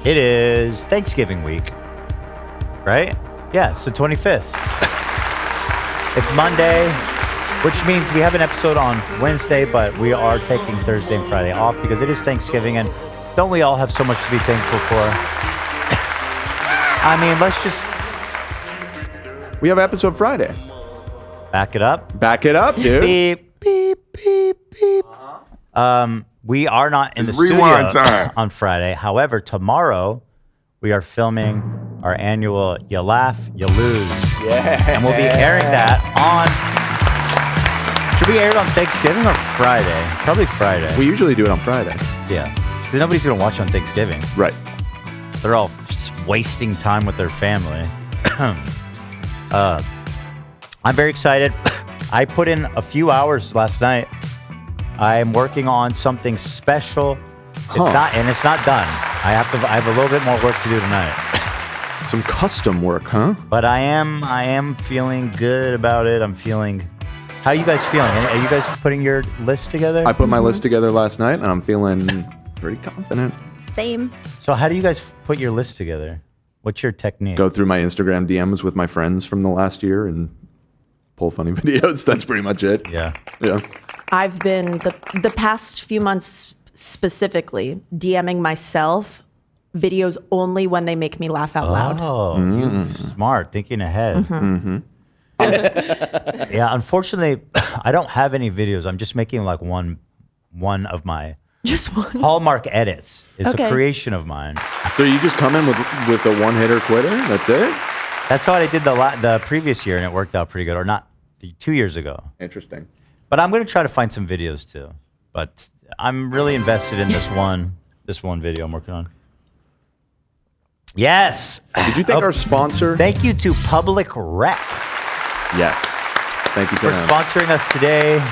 It is Thanksgiving week, right? Yeah, it's the 25th. It's Monday, which means we have an episode on Wednesday, but we are taking Thursday and Friday off because it is Thanksgiving, and don't we all have so much to be thankful for? I mean, let's just... We have episode Friday. Back it up. Back it up, dude. Beep, beep, beep, beep. We are not in the studio on Friday. However, tomorrow we are filming our annual You Laugh, You Lose. Yeah. And we'll be airing that on... Should we air it on Thanksgiving or Friday? Probably Friday. We usually do it on Friday. Yeah. Because nobody's going to watch on Thanksgiving. Right. They're all wasting time with their family. I'm very excited. I put in a few hours last night. I'm working on something special. It's not done. I have a little bit more work to do tonight. Some custom work, huh? But I am feeling good about it. I'm feeling... How are you guys feeling? Are you guys putting your list together? I put my list together last night, and I'm feeling pretty confident. Same. So how do you guys put your list together? What's your technique? Go through my Instagram DMs with my friends from the last year and pull funny videos. That's pretty much it. Yeah. Yeah. I've been the past few months specifically DMing myself videos only when they make me laugh out loud. Oh, you smart, thinking ahead. Yeah, unfortunately, I don't have any videos. I'm just making like one of my Just one. Hallmark edits. It's Okay. a creation of mine. So you just come in with a one-hitter quitter? That's it? That's how I did the previous year, and it worked out pretty good. Or not, 2 years ago. Interesting. But I'm going to try to find some videos too. But I'm really invested in this one video I'm working on. Yes. Did you thank our sponsor? Thank you to Public Rec Yes. Thank you to for them. sponsoring us today.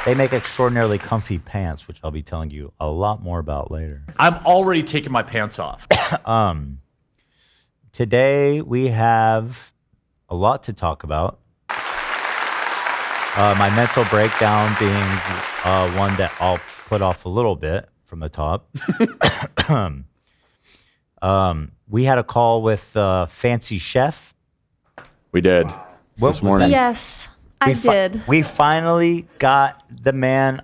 They make extraordinarily comfy pants, which I'll be telling you a lot more about later. I'm already taking my pants off. Today we have a lot to talk about. My mental breakdown being one that I'll put off a little bit from the top. We had a call with Fancy Chef. We did. This morning. Yes, I did. We finally got the man.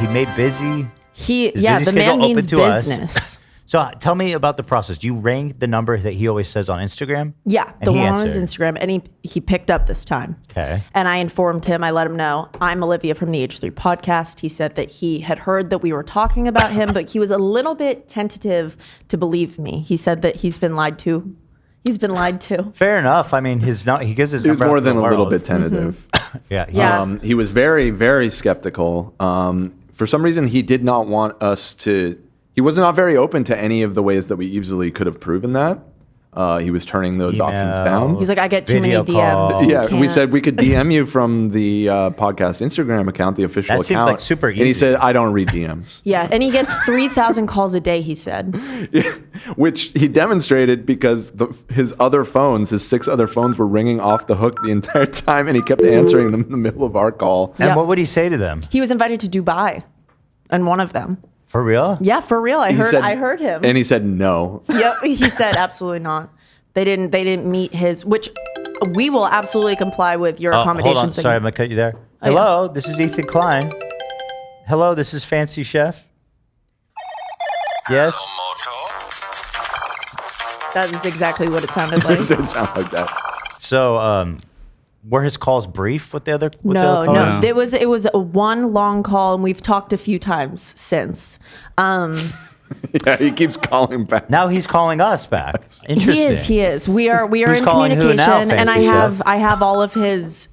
He made busy. The busy man schedule means open to us. business. So tell me about the process. You rang the number that he always says on Instagram? Yeah, And the he one on his answered. Instagram, and he picked up this time. Okay. And I informed him, I let him know, I'm Olivia from the H3 podcast. He said that he had heard that we were talking about him, but he was a little bit tentative to believe me. He said that he's been lied to. He's been lied to. Fair enough. I mean, he gives his It was number more out to than the a little world. bit tentative. Yeah. Yeah. He was very, very skeptical. For some reason, he did not want us to... He was not very open to any of the ways that we easily could have proven that. He was turning those options down. He's like, I get too many Video DMs. call. Yeah, we Can't. said we could DM you from the podcast Instagram account, the official That seems account. like super And he easy. said, I don't read DMs. Yeah, and he gets 3,000 calls a day, he said. Which he demonstrated because his other phones, his 6 other phones were ringing off the hook the entire time, and he kept answering them in the middle of our call. And Yeah. what would he say to them? He was invited to Dubai, and one of them. For real? Yeah, for real. I heard him. And he said no. Yep, he said absolutely not. They didn't meet his, which we will absolutely comply with your accommodations. Hold on. Sorry, I'm going to cut you there. Oh, yeah. Hello, this is Ethan Klein. Hello, this is Fancy Chef. Yes? That is exactly what it sounded It like. did sound like that. So, were his calls brief with the other No. callers? It was a one long call, and we've talked a few times since. Yeah, he keeps calling back. Now he's calling us back. Interesting. He is. We are Who's in calling who communication, now, and Fancy Chef? I have all of his.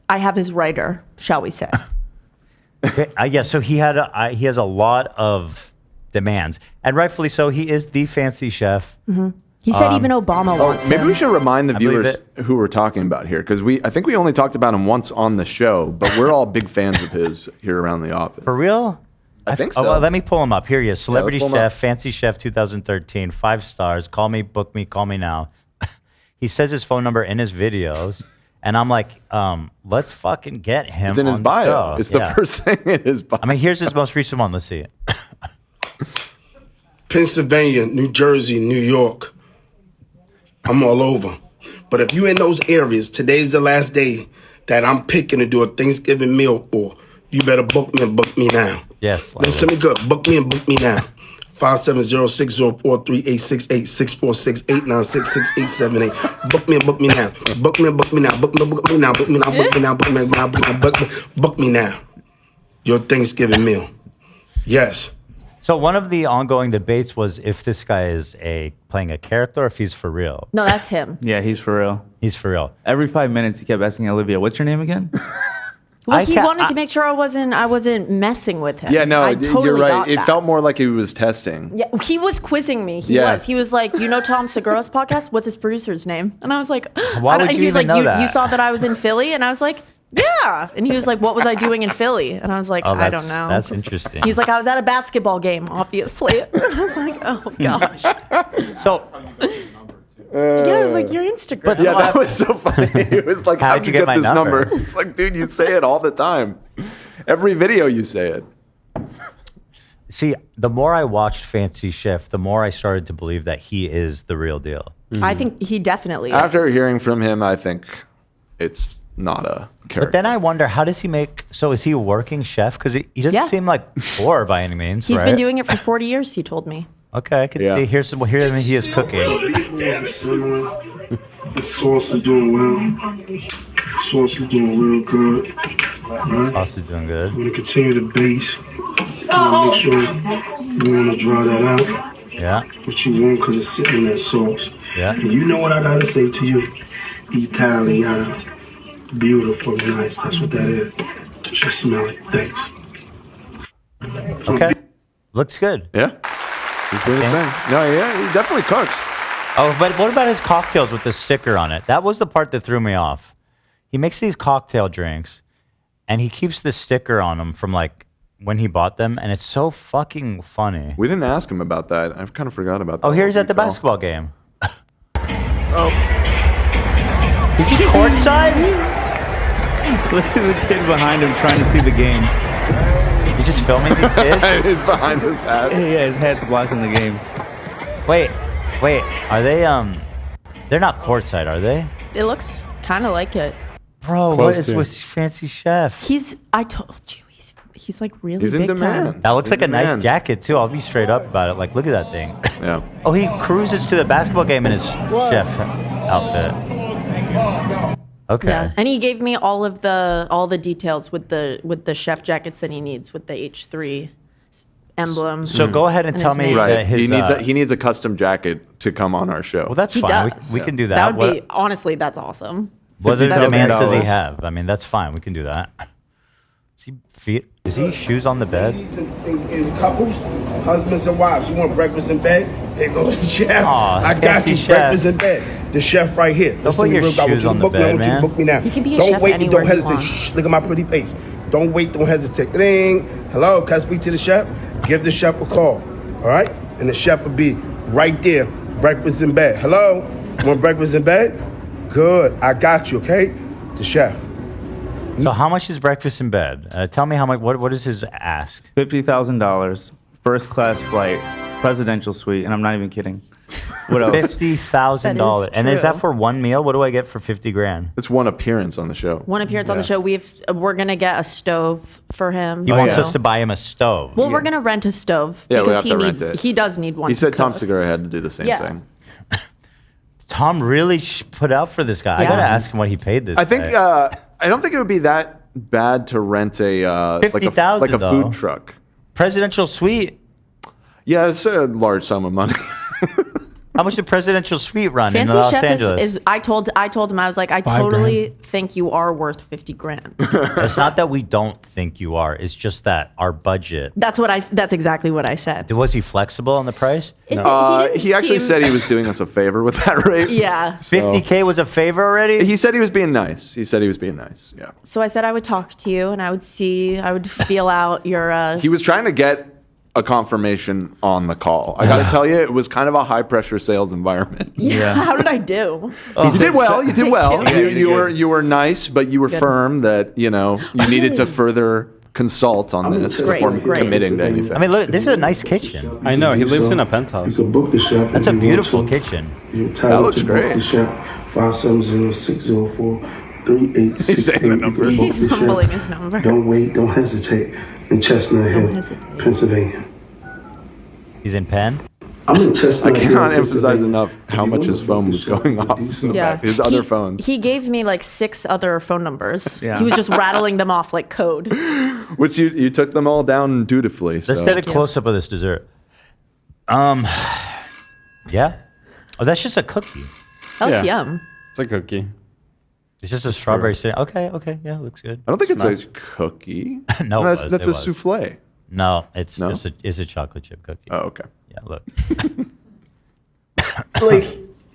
I have his writer, shall we say? Okay, yeah, so he has a lot of demands, and rightfully so. He is the Fancy Chef. He said even Obama wants Maybe him. we should remind the believe viewers who we're talking about here, because I think we only talked about him once on the show, but we're all big fans of his here around the office. For real? I think Oh, so. well, let me pull him up. Here he is. Celebrity pull him Chef, up. Fancy Chef 2013, 5 stars. Call me, book me, call me now. He says his phone number in his videos. And I'm like, let's fucking get him. It's in his on the bio. show. It's Yeah. the first thing in his bio. I mean, here's his most recent one. Let's see it. Pennsylvania, New Jersey, New York. I'm all over. But if you in those areas, today's the last day that I'm picking to do a Thanksgiving meal for. You better book me and book me now. Yes. Listen to me good. Book me and book me now. 570-604-3868-646-896-686-878. Book me and book me now. Book me and book me now. Book me now. Book me now. Book me now. Book me now. Book me now. Your Thanksgiving meal. Yes. So one of the ongoing debates was if this guy is playing a character or if he's for real. No, that's him. Yeah, he's for real. He's for real. Every 5 minutes, he kept asking Olivia, "What's your name again?" Well, I he ca- wanted to make sure I wasn't messing with him. Yeah, no, I totally you're right. got It that. felt more like he was testing. Yeah, he was quizzing me. Yeah. He was like, you know Tom Segura's podcast? What's his producer's name? And I was like, Why I don't- would and you he was even like, know that? You saw that I was in Philly? And I was like, yeah. And he was like, what was I doing in Philly? And I was like, Oh, I don't know. That's interesting. He's like, I was at a basketball game, obviously. And I was like, oh gosh. So Yeah, I was like, your Instagram. But- Yeah, that was so funny. It was like, how'd you get my this number? number? It's like, dude, you say it all the time. Every video you say it. see, the more I watched Fancy Chef, the more I started to believe that he is the real deal. I think he definitely After is. hearing from him, I think it's not a character. But then I wonder, how does he make? So is he a working chef? Because he doesn't Yeah. seem like poor by any means. He's right? been doing it for 40 years, he told me. Okay, I can Yeah. see. Here he is cooking. The sauce is doing well. Sauce is doing real good. Right? Sauce is doing good. I'm gonna continue to base. Make sure you wanna dry that out. Yeah, What you want, because it's sitting in that sauce. yeah. And you know what I gotta say to you? Italian. Beautiful, nice. That's what that is. You should smell it. Thanks. Okay, looks good. Yeah. He's doing his thing. No, yeah, he definitely cooks. Oh, but what about his cocktails with the sticker on it? That was the part that threw me off. He makes these cocktail drinks, and he keeps the sticker on them from like when he bought them, and it's so fucking funny. We didn't ask him about that. I kind of forgot about that. Oh, here's whole at the detail. basketball game. Oh, Is he courtside? Look at the kid behind him trying to see the game. You just filming these kids? it's behind his hat. Yeah, his head's blocking the game. Wait, are they they're not courtside, are they? It looks kind of like it. Bro, what Close is to. with Fancy Chef? I told you, he's like really He's in big demand. time. That looks like a nice Man. jacket too. I'll be straight up about it. Like, look at that thing. Yeah. Oh, he cruises to the basketball game in his chef outfit. Okay. Yeah, and he gave me all the details with the chef jackets that he needs with the H3 emblem. So go ahead and And tell his me name. that Right. his, He needs a custom jacket to come on our show. well, that's He fine. does. We can do that. That would be What honestly, that's awesome. other $50,000. demands does he have? I mean, that's fine. We can do that. Is he shoes on the bed? In couples, husbands and wives, you want breakfast in bed? Here goes the chef. Aw, I got fancy you chef. breakfast in bed. The chef right here. Listen put to me your real quick. I want shoes you to on the book me. I bed, want you to man. book me now. He can be a don't chef wait and anywhere don't he hesitate. wants. Shh, look at my pretty face. Don't wait, don't hesitate. Ding. Hello, can I speak to the chef? Give the chef a call. All right? And the chef will be right there. Breakfast in bed. Hello? Want breakfast in bed? Good. I got you, okay? The chef. So how much is breakfast in bed? Tell me how much. What is his ask? $50,000, first class flight, presidential suite, and I'm not even kidding. What else? $50,000. And is true. that for one meal? What do I get for 50 grand? It's one appearance on the show. One appearance on the show. We're gonna get a stove for him. He wants so- us to buy him a stove. Well, we're gonna rent a stove Yeah, we because have to rent it. he does need one. He said to Tom cook. Segura had to do the same Yeah. thing. Tom really put out for this guy. I Yeah. gotta ask him what he paid this. I think guy. I don't think it would be that bad to rent a like a $50,000 though. food truck. Presidential suite. Yeah, it's a large sum of money. How much did presidential suite run in Fancy Los Chef Angeles? is I told him I was like I totally think you are worth 50 grand. It's not that we don't think you are. It's just that our budget. That's exactly what I said. Was he flexible on the price? Didn't He actually seem- said he was doing us a favor with that rate. Yeah. 50K was a favor already? He said he was being nice. Yeah. So I said I would talk to you and I would feel out your He was trying to get a confirmation on the call. I got to tell you, it was kind of a high pressure sales environment. yeah. How did I do? You did well. You did well. Thank You were nice, but you were firm that you needed to further consult on this Great, before great. committing to anything. I mean, look, this is a nice kitchen. I know, he lives in a You penthouse. can book the chef. That's a beautiful kitchen. That looks great. 570-604-3868. He's saying the number. He's mumbling his number. Don't wait, don't hesitate. In Chestnut Hill, hesitate. Pennsylvania. He's in Penn. I'm in Chestnut I Hill, cannot emphasize Pennsylvania. enough how If you much want his to phone book was the chef, going off do in the Yeah. back. His other phones, He gave me like 6 other phone numbers. Yeah. He was just rattling them off like code. which you took them all down dutifully. Let's So. get a close up of this dessert. Yeah. Oh, that's just a cookie. That was Yeah. yum. It's a cookie. It's just a strawberry syrup. Okay, yeah, looks good. I don't think it's a cookie. No, it was, that's it a was. souffle. No, it's No? just it's a chocolate chip cookie. Oh, okay. Yeah, look. Like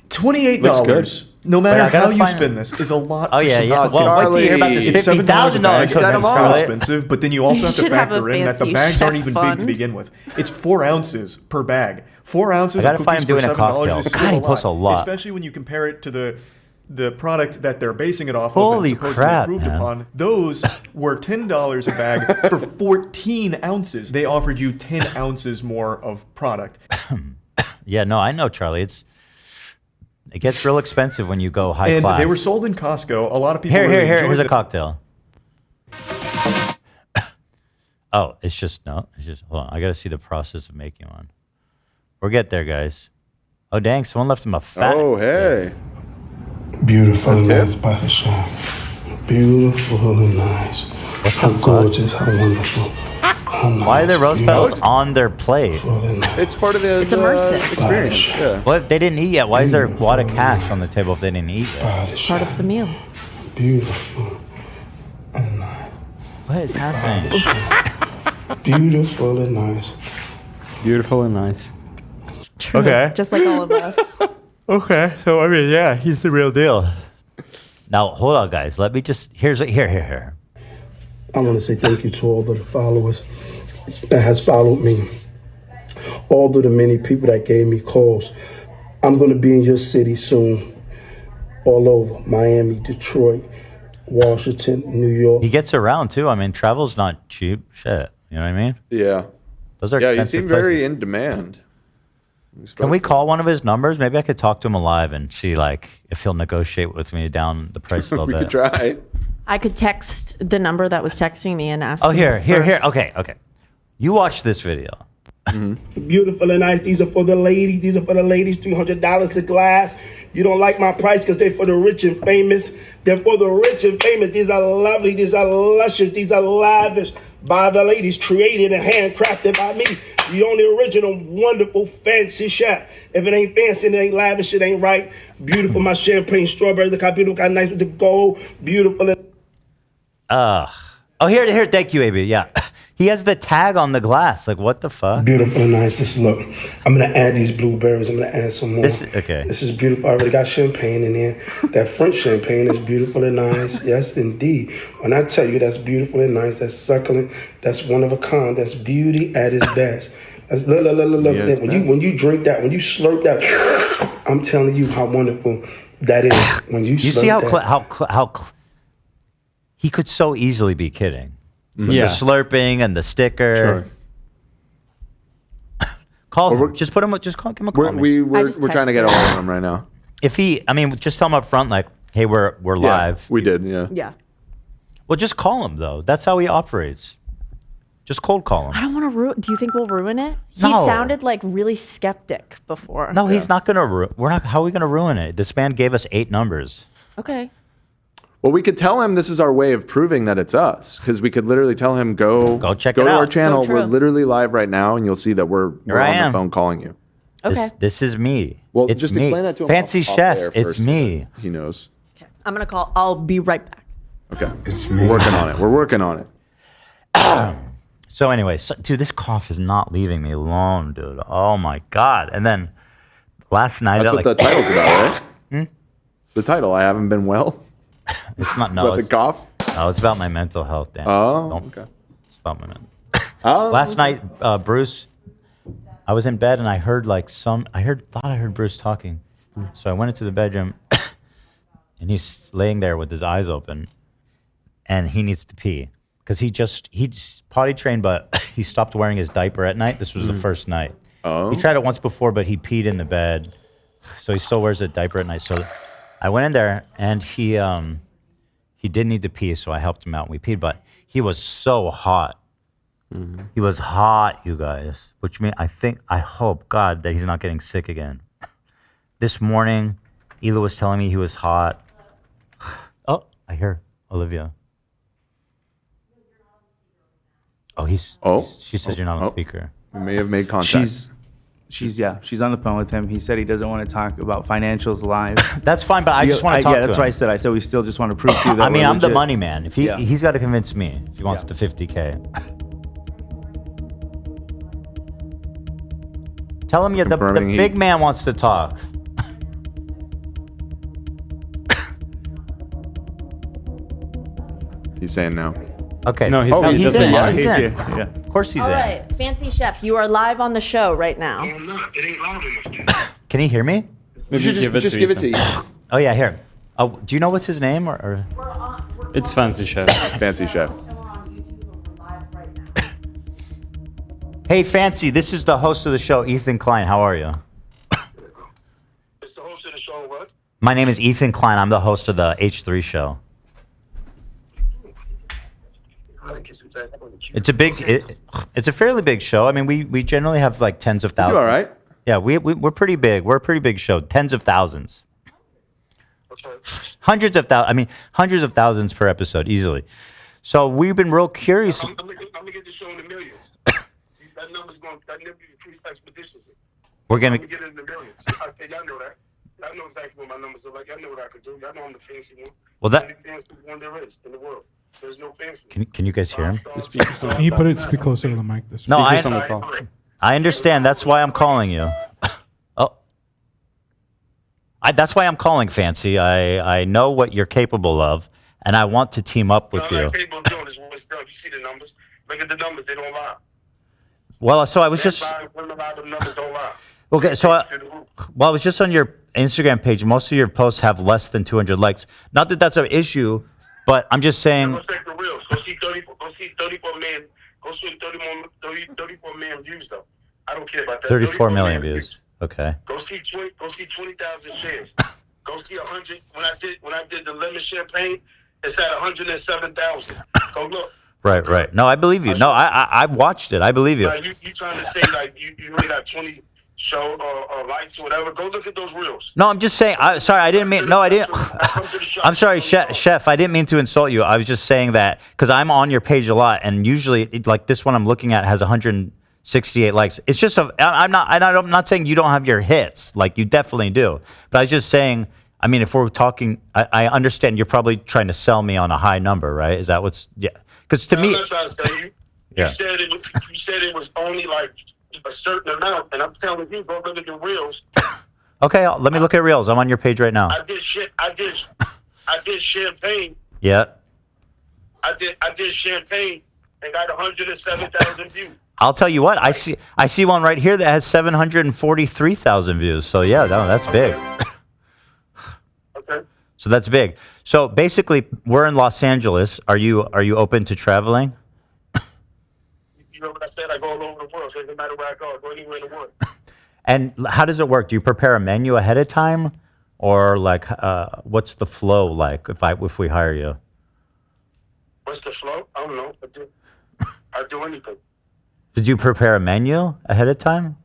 $28, no matter Wait, I gotta how you find- spend this, is a lot. Oh for yeah, some yeah. food. Well, wait till you hear about Charlie, this It's $50,000 $7,000 Set 'em That's up. not expensive, but then you also You have to should have factor a in that the fancy bags aren't chef even big fund. to begin with. It's 4 ounces per bag. 4 ounces I gotta of find cookies him for doing a $7 cocktail. is God, still he posts a lot. Especially when you compare it to the product that they're basing it off Holy of and supposedly crap, improved man. upon. Those were $10 a bag for 14 ounces. They offered you 10 ounces more of product. Yeah, no, I know, Charlie. It gets real expensive when you go high And class. they were sold in Costco. A lot of people Here, really here's enjoyed a the- cocktail. Oh, it's just hold on. I gotta see the process of making one. We'll get there, guys. Oh dang, someone left him a fat. Oh, hey. Beautiful and Tip? nice by the chef. Beautiful and nice. How fuck? gorgeous, how wonderful. How nice. Why are there rose petals Beautiful on their plate? and nice. It's part of the It's immersive. experience. Yeah. What if they didn't eat yet? Why is there a wad of cash on the table if they didn't eat yet? By the Part chef. of the meal. Beautiful and nice. What is happening? Beautiful and nice. Beautiful and nice. True. Okay. Just like all of us. Okay, so I mean, yeah, he's the real deal. Now, hold on, guys. Let me just here. I want to say thank you to all of the followers that has followed me. All of the many people that gave me calls. I'm going to be in your city soon. All over. Miami, Detroit, Washington, New York. He gets around too. I mean, travel's not cheap. Shit, you know what I mean? Yeah. Those are Yeah, you expensive seem very places. in demand. Can we call one of his numbers? Maybe I could talk to him live and see like if he'll negotiate with me down the price a little We bit. could try. I could text the number that was texting me and ask. Oh, him here. first. Okay. You watch this video. Beautiful and nice. These are for the ladies. These are for the ladies. $300 a glass. You don't like my price because they're for the rich and famous. They're for the rich and famous. These are lovely. These are luscious. These are lavish by the ladies, created and handcrafted by me. The only original, wonderful, fancy chef. If it ain't fancy, it ain't lavish, it ain't right. Beautiful, my champagne strawberry. Look how beautiful, how nice with the gold. Beautiful. Oh, here. Thank you, AB. Yeah, he has the tag on the glass. Like, what the fuck? Beautiful and nice. Just look. I'm gonna add these blueberries. I'm gonna add some more. Okay. This is beautiful. I already got champagne in there. That French champagne is beautiful and nice. Yes, indeed. When I tell you that's beautiful and nice, that's succulent, that's one of a kind, that's beauty at its best. That's look. Yeah, it's When you drink that, when you slurp that, I'm telling you how wonderful that is. When you You slurp see that. he could so easily be kidding. With Yeah. the slurping and the sticker. Call him. Just put him. Just call him a call. me. We're just trying to get texted. a hold of him right now. If he, I mean, just tell him up front, like, hey, we're Yeah, live. we did, yeah. Yeah. Well, just call him though. That's how he operates. Just cold call I him. don't want to ruin. Do you think we'll ruin it? He No. sounded like really skeptic before. No, he's not gonna. We're not. How are we gonna ruin it? This man gave us 8 numbers. Okay. Well, we could tell him this is our way of proving that it's us, because we could literally tell him Go check it to our out. channel. So we're true. literally live right now, and you'll see that we're Here I on am. the phone calling you. Okay. This is me. Well, it's just me. explain that to him. Fancy off chef. air It's first, me. so that he knows. Okay. I'm gonna call. I'll be right back. Okay, we're working on it. We're working on it. So anyway, dude, this cough is not leaving me alone, dude. Oh my god! And then last night, That's at, what like, the title's about, right? The title. I haven't been well. it's not. No, About the it's, cough. no, it's about my mental health. Dan. Oh, Don't- okay. It's about my mental. Oh, Last night, Bruce, I was in bed and I heard thought I heard Bruce talking. So I went into the bedroom and he's laying there with his eyes open and he needs to pee. because he just potty trained, but he stopped wearing his diaper at night. This was the first night. Oh. He tried it once before, but he peed in the bed, so he still wears a diaper at night. So I went in there, and he did need to pee, so I helped him out. And we peed, but he was so hot. He was hot, you guys, which means I hope God that he's not getting sick again. This morning, Ela was telling me he was hot. Oh, I hear Olivia. Oh, she says you're not on speaker. We may have made contact. She's on the phone with him. He said he doesn't want to talk about financials live. That's fine, but I just want to talk to him. Yeah, that's what I said. I said we still just want to prove to you that I mean, we're I'm the legit. money man. If he's got to convince me if he wants the 50K. Tell him the Confirming big man wants to talk. He's saying no. Okay. No, he he's doesn't in. mind. He's He's in. here. Yeah. Of course he's All in. right, Fancy Chef, you are live on the show right now. I'm not. It ain't loud enough. Can he hear me? Maybe You should just give it to Ethan. you. Oh yeah, here. Oh, do you know what's his name or? It's Fancy Chef. Fancy chef. Hey, Fancy, this is the host of the show, Ethan Klein. How are you? It's the host of the show, what? My name is Ethan Klein. I'm the host of the H3 show. It's a fairly big show. I mean, we generally have like tens of thousands. You all right? Yeah, we're pretty big. We're a pretty big show. Tens of thousands. Okay. Hundreds of thousands per episode, easily. So we've been real curious. I'm gonna get the show in the millions. That number increase expeditiously. We're I'm gonna. gonna get it in the millions. Y'all know that. Y'all know exactly what my numbers are like. Y'all know what I could do. Y'all know I'm the fancy one. Well, that- I'm the fancy one there is in the world. There's no fancy. Can you guys hear him? Can you speak closer to the mic? This No, Speakers on the top. I understand. That's why I'm calling you. Oh, that's why I'm calling, Fancy. I know what you're capable of, and I want to team up with I'm you. not capable of doing this. What's done. You see the numbers. Look at the numbers. They don't lie. Well, so I was just When a lot of numbers don't lie. okay. So To the roof. I was just on your Instagram page. Most of your posts have less than 200 likes. Not that that's an issue, but I'm just saying. Let's take the reels. Go see 34 million. Go see 34 million views though. I don't care about that. 34 million views. Okay. Go see 20,000 shares. Go see 100. When I did the lemon champagne, it's at 107,000. Go look. Right. No, I believe you. No, I watched it. I believe you. Now, you trying to say like you really got 20 show or likes or whatever? Go look at those reels. No, I'm just saying. Sorry, I didn't mean. No, I didn't. I'm sorry, Chef. I didn't mean to insult you. I was just saying that because I'm on your page a lot, and usually, like this one I'm looking at has 168 likes. It's just I'm not saying you don't have your hits. Like you definitely do. But I was just saying. I mean, if we're talking, I understand you're probably trying to sell me on a high number, right? Is that what's yeah? Because to me, I'm not trying to say you. Yeah. You said it was only like a certain amount, and I'm telling you, go look at the reels. okay, let me look at reels. I'm on your page right now. I did champagne. Yeah. I did champagne and got 107,000 views. I'll tell you what. I see one right here that has 743,000 views. So yeah, that's big. Okay. So that's big. So basically, we're in Los Angeles. Are you open to traveling? You know what I said? I go all over the world. So it doesn't matter where I go. I go anywhere in the world. And how does it work? Do you prepare a menu ahead of time, or like what's the flow like if we hire you? What's the flow? I don't know. I do anything. Did you prepare a menu ahead of time?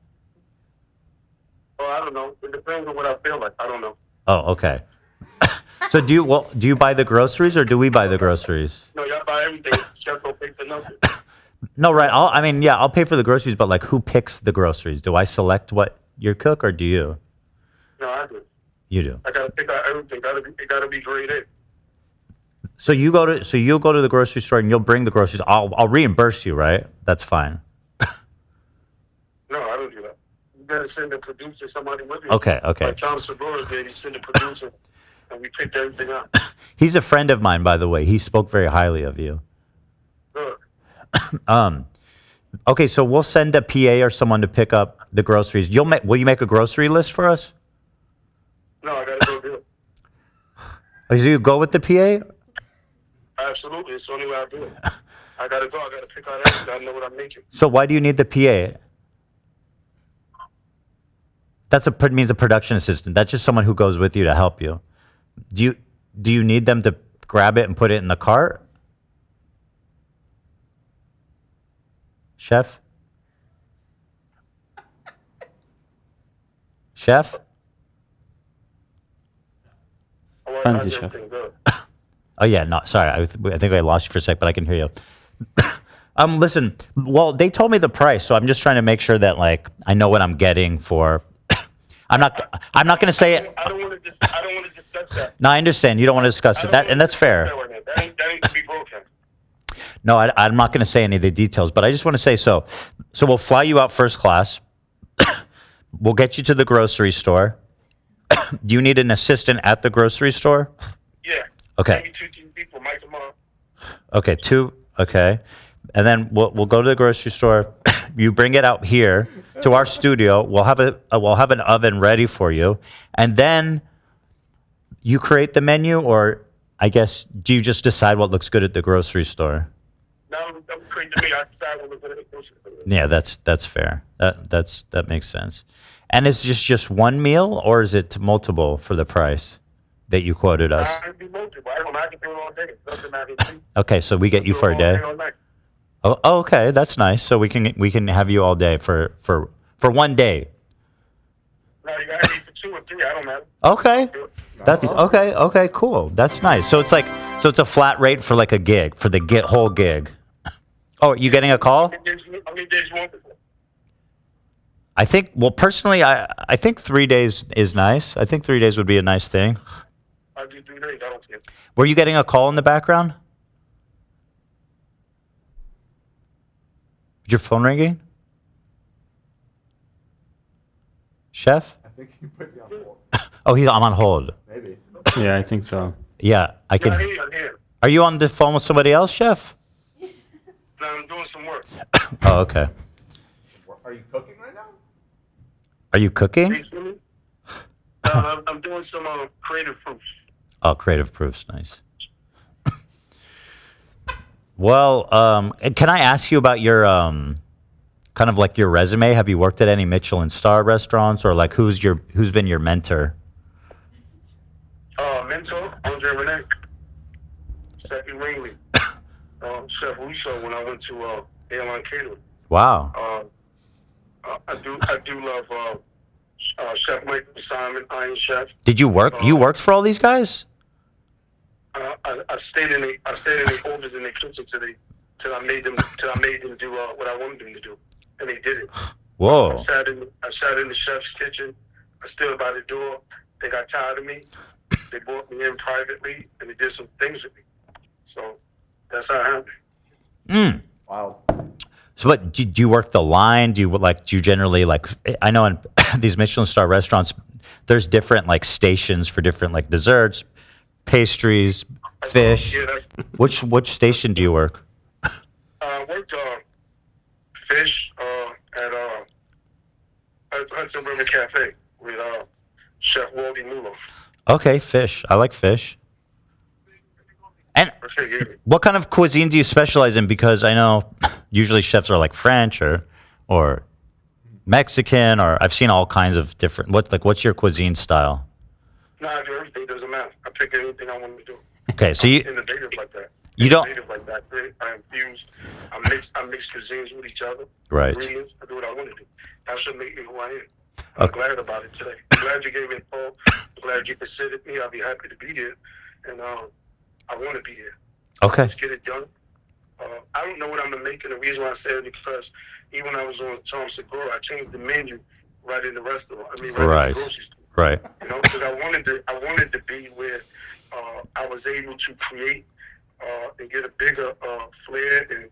Oh, I don't know. It depends on what I feel like. I don't know. Oh, okay. So do you buy the groceries or do we buy the groceries? No, y'all buy everything. Chef don't pay for nothing. No, right. I'll pay for the groceries, but like who picks the groceries? Do I select what you cook or do you? No, I do. You do. I gotta pick out everything. It gotta be grade A. So you'll go to the grocery store and you'll bring the groceries. I'll reimburse you, right? That's fine. No, I don't do that. You gotta send a producer, somebody with you. Okay. Like Tom Segura did, he sent a producer, and we picked everything up. He's a friend of mine, by the way. He spoke very highly of you. Good. Okay, so we'll send a PA or someone to pick up the groceries. Will you make a grocery list for us? No, I gotta go do it. Or do you go with the PA? Absolutely, it's the only way I do it. I gotta go. I gotta pick out everything. I know what I'm making. So why do you need the PA? Means a production assistant. That's just someone who goes with you to help you. Do you need them to grab it and put it in the cart? Chef? Chef? Fancy chef. Oh yeah, no, sorry. I think I lost you for a sec, but I can hear you. Listen. Well, they told me the price, so I'm just trying to make sure that like I know what I'm getting for. I'm not going to say it. I don't want to discuss that. No, I understand. You don't want to discuss it. And that's fair. That ain't to be broken. No, I'm not going to say any of the details, but I just want to say so. So we'll fly you out first class. We'll get you to the grocery store. Do you need an assistant at the grocery store? Yeah. Okay. Maybe 2 people, mic them up. Okay, 2. Okay. And then we'll go to the grocery store. You bring it out here to our studio. We'll have an oven ready for you, and then you create the menu, or I guess do you just decide what looks good at the grocery store? No, I'm creating me. I decide what we're going to do. Yeah, that's fair. That makes sense. And is this just one meal, or is it multiple for the price that you quoted us? It'd be multiple. I can do it all day. Doesn't matter to me. Okay, so we get you for a day. All night. Oh, okay, that's nice. So we can have you all day for one day. No, you got to eat for 2 or 3. I don't matter. Okay, that's okay. Okay, cool. That's nice. So it's a flat rate for like a gig for the whole gig. Oh, are you getting a call? How many days you want before? I think. Well, personally, I think 3 days is nice. I think 3 days would be a nice thing. I'll do 3 days. I don't care. Were you getting a call in the background? Is your phone ringing? Chef? I think he put you on hold. Oh, I'm on hold. Maybe. Yeah, I think so. Yeah, I I'm can. here. I'm here. Are you on the phone with somebody else, Chef? No, I'm doing some work. Oh, okay. Are you cooking right now? Are you cooking? No, I'm doing some creative proofs. Oh, creative proofs, nice. Well, can I ask you about your kind of like your resume? Have you worked at any Michelin star restaurants, or like who's been your mentor? Mentor, Andre Rene. Seppi Ringley. Chef Russo when I went to Airline Catering. Wow. I do love Chef Michael Simon, Iron Chef. Did you work? You worked for all these guys? I stayed in the ovens in the kitchen till I made them do what I wanted them to do, and they did it. Whoa. I sat in the chef's kitchen. I stood by the door. They got tired of me. They brought me in privately, and they did some things with me. So that's how it happened. Wow. So, what do you work the line? Do you generally like? I know in these Michelin star restaurants, there's different like stations for different like desserts, pastries, fish. Yeah, Which station do you work? I worked fish at Hudson River Cafe with Chef Waldy Mulo. Okay, fish. I like fish. And Okay, yeah. what kind of cuisine do you specialize in? Because I know usually chefs are like French or Mexican, or I've seen all kinds of different. What's your cuisine style? No, I do everything. Doesn't matter. I pick anything I want to do. Okay, so you Innovative like that. You don't- Innovative like that. I infuse. I mix cuisines with each other. Right. Ingredients. I do what I want to do. That's what makes me who I am. I'm Okay. glad about it today. I'm glad you gave me a call. I'm glad you considered me. I'll be happy to be here, and I want to be here. okay? Let's get it done. I don't know what I'm gonna make, and the reason why I said it because even when I was on Tom Segura, I changed the menu right in the restaurant. I mean, right in Right. the grocery store. Right. You know, because I wanted to be where I was able to create and get a bigger flair and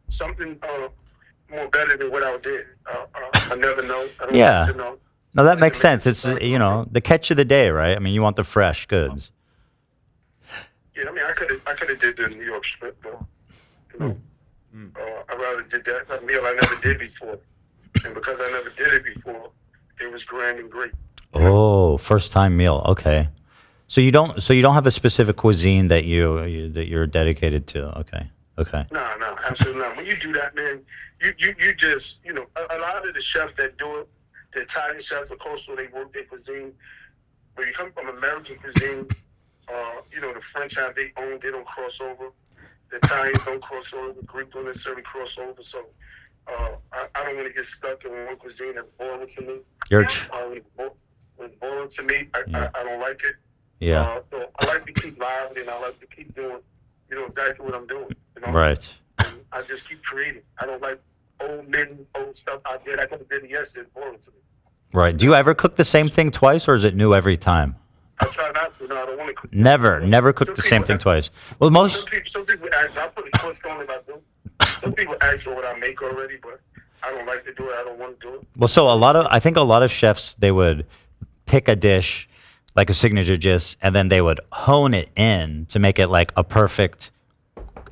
something more better than what I did. I never know. I don't Yeah. like to know. No, that makes sense. It's the catch of the day, right? I mean, you want the fresh goods. Yeah, I mean, I could have did the New York strip, but I rather did that meal I never did before, and because I never did it before, it was grand and great. Oh, first time meal. Okay. So you don't have a specific cuisine that you're dedicated to. Okay. No, absolutely not. When you do that, man, you just, you know, a lot of the chefs that do it, the Italian chefs, of course, when they work their cuisine, when you come from American cuisine, you know, the French have their own, they don't cross over. The Italians don't cross over. The Greek don't necessarily cross over. So I don't want to get stuck in one cuisine that's boring to me. When it's boring to me, I don't like it. Yeah. So I like to keep lively, and I like to keep doing, you know, exactly what I'm doing. You know? Right. And I just keep creating. I don't like old menus, old stuff I did. I could have did it yesterday. It's boring to me. Right. Do you ever cook the same thing twice, or is it new every time? I try not to. No, I don't want to cook. Never cook the same thing twice. Well, Some people ask. I put a twist on it. I do. Some people ask for what I make already, but I don't like to do it. I don't want to do it. Well, so I think a lot of chefs, they would pick a dish, like a signature dish, and then they would hone it in to make it like a perfect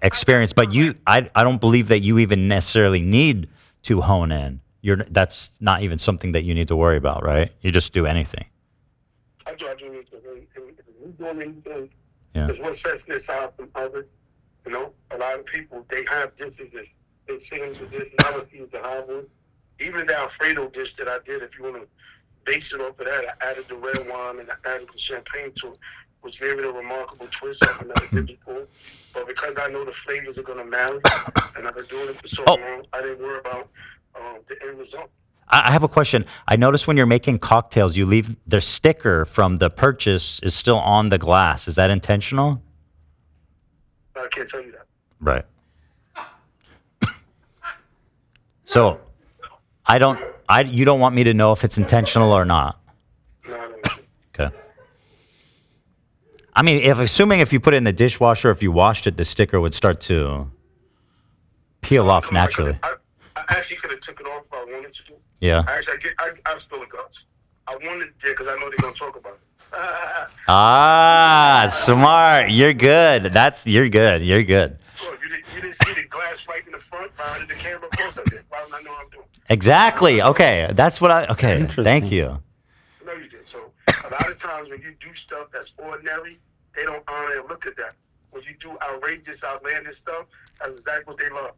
experience. But I don't believe that you even necessarily need to hone in. That's not even something that you need to worry about, right? You just do anything. I do anything. If you do anything, Yeah. it's what sets this out from others. You know, a lot of people, they have dishes that they sing to this, and other people to have one. Even the Alfredo dish that I did, if you want to base it off of that, I added the red wine and I added the champagne to it, which gave it a remarkable twist I've never did before. But because I know the flavors are going to marry, and I've been doing it for so long, I didn't worry about the end result. I have a question. I noticed when you're making cocktails, you leave the sticker from the purchase is still on the glass. Is that intentional? I can't tell you that. Right. So, you don't want me to know if it's intentional or not. No, I don't. Okay. I mean, assuming if you put it in the dishwasher, if you washed it, the sticker would start to peel off naturally. I actually could have took it off if I wanted to. Yeah. I spill the guts. I wanted to because I know they're going to talk about it. Smart. You're good. You're good. Well, you didn't see the glass right in the front behind the camera. Of course I did. Why would I know what I'm doing? Exactly. Okay. That's what okay. Interesting. Thank you. No, you did. So a lot of times when you do stuff that's ordinary, they don't honor and look at that. When you do outrageous, outlandish stuff, that's exactly what they love.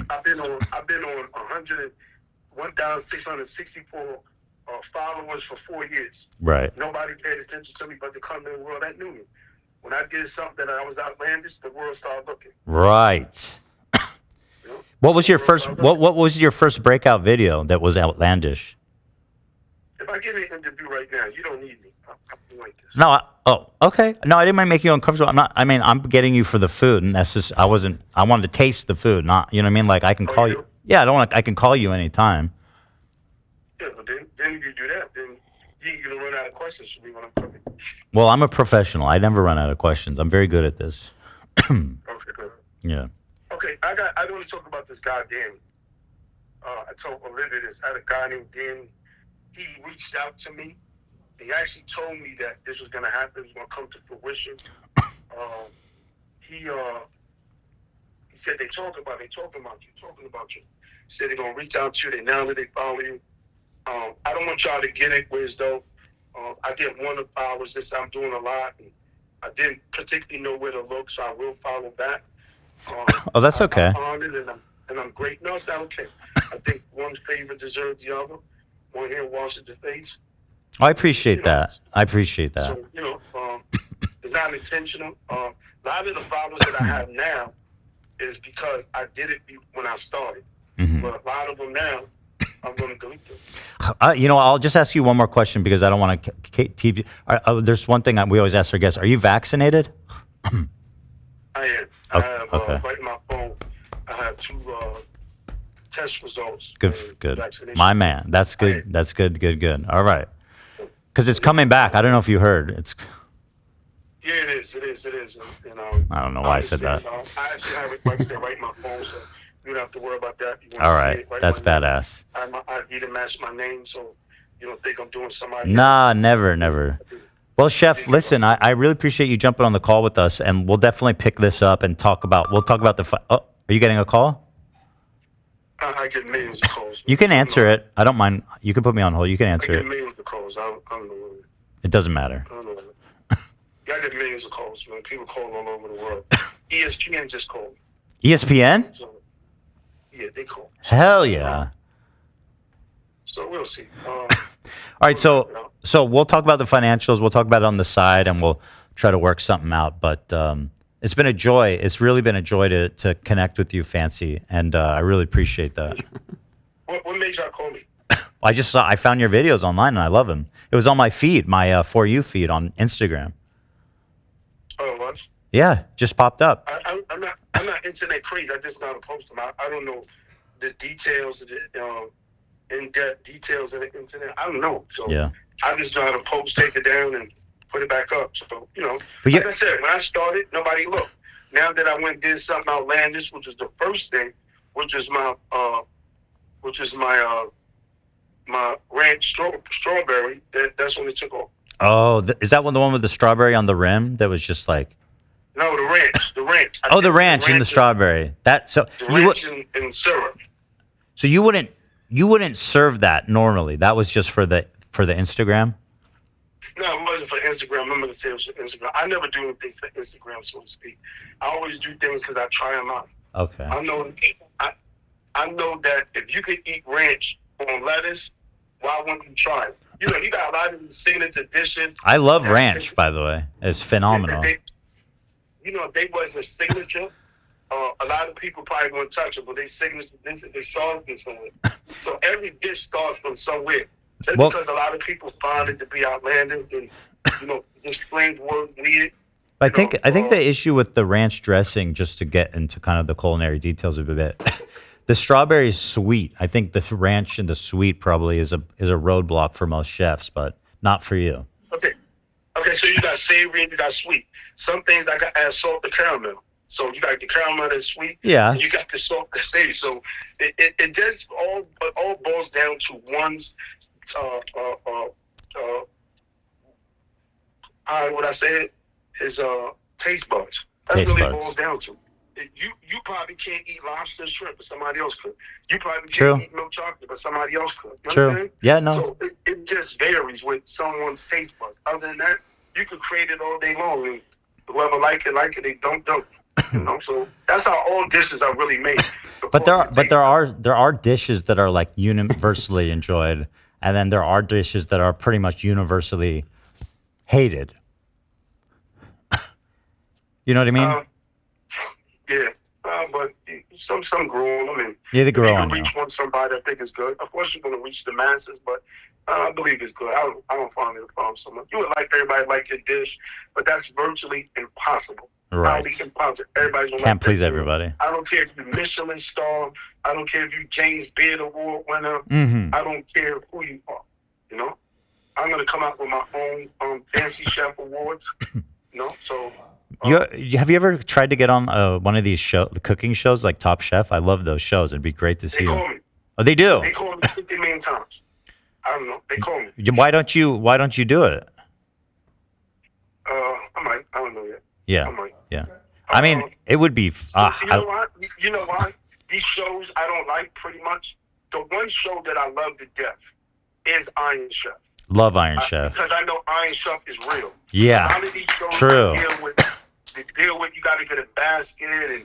I've been on 1,664 followers for 4 years. Right. Nobody paid attention to me but the culinary world that knew me. When I did something that I was outlandish, the world started looking. Right. You know? What was your first what was your first breakout video that was outlandish? If I give you an interview right now, you don't need me. I'm like this. No, okay. No, I didn't mind making you uncomfortable. I'm getting you for the food, and that's just I wanted to taste the food, not, you know what I mean? Like I can call you. Yeah, I can call you anytime. Yeah, but then if you do that, then you're going to run out of questions for me when I'm cooking. Well, I'm a professional. I never run out of questions. I'm very good at this. Okay, good. Yeah. Okay, I want to talk about this guy, Danny. I told Olivia this. I had a guy named Danny. He reached out to me. He actually told me that this was going to happen. It was going to come to fruition. He said they're talking about you. He said they're going to reach out to you. Now that they follow you. I don't want y'all to get it whereas though I did one of ours. This I'm doing a lot. And I didn't particularly know where to look, so I will follow back. Oh, that's okay. I'm honored and I'm great. No, it's not okay. I think one's favor deserves the other. One hand washes the face. I appreciate that. I appreciate that. So, it's not intentional. A lot of the followers that I have now is because I did it when I started. Mm-hmm. But a lot of them now, I'm going to delete them. I'll just ask you one more question because I don't want to keep you. There's one thing we always ask our guests. Are you vaccinated? I am. I have, right in my phone, I have 2 test results. Good. My man. That's good. That's good. All right. Because it's coming back. I don't know if you heard. Yeah, it is. I don't know why I said that. I actually have it, like I said, right in my phone, so you don't have to worry about that. All right. That's badass. I didn't match my name, so you don't think I'm doing somebody. Nah, never. Well, Chef, listen, I really appreciate you jumping on the call with us, and we'll definitely pick this up and talk about the. Oh, are you getting a call? I get millions of calls. You can answer it. I don't mind. You can put me on hold. You can answer I it. get millions of calls. I don't know. It doesn't matter. I don't know. Yeah, I get millions of calls, man. People call all over the world. ESPN just called. ESPN? So, yeah, they call. Hell yeah. So we'll see. All right, so we'll talk about the financials. We'll talk about it on the side, and we'll try to work something out. But it's been a joy. It's really been a joy to connect with you, Fancy, and I really appreciate that. What made y'all call me? I found your videos online, and I love them. It was on my feed, my For You feed on Instagram. Oh, what? Yeah, just popped up. I'm not internet crazy. I just know how to post them. I don't know the details, the in-depth details of the internet. I don't know. So Yeah. I just know how to post, take it down, and put it back up. So, But like I said, when I started, nobody looked. Now that I went and did something outlandish, which was the first thing, which is my my ranch strawberry, that's when it took off. Oh, is that the one with the strawberry on the rim that was just like? No, the ranch. Oh, the ranch and the strawberry. The ranch and syrup. So you wouldn't serve that normally. That was just for the Instagram. No, it wasn't for Instagram. I'm going to say it was for Instagram. I never do anything for Instagram, so to speak. I always do things because I try them out. Okay. I know that if you could eat ranch on lettuce, why wouldn't you try it? You got a lot of these signature dishes. I love ranch, by the way. It's phenomenal. If they wasn't signature, a lot of people probably wouldn't touch it, but they signature dishes, they saw it somewhere. So every dish starts from somewhere. Just because a lot of people find it to be outlandish and, just strange words needed. I think the issue with the ranch dressing, just to get into kind of the culinary details of a bit, the strawberry is sweet. I think the ranch and the sweet probably is a roadblock for most chefs, but not for you. Okay, so you got savory and you got sweet. Some things I got to add salt to caramel. So you got the caramel that's sweet. Yeah. And you got the salt that's savory. So it just all boils down to one's his taste buds. That's Taste what buds. it boils down to. You probably can't eat lobster and shrimp, but somebody else could. You probably True. can't eat milk chocolate, but somebody else could. You know True. what I'm saying? Yeah, no. So it just varies with someone's taste buds. Other than that, you could create it all day long, and whoever like it, they don't. So that's how all dishes are really made. But there are dishes that are like universally enjoyed, and then there are dishes that are pretty much universally hated. You know what I mean? Yeah. But some grow on them. And Yeah, they grow on you. you. Reach one somebody I think is good. Of course, you're going to reach the masses, but I believe it's good. I don't find it a problem so much. You would like everybody to like your dish, but that's virtually impossible. Right. Probably impossible. Everybody's gonna Can't like please that. everybody. I don't care if you're Michelin star. I don't care if you're James Beard Award winner. Mm-hmm. I don't care who you are. I'm going to come out with my own fancy chef awards. So. Have you ever tried to get on one of these the cooking shows like Top Chef? I love those shows. It'd be great to see They you. call me. Oh, they do. They call me 50 million times. I don't know. They call me. Why don't you do it? I might. I don't know yet. Yeah. I might. Yeah. I mean, it would be. You know why? These shows I don't like pretty much. The one show that I love to death is Iron Chef. Love Iron Chef. Because I know Iron Chef is real. Yeah. A lot of these shows True. deal with you got to get a basket and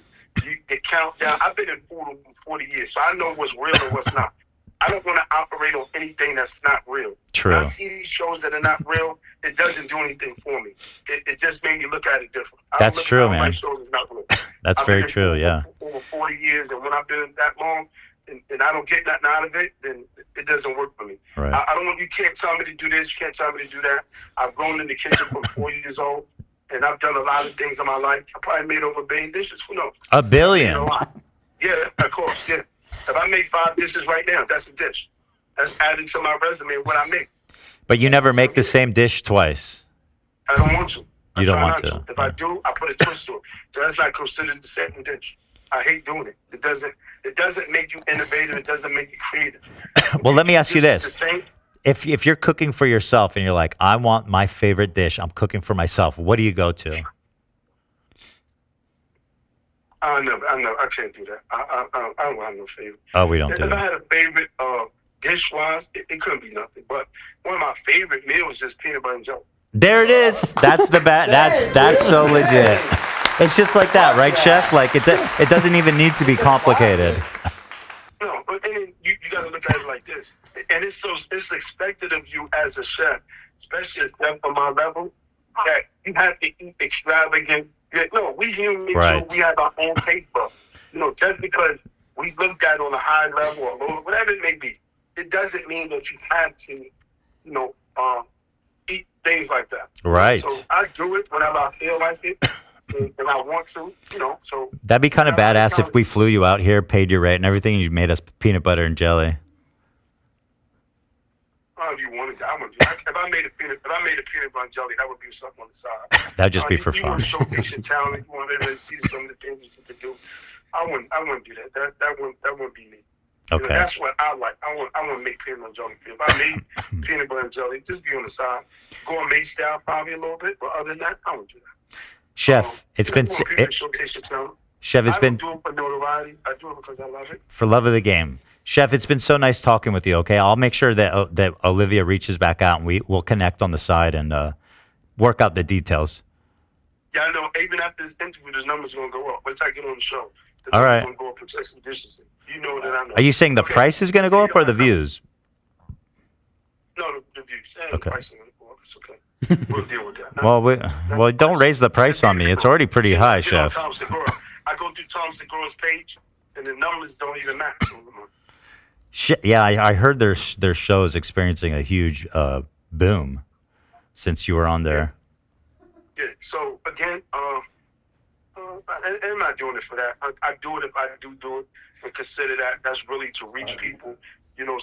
the countdown. I've been in food for 40 years, so I know what's real and what's not. I don't want to operate on anything that's not real. True. When I see these shows that are not real, it doesn't do anything for me. It just made me look at it different. That's true, man. My shows is not real. That's very true, yeah. For over 40 years, and when I've been that long, and I don't get nothing out of it, then it doesn't work for me. Right. I don't want you can't tell me to do this, you can't tell me to do that. I've grown in the kitchen from 4 years old, and I've done a lot of things in my life. I probably made over 1 billion dishes. Who knows? 1 billion. A lot. Yeah, of course. Yeah. If I make 5 dishes right now, that's a dish. That's added to my resume of what I make. But you never make the same dish twice. I don't want to. You don't want I try to. not If I do, I put a twist to it. So that's not considered the same dish. I hate doing it. It doesn't make you innovative. It doesn't make you creative. Well, let me ask you It's this. the same. If you're cooking for yourself and you're like, I want my favorite dish, I'm cooking for myself, what do you go to? I can't do that. I don't have no favorite. Oh, we don't do If I that. had a favorite dish-wise, it couldn't be nothing. But one of my favorite meals is peanut butter and jelly. There it is. That's the bat. That's so legit. It's just like that, right, Chef? Like it doesn't even need to be complicated. No, but then you got to look at it like this, and it's expected of you as a chef, especially a chef on my level, that you have to eat extravagant. No, we human beings, Right. we have our own taste buds. Just because we looked at on a high level or low, whatever it may be, it doesn't mean that you have to, eat things like that. Right. So I do it whenever I feel like it, and I want to, so. That'd be kind of badass if we flew you out here, paid your rate and everything, and you made us peanut butter and jelly. Oh, you wanted that? If I made a peanut butter and jelly, that would be something on the side. That'd just be for You fun. want to showcase your talent. You want everybody to see some of the things that you can do. I wouldn't do that. That wouldn't be me. Okay. That's what I like. I want to make peanut butter and jelly. If I made peanut butter and jelly, just be on the side. Gourmet style probably a little bit, but other than that, I wouldn't do that. Chef, it's been You want people to showcase your talent. Chef, it's I been don't do it for notoriety. I do it because I love it. for love of the game. Chef, it's been so nice talking with you. Okay, I'll make sure that Olivia reaches back out and we'll connect on the side and work out the details. Yeah, I know. Even after this interview, the numbers going to go up. Once I get on the show, the All numbers right. going to go up expeditiously. You know that I know. Are you saying the price is going to go up or the views? No, the views. Okay. The price is going to go up. It's okay. We'll deal with that. Well, don't raise the price on me. It's already pretty high, I get on Chef. Tom Segura. I go through Tom Segura's page, and the numbers don't even match. Yeah, I heard their show is experiencing a huge boom since you were on there. Yeah. So again, I'm not doing it for that. I do it if I do it, and consider that's really to reach people.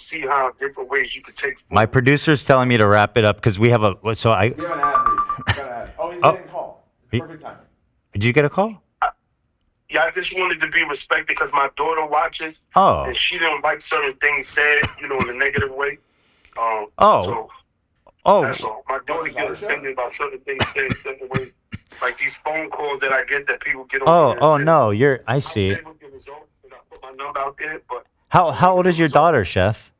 See how different ways you could take. My producer's telling me to wrap it up because we have a. So I. We have an ad read. Oh, he's Oh. getting a call. It's perfect timing. Did you get a call? Yeah, I just wanted to be respected because my daughter watches, Oh. and she didn't like certain things said, in a negative way. Oh. So Oh. that's all. My daughter gets offended about certain things said certain ways, like these phone calls that I get that people get on. Oh. there Oh and say, no. I I see. was able to get results, and I put my number out there, but How old is your daughter, Chef?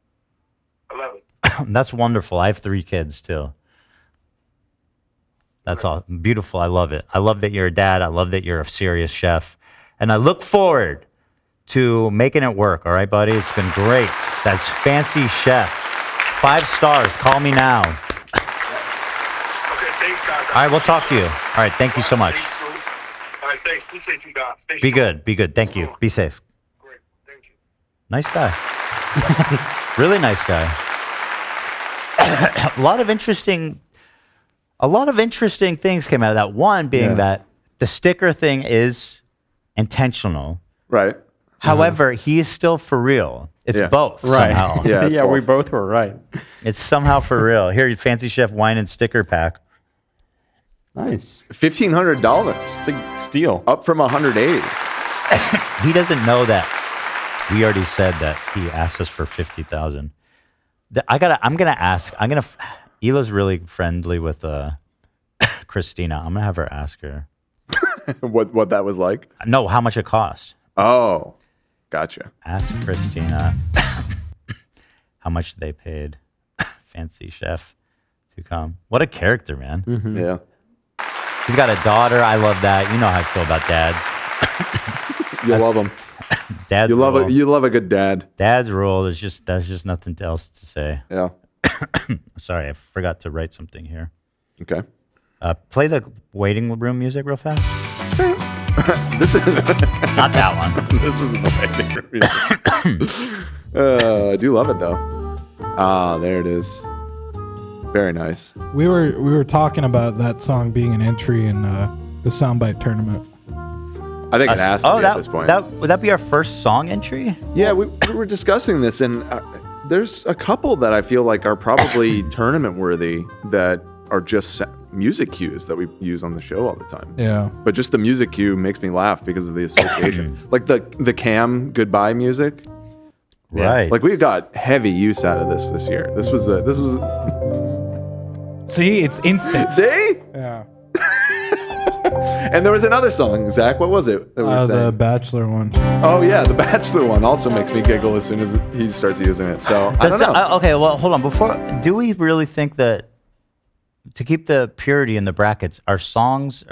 11. That's wonderful. I have 3 kids too. That's all beautiful. I love it. I love that you're a dad. I love that you're a serious chef. And I look forward to making it work. All right, buddy? It's been great. That's Fancy Chef. 5 stars. Call me now. Okay, thanks, guys. All right, we'll talk to you. All right, thank you so much. All right, thanks. Appreciate you guys. Stay Be strong. good. Be good. Thank you. Be safe. Great. Thank you. Nice guy. Really nice guy. A lot of interesting things came out of that. One being that the sticker thing is intentional. Right. However, he is still for real. It's Yeah. both Right. somehow. Yeah, it's We both. both were right. It's somehow for real. Here, Fancy Chef wine and sticker pack. Nice. $1,500, It's like steel. up from 180. He doesn't know that we already said that he asked us for 50,000. I'm gonna ask. Hila's really friendly with Christina. I'm gonna have her ask her. what that was like? No, how much it cost. Oh, gotcha. Ask Christina how much they paid Fancy Chef to come. What a character, man. Yeah. He's got a daughter. I love that. You know how I feel about dads. You love him. Dads You love rule. it. You love a good dad. Dads rule. There's just nothing else to say. Yeah. Sorry, I forgot to write something here. Okay. Play the waiting room music real fast. This is Not that one. this isn't the way. I do love it though. Ah, there it is. Very nice. We were talking about that song being an entry in the Soundbite tournament. I think it has to be at this point. Would that be our first song entry? Yeah, we were discussing this, and there's a couple that I feel like are probably tournament worthy that are just music cues that we use on the show all the time. Yeah. But just the music cue makes me laugh because of the association. Like the Cam goodbye music. Right. Like we got heavy use out of this year. This was See, it's instant. see. Yeah. And there was another song, Zach. What was it? That we were The saying? Bachelor one. Oh yeah, the Bachelor one also makes me giggle as soon as he starts using it. So I don't know. Okay, well, hold on. Do we really think that to keep the purity in the brackets, are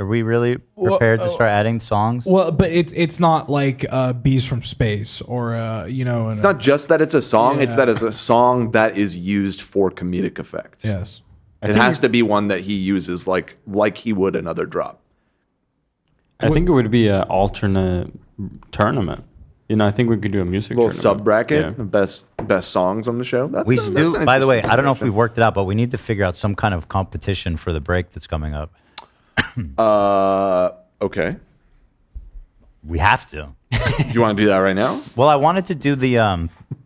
we really prepared to start adding songs? Well, but it's not like Bees from Space or It's not just that it's a song; it's that it's a song that is used for comedic effect. Yes, it has to be one that he uses like he would another drop. I think it would be an alternate tournament. I think we could do a music little tournament. sub bracket of best songs on the show. That's We that's do. an By the way, interesting I don't know if suggestion. we've worked it out, but we need to figure out some kind of competition for the break that's coming up. Okay. We have to. Do you want to do that right now? Well, I wanted to do the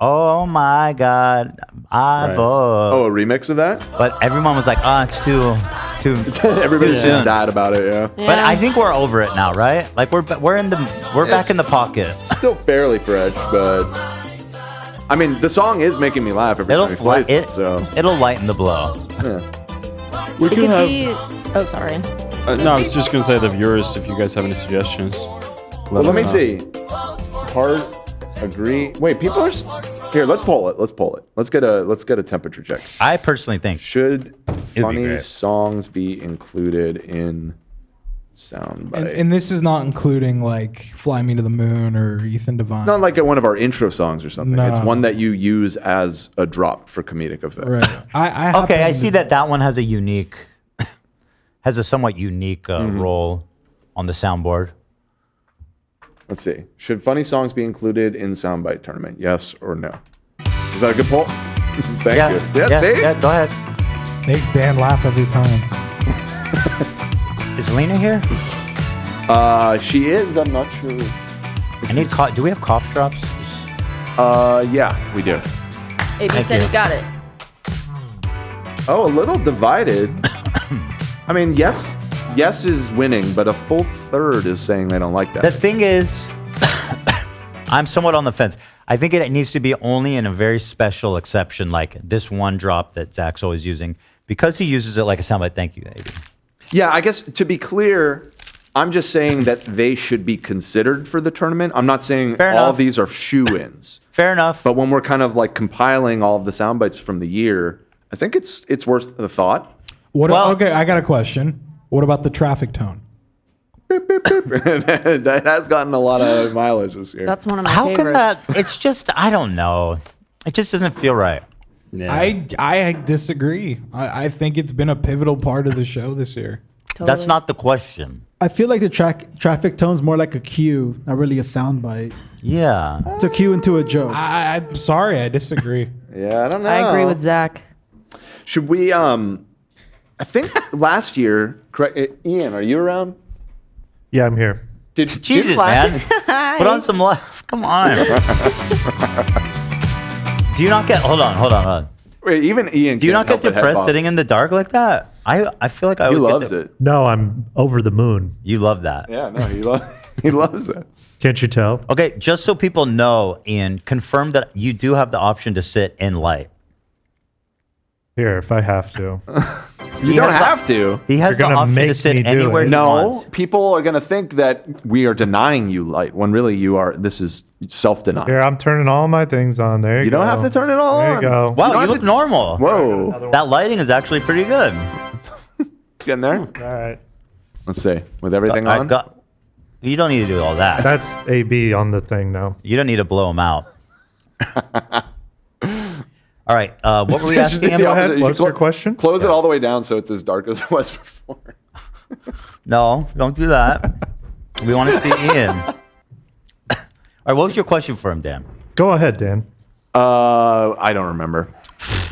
oh my God, I Right. vote. Oh, a remix of that? But everyone was like, oh, it's too. Everybody's Yeah. just sad about it. Yeah. But I think we're over it now, right? Like we're back in the pocket. Still fairly fresh, but I mean, the song is making me laugh every time he plays it. So It'll lighten the blow. yeah. We It could could have. be. Oh, sorry. No, I was just gonna say the viewers, if you guys have any suggestions. Well, let me us know. see. Hard, agree. Wait, people are here. Let's poll it. Let's get a temperature check. I personally think Should be funny great. songs be included in soundbite? and this is not including like "Fly Me to the Moon" or Ethan Devine. It's not like one of our intro songs or something. No. It's one that you use as a drop for comedic effect. Right. I okay. I happen see to- that one has a somewhat unique role on the soundboard. Let's see. Should funny songs be included in soundbite tournament? Yes or no? Is that a good poll? Thank Yeah, you. yeah. Go ahead. Makes Dan laugh every time. Is Lena here? She is. I'm not sure. I need. Do we have cough drops? Yeah, we do. AB Thank said you. he got it. Oh, a little divided. I mean, yes is winning, but a full third is saying they don't like that. The thing is, I'm somewhat on the fence. I think it needs to be only in a very special exception, like this one drop that Zach's always using, because he uses it like a soundbite. Thank you, AB. Yeah, I guess to be clear, I'm just saying that they should be considered for the tournament. I'm not saying Fair all enough. of these are shoe-ins. Fair enough. But when we're kind of like compiling all of the sound bites from the year, I think it's worth the thought. Okay, I got a question. What about the traffic tone? That has gotten a lot of mileage this year. That's one of my How favorites. can that? It's just, I don't know. It just doesn't feel right. Yeah. I disagree. I think it's been a pivotal part of the show this year. That's not the question. I feel like the traffic tone's more like a cue, not really a soundbite. Yeah. It's a cue into a joke. I'm sorry, I disagree. Yeah, I don't know. I agree with Zach. Should we? I think last year. Correct, Ian, are you around? Yeah, I'm here. Jesus, man. Put on some love. Come on. Do you not get? Hold on. Wait, even Ian. Do you can't not get help but depressed head sitting in the dark like that? I feel like I He always loves get it. No, I'm over the moon. You love that. Yeah, no, he loves it. Can't you tell? Okay, just so people know, Ian, confirm that you do have the option to sit in light. Here, if I have to. You don't have to. He has the You're gonna option to make sit me do anywhere it. he No, wants. people are going to think that we are denying you light when really you are. This is self-denial. Here, I'm turning all my things on. There you You go. don't have to turn it all There on. you go. Wow, don't you have look to- normal. Whoa, That lighting is actually pretty good. getting there. All right. Let's see. With everything I on. got- you don't need to do all that. That's AB on the thing now. You don't need to blow them out. All right. What were we asking him? Go ahead. You What's should your question? Close it all the way down so it's as dark as it was before. No, don't do that. We want to see Ian. All right, what was your question for him, Dan? Go ahead, Dan. I don't remember.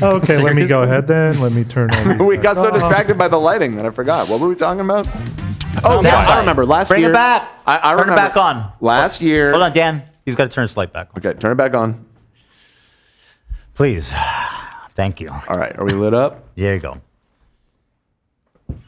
Okay, let me go ahead then. Let me turn on. We got so distracted by the lighting that I forgot. What were we talking about? Oh, Soundbite. yeah, I remember. Last Bring year. it back. I Turn remember. it back on. Last year. Hold on, Dan. He's got to turn his light back on. Okay, turn it back on. Please. Thank you. All right, are we lit up? There you go.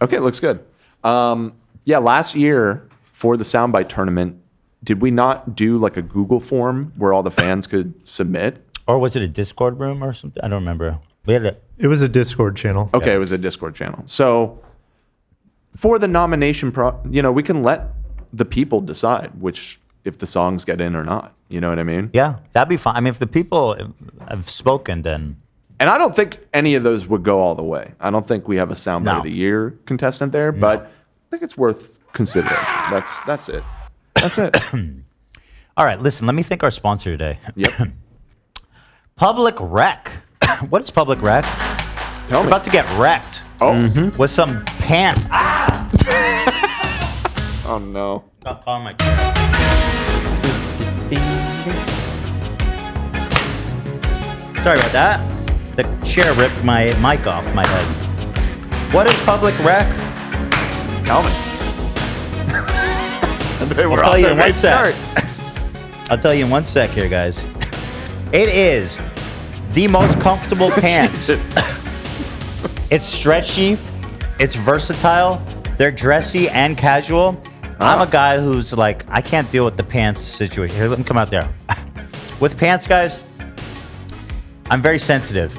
Okay, looks good. Yeah, last year for the soundbite tournament, did we not do like a Google form where all the fans could submit? Or was it a Discord room or something? I don't remember. We had a, It was a Discord channel. Okay, it was a Discord channel. So for the nomination, we can let the people decide if the songs get in or not. You know what I mean? yeah, that'd be fine. I mean, if the people have spoken, then And I don't think any of those would go all the way. I don't think we have a soundbite No. of the year contestant there, but I think it's worth consideration. That's it. That's it. All right, listen, let me thank our sponsor today. Yep. Public Rec. What is Public Rec? Tell We're me. about to get wrecked with some pants. Oh no. Stop calling my chair. Sorry about that. The chair ripped my mic off my head. What is Public Rec? Tell me. I'll tell you in one sec. I'll tell you in one sec here, guys. It is the most comfortable pants. Jesus. It's stretchy. It's versatile. They're dressy and casual. I'm a guy who's like, I can't deal with the pants situation. Here, let me come out there. With pants, guys, I'm very sensitive.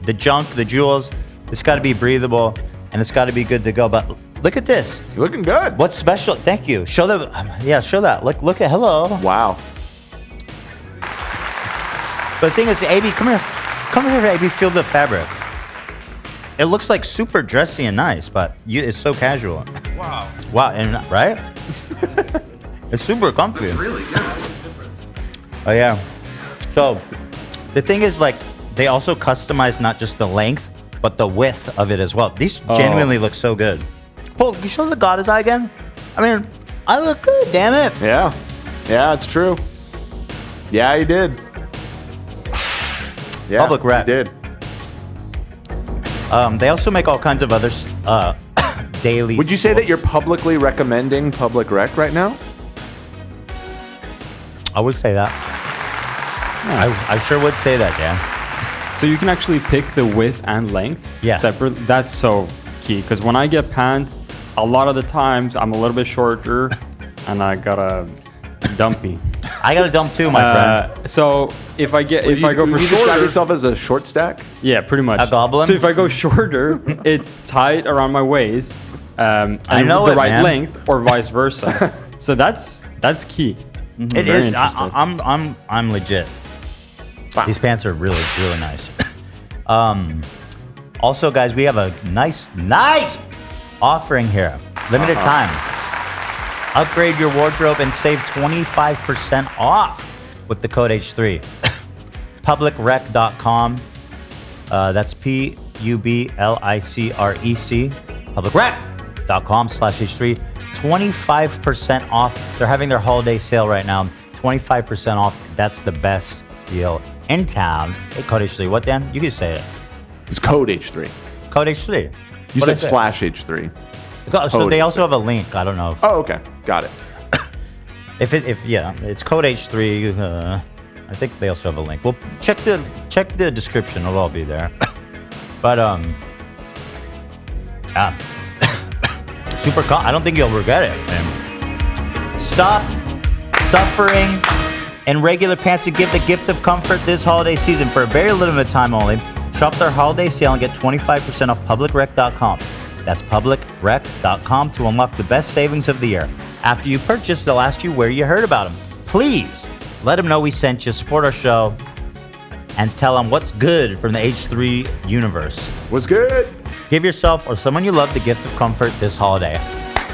The junk, the jewels, it's got to be breathable and it's got to be good to go. But look at this. You're looking good. What's special? Thank you. Show that. Yeah, show that. Look at. Hello. Wow. But the thing is, AB, come here. Come here, AB. Feel the fabric. It looks like super dressy and nice, but it's so casual. Wow. Wow, and right? It's super comfy. It's really good. Oh yeah. So the thing is, like, they also customize not just the length, but the width of it as well. These genuinely look so good. Paul, can you show the God's eye again? I mean, I look good, damn it. Yeah. Yeah, it's true. Yeah, you did. Yeah, Public Rec. You did. They also make all kinds of other daily. Would you say that you're publicly recommending Public Rec right now? I would say that. Nice. I sure would say that, Dan. So you can actually pick the width and length Yeah. separate. That's so key because when I get pants, a lot of the times I'm a little bit shorter and I got a dumpy. I got a dump too, my friend. So if I go for you describe shorter, yourself as a short stack? yeah, pretty much. A goblin? So if I go shorter, it's tight around my waist, and I know the it, right man. length, or vice versa. So that's key. It Very is. interesting. I'm legit. Wow. These pants are really nice. Also, guys, we have a nice offering here. Limited time. Upgrade your wardrobe and save 25% off with the code H3. Publicrec.com. That's PUBLICREC. Publicrec.com/H3. 25% off. They're having their holiday sale right now. 25% off. That's the best deal in town. Hey, code H3. What, Dan? You can say it. It's code H3. Code H3. You What'd said I say? /H3. So Code they H3. also have a link. I don't know. Oh, okay. Got it. If it's code H3. I think they also have a link. Well, check the description. It'll all be there. But yeah. I don't think you'll regret it, man. Stop suffering in regular pants and give the gift of comfort this holiday season for a very limited time only. Shop their holiday sale and get 25% off publicrec.com. That's publicrec.com to unlock the best savings of the year. After you purchase, they'll ask you where you heard about them. Please let them know we sent you, support our show, and tell them what's good from the H3 universe. What's good? Give yourself or someone you love the gift of comfort this holiday.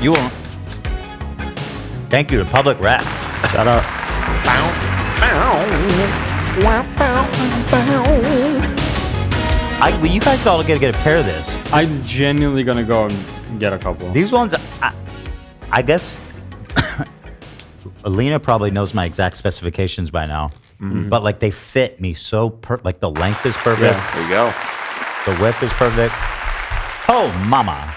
You won't. Thank you to Public Rec. Shout out. You guys all gotta get a pair of this. I'm genuinely gonna go and get a couple. These ones, I guess, Alina probably knows my exact specifications by now. But like they fit me so like the length is perfect. Yeah. There you go. The width is perfect. Oh, mama.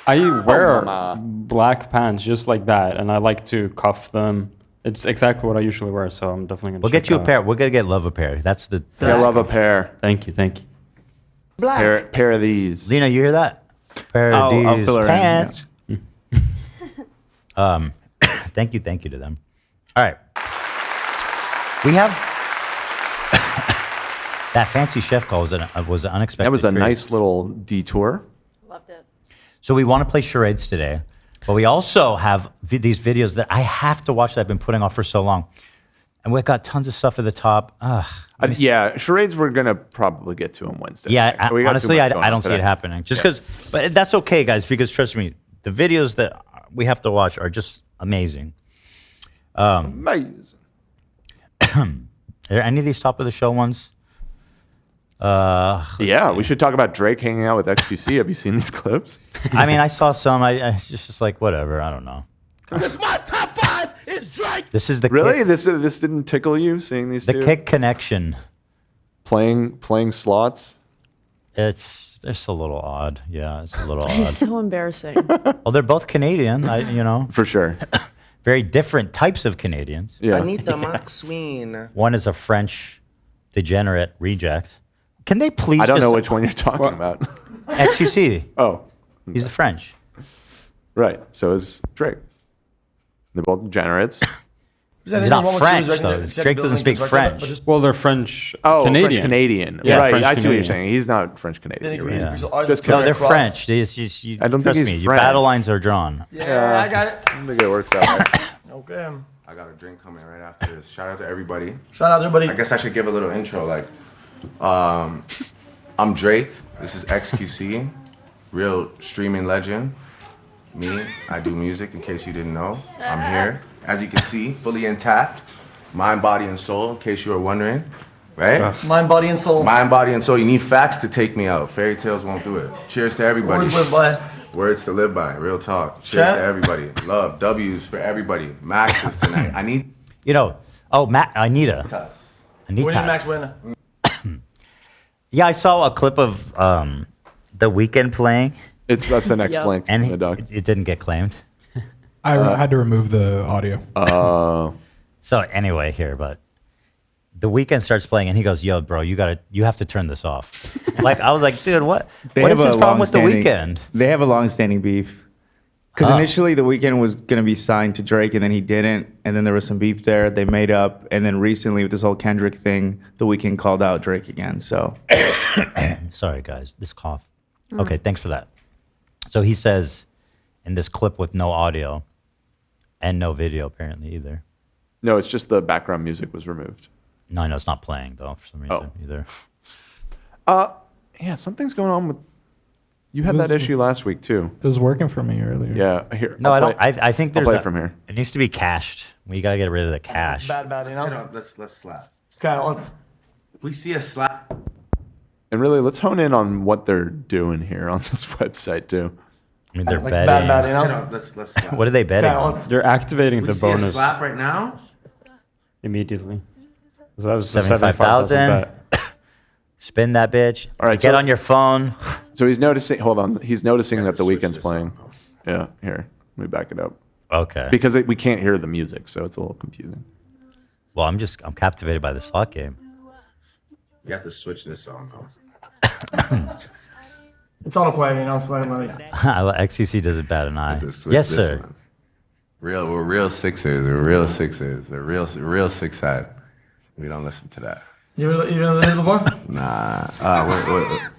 I wear mama. black pants just like that, and I like to cuff them. It's exactly what I usually wear, so I'm definitely gonna. We'll get you a pair. We're gonna get Love a pair. That's the. I love a pair. Thank you. Pair of these. Lena, you hear that? Pair of I'll these fill her in, pants. Thank you to them. All right. We have that fancy chef call was an unexpected. That was a treat. nice little detour. Loved it. So we want to play charades today, but we also have these videos that I have to watch that I've been putting off for so long. And we've got tons of stuff at the top. Ugh. Yeah, charades we're gonna probably get to on Wednesday. Yeah, We got too honestly, much I going on don't see it today. happening. Just because, but that's okay, guys, because trust me, the videos that we have to watch are just amazing. Amazing. Are there any of these top of the show ones? Yeah, we should talk about Drake hanging out with XQC. Have you seen these clips? I mean, I saw some. I just like whatever. I don't know. Because my top 5 is Drake. This is the Really? Kick, This didn't tickle you seeing these the two Kick connection. playing slots? It's a little odd. Yeah, it's a little He's odd. so embarrassing. Well, they're both Canadian. For sure. Very different types of Canadians. Yeah. Anita Maxwin. One is a French degenerate reject. Can they please? I don't just- know which one you're talking about. XQC. Oh, He's the French. right. So is Drake. They're both degenerates. He's not French though. Drake doesn't speak French. Well, they're French Oh, Canadian. French Canadian. Yeah, right. French I see what you're Canadian. saying. He's not French Canadian. You're right. Yeah. Just No, kidding. they're French. I don't think trust he's me. Your French. battle lines are drawn. Yeah, I got it. I don't think it works that way. Okay. I got a drink coming right after this. Shout out to everybody. Shout out to everybody. I guess I should give a little intro. Like, I'm Drake. This is XQC, real streaming legend. Me, I do music. In case you didn't know, I'm here. As you can see, fully intact, mind, body, and soul. In case you were wondering, right? Mind, body, and soul. Mind, body, and soul. You need facts to take me out. Fairy tales won't do it. Cheers to everybody. Words live by. Words to live by. Real talk. Cheers Chat. to everybody. Love. W's for everybody. Maxes tonight. I need. Anita. Winning Max winner. Yeah, I saw a clip of The Weeknd playing. That's the next link. And in the doc. it didn't get claimed. I had to remove the audio. So anyway, but The Weeknd starts playing and he goes, "Yo, bro, you have to turn this off." Like I was like, dude, what is his problem with The Weeknd? They have a long-standing beef. Because initially The Weeknd was going to be signed to Drake, and then he didn't. And then there was some beef there. They made up. And then recently with this whole Kendrick thing, The Weeknd called out Drake again. So Sorry, guys, this cough. Okay, thanks for that. So he says in this clip with no audio and no video apparently either. No, it's just the background music was removed. No, it's not playing though for some reason either. Yeah, something's going on with. You had that issue last week too. It was working for me earlier. Yeah, here. No, I'll I don't. play- I think I'll there's play a- it from here. It needs to be cached. We gotta get rid of the cache. Bad, you know? Let's slap. Okay, We see a slap. And really, let's hone in on what they're doing here on this website too. I mean, they're like betting. bad, you know? Let's slap. What are they betting on? They're activating We the see a bonus slap right now. immediately. So that was the 75,000. 75,000 bet. Spin that bitch. All right, Get so- on your phone. So he's noticing. Hold on, he's noticing that the Weeknd's playing. Yeah, here. Let me back it up Okay. because we can't hear the music, so it's a little confusing. Well, I'm captivated by the slot game. You have to switch this song off. It's on a play, you know? So like, XCC doesn't bat an eye. Switch Yes, this sir. one. We're real sixers. We're real sixers. They're real six head. We don't listen to that. you ever listen before? Nah.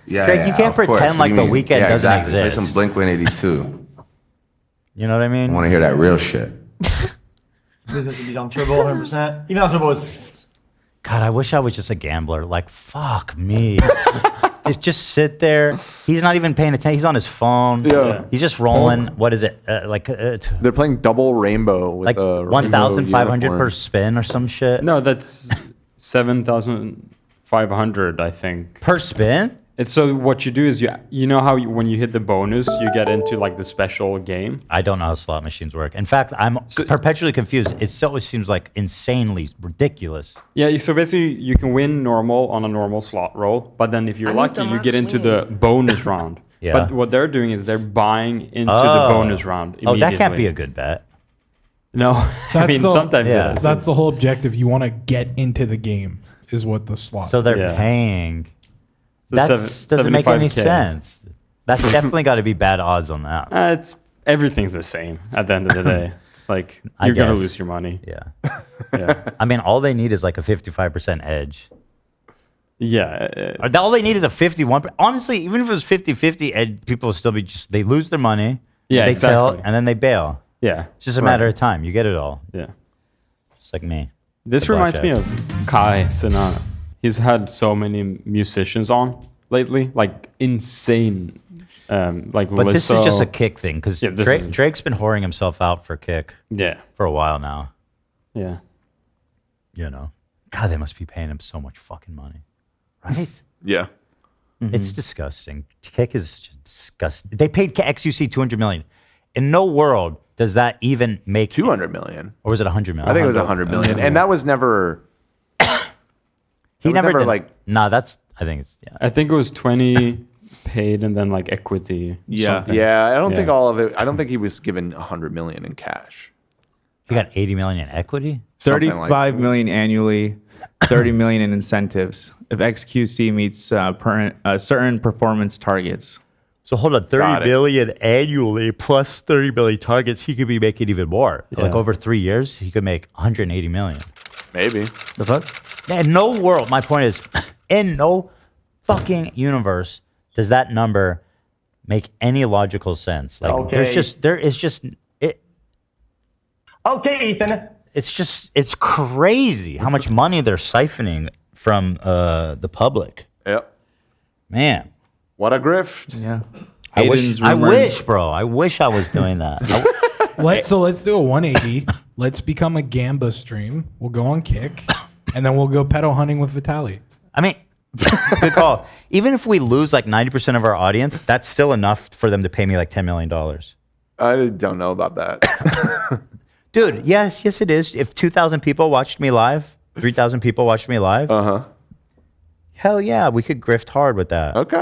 Yeah. Drake, you can't of course. pretend What like do you The mean? Weeknd doesn't exactly. exist. Play some Blink-182. You know what I I mean? want to hear that real shit. This would be on Turbo 100%. Even on Turbo is. God, I wish I was just a gambler. Like, fuck me. Just sit there. He's not even paying attention. He's on his phone. Yeah. He's just rolling. What is it? They're playing double rainbow with Like a 1,500 per uniform. spin or some shit. No, that's 7,500, I think. Per spin? It's so what you do is you know how when you hit the bonus, you get into like the special game. I don't know how slot machines work. In fact, I'm perpetually confused. It always seems like insanely ridiculous. Yeah, so basically you can win normal on a normal slot roll, but then if you're lucky, you get into the bonus round. Yeah. But what they're doing is they're buying into the bonus round Oh, that can't be immediately. a good bet. No, I mean sometimes it is. That's the whole objective. You want to get into the game, is what the slot. So they're Yeah. paying. So That doesn't make any 75K. sense. That's definitely got to be bad odds on that. It's everything's the same at the end of the day. It's like I you're gonna guess. lose your money. Yeah. Yeah. I mean, all they need is like a 55% edge. Yeah. All they need is a 51. Honestly, even if it was 50-50, people will still be they lose their money. Yeah, they exactly. and then they bail. Yeah. It's just a matter of time. You get it all. Yeah. Just like me. This The reminds me blackjack. of Kai Cenat. He's had so many musicians on lately, like insane. Like But this is Lizzo. just a Kick thing because Drake's been whoring himself out for Kick. Yeah. For a while now. Yeah. You know, God, they must be paying him so much fucking money, right? Yeah. It's disgusting. Kick is just disgusting. They paid XUC $200 million. In no world does that even make $200 million, or was it $100 million? I think it was $100 million, and that was never. He was never did, like. Nah, that's. I think it's. Yeah. I think it was 20 paid and then like equity. something. Yeah. I don't think Yeah. all of it. I don't think he was given $100 million in cash. He got $80 million in equity. Something like- 35 million annually, 30 million in incentives if XQC meets certain performance targets. So hold on, $30 million annually plus 30 million targets. He could be making even more. Like Yeah. over 3 years, he could make 180 million. Maybe. The fuck? In no world, my point is, in no fucking universe does that number make any logical sense. Like Okay. there is just it. Okay, Ethan. It's crazy how much money they're siphoning from the public. Yep. Man, what a grift. Yeah. I Aiden's wish, bro. I wish I was doing that. Let's do a 180. Let's become a Gamba stream. We'll go on Kick, and then we'll go pedo hunting with Vitaly. I mean, good call. Even if we lose like 90% of our audience, that's still enough for them to pay me like $10 million. I don't know about that. Dude, yes, it is. If 2,000 people watched me live, 3,000 people watched me live, hell yeah, we could grift hard with that. Okay.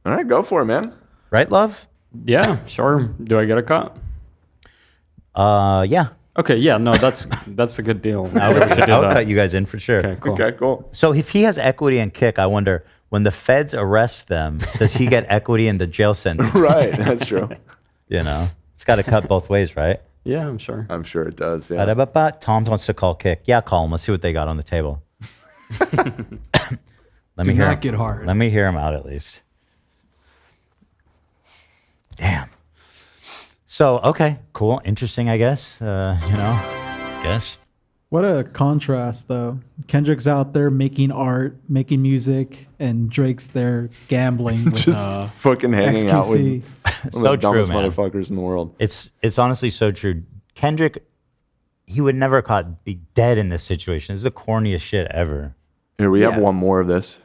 All right, go for it, man. Right, love? Yeah, sure. Do I get a cut? Yeah. Okay, yeah, no, that's a good deal. I would cut you guys in for sure. Okay, cool. Okay, cool. So if he has equity in Kick, I wonder when the feds arrest them, does he get equity in the jail sentence? Right, that's true. You know, it's got to cut both ways, right? Yeah, I'm sure. I'm sure it does. Yeah. Ba-da-ba-ba. Tom wants to call Kick. Yeah, call him. Let's see what they got on the table. Let me hear not him. get hard. Let me hear him out at least. Damn. So okay, cool, interesting. I guess. I guess. What a contrast, though. Kendrick's out there making art, making music, and Drake's there gambling with Just fucking hanging out with XQC. one of So the true, dumbest man. motherfuckers in the world. It's honestly so true. Kendrick, he would never be dead in this situation. This is the corniest shit ever. Here we have Yeah. one more of this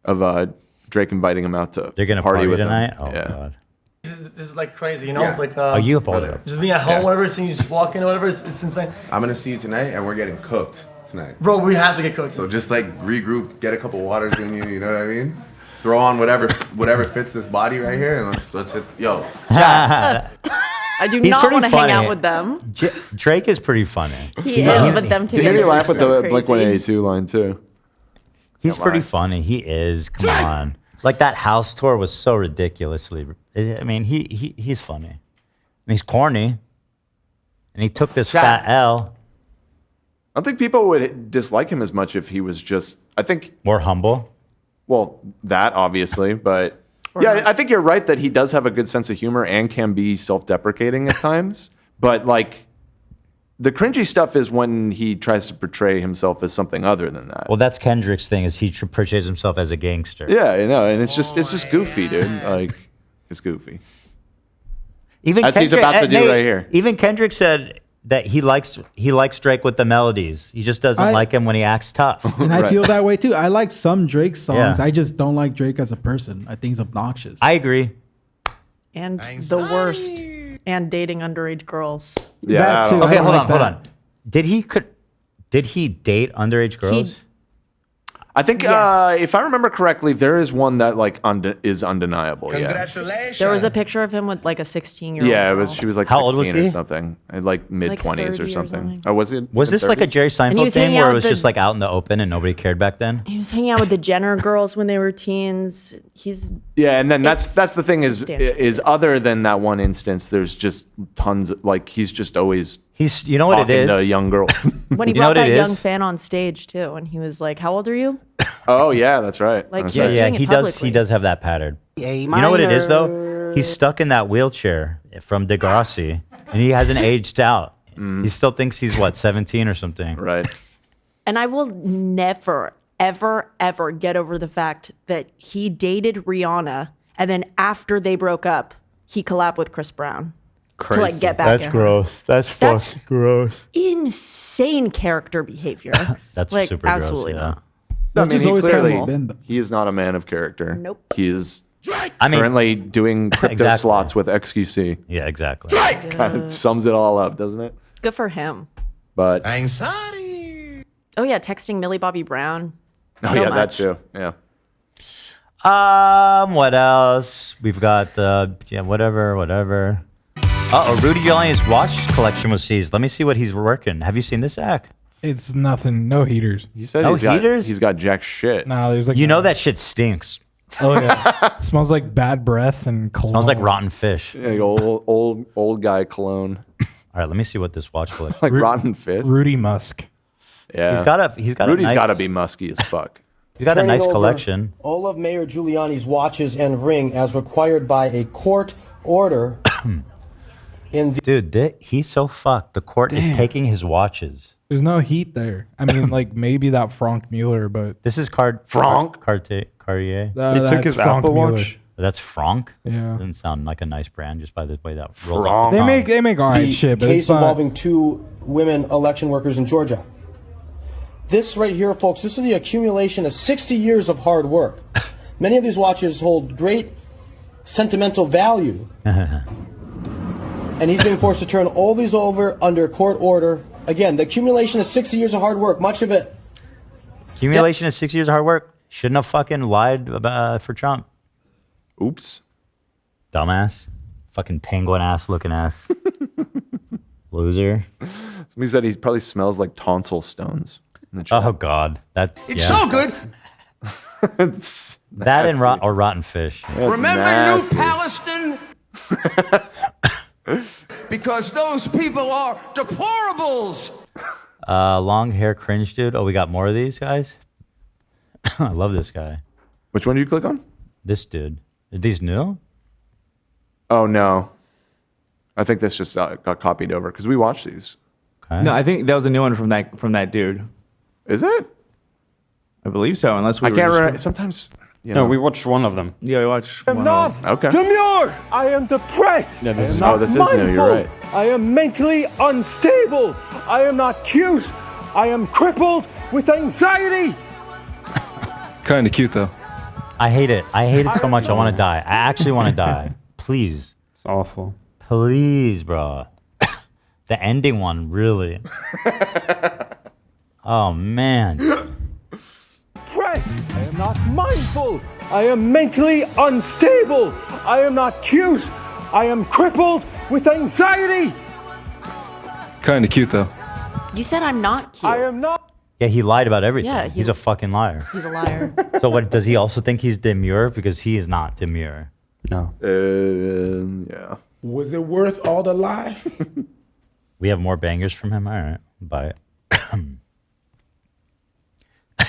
of Drake inviting him out to They're gonna party party with tonight? him. Oh yeah. god. This is like crazy, you know? Yeah. It's like Oh, you hold it up. just being at home, Yeah. whatever. Seeing you just walk in, or whatever. It's insane, I'm gonna see you tonight, and we're getting cooked tonight. bro. We have to get cooked. So just like regroup, get a couple waters in you. You know what I mean? Throw on whatever fits this body right here, and let's hit. Yo, I do He's not pretty want to hang funny. out with them. Drake is pretty funny. He is, but them He together. made me is laugh with so the Blink crazy. 182 line too. He's Can't pretty lie. funny. He is. Come on. Like that house tour was so ridiculously. I mean, he's funny. And he's corny. And he took this fat L. I don't think people would dislike him as much if he was just. I think more humble. Well, that obviously, but yeah, I think you're right that he does have a good sense of humor and can be self-deprecating at times. But like, the cringy stuff is when he tries to portray himself as something other than that. Well, that's Kendrick's thing. Is he portrays himself as a gangster? Yeah, I know, and it's just goofy, dude. Like, it's goofy. Even As he's about to do Nate, right here. Even Kendrick said that he likes Drake with the melodies. He just doesn't like him when he acts tough. And I feel that way too. I like some Drake songs. Yeah. I just don't like Drake as a person. I think he's obnoxious. I agree. And the worst. And dating underage girls. Yeah. That too. I Okay, don't hold like on, hold that. on. Did he date underage girls? I think if I remember correctly, there is one that like is undeniable. Yeah. There was a picture of him with like a 16-year-old. Yeah, it was. She was like How old was 16 he? or something, like mid 20s 30 or or something. something. Oh, was it? Was this like a Jerry And he Seinfeld was thing hanging where out it with was just like out in the open and nobody cared back then? He was hanging out with the Jenner girls when they were teens. He's Yeah, and then that's the thing substantial. is other than that one instance, there's just tons of, like he's just always you know what it talking is? to a young girl. when he You know brought what it that young is? fan on stage too, and he was like, "How old are you?" Oh yeah, that's right. Like, That's he right. was Yeah, doing it he does. publicly. He does have that pattern. You know what it is though? He's stuck in that wheelchair from Degrassi, and he hasn't aged out. He still thinks he's what, 17 or something. Right. And I will never, ever, ever get over the fact that he dated Rihanna, and then after they broke up, he collabed with Chris Brown to like get back. That's at her. gross. That's fucking gross. Insane character behavior. That's like, super gross. absolutely Yeah. not. I That's just he's always kind clearly- of been. Though. He is not a man of character. Nope. He is I mean, currently doing crypto Exactly. slots with XQC. yeah, exactly. Kind of sums it all up, doesn't it? Good for him. But Oh yeah, texting Millie Bobby Brown. oh So yeah, that much. too. Yeah. What else? We've got whatever. Rudy Giuliani's watch collection was seized. Let me see what he's working. Have you seen this, Zach? It's nothing. No heaters. He said No he's got, heaters? he's got jack shit. No, there's like You know that shit stinks. Oh yeah, it smells like bad breath and cologne. Smells like rotten fish. Yeah, old guy cologne. All right, let me see what this watch collection. Like rotten fish. Rudy Musk. Yeah. He's got Rudy's a nice, got to be musky as fuck. He's got a nice Turning over collection. All of Mayor Giuliani's watches and ring as required by a court order. Dude, he's so fucked. The court is taking his watches. There's no heat there. I mean, like maybe that Franck Mueller, but This is Franck? Cartier. He took that's his Franck Apple Mueller. Watch. That's Franck. Yeah. Doesn't sound like a nice brand just by the way that rolls Franck. off the tongue. They make all right The shit, but case it's not. involving 2 women election workers in Georgia. This right here, folks, this is the accumulation of 60 years of hard work. Many of these watches hold great sentimental value. And he's being forced to turn all these over under court order. Again, the accumulation of 60 years of hard work, much of it. Accumulation of 6 years of hard work. Shouldn't have fucking lied about, for Trump. Oops. Dumbass. Fucking penguin ass looking ass. Loser. Somebody said he probably smells like tonsil stones. in the chat. Oh God. That's It's yeah. so good. It's That and nasty. or rotten fish. That's Remember nasty. New Palestine? Because those people are deplorables. Long hair cringe dude. Oh, we got more of these guys. I love this guy. Which one do you click on? This dude. Are these new? Oh no. I think this just got copied over because we watched these. Okay. No, I think that was a new one from that dude. Is it? I believe so. Unless we I were can't just- remember. Sometimes. You No, know. we watched one of them. Yeah, we watched. I'm not Okay. demure. I am depressed. Yeah, this I am is- not Oh, this is new, you're mindful. right. I am mentally unstable. I am not cute. I am crippled with anxiety. Kind of cute though. I hate it. I hate it so much. I want to die. I actually want to die. Please. It's awful. Please, bro. The ending one, really. Oh, man. Depressed. I am not mindful. I am mentally unstable. I am not cute. I am crippled with anxiety. Kind of cute though. You said I'm not cute. I am not. Yeah, he lied about everything. Yeah, he's a fucking liar. He's a liar. So what, does he also think he's demure? Because he is not demure. No. Yeah. Was it worth all the lie? We have more bangers from him? All right, buy it.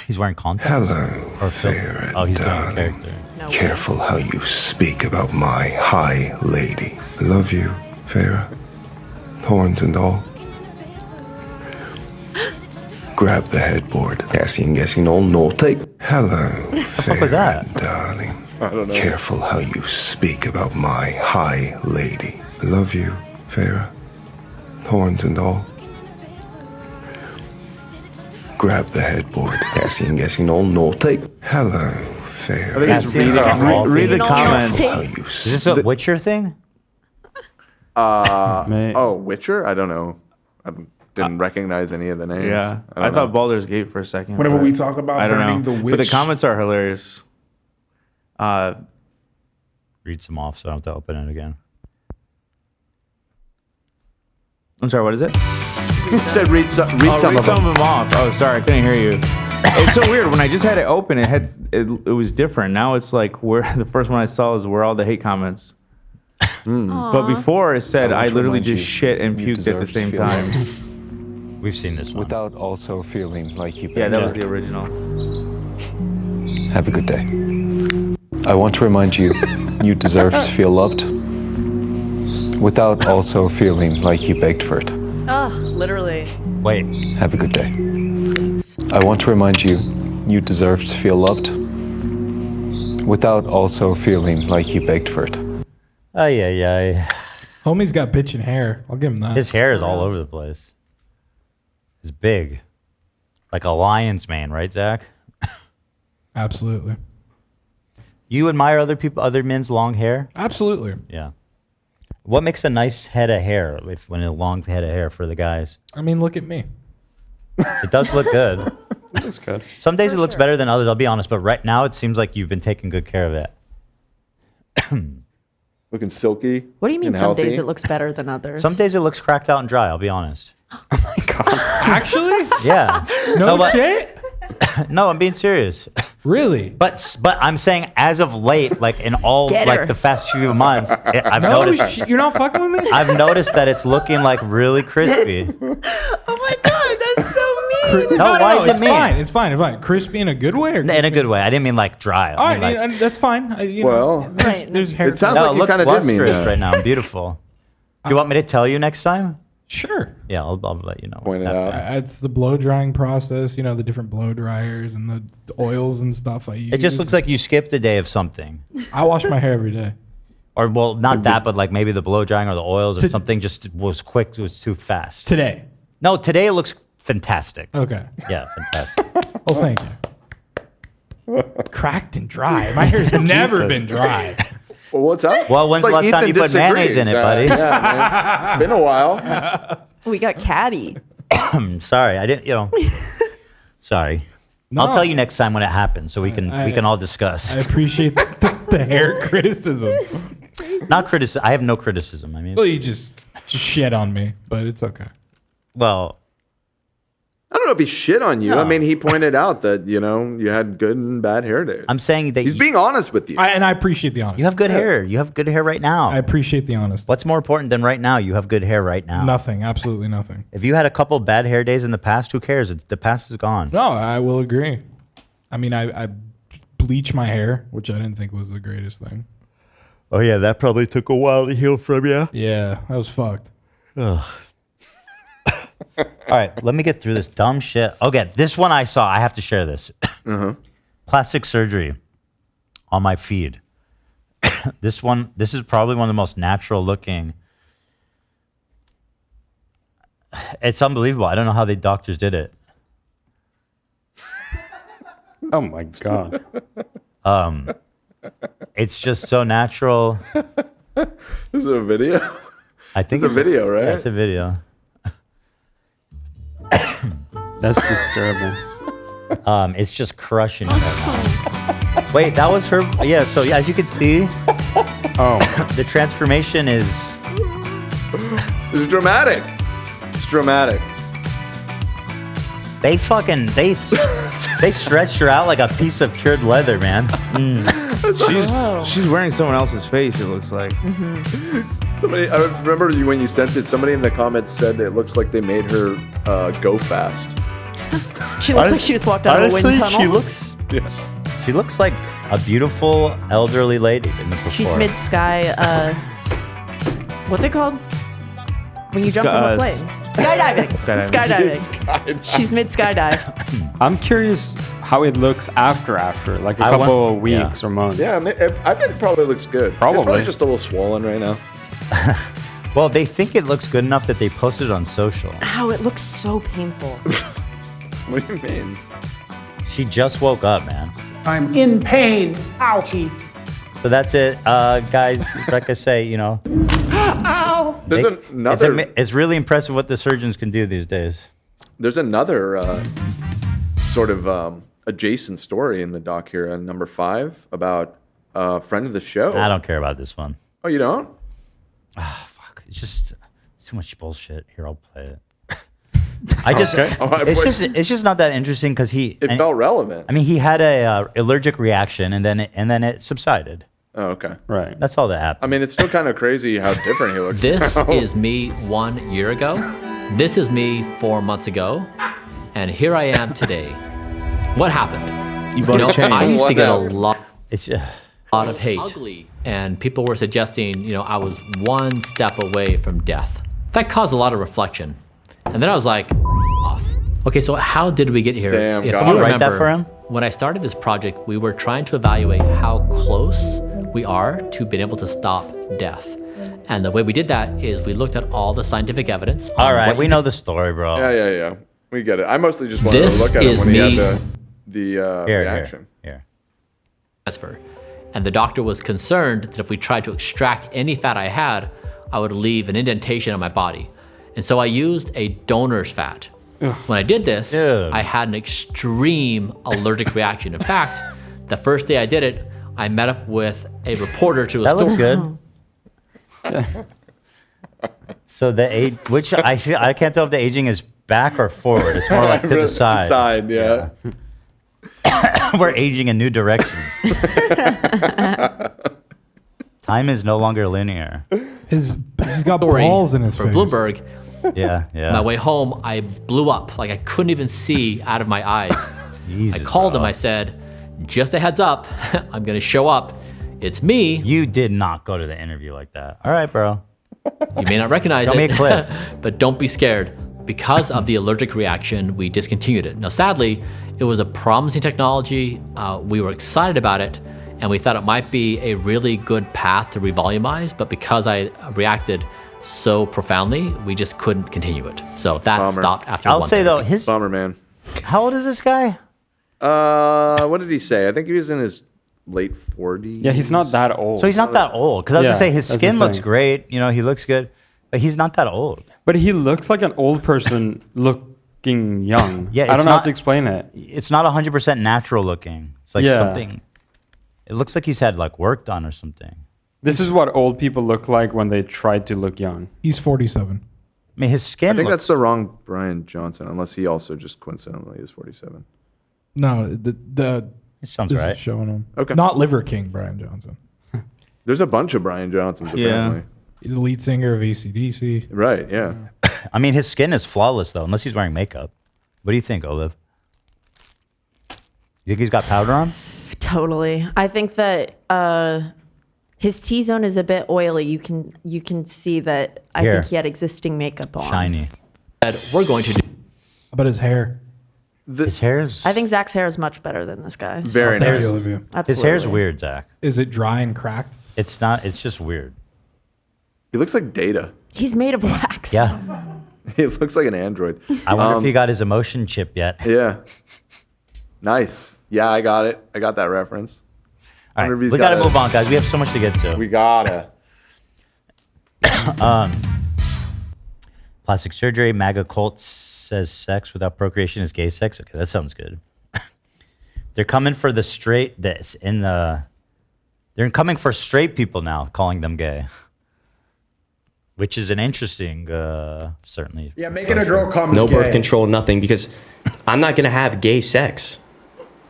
He's wearing contacts? Hello, Or fair oh, he's doing a darling. character. No. Careful how you speak about my high lady. I love you, Farah. Horns and all. Grab the headboard. Guessing all no take. Hello, the fuck was that? darling. I don't know. Careful how you speak about my high lady. I love you, Farah. Horns and all. Grab the headboard. Guessing all no take. Hello, Farah. I think he's reading Read the No, comments. no. How you Is this a Witcher thing? Witcher? I don't know. I didn't recognize any of the names. Yeah, I I don't thought know. Baldur's Gate for a second. Whenever but we talk about I don't burning know. the But the witch- comments are hilarious. Read some off so I don't have to open it again. I'm sorry, what is it? You said read some of them. of them off. Oh, sorry, I couldn't hear you. It's so weird. When I just had it open, it was different. Now it's like where the first one I saw is where all the hate comments. But before it said I literally just shit and puked at the same time. We've seen this one. Without also feeling like you Yeah, that was the original. Have a good day. I want to remind you, you deserve to feel loved without also feeling like you begged for it. Oh, literally. Wait. Have a good day. I want to remind you, you deserve to feel loved without also feeling like you begged for it. Ay. Homie's got bitchin' hair. I'll give him that. His hair is all over the place. It's big. Like a lion's mane, right, Zach? Absolutely. You admire other men's long hair? Absolutely. Yeah. What makes a nice head of hair when a long head of hair for the guys? I mean, look at me. It does look good. It looks good. Some days it looks better than others, I'll be honest, but right now it seems like you've been taking good care of it. Looking silky. What do you mean and some days healthy. it looks better than others? Some days it looks cracked out and dry, I'll be honest. Actually? Yeah. No but- shit? No, I'm being serious. Really? But I'm saying as of late, like in all Get like her. the past few months, I've No, noticed. you're not fucking with me? I've noticed that it's looking like really crispy. Oh my god, that's so mean. No, why is it it's mean? fine. It's fine. It's fine. Crispy in a good way? Or In a good way. I didn't mean like dry. All I right, mean, like, yeah, that's fine. Well, there's hair. it sounds no, like it you looks kind of did mean lustrous that. right now. Beautiful. Do you want me to tell you next time? Sure. Yeah, I'll let you know. Point it out. It's the blow drying process, the different blow dryers and the oils and stuff I use. It just looks like you skipped a day of something. I wash my hair every day. Or, well, not that, but like maybe the blow drying or the oils or something just was quick. It was too fast. Today. No, today it looks fantastic. Okay. Yeah, fantastic. Well, thank you. Cracked and dry. My hair's never been dry. Well, what's up? Well, when's the last time you put mayonnaise in it, buddy? Yeah, man. It's been a while. We got catty. Sorry, I didn't, Sorry. No. I'll tell you next time when it happens so we can all discuss. I appreciate the hair criticism. Not criticism. I have no criticism. I mean, Well, you just shit on me, but it's okay. well, I don't know if he shit on you. No. I mean, he pointed out that, you had good and bad hair days. I'm saying that He's being honest with you. And I appreciate the honesty. you have good hair. You have good hair right now. I appreciate the honesty. What's more important than right now? You have good hair right now. Nothing. Absolutely nothing. If you had a couple bad hair days in the past, who cares? The past is gone. No, I will agree. I mean, I bleach my hair, which I didn't think was the greatest thing. Oh yeah, that probably took a while to heal from you. Yeah, that was fucked. Ugh. All right, let me get through this dumb shit. Okay, this one I saw. I have to share this. Plastic surgery on my feed. This is probably one of the most natural looking. It's unbelievable. I don't know how the doctors did it. Oh my god. It's just so natural. Is it a video? I think It's a video, right? Yeah, it's a video. That's disturbing. It's just crushing it right now. Wait, that was her. Yeah, so as you can see, the transformation is. It's dramatic. It's dramatic. They stretched her out like a piece of cured leather, man. She's wearing someone else's face, it looks like. Somebody, I remember when you sent it, somebody in the comments said it looks like they made her go fast. She looks like she just walked out of a wind tunnel. She looks like a beautiful elderly lady in the before. She's mid sky. What's it called? When you jump from a plane. Skydiving. Skydiving. She's mid skydive. I'm curious how it looks after, like a couple of weeks or months. Yeah, I bet it probably looks good. It's probably just a little swollen right now. Well, they think it looks good enough that they posted it on social. Ow, it looks so painful. What do you mean? She just woke up, man. I'm in pain. Ouchie. So that's it, guys. Like I say, Ow! There's another. It's really impressive what the surgeons can do these days. There's another sort of adjacent story in the doc here on number 5 about a friend of the show. I don't care about this one. Oh, you don't? Ah, fuck. It's just too much bullshit. Here, I'll play it. It's just not that interesting because it felt relevant. I mean, he had a allergic reaction and then it subsided. Oh, okay. Right. That's all that happened. I mean, it's still kind of crazy how different he looks. This now. is me 1 year ago. This is me 4 months ago. And here I am today. What happened? You bought a chain. I used to get a lot of hate. And people were suggesting, I was 1 step away from death. That caused a lot of reflection. And then I was like, off. Okay, so how did we get here? Damn, If God. you Write that remember, for him? when I started this project, we were trying to evaluate how close we are to being able to stop death. And the way we did that is we looked at all the scientific evidence. All on right, what we you know the story, bro. Yeah. We get it. I mostly just wanted This to look at him is when he me. had the reaction. Here. transfer. And the doctor was concerned that if we tried to extract any fat I had, I would leave an indentation on my body. And so I used a donor's fat. When I did this, I had an extreme allergic reaction. In fact, the first day I did it, I met up with a reporter to a That store. looks good. So the age, which I feel, I can't tell if the aging is back or forward. It's more like to the side. Side, yeah. We're aging in new directions. Time is no longer linear. He's got Story balls in his for face. Bloomberg. Yeah. On my way home, I blew up. Like I couldn't even see out of my eyes. I called him. I said, just a heads up, I'm going to show up. It's me. You did not go to the interview like that. All right, bro. You may not recognize Show it, me a clip. but don't be scared. Because of the allergic reaction, we discontinued it. Now, sadly, it was a promising technology. We were excited about it, and we thought it might be a really good path to revolumize, but because I reacted so profoundly, we just couldn't continue it. So that Bummer. stopped after I'll one say though, therapy. his Bummer, man. How old is this guy? What did he say? I think he was in his late 40s. Yeah, he's not that old. So he's not that old. Because I was Yeah, gonna say his that's the skin looks thing. great. You know, he looks good, but he's not that old. But he looks like an old person looking young. Yeah, I don't it's know how not- to explain it. It's not 100% natural looking. It's like Yeah. something. It looks like he's had like work done or something. This is what old people look like when they try to look young. He's 47. I mean, his skin. I think looks, that's the wrong Brian Johnson, unless he also just coincidentally is 47. No, the it sounds this is right. showing him. Okay. Not Liver King Brian Johnson. There's a bunch of Brian Johnsons, apparently. The lead singer of AC/DC. Right, yeah. I mean, his skin is flawless though, unless he's wearing makeup. What do you think, Olive? You think he's got powder on? Totally. I think that his T-zone is a bit oily. You can see that. I Here. think he had existing makeup on. Shiny. We're going to do. How about his hair? His hair is. I think Zach's hair is much better than this guy. Very Thank nice. you, Olivia. His hair's Absolutely. weird, Zach. Is it dry and cracked? It's not. It's just weird. He looks like Data. He's made of wax. Yeah. He looks like an android. I wonder if he got his emotion chip yet. Yeah. Nice. Yeah, I got it. I got that reference. All right, Wonder if he's we got to got move on, guys. We have so much to get to. We gotta. Plastic surgery. MAGA cult says sex without procreation is gay sex. Okay, that sounds good. They're coming for the straight. This in the. They're coming for straight people now, calling them gay. Which is an interesting, certainly. Yeah, making a girl come No is birth gay. control, nothing, because I'm not gonna have gay sex.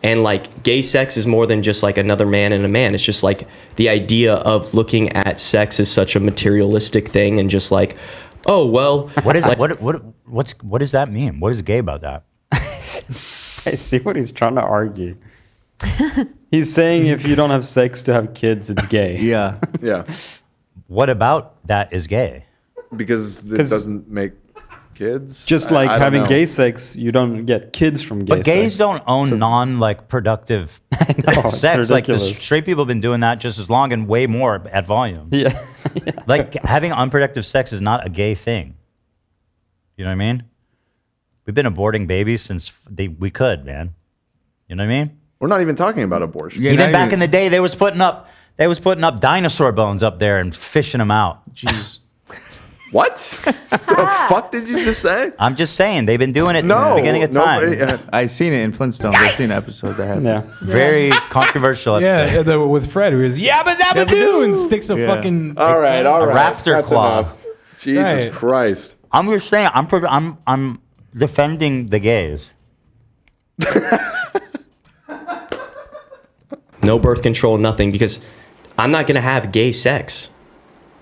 And like gay sex is more than just like another man and a man. It's just like the idea of looking at sex as such a materialistic thing and just like, oh well. What is like, what does that mean? What is gay about that? I see what he's trying to argue. He's saying if you don't have sex to have kids, it's gay. Yeah. Yeah. What about that is gay? Because it 'Cause- doesn't make kids. Just I- like I don't having know. gay sex, you don't get kids from gay But gays sex. don't own productive it's sex. Like the ridiculous. straight people have been doing that just as long and way more at volume. Yeah. Like having unproductive sex is not a gay thing. You know what I mean? We've been aborting babies since we could, man. You know what I mean? We're not even talking about abortion. Even back in the day, they was putting up dinosaur bones up there and fishing them out. Jeez. What? The fuck did you just say? I'm just saying they've been doing it since the beginning of time. I seen it in Flintstones. I've seen episodes that had. Yeah. Very controversial. Yeah, with Fred, who is yabba dabba doo and sticks a fucking All right, all A right. raptor That's claw. enough. Jesus Right. Christ. I'm just saying. I'm defending the gays. no birth control, nothing, because I'm not gonna have gay sex.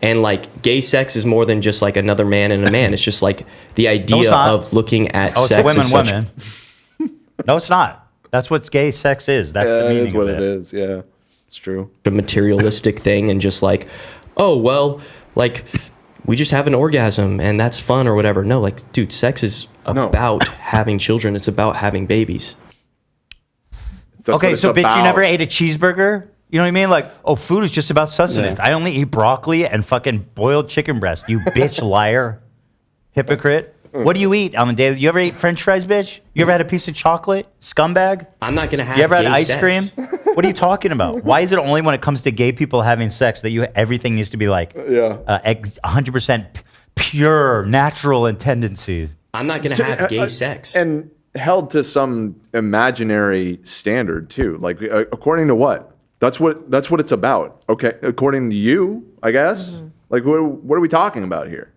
And like gay sex is more than just like another man and a man. It's just like the idea not. of looking at Oh, sex it's as such women. No, it's not. That's what gay sex is. That's Yeah, the that meaning is what of it is. Yeah, it's true. a materialistic thing and just like, oh well, like we just have an orgasm and that's fun or whatever. No, like, dude, sex is about having children. It's about having babies. Okay, so bitch, you never ate a cheeseburger? You know what I mean? Like, oh, food is just about sustenance. I only eat broccoli and fucking boiled chicken breast. You bitch liar. Hypocrite. What do you eat on a daily? You ever eat French fries, bitch? You ever had a piece of chocolate? Scumbag? I'm not going to have You ever had gay ice sex. cream? What are you talking about? Why is it only when it comes to gay people having sex that everything needs to be like 100% pure, natural in tendencies? I'm not going to have gay sex. And held to some imaginary standard too. Like according to what? That's what it's about. Okay, according to you, I guess. Like what are we talking about here?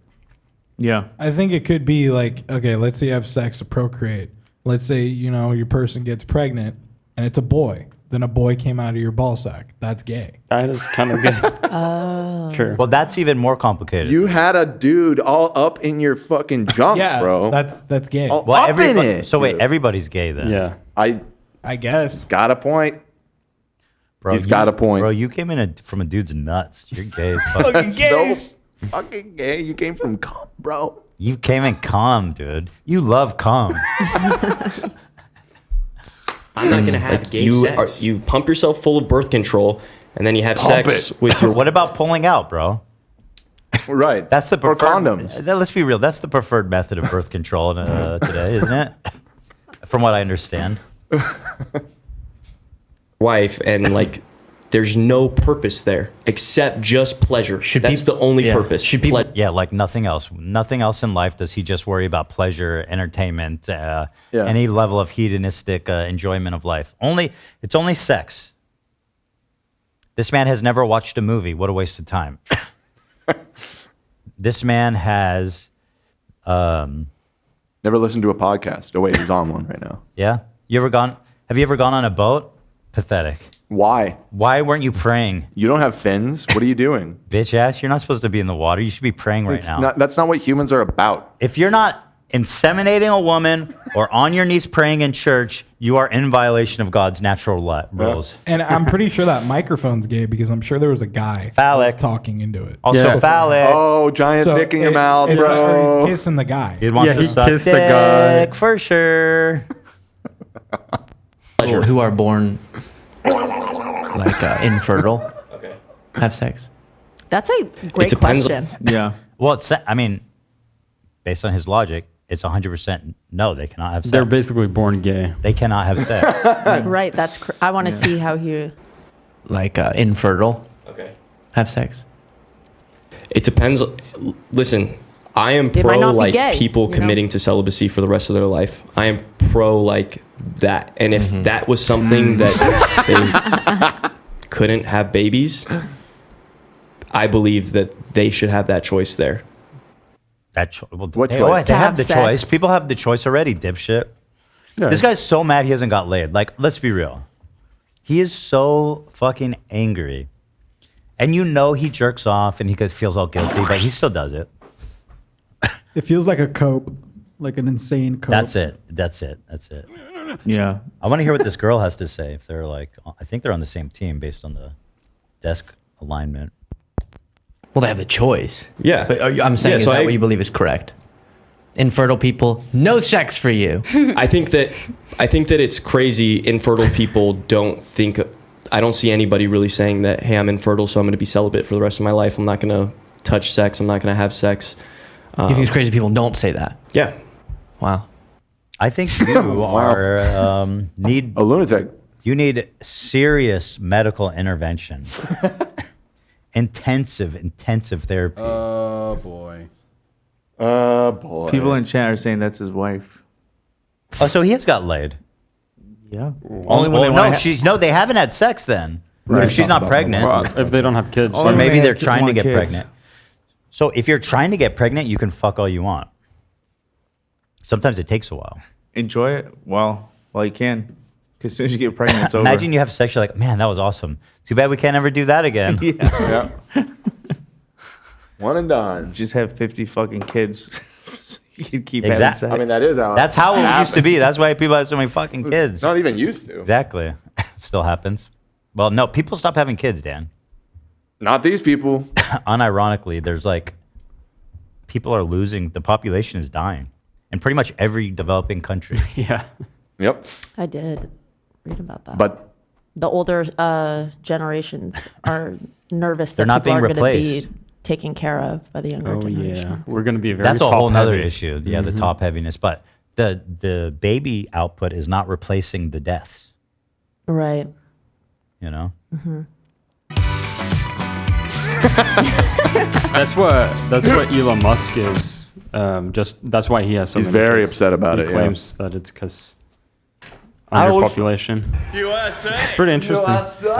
Yeah. I think it could be like, okay, let's say you have sex to procreate. Let's say, your person gets pregnant and it's a boy. Then a boy came out of your ball sack. That's gay. That is kind of gay. True. Well, that's even more complicated. You had a dude all up in your fucking junk, Yeah, bro. that's gay. All Well, up in it. So wait, everybody's gay then? Yeah. I guess. Got a point. Bro, He's got a point. Bro, you came in from a dude's nuts. You're gay as fuck. Fucking gay. So fucking gay. You came from cum, bro. You came in cum, dude. You love cum. I'm not going to have gay sex. You pump yourself full of birth control, and then you have Pump sex it. with your... What about pulling out, bro? Right. That's the preferred, condoms. Let's be real. That's the preferred method of birth control today, isn't it? From what I understand. wife, and like there's no purpose there except just pleasure. That's the only purpose. Yeah, like nothing else. Nothing else in life does he just worry about pleasure, entertainment, any level of hedonistic enjoyment of life. It's only sex. This man has never watched a movie. What a waste of time. This man has never listened to a podcast. Oh wait, he's on one right now. Yeah? Have you ever gone on a boat? Pathetic. Why? Why weren't you praying? You don't have fins. What are you doing? Bitch ass, you're not supposed to be in the water. You should be praying right now. That's not what humans are about. If you're not inseminating a woman or on your knees praying in church, you are in violation of God's natural rules. And I'm pretty sure that microphone's gay because I'm sure there was a guy Phallic. who was talking into it. Also phallic. Oh, giant dick in your mouth, bro. He's kissing the guy. He wants to suck kissed the guy. dick for sure. Pleasure. Who are born like infertile have sex? That's a great question. Yeah. Well, based on his logic, it's 100% no. They cannot have sex. They're basically born gay. They cannot have sex. Right. I want to see how he. Like infertile have sex? It depends. Listen, I am They might pro not be like gay, people you know? committing to celibacy for the rest of their life. I am pro like that. And if that was something that they couldn't have babies, I believe that they should have that choice there. What They choice? always To have have the sex. choice. People have the choice already, dipshit. Yeah. This guy's so mad he hasn't got laid. Like, let's be real. He is so fucking angry. And he jerks off and he feels all guilty, but he still does it. It feels like a cope, like an insane cope. That's it. Yeah. I want to hear what this girl has to say. If they're like, I think they're on the same team based on the desk alignment. Well, they have a choice. Yeah. But I'm saying, is so that what you believe is correct? Infertile people, no sex for you. I think that it's crazy. Infertile people don't think. I don't see anybody really saying that. Hey, I'm infertile, so I'm going to be celibate for the rest of my life. I'm not going to touch sex. I'm not going to have sex. You think it's crazy people don't say that? Yeah. Wow. I think you are need a lunatic. You need serious medical intervention. Intensive therapy. Oh boy. Oh boy. People in chat are saying that's his wife. Oh, so he has got laid. Yeah. Only when they haven't had sex then. Right. If she's not pregnant. Well, if they don't have kids. Or maybe they're Only trying to want get kids. pregnant. So if you're trying to get pregnant, you can fuck all you want. Sometimes it takes a while. Enjoy it while you can. Because as soon as you get pregnant, it's over. Imagine you have sex, you're like, man, that was awesome. Too bad we can't ever do that again. Yeah. One and done. Just have 50 fucking kids. You can keep having Exactly. sex. I mean, that is how. That's how it used to be. That's why people have so many fucking kids. It's not even used to. Exactly. Still happens. Well, no, people stop having kids, Dan. Not these people. Unironically, there's like people are losing. The population is dying in pretty much every developing country. Yeah. Yep. I did read about that. But the older generations are nervous They're that not people being are going to be replaced. taken care of by the younger Oh generation. yeah, we're gonna be very. That's a whole nother top-heavy. issue. Yeah, the top heaviness. But the baby output is not replacing the deaths. Right. You know. Mm-hmm. That's what Elon Musk is. That's why he has so He's many very kids. upset about He it, yeah. claims that it's because How old- underpopulation. USA. Pretty interesting.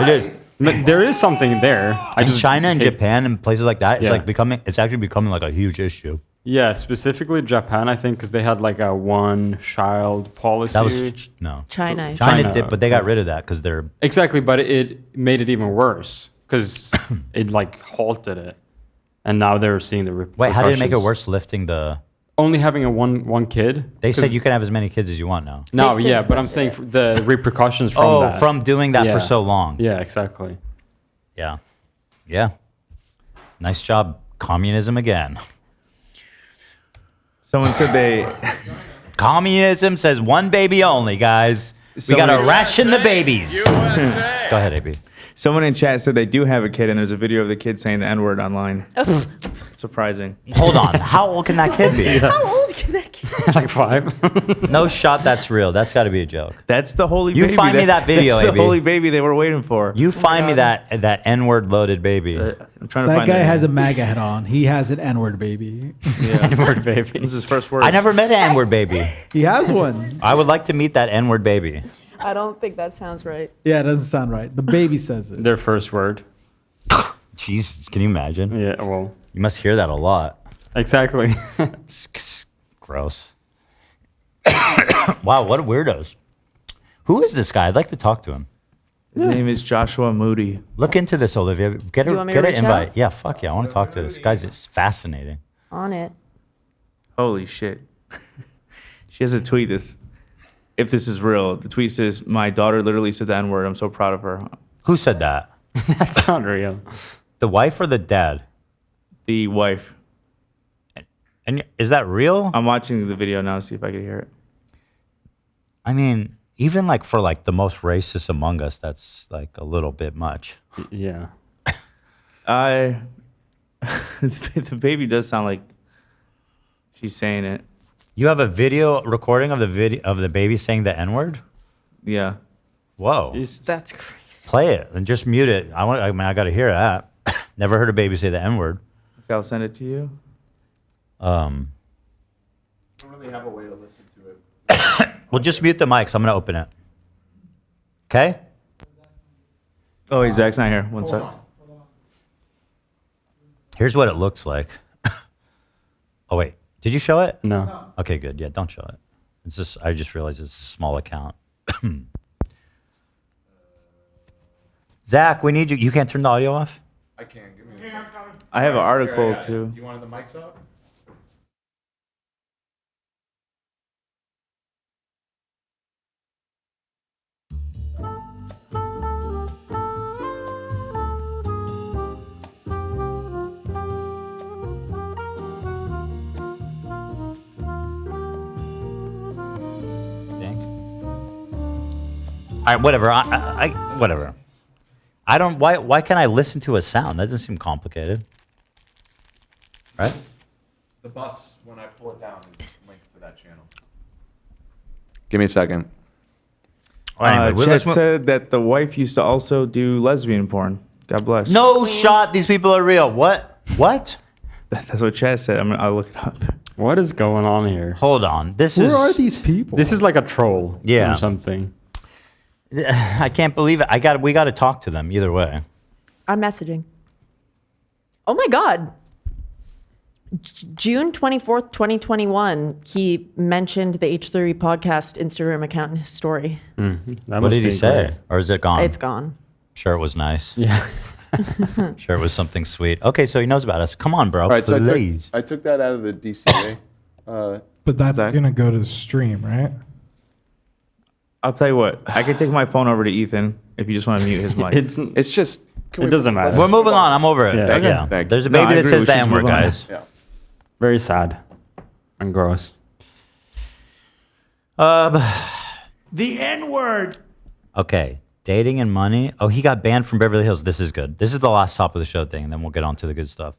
It is. But there is something there. In China and Japan and places like that, it's Yeah. like becoming. It's actually becoming like a huge issue. Yeah, specifically Japan, I think, because they had like a one-child policy. That was no China. China did, but they got rid of that because they're Exactly, but it made it even worse because it like halted it, and now they're seeing the repercussions. Wait, how did it make it worse lifting the? Only having a one kid. They 'Cause- said you can have as many kids as you want now. No, yeah, but I'm saying the repercussions from Oh, that. from doing that Yeah. for so long. Yeah, exactly. Yeah. Yeah. Nice job. Communism again. Someone said they. Communism says one baby only, guys. We got to Someone- ration the babies. Go ahead, AB. Someone in chat said they do have a kid, and there's a video of the kid saying the N-word online. Surprising. Hold on. How old can that kid be? How old can that kid? Like 5. No shot that's real. That's got to be a joke. That's the holy You baby. find me that video, That's the AB. holy baby they were waiting for. You find me that N-word loaded baby. I'm trying to That find guy it. has a MAGA hat on. He has an N-word baby. Yeah. N-word baby. This is his first word. I never met an N-word baby. He has one. I would like to meet that N-word baby. I don't think that sounds right. Yeah, it doesn't sound right. The baby says it. Their first word. Jesus, can you imagine? Yeah, well, You must hear that a lot. exactly. It's gross. Wow, what weirdos. Who is this guy? I'd like to talk to him. His name is Joshua Moody. Look into this, Olivia. Get You her, want me to get an reach invite. out? Yeah, fuck yeah. I want to talk to this guy. It's fascinating. On it. Holy shit. She has a tweet this. If this is real, the tweet says, "My daughter literally said the N-word. I'm so proud of her." Who said that? That's not real. The wife or the dad? The wife. And is that real? I'm watching the video now to see if I can hear it. I mean, even like for like the most racist among us, that's like a little bit much. Yeah. The baby does sound like she's saying it. You have a video recording of the baby saying the N-word? Yeah. Whoa. That's crazy. Play it and just mute it. I got to hear that. Never heard a baby say the N-word. Okay, I'll send it to you. I don't really have a way to listen to it. Well, just mute the mics. I'm going to open it. Okay? Oh, wait, Zach's not here. One sec. Here's what it looks like. Oh, wait. Did you show it? No. Okay, good. Yeah, don't show it. It's just I just realized it's a small account. Zach, we need you. You can't turn the audio off? I can. Give me a second. I have an article Yeah. too. You wanted the mics up? Think. All right, whatever. I whatever. I don't. Why can't I listen to a sound? That doesn't seem complicated, right? The bus, when I pull it down, is linked to that channel. Give me a second. Anyway, Chet let's move- said that the wife used to also do lesbian porn. God bless. No shot. These people are real. What? What? That's what Chad said. I'll look it up. What is going on here? Hold on. This Who is. are these people? This is like a troll. Yeah. Or something. I can't believe it. We got to talk to them either way. I'm messaging. Oh my God. June 24th, 2021, he mentioned the H3 podcast Instagram account in his story. What did he say? Or is it gone? It's gone. Sure, it was nice. Yeah. Sure, it was something sweet. Okay, so he knows about us. Come on, bro. All right, so please. I took that out of the DCA. But that's going to go to stream, right? I'll tell you what. I could take my phone over to Ethan if you just want to mute his mic. It's just. It doesn't matter. We're moving on. I'm over it. Yeah. Yeah. Okay. There's a No, baby I that agree. says We the should N-word, move on. guys. Yeah. Very sad and gross. The N-word. Okay. Dating and money. Oh, he got banned from Beverly Hills. This is good. This is the last top of the show thing, and then we'll get on to the good stuff.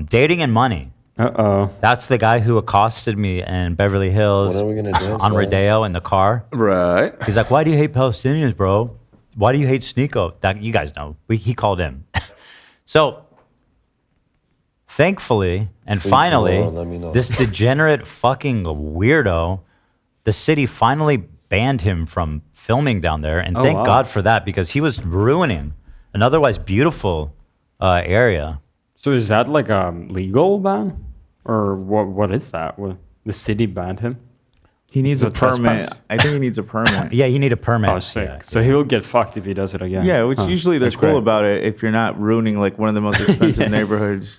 Dating and money. Uh-oh. That's the guy who accosted me in Beverly Hills When are we gonna dance, on man? Rodeo in the car. Right. He's like, why do you hate Palestinians, bro? Why do you hate Sneeko? That, you guys know. He called him. So, thankfully, and Free finally, tomorrow, let me know. this degenerate fucking weirdo, the city finally banned him from filming down there. And Oh, thank wow. God for that, because he was ruining an otherwise beautiful area. So is that like a legal ban? Or what is that? What, the city banned him? He needs Is a it trespass? permit. I think he needs a permit. Yeah, you need a permit. Oh, sick. So he'll get fucked if he does it again. Yeah, which Huh, usually they're that's cool great. about it if you're not ruining like one of the most expensive Yeah. neighborhoods.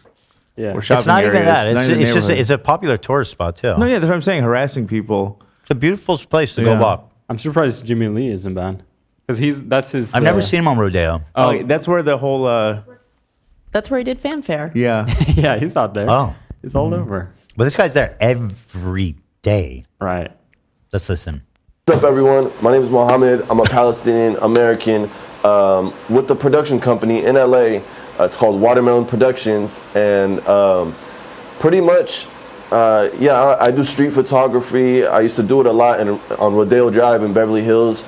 Yeah. Or It's shopping not even areas. that. Not It's, even it's just neighborhood. it's a popular tourist spot too. No, yeah, that's what I'm saying. Harassing people. It's a beautiful place to go Yeah. walk. I'm surprised Jimmy Lee isn't banned. Because that's his... I've never seen him on Rodeo. Oh, that's where the whole. That's where he did fanfare. Yeah. Yeah, he's out there. Oh. He's all over. But this guy's there every day. Right. Let's listen. What's up, everyone? My name is Mohammed. I'm a Palestinian American with the production company in LA. It's called Watermelon Productions, and pretty much, I do street photography. I used to do it a lot on Rodeo Drive in Beverly Hills,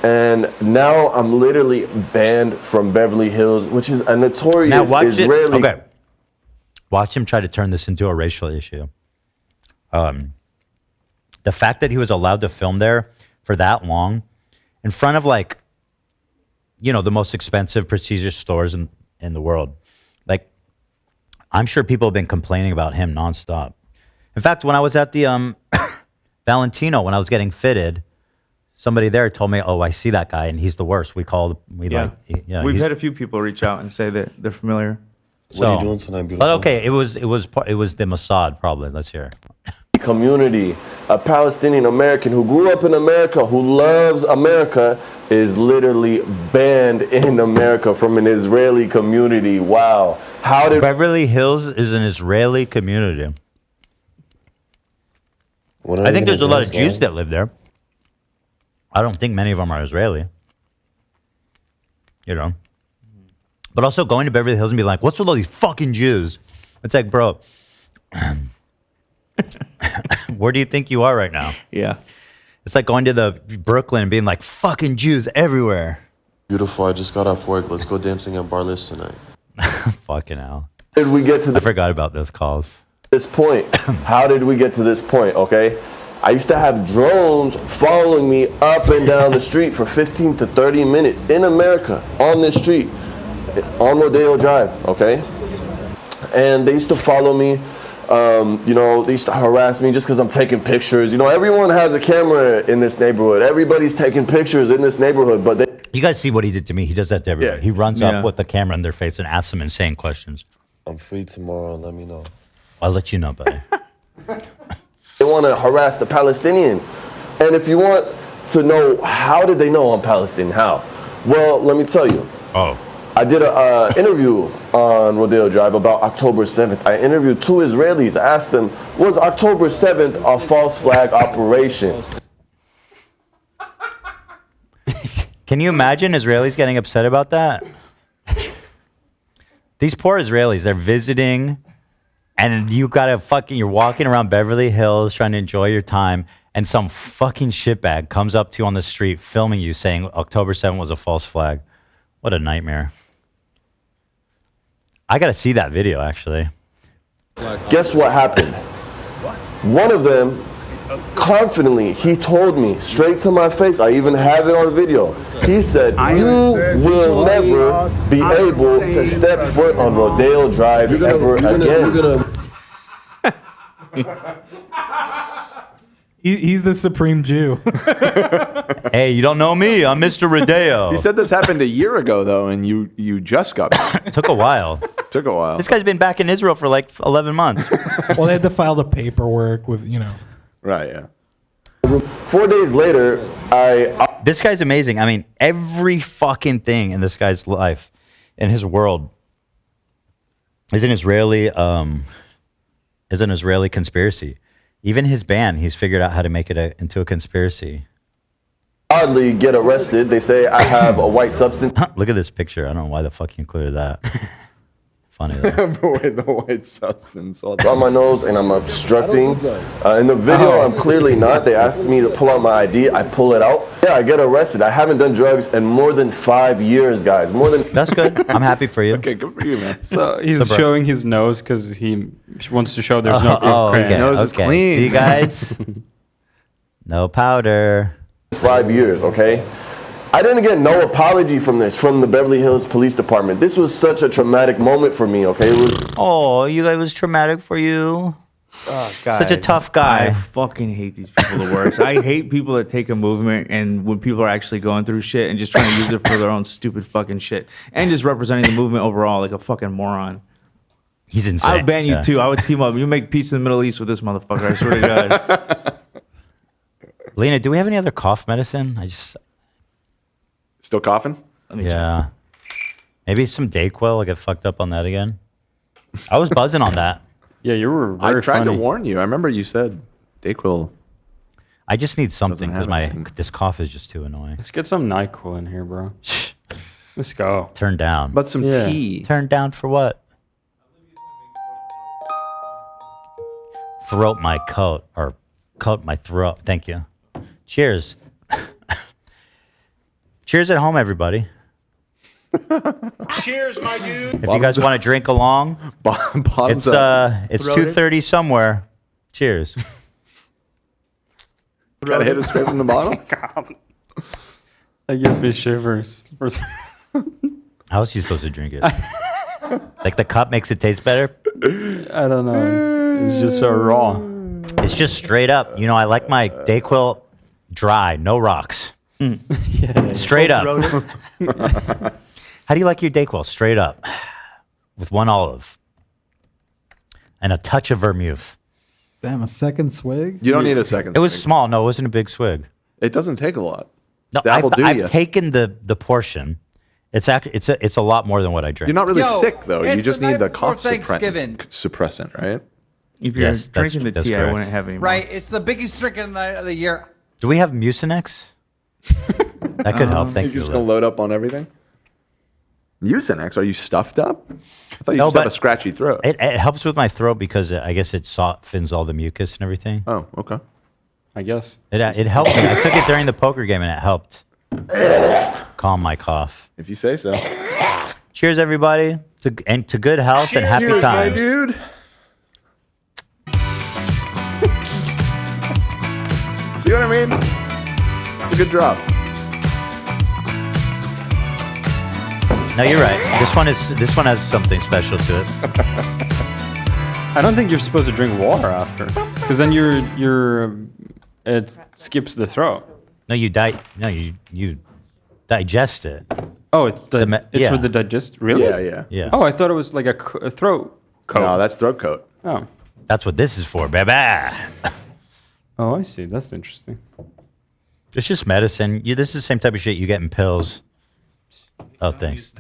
and now I'm literally banned from Beverly Hills, which is a notorious Now watch Israeli. it. Okay. Watch him try to turn this into a racial issue. The fact that he was allowed to film there for that long in front of like, you know, the most expensive, prestigious stores in the world. Like, I'm sure people have been complaining about him nonstop. In fact, when I was at the Valentino, when I was getting fitted, somebody there told me, "Oh, I see that guy, and he's the worst." We've he's- had a few people reach out and say that they're familiar. What are you doing tonight, beautiful? But okay, it was the Mossad probably. Let's hear. Community, a Palestinian American who grew up in America, who loves America, is literally banned in America from an Israeli community. Wow. How did Beverly Hills is an Israeli community? When are I we think gonna there's a lot of dance, Jews man? that live there. I don't think many of them are Israeli. You know. But also going to Beverly Hills and be like, what's with all these fucking Jews? It's like, bro, where do you think you are right now? Yeah. It's like going to the Brooklyn and being like, fucking Jews everywhere. Beautiful, I just got off work. Let's go dancing at Barless tonight. Fucking hell. How did we get to I forgot about those calls. this point? How did we get to this point? Okay. I used to have drones following me up and down the street for 15 to 30 minutes in America on this street on Rodeo Drive. Okay. And they used to follow me. You know, they used to harass me just because I'm taking pictures. You know, everyone has a camera in this neighborhood. Everybody's taking pictures in this neighborhood, but they. You guys see what he did to me? He does that to everyone. Yeah. He runs Yeah. up with the camera in their face and asks them insane questions. I'm free tomorrow. Let me know. I'll let you know, buddy. They want to harass the Palestinian. And if you want to know how did they know I'm Palestinian, how? Well, let me tell you. Oh. I did an interview on Rodeo Drive about October 7th. I interviewed two Israelis. I asked them, was October 7th a false flag operation? Can you imagine Israelis getting upset about that? These poor Israelis, they're visiting, and you're walking around Beverly Hills trying to enjoy your time, and some fucking shitbag comes up to you on the street filming you saying October 7th was a false flag. What a nightmare. I gotta see that video, actually. Guess what happened? One of them, confidently, he told me straight to my face, I even have it on video. He said, you will never be able to step foot on Rodeo Drive ever again. He's the supreme Jew. Hey, you don't know me. I'm Mr. Rodeo. He said this happened a year ago, though, and you just got back. Took a while. Took a while. This guy's been back in Israel for like 11 months. Well, they had to file the paperwork with, you know. Right, yeah. 4 days later, This guy's amazing. I mean, every fucking thing in this guy's life, in his world, is an Israeli is an Israeli conspiracy. Even his band, he's figured out how to make it into a conspiracy. Oddly get arrested. They say I have a white substance. Look at this picture. I don't know why the fuck you included that. Funny though. With the white substance on my nose and I'm obstructing. In the video, I'm clearly not. They asked me to pull out my ID. I pull it out. Yeah, I get arrested. I haven't done drugs in more than 5 years, guys. More than. That's good. I'm happy for you. Okay, good for you, man. So he's showing his nose because he wants to show there's no cocaine. Okay. His nose is clean. You guys, no powder. 5 years, okay? I didn't get no apology from the Beverly Hills Police Department. This was such a traumatic moment for me, okay? You guys, was traumatic for you. Oh, God. Such a tough guy. I fucking hate these people the worst. I hate people that take a movement and when people are actually going through shit and just trying to use it for their own stupid fucking shit and just representing the movement overall like a fucking moron. He's insane. I would ban you too. I would team up. You make peace in the Middle East with this motherfucker. I swear to God. Lena, do we have any other cough medicine? Still coughing? Yeah. Maybe some Dayquil. I get fucked up on that again. I was buzzing on that. Yeah, you were very I tried funny. to warn you. I remember you said Dayquil. I just need something because have this cough is just too annoying. Let's get some NyQuil in here, bro. Let's go. Turn down. But some tea. Turn down for what? Throat my coat or coat my throat. Thank you. Cheers. Cheers at home, everybody. Cheers, my dude. If you guys want to drink along, it's 2:30 somewhere. Cheers. Gotta hit it straight from the bottom. God. That gives me shivers. How else are you supposed to drink it? Like the cup makes it taste better? I don't know. It's just so raw. It's just straight up. You know, I like my Dayquil dry, no rocks. Straight up. How do you like your Dayquil? Straight up. With one olive. And a touch of vermouth. Damn, a second swig? You don't need a second It was swig. small. No, it wasn't a big swig. It doesn't take a lot. No, That'll do I've ya. taken the portion. It's a lot more than what I drink. You're not really sick, though. You it's just the need night the before cough Thanksgiving. suppressant, right? If you're Yes, that's- drinking the that's tea, I correct. wouldn't have any more. Right? It's the biggest drinking night of the year. Do we have Mucinex? That could help. Thank You're you. just gonna Lou. load up on everything. Mucinex? Are you stuffed up? I thought you No, just have but a scratchy throat. It helps with my throat because I guess it softens all the mucus and everything. Oh, okay. I guess. It helped me. I took it during the poker game and it helped calm my cough. If you say so. Cheers, everybody, to good health and happy Cheers, my times. dude. See what I mean? It's a good drop. No, you're right. This one has something special to it. I don't think you're supposed to drink water after, because then it skips the throat. No, you digest it. Oh, it's for the digest. Really? Yeah. Yes. Oh, I thought it was like a throat coat. No, that's throat coat. Oh. That's what this is for, baby. Oh, I see. That's interesting. It's just medicine. This is the same type of shit you get in pills. Oh, thanks.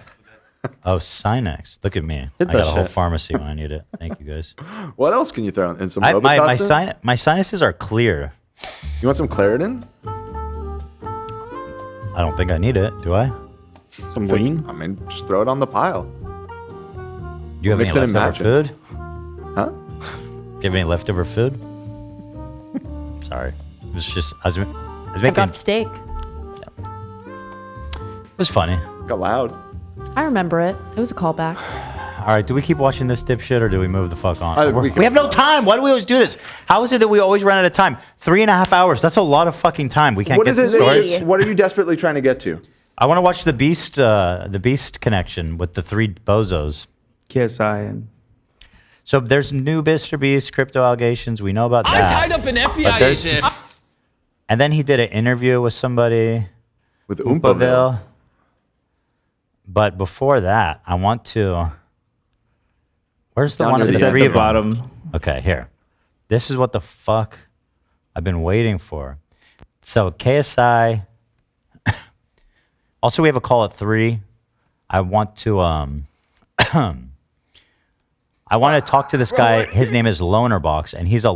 Oh, Sinex. Look at me. Hit I got that a whole shit. pharmacy when I need it. Thank you, guys. What else can you throw in? Some my Robitussin? my sinuses are clear. You want some Claritin? I don't think I need it. Do I? Some lean? I mean, just throw it on the pile. Do you have Mix any it and leftover match it. food? Huh? Do you have any leftover food? Sorry. It was just, I was I making, got steak. it was funny. Got loud. I remember it. It was a callback. All right, do we keep watching this dipshit or do we move the fuck on? we We have no time. Why do we always do this? How is it that we always run out of time? 3.5 hours. That's a lot of fucking time. We can't What get is it? to stories. What are you desperately trying to get to? I want to watch the Beast connection with the three bozos. KSI and So there's new Mr. Beast crypto allegations. We know about that. I tied up an But FBI there's- agent. And then he did an interview with somebody. With Oompaville. But before that, I want to. Where's the down one near of the the end. three at of the them? bottom. Okay, here. This is what the fuck I've been waiting for. So KSI. Also, we have a call at 3. I want to I want to talk to this guy. His name is Lonerbox, and he's a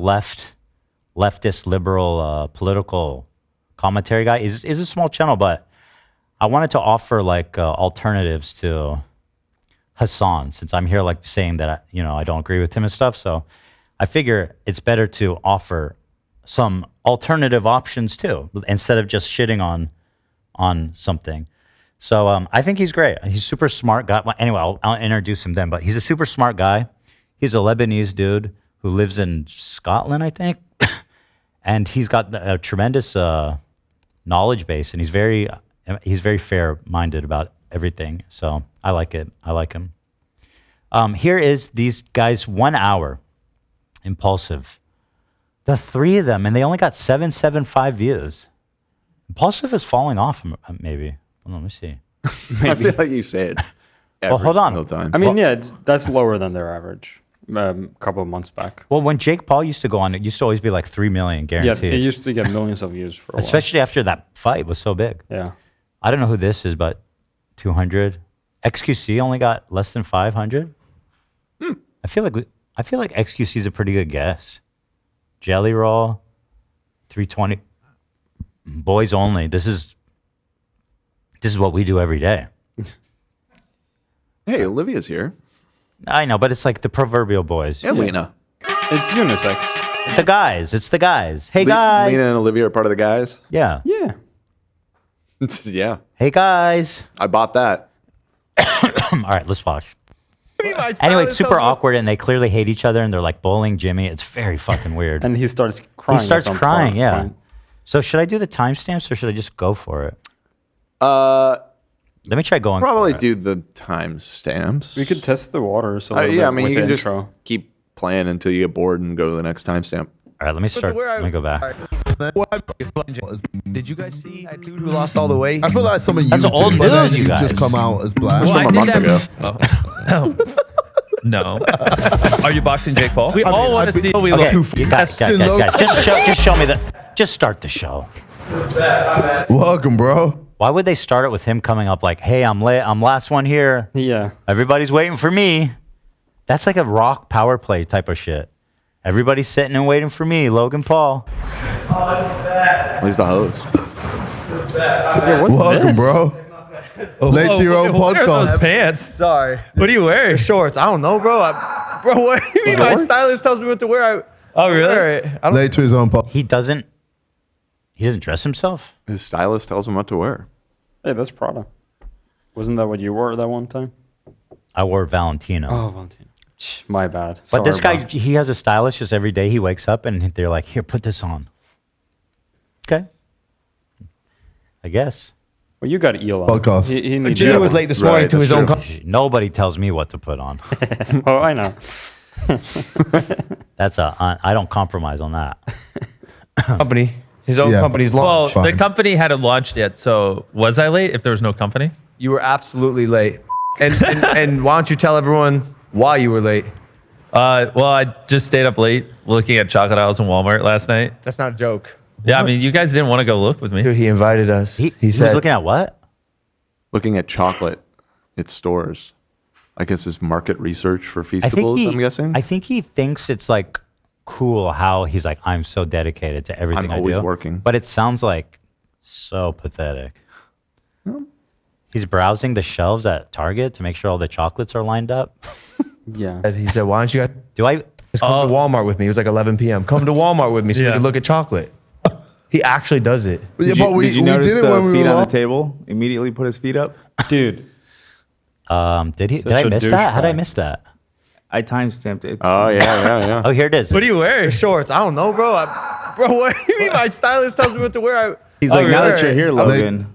leftist, liberal, political commentary guy. Is a small channel, but I wanted to offer like alternatives to Hassan, since I'm here like saying that I don't agree with him and stuff. So I figure it's better to offer some alternative options too, instead of just shitting on something. So I think he's great. He's a super smart guy. Well, anyway, I'll introduce him then. But he's a super smart guy. He's a Lebanese dude who lives in Scotland, I think, and he's got a tremendous knowledge base, and he's very fair-minded about everything. So I like it. I like him. Here is these guys 1 hour, Impulsive. The three of them, and they only got 775 views. Impulsive is falling off, maybe. Hold on, let me see. I feel like you say it. Well, hold on. Time. I mean, yeah, that's lower than their average. A couple of months back. Well, when Jake Paul used to go on, it used to always be like 3 million guaranteed. Yeah, it used to get millions of views for a while. Especially after that fight was so big. Yeah. I don't know who this is, but 200. XQC only got less than 500. I feel like XQC is a pretty good guess. Jelly Roll, 320. Boys only. This is what we do every day. Hey, Olivia's here. I know, but it's like the proverbial boys. And Lena. It's unisex. The guys. It's the guys. Hey, guys. Lena and Olivia are part of the guys? Yeah. Yeah. Yeah. Hey, guys. I bought that. All right, let's watch. Anyway, it's super awkward, and they clearly hate each other, and they're like bullying Jimmy. It's very fucking weird. And he starts crying. He starts crying, yeah. So should I do the timestamps, or should I just go for it? Let me try going. Probably for it. do the timestamps. We could test the waters a little yeah, bit I mean, with you the can just intro. keep playing until you get bored and go to the next timestamp. All right, let me start. Let me go back. Did you guys see that dude who lost all the weight? I feel like some of you That's an old news, you guys. just come out as black. That's from a month ago. No. Are you boxing Jake Paul? We I mean, all want I to be- see we Okay, look. you guys, just show me the. Just start the show. Welcome, bro. Why would they start it with him coming up like, "Hey, I'm late. I'm last one here. Yeah. Everybody's waiting for me." That's like a rock power play type of shit. Everybody's sitting and waiting for me, Logan Paul. He's the host. Yeah, what's Welcome, this? bro. Late to your own What are those podcast. pants? Sorry. What are you wearing? Shorts. I don't know, bro. Bro, what do you mean? My Shorts? stylist tells me what to wear. Oh, really? Wear it. I don't Late to his own podcast. He doesn't dress himself. His stylist tells him what to wear. Hey, that's Prada. Wasn't that what you wore that one time? I wore Valentino. Oh, Valentino. My bad. But this Sorry, guy, bro. he has a stylist just every day. He wakes up and they're like, "Here, put this on." Okay. I guess. Well, you got Elon. Podcast. He needs Jimmy help. was late this morning to his own Nobody tells me what to put on. Oh, I know. I don't compromise on that. Company. His own company's launched. Well, Fine. the company hadn't launched yet, so was I late if there was no company? You were absolutely late. And why don't you tell everyone why you were late? Well, I just stayed up late looking at chocolate aisles in Walmart last night. That's not a joke. Yeah, I mean, you guys didn't want to go look with me. Dude, he invited us. He said, was looking at what? Looking at chocolate at stores. I guess it's market research for I think Feastables, I'm guessing. I think he thinks it's like cool how he's like, "I'm so dedicated to everything I'm always I do." working. But it sounds like so pathetic. He's browsing the shelves at Target to make sure all the chocolates are lined up. Yeah. And he said, why don't you guys Do I? just come to Walmart with me? It was like 11 p.m. Come to Walmart with me so we Yeah. can look at chocolate. He actually does it. Did you notice the feet on the table? Immediately put his feet up? Dude. Did I miss that? How did I miss that? I timestamped it. Oh, yeah. Oh, here it is. What are you wearing? Shorts. I don't know, bro. Bro, what do you mean? My stylist tells me what to wear. He's like, now that really? you're here, Logan,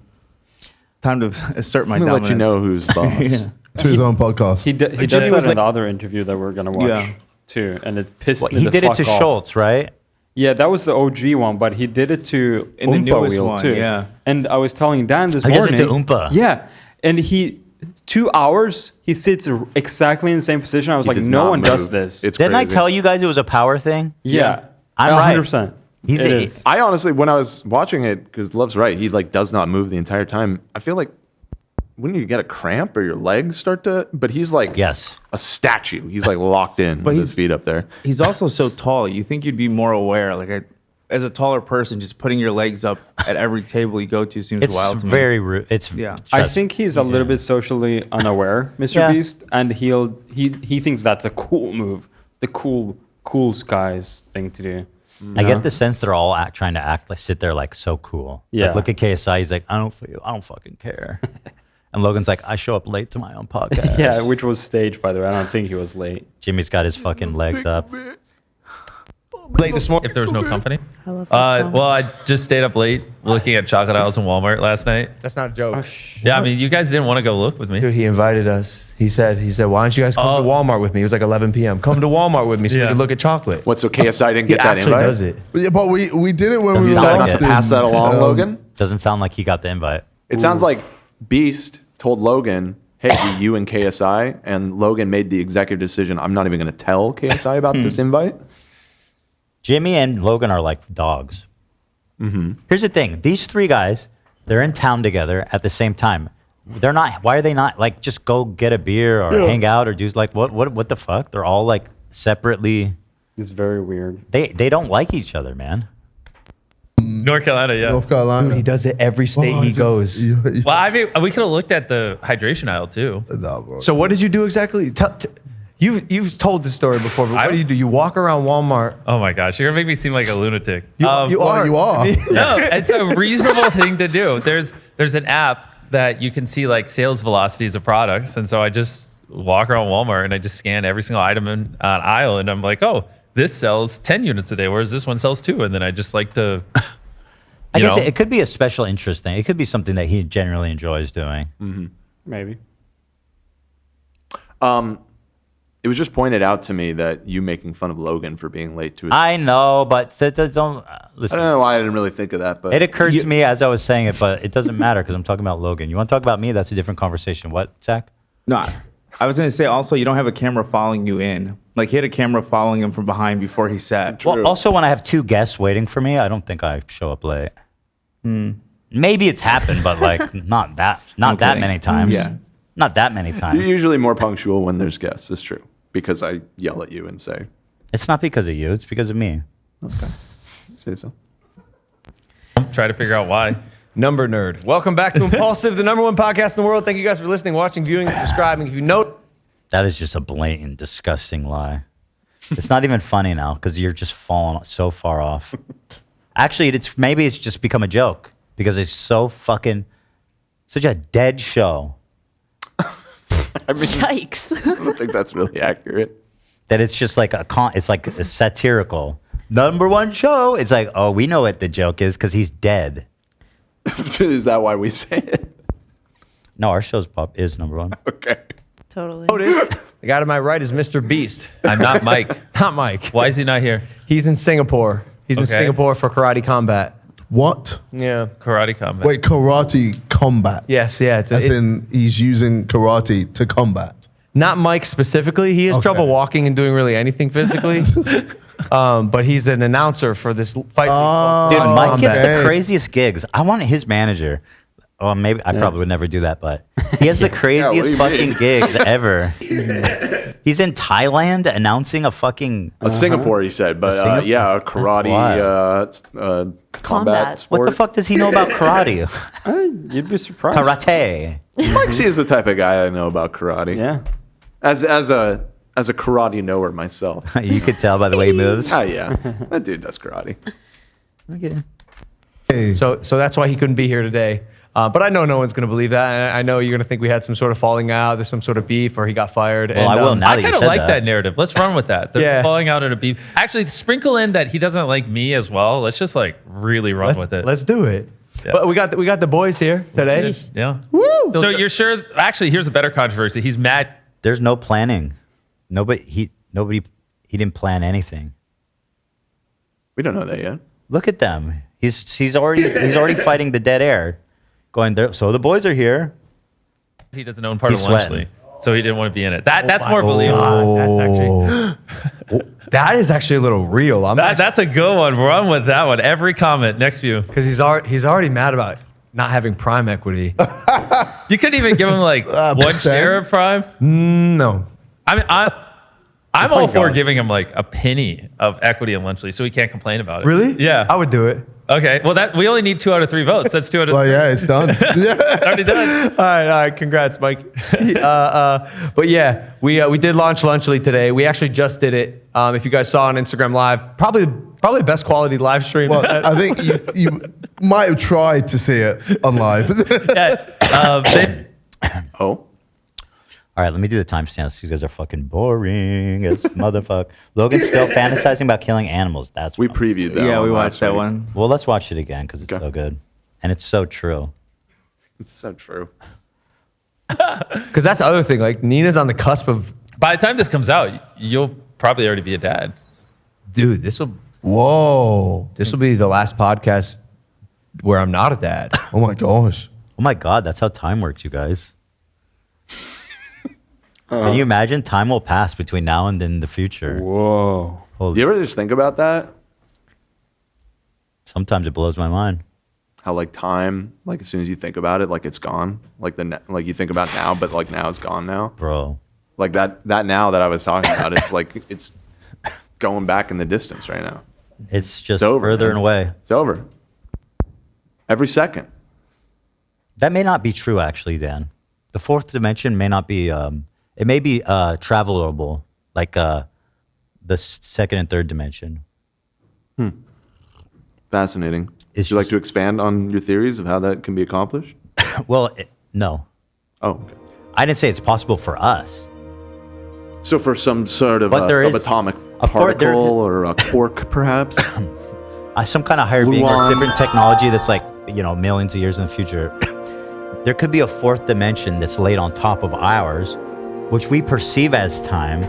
time to assert my I'm going dominance. to let you know who's boss. Yeah. To his own podcast. He does Jimmy that was in like- the other interview that we're going to watch Yeah. too. And it pissed Well, me he the did it fuck to off. Schultz, right? Yeah, that was the OG one, but he did it to In the Oompa newest Wheel one, too. yeah. And I was telling Dan this He does it morning. to Oompa. Yeah, and he 2 hours he sits exactly in the same position. I was He like, does no not one move. does this. It's Didn't crazy. I tell you guys it was a power thing? yeah, I'm right. 100%. He's It a- is. I honestly, when I was watching it, because Love's right, he like does not move the entire time. I feel like wouldn't you get a cramp or your legs start to? But he's like a statue. He's like locked in with his feet up there. He's also so tall. You think you'd be more aware. Like as a taller person, just putting your legs up at every table you go to seems wild to me. Very rude. It's I think he's a little bit socially unaware, Mr. Beast, and he thinks that's a cool move. It's the cool skies thing to do. I get the sense they're all trying to act like sit there like so cool. Yeah. Like, look at KSI. He's like, I don't fucking care. And Logan's like, I show up late to my own podcast. Yeah, which was staged, by the way. I don't think he was late. Jimmy's got his fucking legs up. Late this morning. If there was no company. I love that song. Well, I just stayed up late looking at chocolate aisles in Walmart last night. That's not a joke. Yeah, I mean, you guys didn't want to go look with me. Dude, he invited us. He said, why don't you guys come to Walmart with me? It was like 11 p.m. Come to Walmart with me so we can look at chocolate. What? So KSI didn't get He that actually invite? does it. Yeah, but we did it when we were Sound last like pass that along, Logan. Doesn't sound like he got the invite. It sounds like Beast told Logan, "Hey, do you and KSI?" And Logan made the executive decision. I'm not even going to tell KSI about this invite. Jimmy and Logan are like dogs. Mm-hmm. Here's the thing: these three guys, they're in town together at the same time. They're not. Why are they not like just go get a beer or hang out or do like what the fuck? They're all like separately. It's very weird. They don't like each other, man. North Carolina, yeah. North Carolina. Dude, he does it every state he goes. Well, I mean, we could have looked at the hydration aisle too. So what did you do exactly? You've told this story before, but what do? You walk around Walmart. Oh my gosh, you're gonna make me seem like a lunatic. You are. No, it's a reasonable thing to do. There's an app that you can see like sales velocities of products, and so I just walk around Walmart and I just scan every single item in an aisle, and I'm like, oh, this sells 10 units a day, whereas this one sells 2, and then I just like to. I guess it could be a special interest thing. It could be something that he generally enjoys doing. Mm-hmm. Maybe. It was just pointed out to me that you making fun of Logan for being late to his. I know, but don't listen. I don't know why I didn't really think of that, but It occurred to me as I was saying it, but it doesn't matter because I'm talking about Logan. You want to talk about me? That's a different conversation. What, Zach? No, I was going to say also you don't have a camera following you in. Like he had a camera following him from behind before he sat. Well, also when I have two guests waiting for me, I don't think I show up late. Maybe it's happened, but like not that many times. Yeah. Not that many times. You're usually more punctual when there's guests. It's true because I yell at you and say. It's not because of you. It's because of me. Okay. Say so. Try to figure out why. Number Nerd. Welcome back to Impulsive, the #1 podcast in the world. Thank you guys for listening, watching, viewing, and subscribing. If you note, That is just a blatant, disgusting lie. It's not even funny now because you're just falling so far off. Actually, maybe it's just become a joke because it's so fucking such a dead show. I mean, Yikes. I don't think that's really accurate. That it's just like it's like a satirical #1 show. It's like, oh, we know what the joke is because he's dead. Is that why we say it? No, our show's is #1. Okay. Totally. the guy to my right is Mr. Beast. I'm not Mike. Not Mike. Why is he not here? He's in Singapore. He's in Okay. Singapore for karate combat. What? Yeah. Karate combat. Wait, karate combat. Yes, yeah. As in, he's using karate to combat. Not Mike specifically. He has trouble walking and doing really anything physically. But he's an announcer for this fight. Dude, Mike gets the craziest gigs. I want his manager. Well, maybe I probably would never do that, but he has the craziest fucking gigs ever. He's in Thailand announcing a fucking Singapore, he said, but yeah, karate, combat sport. What the fuck does he know about karate? You'd be surprised. Karate. Mike C is the type of guy I know about karate. Yeah. As a karate knower myself. You could tell by the way he moves. Oh yeah, that dude does karate. Okay. So that's why he couldn't be here today. But I know no one's going to believe that. And I know you're going to think we had some sort of falling out, there's some sort of beef, or he got fired. Well, I will now that you I kind of said like that. that narrative. Let's run with that. The Yeah. falling out at a beef. Actually, sprinkle in that he doesn't like me as well. Let's just like really run with it. Let's do it. Yeah. But we got the boys here today. Yeah. So you're sure? Actually, here's a better controversy. He's mad. There's no planning. He didn't plan anything. We don't know that yet. Look at them. He's already fighting the dead air. Going there. So the boys are here. He doesn't own part He's of Lunchley, sweating. so he didn't want to be in it. That's more believable. That is actually a little real. That's a good one. Run with that one. Every comment. Next view. Because he's already mad about not having Prime equity. You couldn't even give him like 1 share of Prime. No. I mean, I'm Oh my all for God. giving him like a penny of equity in Lunchley, so he can't complain about it. Really? Yeah. I would do it. Okay. Well, that we only need 2 out of 3 votes. That's 2 out of Well, 3. yeah, it's done. It's already done. All right. Congrats, Mike. But yeah, we did launch Lunchly today. We actually just did it. If you guys saw on Instagram Live, probably best quality live stream. Well, I think you might have tried to see it on live. Yes. Oh. All right, let me do the timestamps. You guys are fucking boring as motherfucker. Logan's still fantasizing about killing animals. That's We previewed that. Yeah, one we last watched that week. one. well. Let's watch it again because it's so good, and it's so true. It's so true. Because that's the other thing. Like Nina's on the cusp of, By the time this comes out, you'll probably already be a dad. dude. This will Whoa. be the last podcast where I'm not a dad. Oh my gosh. Oh my god, that's how time works, you guys. Can you imagine? Time will pass between now and then the future. Whoa. Holy, You ever just think about that? sometimes it blows my mind. How like time, like as soon as you think about it, like it's gone. Like like you think about now, but like now it's gone now. Bro. Like that now that I was talking about, it's like it's going back in the distance right now. It's just over, further man. and away. It's over. Every second. That may not be true, actually, Dan. The fourth dimension may not be. It may be travelable, like the second and third dimension. Fascinating. Would you like to expand on your theories of how that can be accomplished? Well, no. Oh, okay. I didn't say it's possible for us. So for some sort of But there is subatomic a particle or a quark, perhaps? Some kind of higher being or Gluon. different technology that's like, millions of years in the future. There could be a fourth dimension that's laid on top of ours, which we perceive as time,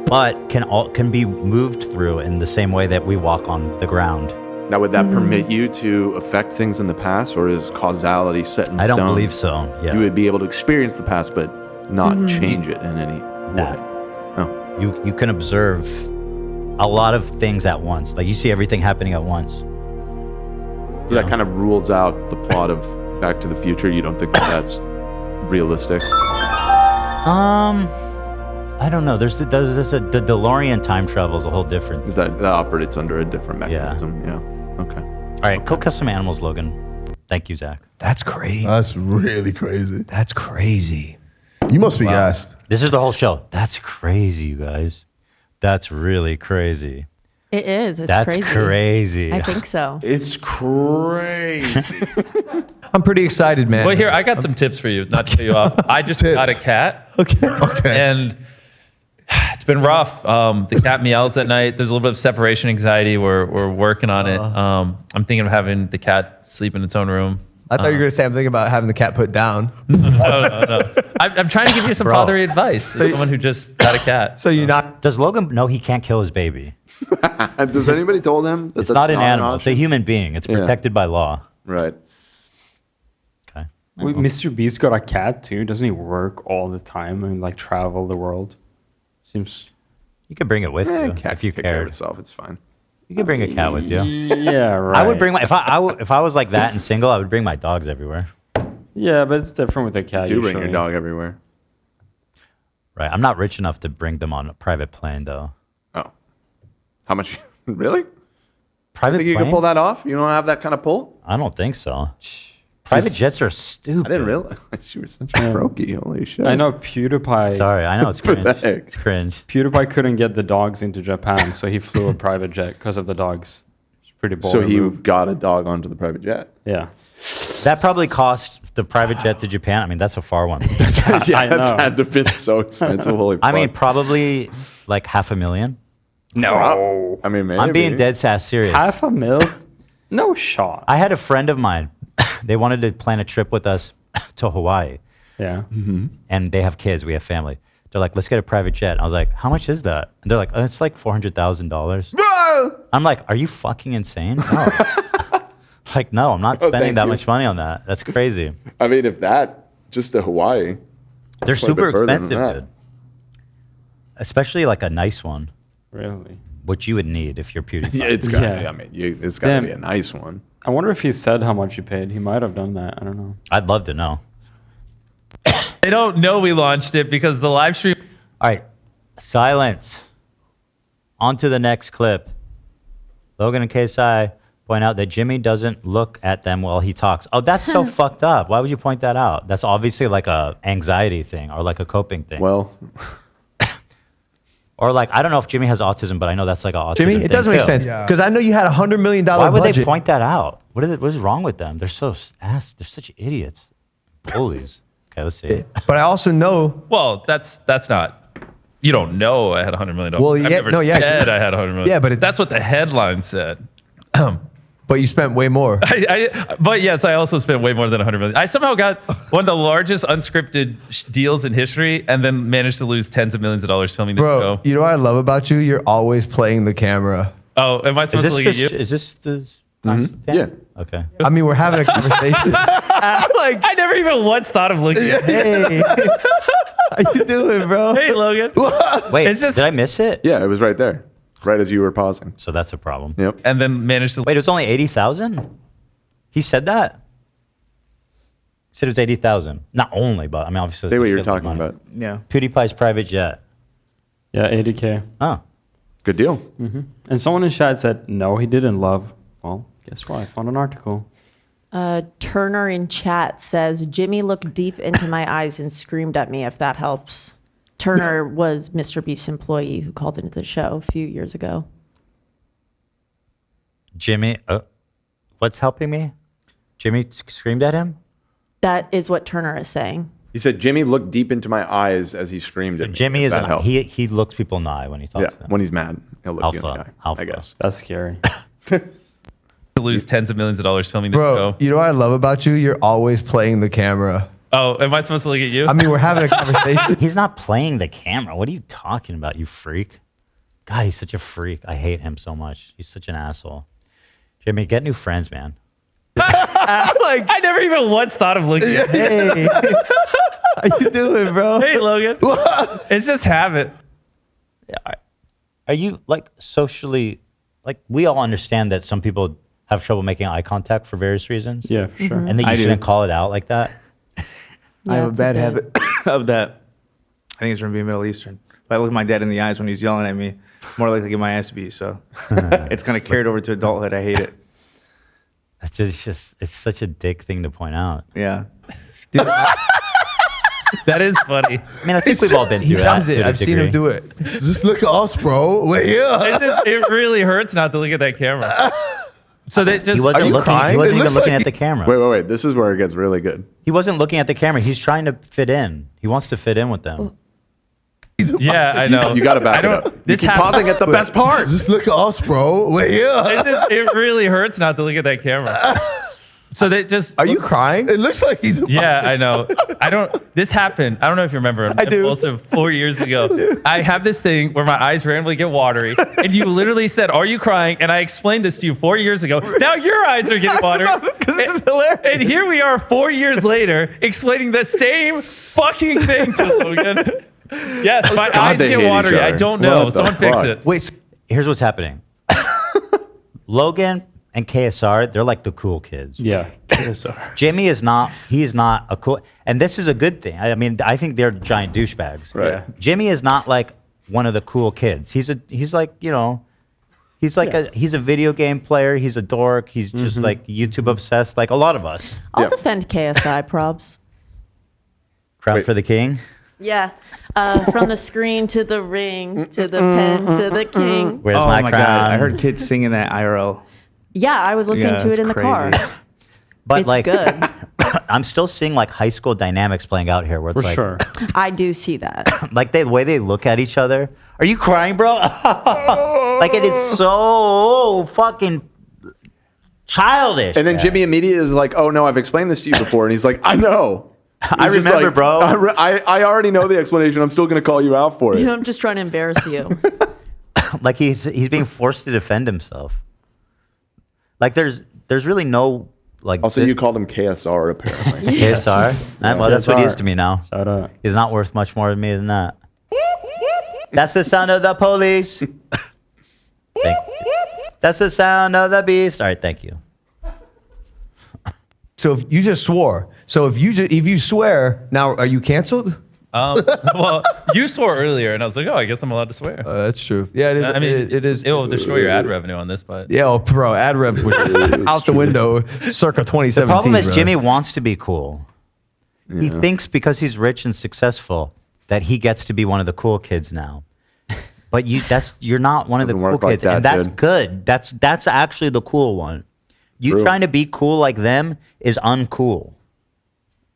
but can be moved through in the same way that we walk on the ground. Now, would that permit you to affect things in the past, or is causality set in I don't stone? believe so. Yeah. You would be able to experience the past, but not change it in any That. way. Oh. You can observe a lot of things at once. Like you see everything happening at once. So that kind of rules out the plot of Back to the Future. You don't think that that's realistic? I don't know. There's the DeLorean time travel is a whole different. Is that operates under a different mechanism? Yeah. Okay. All right, go kill some animals, Logan. Thank you, Zach. That's crazy. That's really crazy. That's crazy. You must be gassed. This is the whole show. That's crazy, you guys. That's really crazy. It is. It's That's crazy. crazy. I think so. It's crazy. I'm pretty excited, man. Well, here, I got some tips for you, not to cut you off. I just got a cat. Okay. And it's been rough. The cat meows at night. There's a little bit of separation anxiety. We're working on it. I'm thinking of having the cat sleep in its own room. I thought you were going to say I'm thinking about having the cat put down. No. I'm trying to give you some Bro. fatherly advice. As someone who just got a cat. So you're not. Does Logan know he can't kill his baby? Does anybody told him that It's that's not an animal. It's a option? human being. It's Yeah. protected by law. Right. Okay. Wait, Mr. Beast got a cat too. Doesn't he work all the time and like travel the world? Seems. You could bring it with you Cat if you can take care of cared. itself. It's fine. You could bring a cat with you. Yeah, right. I would bring my if I was like that and single, I would bring my dogs everywhere. Yeah, but it's different with a cat. You do bring your usually. dog everywhere. Right. I'm not rich enough to bring them on a private plane though. Oh. How much? Really? Private Think you plane? can pull that off? You don't have that kind of pull? I don't think so. Private jets are stupid. I didn't realize you were such a brokey. Holy shit. I know PewDiePie. Sorry, I know it's cringe. Pathetic. It's cringe. PewDiePie couldn't get the dogs into Japan, so he flew a private jet because of the dogs. It's pretty bold. So he move. got a dog onto the private jet. Yeah. That probably cost the private jet to Japan. I mean, that's a far one. I That's know. had to be so expensive. Holy fuck. I mean, probably like $500,000. No. I mean, maybe. I'm being dead ass serious. $500,000? No shot. I had a friend of mine. They wanted to plan a trip with us to Hawaii, Yeah. and they have kids. We have family. They're like, let's get a private jet. I was like, how much is that? And they're like, oh, it's like $400,000. I'm like, are you fucking insane? No. Like, no, I'm not Oh, spending thank that you. much money on that. That's crazy. I mean, if that, just to Hawaii. They're quite a bit super further than expensive, that. dude. Especially like a nice one, Really? which you would need if you're PewDiePie. Yeah, it's got to Yeah. be. I mean, it's got to Damn. be a nice one. I wonder if he said how much he paid. He might have done that. I don't know. I'd love to know. They don't know we launched it because the live stream. All right, silence. On to the next clip. Logan and KSI point out that Jimmy doesn't look at them while he talks. Oh, that's so fucked up. Why would you point that out? That's obviously like a anxiety thing or like a coping thing. Well, or like, I don't know if Jimmy has autism, but I know that's like an autism Jimmy, thing it doesn't make too. sense because I know you had $100 million Why would budget. they point that out? What is wrong with them? They're so ass. They're such idiots. Bullies. Okay, let's see. But I also know. Well, that's not. You don't know I had $100 million. Well, I've yeah, never no, yeah. said I had $100 million. Yeah, but that's what the headline said. But you spent way more. But yes, I also spent way more than $100 million. I somehow got one of the largest unscripted deals in history, and then managed to lose tens of millions of dollars filming the Bro, show. you know what I love about you? You're always playing the camera. Oh, am I supposed to look at you? Is this the? Yeah. Okay. I mean, we're having a conversation. I never even once thought of looking at you. Hey, how you doing, bro? Hey, Logan. Wait, It's just- did I miss it? Yeah, it was right there, right as you were pausing. So that's a problem. Yep. And then managed to. Wait, it was only 80,000? He said that? He said it was 80,000. Not only, but I mean, obviously. Say what you're shitload of talking money. about. Yeah. PewDiePie's private jet. Yeah, 80K. Oh. Good deal. And someone in chat said, no, he didn't love. Well, guess what? I found an article. Turner in chat says, Jimmy looked deep into my eyes and screamed at me, if that helps. Turner was Mr. Beast's employee who called into the show a few years ago. Jimmy, what's helping me? Jimmy screamed at him? That is what Turner is saying. He said Jimmy looked deep into my eyes as he screamed at me. Jimmy if is that helps. he looks people in the eye when he talks Yeah, to them. when he's mad, he'll look you in the Alpha. eye. I guess. That's scary. To lose tens of millions of dollars filming the Bro, show. you know what I love about you? You're always playing the camera. Oh, am I supposed to look at you? I mean, we're having a conversation. He's not playing the camera. What are you talking about, you freak? God, he's such a freak. I hate him so much. He's such an asshole. Jimmy, get new friends, man. I never even once thought of looking at you. Hey, how you doing, bro? Hey, Logan. It's just habit. Are you like socially, like we all understand that some people have trouble making eye contact for various reasons? Yeah, for sure. And that you I do. shouldn't call it out like that? I have a it's bad bit- habit of that. I think it's from being Middle Eastern. If I look my dad in the eyes when he's yelling at me, more likely to get my ass beat. So it's kind of carried over to adulthood. I hate it. It's such a dick thing to point out. Yeah. Dude, That is funny. I mean, I think we've all been he through that. does it. to a I've seen him degree. do it. Just look at us, bro. We're here. It really hurts not to look at that camera. So they just. He wasn't you looking. crying? He It wasn't even looks looking like at the camera. Wait. This is where it gets really good. He wasn't looking at the camera. He's trying to fit in. He wants to fit in with them. Yeah, I know. You got to back it don't- up. You this keep happens- pausing at the best part. Just look at us, bro. We're here. It really hurts not to look at that camera. So they just. Are you crying? It looks like he's. Yeah, I know. This happened. I don't know if you remember. I do. Also, 4 years ago, I have this thing where my eyes randomly get watery, and you literally said, "Are you crying?" And I explained this to you 4 years ago. Now your eyes are getting watery. Because this is hilarious. And here we are 4 years later, explaining the same fucking thing to Logan. Yes, my eyes they hate get each watery. I other. don't know. What the Someone fix fuck? it. Wait, here's what's happening. Logan and KSR, they're like the cool kids. Yeah. Jimmy is not. He is not a cool. And this is a good thing. I mean, I think they're giant douchebags. Right. Yeah. Jimmy is not like one of the cool kids. He's like, you know, he's like he's a video game player. He's a dork. He's just like YouTube obsessed, like a lot of us. I'll Yeah. defend KSI probs. Crowd Wait. for the king. Yeah. From the screen to the ring to the pen to the king. Where's Oh my my crown? God. I heard kids singing that IRL. Yeah, I was listening Yeah, to it it's in the car. crazy. But It's like, good. I'm still seeing like high school dynamics playing out here, where it's For like, sure. I do see that. like the way they look at each other. Are you crying, bro? Like it is so fucking childish. And then man. Jimmy immediately is like, "Oh no, I've explained this to you before," and he's like, "I know." I He's just remember, like, bro. I already know the explanation. I'm still going to call you out for it. I'm just trying to embarrass you. Like he's being forced to defend himself. Like there's really no like. Also, you called him KSR apparently. KSR. Well, that's what he is to me now. Shout out. He's not worth much more to me than that. That's the sound of the police. Thank you. That's the sound of the beast. All right, thank you. So if you just swore. So if you swear, now are you canceled? Well, you swore earlier, and I was like, oh, I guess I'm allowed to swear. That's true. Yeah, it is. I mean, it is. It will destroy your ad revenue on this, but Yeah, bro, ad rev was out the window circa 2017. The problem is bro. Jimmy wants to be cool. He thinks because he's rich and successful that he gets to be one of the cool kids now. But you're not one of the Doesn't cool work like kids, that, and that's dude. good. That's actually the cool one. You True. trying to be cool like them is uncool.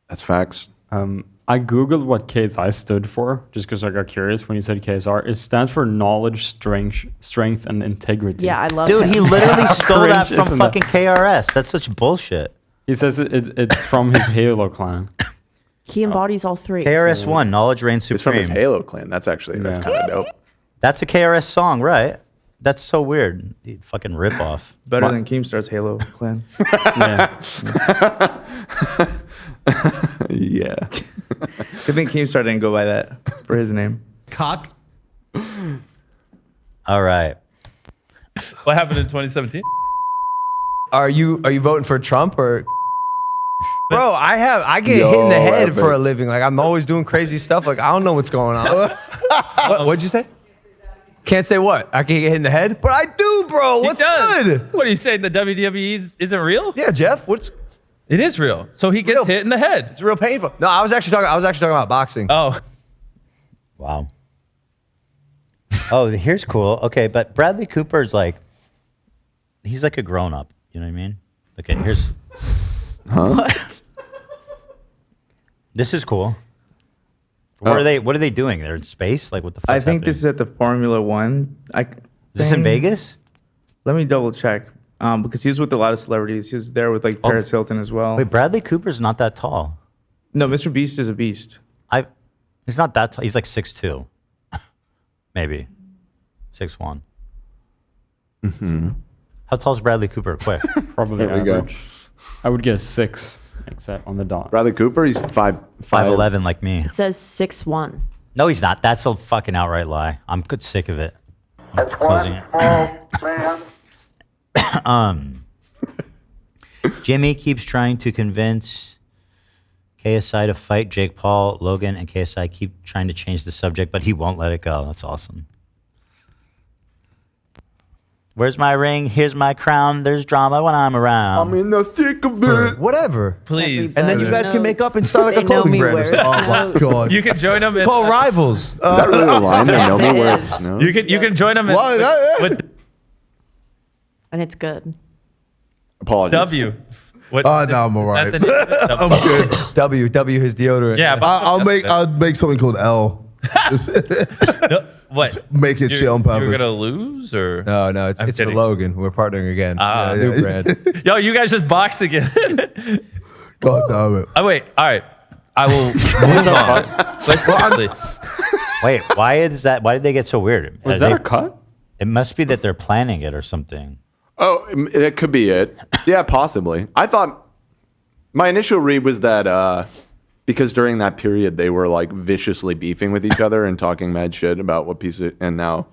That's facts. I googled what KSI stood for just because I got curious when you said KSR. It stands for knowledge, strength, and integrity. Yeah, I love Dude, him. he literally stole that Cringe, from isn't fucking KRS. That's such bullshit. He says it's from his Halo clan. He embodies all three. KRS-One, knowledge reigns It's from his supreme. Halo clan. That's kind of dope. That's a KRS song, right? That's so weird. You fucking rip off. Better than Keemstar's Halo clan. Yeah. I think Keemstar didn't go by that for his name. Cock. All right. what happened in 2017? Are you voting for Trump or? Bro, I get hit in the head for a living. Like I'm always doing crazy stuff. Like I don't know what's going on. What'd you say? Can't say what? I can get hit in the head, but I do, bro. What's good? What are you saying? The WWE isn't real? Yeah, Jeff. It is real. So he gets hit in the head. It's real painful. No, I was actually talking about boxing. Oh. Wow. Oh, here's cool. Okay, but Bradley Cooper's like, he's like a grown up. You know what I mean? Okay, here's. What? This is cool. What are they doing? They're in space? Like what the fuck? I think this is at the Formula One. Is this in Vegas? Let me double check. Because he was with a lot of celebrities. He was there with like Paris Hilton as well. Wait, Bradley Cooper's not that tall. No, Mr. Beast is a beast. He's not that tall. He's like 6'2". Maybe. 6'1". Mm-hmm. How tall is Bradley Cooper? Quick. Probably There we go. average. I would guess 6, except on the dot. Bradley Cooper, he's 5'11" like me. It says 6'1". No, he's not. That's a fucking outright lie. I'm good sick of it. I'm closing it. Jimmy keeps trying to convince KSI to fight Jake Paul. Logan and KSI keep trying to change the subject, but he won't let it go. That's awesome. Where's my ring? Here's my crown. There's drama when I'm around. I'm in the thick of it. Whatever. Please. And then you guys can make up and start like a They know clothing me brand. where or something. it snows. God. You can join them in. Call Rivals. Is that really a line? They know me Yes, it where it is. snows? You can join them in, Why? with And it's good. Apologies. W. What, No, I'm all right. that's the name of it? I'm good. W his deodorant. Yeah, but I'll make something called L. Just what? make it shit on You're purpose. gonna lose or No, it's for kidding. Logan. We're partnering again. Ah. Yeah, New yeah. brand. Yo, you guys just boxed again. God damn it. Oh wait, all right. I will move on. Wait, why is that? Why did they get so weird? Was that a cut? It must be that they're planning it or something. Oh, it could be it. Yeah, possibly. I thought my initial read was that because during that period they were like viciously beefing with each other and talking mad shit about what piece of, and now,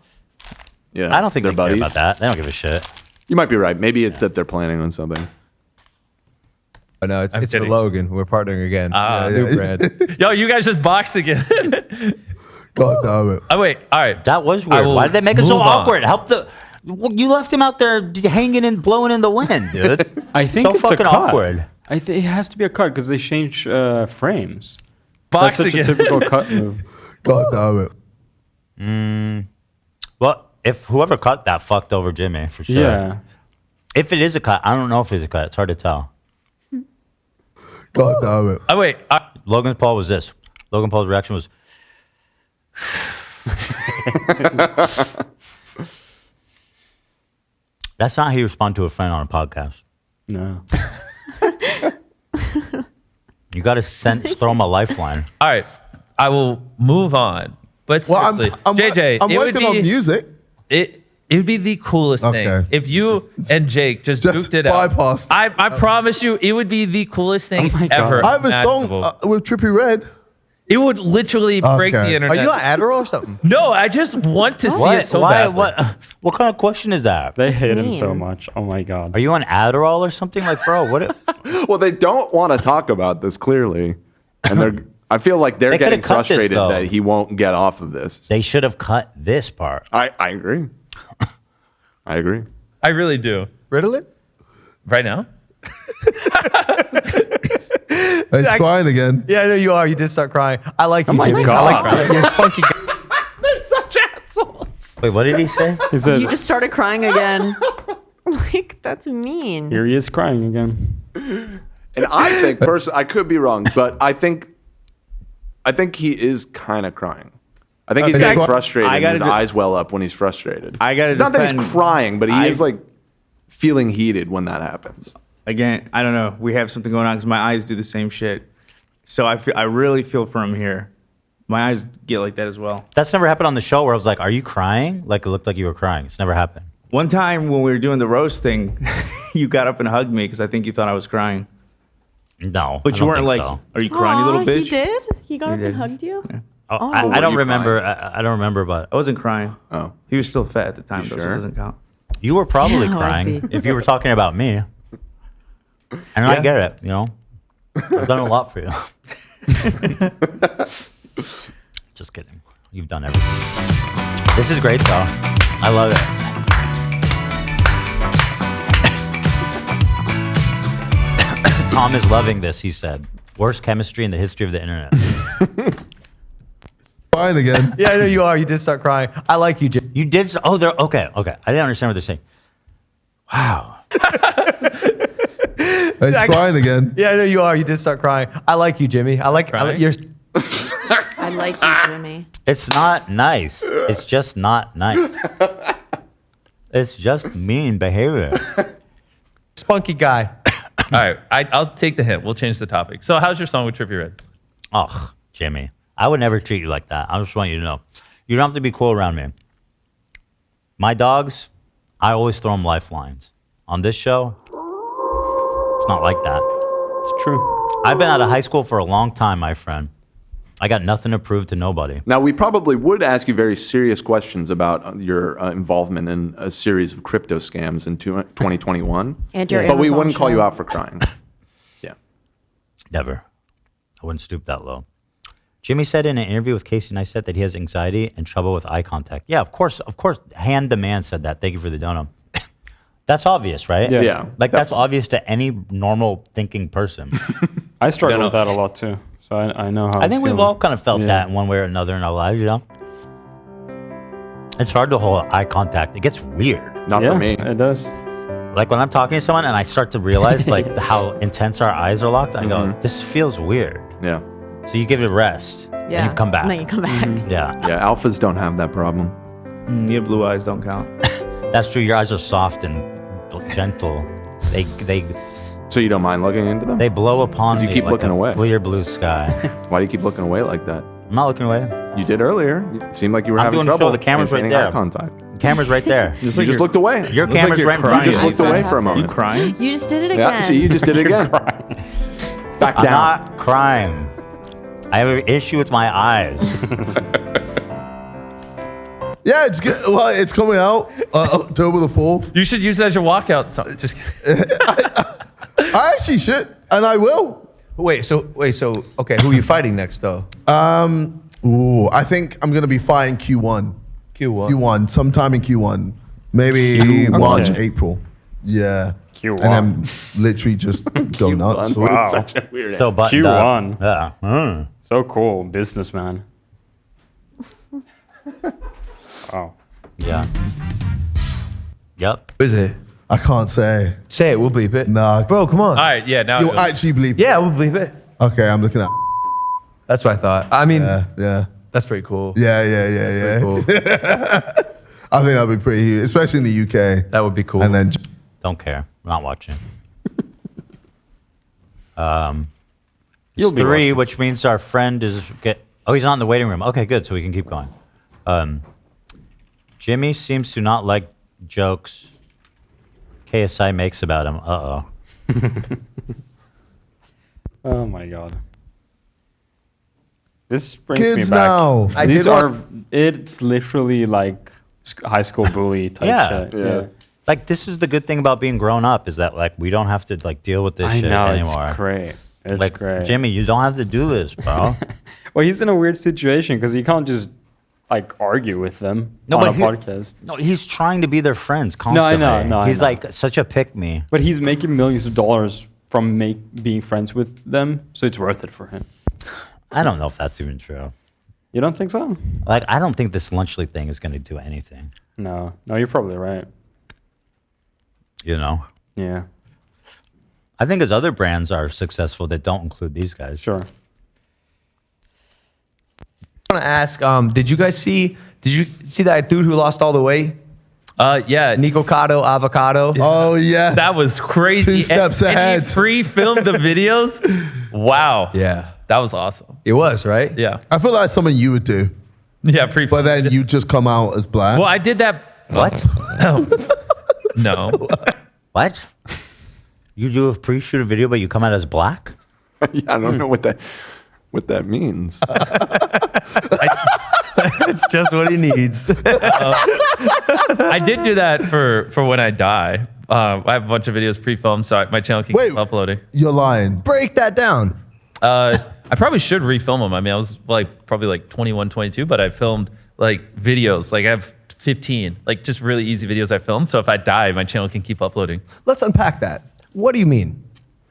yeah, I don't think they're they buddies. care about that. They don't give a shit. You might be right. Maybe it's that they're planning on something. Oh, no, it's for kidding. Logan. We're partnering again. Ah. New Yeah. brand. Yo, you guys just boxed again. God damn it. Oh wait, all right. That was I weird. will Why did they make it so move on. awkward? Help the. Well, you left him out there hanging and blowing in the wind, dude. I think so it's fucking a cut. awkward. It has to be a cut because they change frames. Box That's such again. a typical cut move. God damn it. Well, if whoever cut that fucked over Jimmy for sure. Yeah. If it is a cut, I don't know if it's a cut. It's hard to tell. God damn it. Oh wait, Logan Paul was this. Logan Paul's reaction was. That's not how you respond to a friend on a podcast. No. You got to throw him a lifeline. all right. I will move on. But Well, seriously, I'm JJ, I'm it would working on be music. it would be the coolest Okay. thing if you and Jake just duked it out. bypassed. I promise you, it would be the coolest thing Oh my God. ever. I have a song imaginable. with Trippie Redd. It would literally break the Okay. internet. Are you on Adderall or something? No, I just want to see it so Why? badly. What kind of question is that? They hate him so mean? much. Oh my god. Are you on Adderall or something? Like, bro, what? Well, they don't want to talk about this clearly, and they're. I feel like they're They could've getting cut this, frustrated though. that he won't get off of this. They should have cut this part. I agree. I agree. I really do. Ritalin? Right now? He's crying again. Yeah, I know you are. You did start crying. I like you, my Jimmy. God. I like crying. You're a spunky guy. They're such assholes. Wait, what did he say? He said, You just started crying again. Like, that's mean. here he is crying again. And I think, I could be wrong, but I think he is kind of crying. I think he's Okay. getting frustrated. I And gotta his do- eyes well up when he's frustrated. I gotta It's not that he's defend- crying, but he I- is like feeling heated when that happens. Again, I don't know. We have something going on because my eyes do the same shit. So I really feel for him here. My eyes get like that as well. That's never happened on the show where I was like, "Are you crying?" Like it looked like you were crying. It's never happened. One time when we were doing the roast thing, you got up and hugged me because I think you thought I was crying. No, But I you don't weren't think like, so. "Are you crying, you little Aw, bitch?" He did? He got He up did. and hugged you? Oh, Oh. I Were don't you remember. I don't remember, but I wasn't crying. Oh, He was still fat at the time, You though, so sure? it doesn't count. you were probably Oh, I crying see. if you were talking about me. And I Yeah. get it. You know, I've done a lot for you. Just kidding. You've done everything. This is great, though. I love it. Tom is loving this. He said, "Worst chemistry in the history of the internet." Crying again. Yeah, I know you are. You did start crying. I like you, Jimmy. You did. Oh, they're okay. Okay, I didn't understand what they're saying. Wow. He's crying again. Yeah, I know you are. You did start crying. I like you, Jimmy. I like Crying? you're. I like you, Jimmy. It's not nice. It's just not nice. It's just mean behavior. Spunky guy. All right, I'll take the hint. We'll change the topic. So, how's your song with Trippie Redd? Oh, Jimmy, I would never treat you like that. I just want you to know. You don't have to be cool around me. My dogs, I always throw them lifelines. On this show, it's not like that. It's true. I've been out of high school for a long time, my friend. I got nothing to prove to nobody. Now, we probably would ask you very serious questions about your involvement in a series of crypto scams in 2021. And your but we Amazon wouldn't call you show. out for crying. Yeah. Never. I wouldn't stoop that low. Jimmy said in an interview with Casey Neistat that he has anxiety and trouble with eye contact. Yeah, of course. Hand the man said that. Thank you for the dono. That's obvious, right? Yeah. Yeah. Like that's obvious to any normal thinking person. I struggle No, no. with that a lot too. So I know how I think we've all kind of felt Yeah. that in one way or another in our lives, you know? It's hard to hold eye contact. It gets weird. Not Yeah, for me. it does. Like when I'm talking to someone and I start to realize like how intense our eyes are locked, I go, this feels weird. Yeah. So you give it a rest. Yeah. And you come back. And then you come back. Yeah. Yeah. Alphas don't have that problem. Your blue eyes don't count. That's true. Your eyes are soft and gentle. They So you don't mind looking into them? they blow upon You me keep like looking a away. clear blue sky. Why do you keep looking away like that? I'm not looking away. You did earlier. It seemed like you were I'm having doing the trouble. show. The camera's right maintaining there. eye contact. The camera's right there. You just looked away. Your Looks like camera's you're right in front crying. of You you. just looked away for a You moment. crying? You just did it again. Yeah, see, you just did it again. Back I'm down. not crying. I have an issue with my eyes. Yeah, it's good. Well, it's coming out October the 4th. You should use it as your walkout song. Just kidding. I actually should, and I will. Wait. So okay. Who are you fighting next though? I think I'm gonna be fighting Q1. Q1, sometime in Q1, maybe March, April. Yeah. Q1. And then literally just go nuts. Wow. Such a weird So buttoned Q1. up. Yeah. So cool, businessman. Wow. Yeah. Yep. Who is it? I can't say. Say it. We'll bleep it. Nah, Bro, come on. All right, yeah. Now you'll actually believe. Yeah, we'll bleep it. Okay, I'm looking at. That's what I thought. I mean, Yeah. that's pretty cool. Yeah. Cool. I think that'd be pretty huge, especially in the UK. That would be cool. And then Don't care. I'm not watching. You'll be 3, which means our friend is he's not in the waiting room. Okay, good. So we can keep going. Jimmy seems to not like jokes KSI makes about him. Uh-oh. Oh my god. This brings Kids me back. now. These are. It's literally like high school bully type Yeah. shit. Yeah. Like this is the good thing about being grown up is that like we don't have to like deal with this I shit know, anymore. it's great. It's like great. Jimmy, you don't have to do this, bro. Well, he's in a weird situation because he can't just like argue with them on a podcast. No, he's trying to be their friends No, I constantly. know, no, I he's know. like such a pick me. But he's making millions of dollars from being friends with them, so it's worth it for him. I don't know if that's even true. You don't think so? Like I don't think this Lunchly thing is going to do anything. No, you're probably right. You know. Yeah. I think his other brands are successful that don't include these guys. Sure. I want to ask, did you see that dude who lost all the weight? Yeah. Nico Cotto, avocado. Oh yeah. That was crazy. 2 steps and ahead. he pre-filmed the videos. Wow. Yeah. That was awesome. It was, right? Yeah. I feel like something you would do. Yeah, But then you just come out as black. Well, I did that. What? Oh. No. What? You do a pre-shoot a video, but you come out as black? Yeah, I don't know what that means. It's just what he needs. I did do that for when I die. I have a bunch of videos pre-filmed, so my channel can keep uploading. You're lying. Break that down. I probably should refilm them. I mean, I was probably like 21, 22, but I filmed like videos. Like I have 15, like just really easy videos I filmed. So if I die, my channel can keep uploading. Let's unpack that. What do you mean?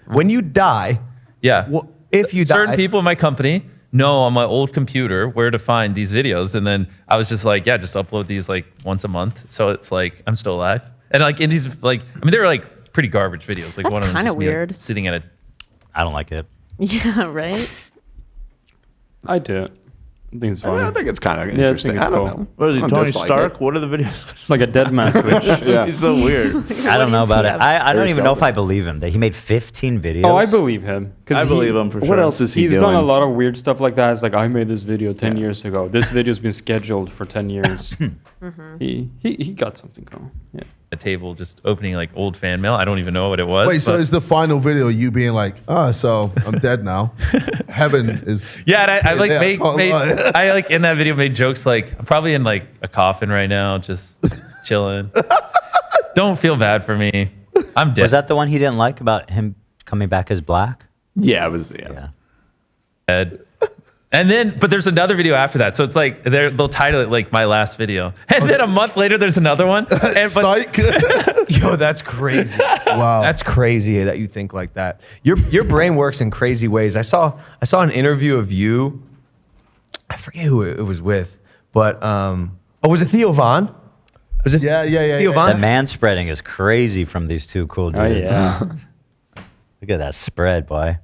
When you die, Yeah. if you Certain die, people in my company know on my old computer where to find these videos. And then I was just like, yeah, just upload these like once a month. So it's like, I'm still alive. And like in these, like, I mean, they were like pretty garbage videos. Like That's one of them kinda just me, like, weird. sitting at a. I don't like it. Yeah, right? I do. I think it's funny. I think it's kind of Yeah, I interesting. think it's I don't cool. know. What is he, I'm Tony just like Stark? it. What are the videos? It's like a dead man switch. Yeah. He's so weird. I don't know about it. I don't Very even know if seldom. I believe him that he made 15 videos. Oh, I believe him. I believe him for sure. What else is he He's doing? done a lot of weird stuff like that. It's like I made this video 10 years ago. This video's been scheduled for 10 years. He got something going. Yeah. A table just opening like old fan mail. I don't even know what it was. Wait, so but- is the final video you being like, so I'm dead now? Heaven is. Yeah, and I like Yeah, made oh, I like in that video made jokes like I'm probably in like a coffin right now, just chilling. Don't feel bad for me. I'm dead. Was that the one he didn't like about him coming back as black? Yeah, it was. Yeah. dead. And then, but there's another video after that, so it's like they'll title it like my last video, and then a month later there's another one. And Yo, that's crazy. Wow. That's crazy that you think like that. Your brain works in crazy ways. I saw an interview of you. I forget who it was with, but was it Theo Von? Was it Yeah. Theo The Von? man spreading is crazy from these two cool dudes. Oh, yeah. Look at that spread, boy.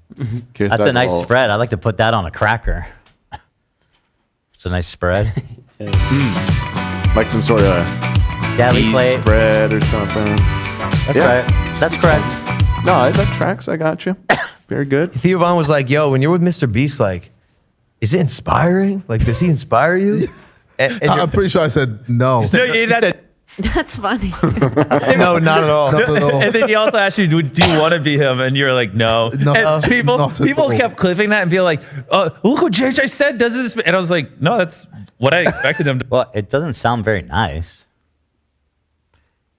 Curious That's a nice alcohol. spread. I like to put that on a cracker. It's a nice spread. Like some sort of Deli cheese plate. spread or something. That's Yeah. right. That's correct. No, that tracks. I got you. Very good. Theo Von was like, "Yo, when you're with Mr. Beast, like, is it inspiring? Like, does he inspire you?" And I'm pretty sure I said no. That's funny. no, not at all. Not at all. And then he also asked you, "Do you want to be him?" And you're like, "No." No, and people not at all. kept clipping that and being like, "Look what JJ said. Does this?" And I was like, "No, that's what I expected him to." Well, it doesn't sound very nice.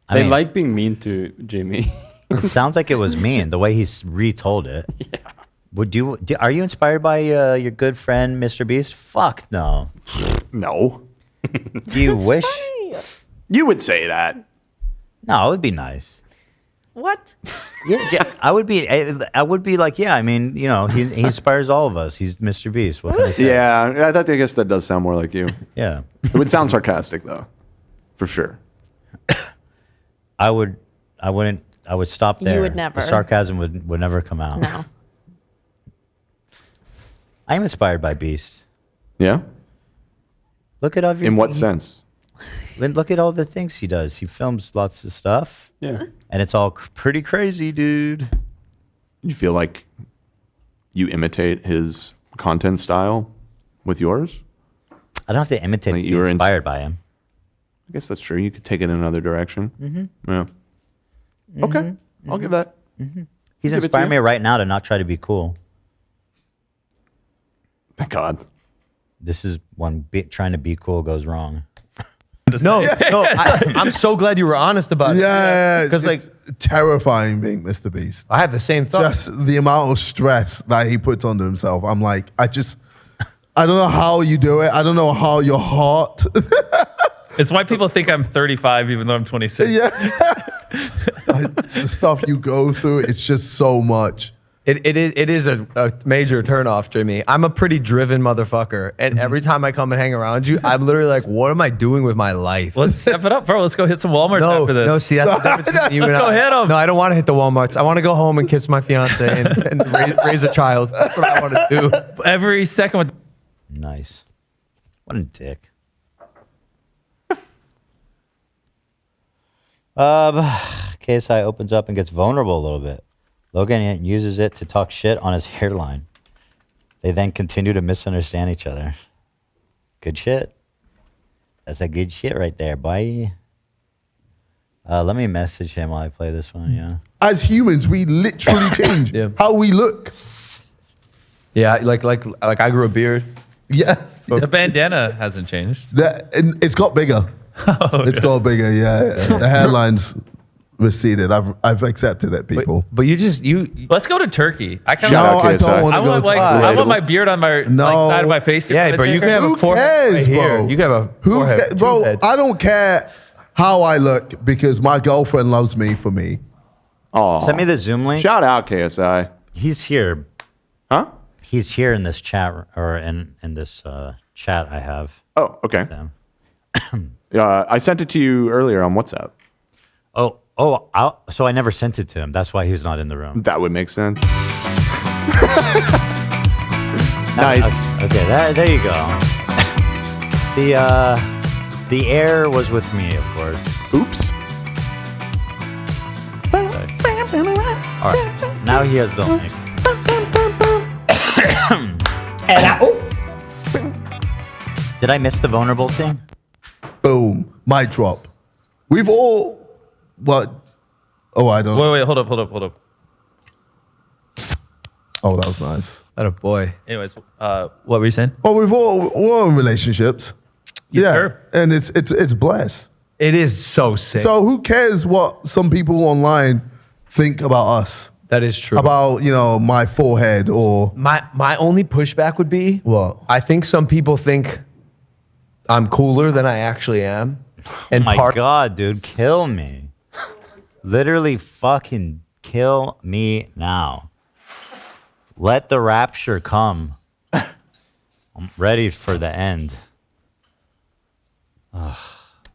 I They mean, like being mean to Jimmy. it sounds like it was mean the way he retold it. Yeah. Are you inspired by your good friend Mr. Beast? Fuck no. No. Do you wish? You would say that. No, it would be nice. What? Yeah, I would be like, yeah. I mean, you know, he inspires all of us. He's Mr. Beast. What can I say? Yeah, I guess that does sound more like you. Yeah. It would sound sarcastic though, for sure. I would stop there. You would never. The sarcasm would never come out. No. I'm inspired by Beast. Yeah. Look at everything. In what sense? Look at all the things he does. He films lots of stuff. Yeah. And it's all pretty crazy, dude. You feel like you imitate his content style with yours? I don't have to imitate. Like Like you were inspired by him. I guess that's true. You could take it in another direction. Mm-hmm. Yeah. Okay. I'll give that. Mm-hmm. He's Give it to inspiring you. me right now to not try to be cool. Thank God. This is when trying to be cool goes wrong. No, I'm so glad you were honest about it. Yeah, because like terrifying being Mr. Beast. I have the same thought. Just the amount of stress that he puts onto himself. I'm like, I don't know how you do it. I don't know how your heart. It's why people think I'm 35 even though I'm 26. Yeah. The stuff you go through, it's just so much. It is a major turnoff, Jimmy. I'm a pretty driven motherfucker, and every time I come and hang around you, I'm literally like, "What am I doing with my life?" Let's step it up, bro. Let's go hit some Walmart after this. No, see, that's the difference between you Let's and go I. hit 'em. No, I don't want to hit the Walmarts. I want to go home and kiss my fiance and raise a child. That's what I want to do. Every second with. Nice. What a dick. KSI opens up and gets vulnerable a little bit. Logan uses it to talk shit on his hairline. They then continue to misunderstand each other. Good shit. That's a good shit right there, boy. Let me message him while I play this one, yeah. As humans, we literally change how we look. Yeah, like I grew a beard. Yeah. The bandana hasn't changed. It's got bigger. It's got bigger, yeah. The hairline's receded. I've accepted it, people. But you Let's go to Turkey. I kind No, I don't want to go to I want my beard on my side of my face. to Yeah, come bro, in you there. can have Who a forehead cares, right here. bro? You can have a forehead. Bro, head. I don't care how I look because my girlfriend loves me for me. Oh, Send me the Zoom link. Shout out KSI. He's here. Huh? He's here in this chat, or in this chat I have. Oh, okay. I sent it to you earlier on WhatsApp. So I never sent it to him. That's why he was not in the room. That would make sense. Nice. Okay, there you go. The air was with me, of course. Oops. All right, now he has the link. Did I miss the vulnerable thing? Boom. Mic drop. We've all what? Oh, I don't know. Wait, hold up. Oh, that was nice. That a boy. Anyways, what were you saying? Well, we're in relationships. Sure. And it's blessed. It is so sick. So who cares what some people online think about us? That is true. About, my forehead or My only pushback would be what? I think some people think I'm cooler than I actually am. And My God, dude, kill me. Literally fucking kill me now. Let the rapture come. I'm ready for the end.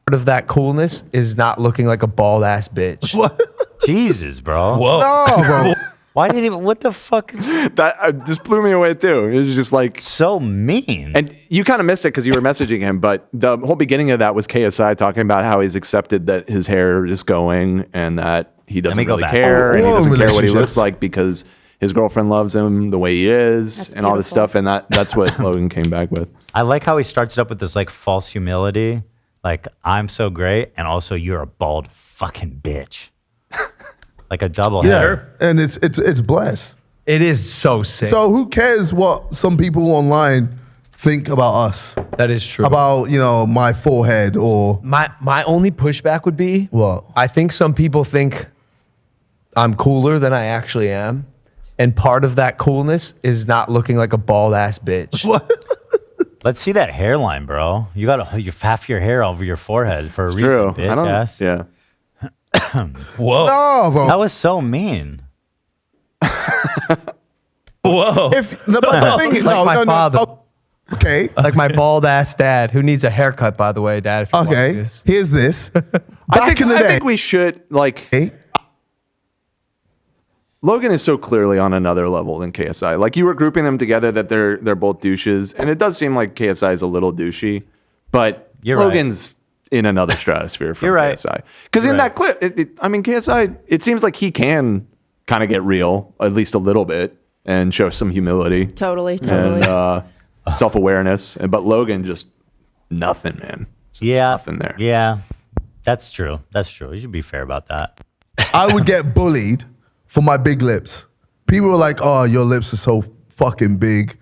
part of that coolness is not looking like a bald ass bitch. What? Jesus, bro. Whoa. No, bro. Why did he? What the fuck? That just blew me away too. It was just like so mean. And you kind of missed it because you were messaging him, but the whole beginning of that was KSI talking about how he's accepted that his hair is going and that he doesn't really care and he doesn't care what he looks like because his girlfriend loves him the way he is and all this stuff. And that's what Logan came back with. I like how he starts it up with this like false humility, like I'm so great, and also you're a bald fucking bitch. Like a double header. And it's blessed. It is so sick. So who cares what some people online think about us? That is true. About, my forehead or My only pushback would be what? I think some people think I'm cooler than I actually am. And part of that coolness is not looking like a bald ass bitch. What? Let's see that hairline, bro. You got half your hair over your forehead for a reason, True. bitch I don't, ass. yeah. Whoa. No, bro. That was so mean. Whoa. But the thing is, Like my father. Oh, okay. Like my bald ass dad, who needs a haircut, by the way, Dad. If you want Okay. this. Here's this. I Back in the day. think we should Logan is so clearly on another level than KSI. Like you were grouping them together that they're both douches, and it does seem like KSI is a little douchey, but You're right. Logan's in another stratosphere from You're right. KSI. Because in that clip, KSI, it seems like he can kind of get real, at least a little bit, and show some humility. Totally. And self-awareness. But Logan just nothing, man. Yeah. Nothing there. Yeah. That's true. You should be fair about that. I would get bullied for my big lips. People were like, "Oh, your lips are so fucking big.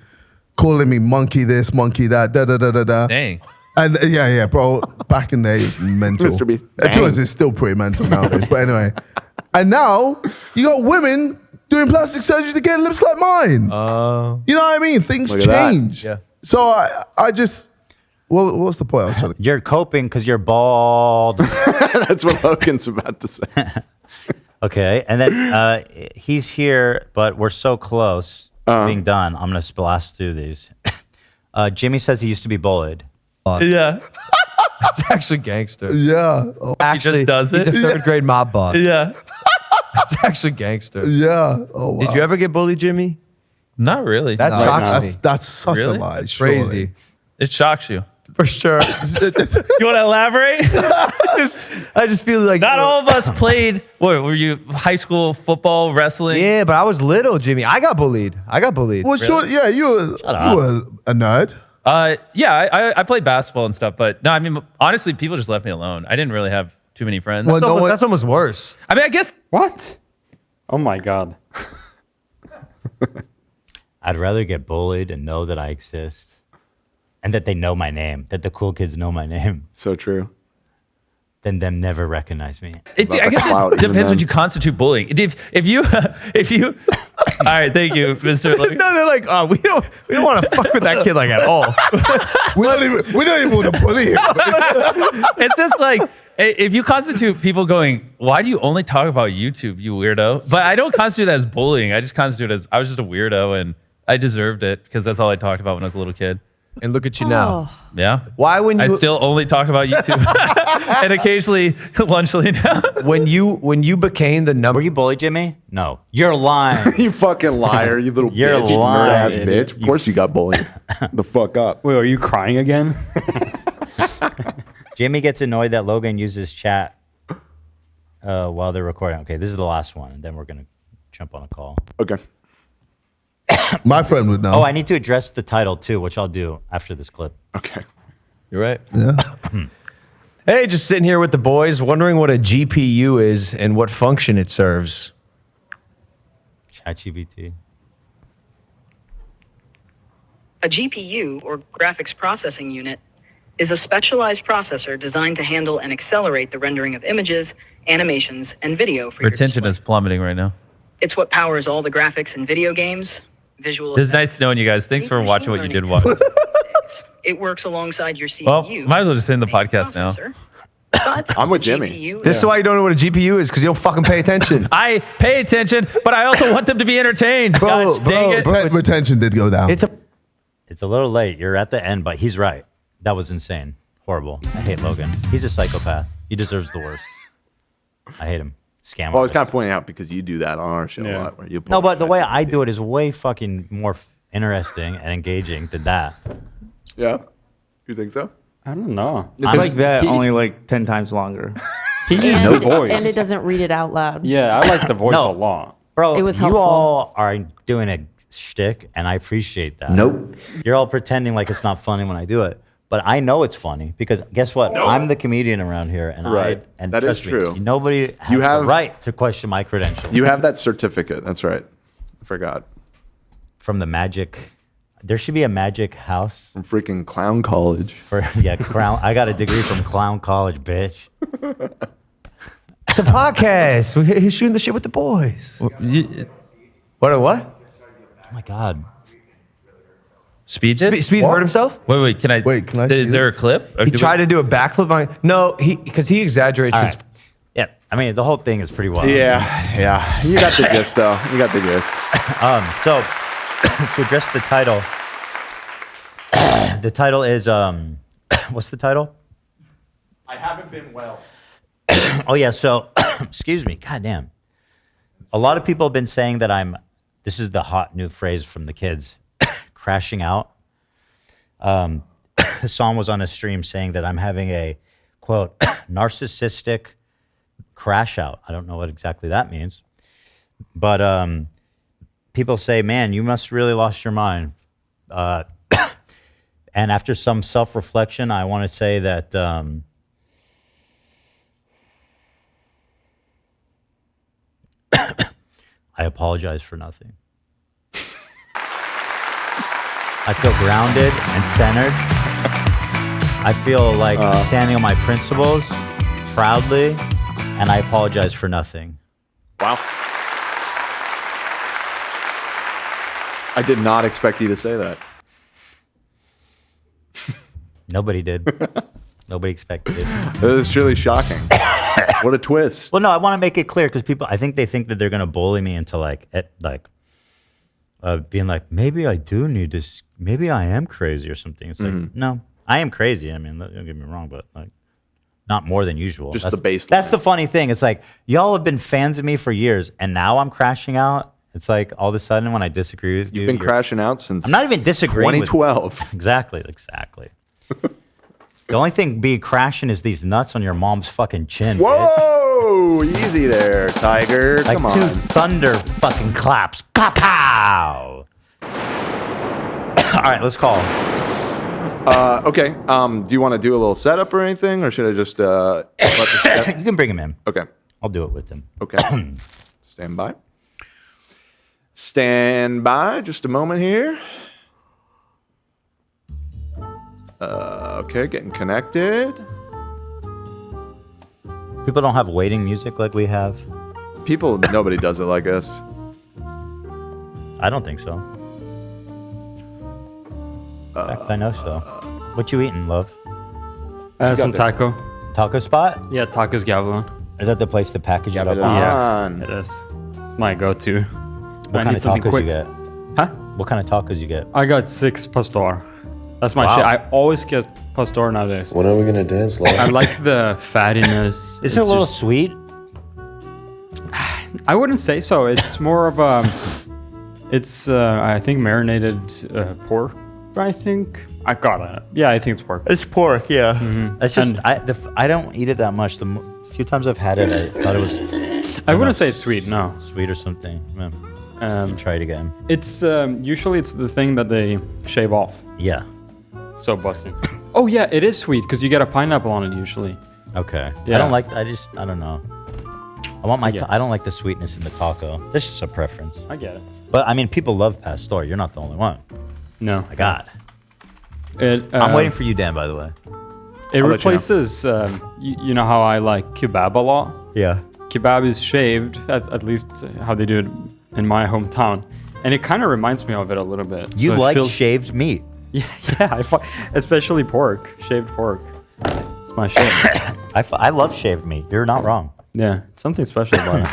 calling me monkey this, monkey that, da da da da da. Dang. And yeah, bro. Back in the day, it was mental. Mr. Beast. To be honest, it's still pretty mental nowadays. But anyway, and now you got women doing plastic surgery to get lips like mine. You know what I mean? Things Look at that. change. Yeah. So I just, what's the point? I was trying to. You're coping because you're bald. That's what Logan's about to say. Okay, and then he's here, but we're so close to being done. I'm gonna blast through these. Jimmy says he used to be bullied. Yeah. That's actually gangster. Yeah. Oh, Actually, he just does it. He's a third grade mob boss. Yeah. That's actually gangster. yeah. Oh, wow. Did you ever get bullied, Jimmy? That really. That No, shocks me. that's such Really? a lie. That's surely. crazy. It shocks you. For sure. You want to elaborate? I just feel like Not all of us played. What were you? High school football, wrestling? Yeah, but I was little, Jimmy. I got bullied. Well, sure. Yeah, you were a nerd. Yeah, I played basketball and stuff, but no, I mean, honestly, people just left me alone. I didn't really have too many friends. Well, That's almost worse. I mean, I guess. What? Oh my God. I'd rather get bullied and know that I exist, and that they know my name, that the cool kids know my name, So true. than them never recognize me. I guess clout, it even depends then. what you constitute bullying. If you, all right, thank you, Mr. Logan. No, they're like, oh, we don't want to fuck with that kid like at all. we don't even want to bully him. It's just like if you constitute people going, why do you only talk about YouTube, you weirdo? But I don't constitute that as bullying. I just constitute it as I was just a weirdo and I deserved it because that's all I talked about when I was a little kid. And look at you now. Yeah. Why when you I still only talk about YouTube and occasionally lunch now. when you became the number Were you bullied, Jimmy? No. You're lying. You fucking liar, you little You're bitch, lying. nerd ass bitch. Of course you got bullied. The fuck up. Wait, are you crying again? Jimmy gets annoyed that Logan uses chat while they're recording. Okay, this is the last one, and then we're gonna jump on a call. Okay. My friend would know. Oh, I need to address the title too, which I'll do after this clip. Okay. You're right. Yeah. Hey, just sitting here with the boys, wondering what a GPU is and what function it serves. ChatGPT. A GPU, or graphics processing unit, is a specialized processor designed to handle and accelerate the rendering of images, animations, and video for your Retention display. is plummeting right now. It's what powers all the graphics in video games, visual It's effects. nice knowing you guys. Thanks for watching what you did watch. It works alongside your CPU. Well, might as well just end the podcast now. But I'm with Jimmy. This is why you don't know what a GPU is, because you don't fucking pay attention. I pay attention, but I also want them to be entertained. Bro, Gosh, dang it. retention did go down. It's a little late. You're at the end, but he's right. That was insane. Horrible. I hate Logan. He's a psychopath. He deserves the worst. I hate him. Scam. Well, I was kind of pointing out because you do that on our show a lot. Where you No, but the way I do it is way fucking more interesting and engaging than that. Yeah. You think so? I don't know. It's like that, only like 10 times longer. He used the voice. And it doesn't read it out loud. Yeah, I like the voice No. a lot. Bro, It was you helpful. all are doing a shtick, and I appreciate that. Nope. You're all pretending like it's not funny when I do it. But I know it's funny because guess what? I'm the comedian around here, and Right. and That is trust me, true. nobody has You have- the right to question my credentials. You have that certificate. That's right. I forgot. From the magic. There should be a magic house. From freaking clown college. For clown. I got a degree from clown college, bitch. It's a podcast. He's shooting the shit with the boys. What? Oh my god. Speed did? Speed hurt himself? Wait, can I? Is there a clip? Or He do tried to do a backflip on. No, because he exaggerates All his. right. Yeah, I mean the whole thing is pretty wild. Yeah. You got the gist, though. You got the gist. So to address the title, the title is what's the title? I haven't been well. Oh yeah, so excuse me, goddamn. A lot of people have been saying that this is the hot new phrase from the kids, crashing out. Hassan was on a stream saying that I'm having a quote narcissistic crash out. I don't know what exactly that means. But people say, man, you must really lost your mind. And after some self-reflection, I want to say that I apologize for nothing. I feel grounded and centered. I feel like standing on my principles proudly, and I apologize for nothing. Wow. I did not expect you to say that. Nobody did. Nobody expected it. It was truly shocking. What a twist. Well, no, I want to make it clear because people, I think they think that they're going to bully me into being like, maybe I do need this. Maybe I am crazy or something. It's like, no, I am crazy. I mean, don't get me wrong, but like, not more than usual. Just that's the baseline. That's the funny thing. It's like y'all have been fans of me for years, and now I'm crashing out. It's like all of a sudden when I disagree with you, You've been crashing out since I'm not even disagreeing. 2012. Exactly. The only thing being crashing is these nuts on your mom's fucking chin. Whoa! Bitch. Easy there, Tiger. Like Come on. two thunder fucking claps. Pow pow. All right, let's call. Okay. Do you want to do a little setup or anything, or should I just let the You can bring him in. Okay. I'll do it with him. Okay. Stand by. Stand by. Just a moment here. Okay, getting connected. People don't have waiting music like we have. Nobody does it like us. I don't think so. In fact, I know so. What you eating, love? Some taco. Taco spot? Yeah, Tacos Gavilan. Is that the place to package it up? Yeah, it is. It's my go-to. What kind of tacos you get? Huh? What kind of tacos you get? I got 6 pastor. That's my shit. I always get pastor nowadays. When are we gonna dance, Lord? I like the fattiness. Is it a little sweet? I wouldn't say so. It's more of a. It's I think marinated pork. I think I got it. Yeah, I think it's pork. It's pork. Yeah. Mm-hmm. It's just I don't eat it that much. The few times I've had it, I thought it was. I wouldn't say it's sweet. No. Sweet or something. Try it again. It's usually it's the thing that they shave off. Yeah. So busting. Oh yeah, it is sweet because you get a pineapple on it usually. Okay. Yeah. I don't like. I don't know. I want my. I don't like the sweetness in the taco. That's just a preference. I get it. But I mean, people love pastor. You're not the only one. No. My God. It, I'm waiting for you, Dan. By the way. It replaces. You know how I like kebab a lot. Yeah. Kebab is shaved, at least how they do it in my hometown, and it kind of reminds me of it a little bit. You So it like feels- shaved meat? Yeah, especially pork, shaved pork. It's my shit. I love shaved meat. You're not wrong. Yeah, something special about it.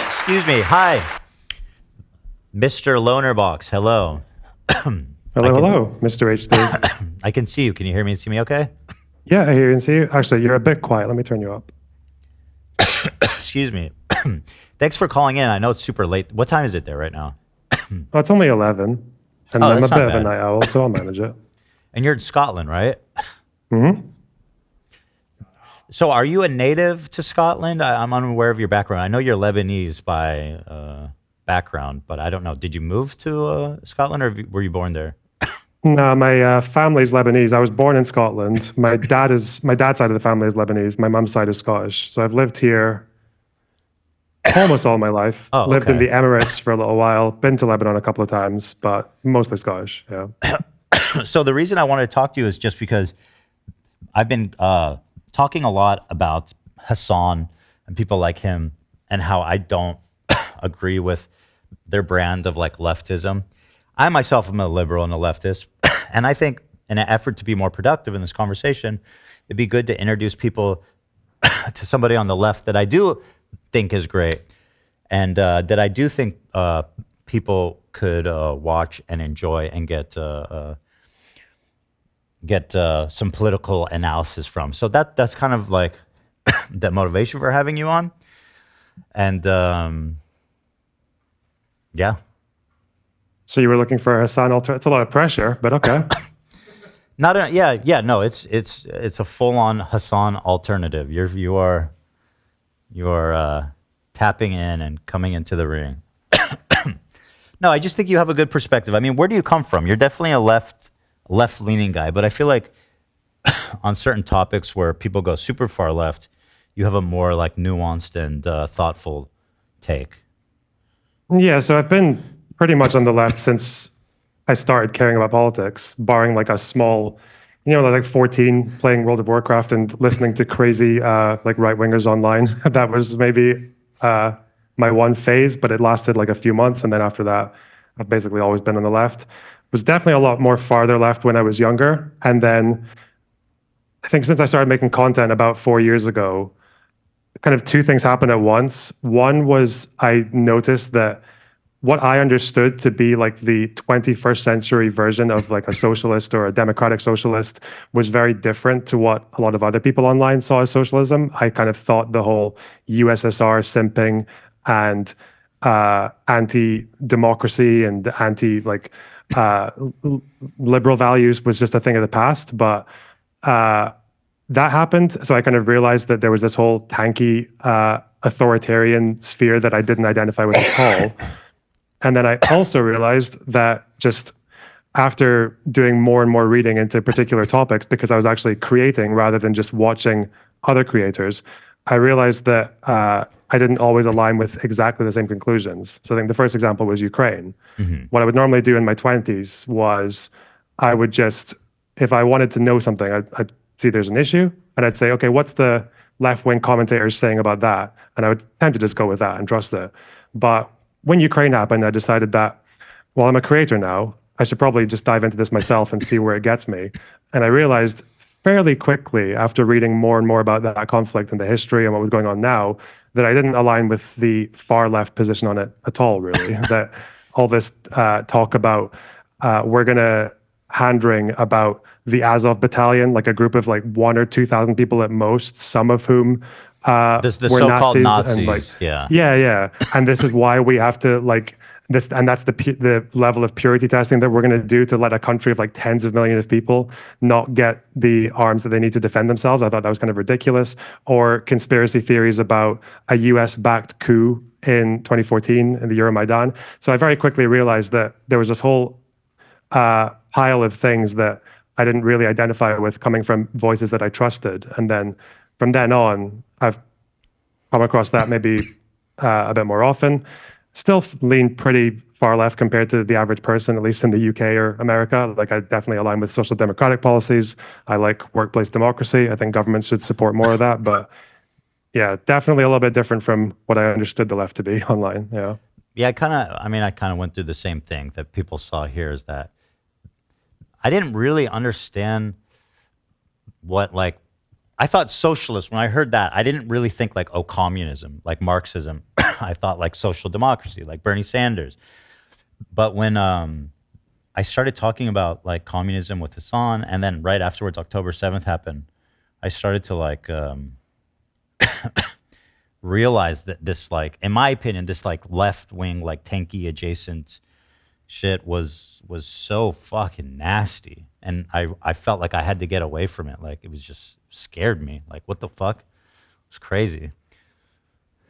Excuse me. Hi, Mr. Lonerbox. Hello. Hello, Mr. H3. I can see you. Can you hear me and see me okay? Yeah, I hear you and see you. Actually, you're a bit quiet. Let me turn you up. Excuse me. Thanks for calling in. I know it's super late. What time is it there right now? Oh, it's only 11. And Oh, I'm a that's bit not of a bad. night owl, so I'll manage it. And you're in Scotland, right? Mm-hmm. So are you a native to Scotland? I'm unaware of your background. I know you're Lebanese by background, but I don't know. Did you move to Scotland or were you born there? No, my family's Lebanese. I was born in Scotland. My dad's side of the family is Lebanese. My mum's side is Scottish. So I've lived here almost all my life. Oh, Lived in okay. the Emirates for a little while. Been to Lebanon a couple of times, but mostly Scottish. Yeah. So the reason I wanted to talk to you is just because I've been talking a lot about Hassan and people like him and how I don't agree with their brand of like leftism. I myself am a liberal and a leftist, and I think in an effort to be more productive in this conversation, it'd be good to introduce people to somebody on the left that I do think is great, and that I do think people could watch and enjoy and get some political analysis from. So that's kind of like the motivation for having you on, and yeah. So you were looking for a Hassan alter? It's a lot of pressure, but okay. No, it's a full-on Hassan alternative. You are tapping in and coming into the ring. No, I just think you have a good perspective. I mean, where do you come from? You're definitely a left-leaning guy, but I feel like on certain topics where people go super far left, you have a more like nuanced and thoughtful take. Yeah, so I've been pretty much on the left since I started caring about politics, barring like a small, like 14 playing World of Warcraft and listening to crazy like right-wingers online. That was maybe my one phase, but it lasted like a few months. And then after that, I've basically always been on the left. Was definitely a lot more farther left when I was younger. And then I think since I started making content about 4 years ago, kind of two things happened at once. One was I noticed that what I understood to be like the 21st century version of like a socialist or a democratic socialist was very different to what a lot of other people online saw as socialism. I kind of thought the whole USSR simping and anti-democracy and liberal values was just a thing of the past. But that happened. So I kind of realized that there was this whole tanky authoritarian sphere that I didn't identify with at all. And then I also realized that just after doing more and more reading into particular topics, because I was actually creating rather than just watching other creators, I realized that I didn't always align with exactly the same conclusions. So I think the first example was Ukraine. Mm-hmm. What I would normally do in my 20s was I would just, if I wanted to know something, I'd see there's an issue, and I'd say, okay, what's the left-wing commentators saying about that? And I would tend to just go with that and trust it. But when Ukraine happened, I decided that, well, I'm a creator now, I should probably just dive into this myself and see where it gets me. And I realized fairly quickly, after reading more and more about that conflict and the history and what was going on now, that I didn't align with the far left position on it at all, really. That all this talk about we're going to hand-wring about the Azov battalion, like a group of like 1,000 or 2,000 people at most, some of whom the were so-called Nazis. Nazis, And yeah. And this is why we have to like this, and that's the level of purity testing that we're going to do to let a country of like tens of millions of people not get the arms that they need to defend themselves. I thought that was kind of ridiculous. Or conspiracy theories about a US-backed coup in 2014 in the Euromaidan. So I very quickly realized that there was this whole pile of things that I didn't really identify with coming from voices that I trusted. And then from then on, I've come across that maybe a bit more often. Still lean pretty far left compared to the average person, at least in the UK or America. Like I definitely align with social democratic policies. I like workplace democracy. I think governments should support more of that. But yeah, definitely a little bit different from what I understood the left to be online. Yeah. Yeah, I kind of went through the same thing that people saw here, is that I didn't really understand what, like, I thought socialist, when I heard that, I didn't really think like, oh, communism, like Marxism. I thought like social democracy, like Bernie Sanders. But when I started talking about like communism with Hassan, and then right afterwards, October 7th happened, I started to like realize that this, like, in my opinion, this like left wing, like tanky adjacent shit was so fucking nasty. And I felt like I had to get away from it. Like it was just scared me. Like, what the fuck? It was crazy.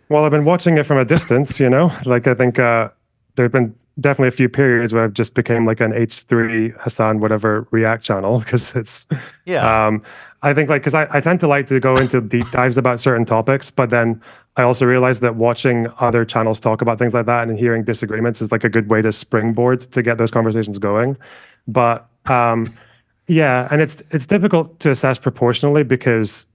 Well, I've been watching it from a distance, like I think there have been definitely a few periods where I've just became like an H3 Hassan whatever React channel, because it's I think like, because I tend to like to go into deep dives about certain topics, but then I also realized that watching other channels talk about things like that and hearing disagreements is like a good way to springboard to get those conversations going. But yeah, and it's difficult to assess proportionally, because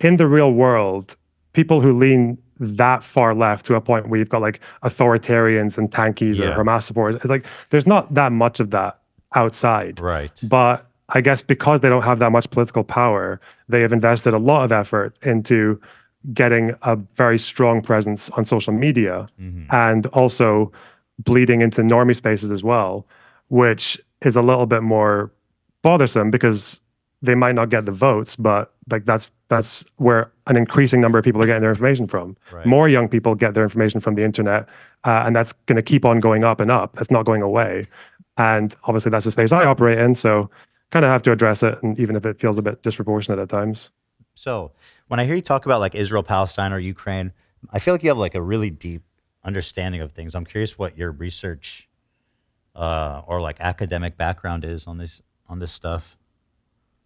in the real world, people who lean that far left to a point where you've got like authoritarians and tankies or Hamas supporters, it's like there's not that much of that outside. Right. But I guess because they don't have that much political power, they have invested a lot of effort into getting a very strong presence on social media, and also bleeding into normie spaces as well, which is a little bit more bothersome because they might not get the votes, but like that's where an increasing number of people are getting their information from. Right. More young people get their information from the internet, and that's going to keep on going up and up. That's not going away. And obviously that's the space I operate in, so kind of have to address it, and even if it feels a bit disproportionate at times. So when I hear you talk about like Israel, Palestine, or Ukraine, I feel like you have like a really deep understanding of things. I'm curious what your research or like academic background is on this stuff.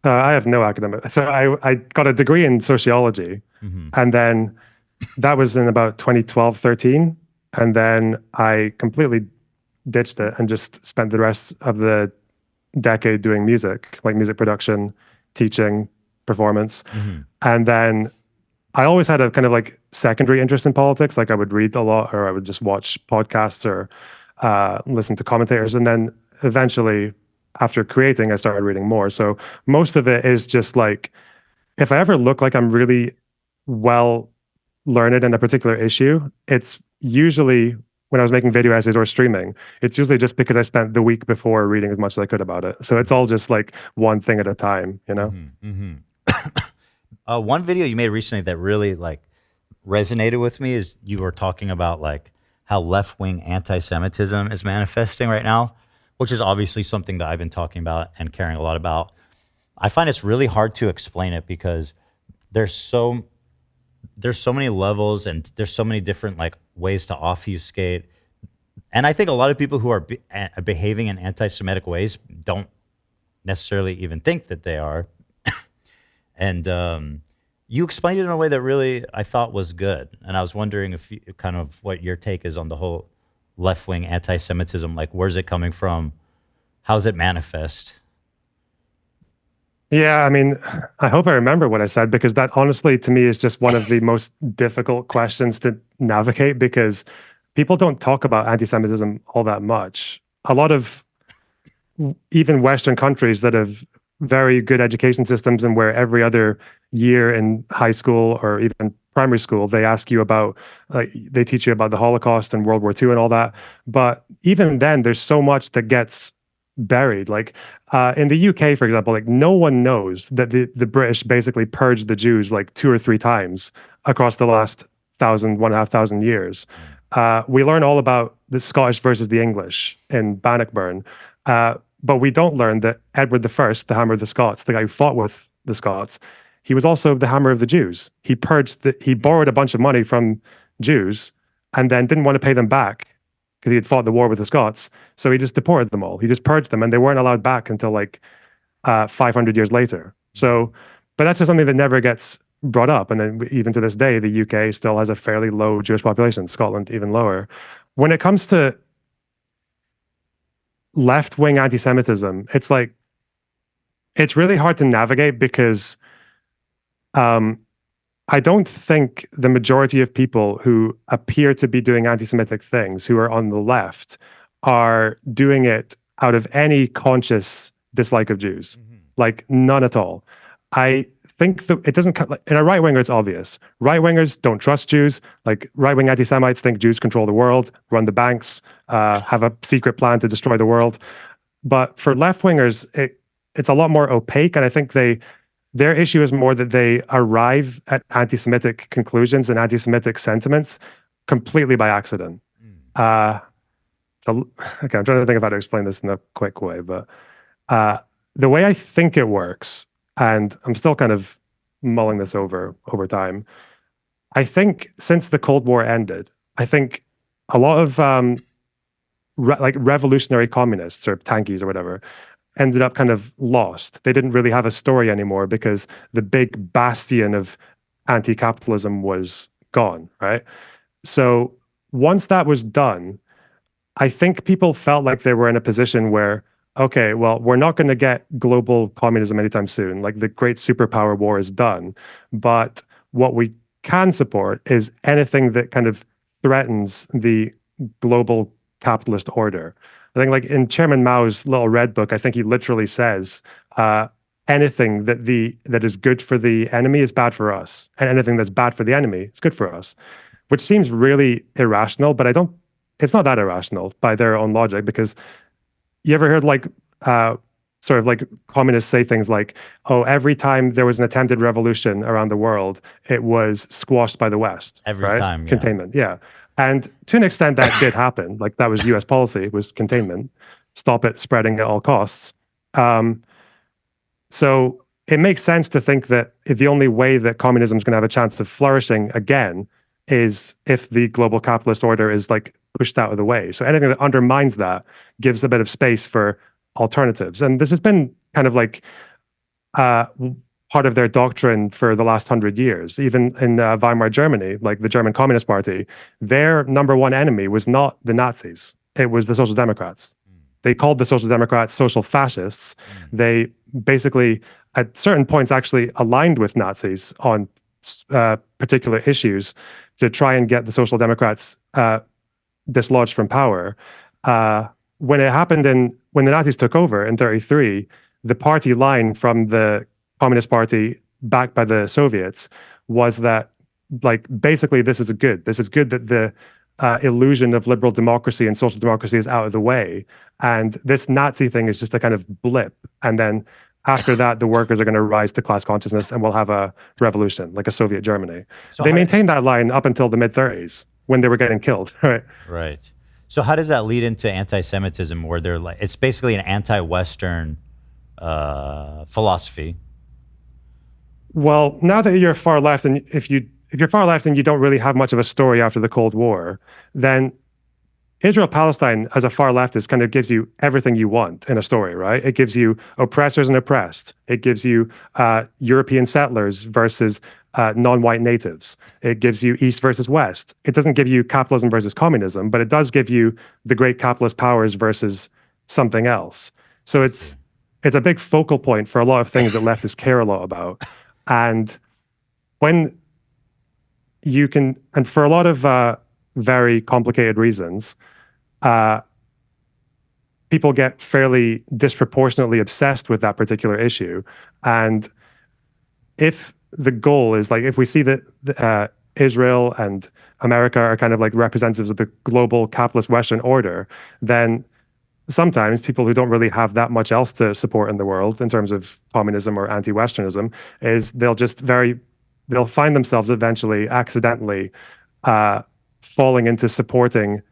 I have no academic. So I got a degree in sociology, and then that was in about 2012, 13. And then I completely ditched it and just spent the rest of the decade doing music, like music production, teaching, performance. And then I always had a kind of like secondary interest in politics. Like I would read a lot, or I would just watch podcasts or listen to commentators. And then eventually, after creating, I started reading more. So most of it is just like, if I ever look like I'm really well learned in a particular issue, it's usually when I was making video essays or streaming, it's usually just because I spent the week before reading as much as I could about it. So it's all just like one thing at a time, you know? One video you made recently that really like resonated with me is you were talking about like how left-wing anti-Semitism is manifesting right now, which is obviously something that I've been talking about and caring a lot about. I find it's really hard to explain it because there's so many levels and there's so many different like ways to obfuscate. And I think a lot of people who are behaving in anti-Semitic ways don't necessarily even think that they are. And you explained it in a way that really I thought was good. And I was wondering if you, kind of what your take is on the whole left-wing anti-Semitism. Like, where's it coming from? How's it manifest? Yeah, I mean, I hope I remember what I said, because that honestly to me is just one of the most difficult questions to navigate, because people don't talk about anti-Semitism all that much. A lot of even Western countries that have very good education systems and where every other year in high school or even primary school, they ask you about, like, they teach you about the Holocaust and World War II and all that. But even then, there's so much that gets buried. Like in the UK, for example, like no one knows that the British basically purged the Jews like 2 or 3 times across the last 1,500 years. We learn all about the Scottish versus the English in Bannockburn. But we don't learn that Edward I, the Hammer of the Scots, the guy who fought with the Scots, he was also the Hammer of the Jews. He borrowed a bunch of money from Jews and then didn't want to pay them back because he had fought the war with the Scots. So he just deported them all. He just purged them, and they weren't allowed back until like 500 years later. So, but that's just something that never gets brought up. And then even to this day, the UK still has a fairly low Jewish population, Scotland even lower. When it comes to left-wing anti-Semitism, it's like, it's really hard to navigate because I don't think the majority of people who appear to be doing anti-Semitic things, who are on the left, are doing it out of any conscious dislike of Jews. Like none at all. I think that it doesn't, in a right-winger, it's obvious. Right-wingers don't trust Jews. Like right-wing anti-Semites think Jews control the world, run the banks, have a secret plan to destroy the world. But for left-wingers, it's a lot more opaque. And I think their issue is more that they arrive at anti-Semitic conclusions and anti-Semitic sentiments completely by accident. Okay, I'm trying to think of how to explain this in a quick way, but the way I think it works, and I'm still kind of mulling this over time, I think since the Cold War ended, I think a lot of like revolutionary communists or tankies or whatever ended up kind of lost. They didn't really have a story anymore because the big bastion of anti-capitalism was gone, right? So once that was done, I think people felt like they were in a position where, okay, well, we're not going to get global communism anytime soon. Like the great superpower war is done. But what we can support is anything that kind of threatens the global capitalist order. I think like in Chairman Mao's little red book, I think he literally says, anything that is good for the enemy is bad for us. And anything that's bad for the enemy is good for us. Which seems really irrational, but it's not that irrational by their own logic, because you ever heard like sort of like communists say things like, oh, every time there was an attempted revolution around the world, it was squashed by the West. Every right? time, yeah. Containment, yeah. And to an extent that did happen. Like that was US policy, was containment, stop it spreading at all costs. So it makes sense to think that the only way that communism is going to have a chance of flourishing again is if the global capitalist order is like pushed out of the way. So anything that undermines that gives a bit of space for alternatives. And this has been kind of like part of their doctrine for the last 100 years. Even in Weimar Germany, like the German Communist Party, their number one enemy was not the Nazis. it was the Social Democrats. They called the Social Democrats social fascists. They basically, at certain points, actually aligned with Nazis on particular issues to try and get the Social Democrats dislodged from power. When it happened when the Nazis took over in 1933, the party line from the Communist Party backed by the Soviets was that, like, basically this is good that the illusion of liberal democracy and social democracy is out of the way. And this Nazi thing is just a kind of blip. And then after that, the workers are going to rise to class consciousness and we'll have a revolution, like a Soviet Germany. So they maintained that line up until the mid-30s when they were getting killed. Right. Right. So how does that lead into anti-Semitism, where they're like, it's basically an anti-Western philosophy? Well, now that you're far left, and if you're far left and you don't really have much of a story after the Cold War, then Israel-Palestine as a far leftist kind of gives you everything you want in a story, right? It gives you oppressors and oppressed. It gives you European settlers versus non-white natives. It gives you East versus West. It doesn't give you capitalism versus communism, but it does give you the great capitalist powers versus something else. So it's a big focal point for a lot of things that leftists care a lot about. And when you can, and for a lot of very complicated reasons, people get fairly disproportionately obsessed with that particular issue. And if the goal is, like, if we see that Israel and America are kind of like representatives of the global capitalist Western order, then sometimes people who don't really have that much else to support in the world in terms of communism or anti-Westernism is they'll find themselves eventually accidentally falling into supporting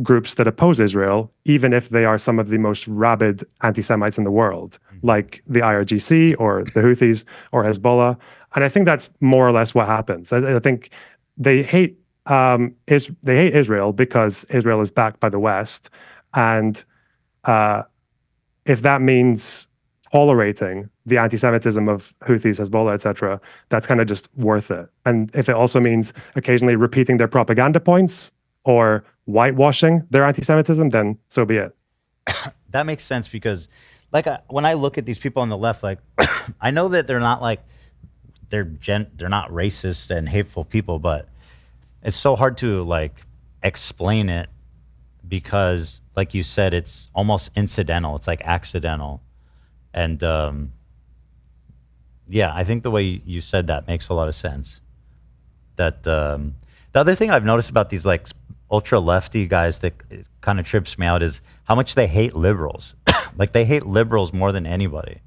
groups that oppose Israel, even if they are some of the most rabid anti-Semites in the world, like the IRGC or the Houthis or Hezbollah. And I think that's more or less what happens. I think they hate Israel because Israel is backed by the West, and if that means tolerating the anti-Semitism of Houthis, Hezbollah, etc., that's kind of just worth it. And if it also means occasionally repeating their propaganda points or whitewashing their anti-Semitism, then so be it. That makes sense, because like when I look at these people on the left, like I know that they're not like they're not racist and hateful people, but it's so hard to like explain it because, like you said, it's almost incidental. It's like accidental. And yeah, I think the way you said that makes a lot of sense. That the other thing I've noticed about these like ultra lefty guys that kind of trips me out is how much they hate liberals. Like they hate liberals more than anybody.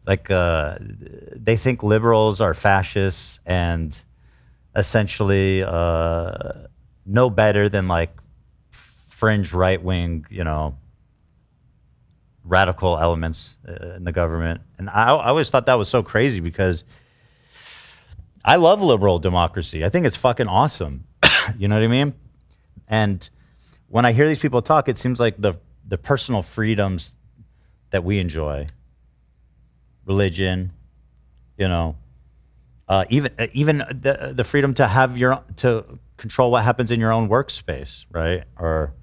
Like they think liberals are fascists and essentially no better than like fringe right wing, radical elements in the government. And I always thought that was so crazy because I love liberal democracy. I think it's fucking awesome. You know what I mean? And when I hear these people talk, it seems like the personal freedoms that we enjoy, religion, even the freedom to have to control what happens in your own workspace, right? Or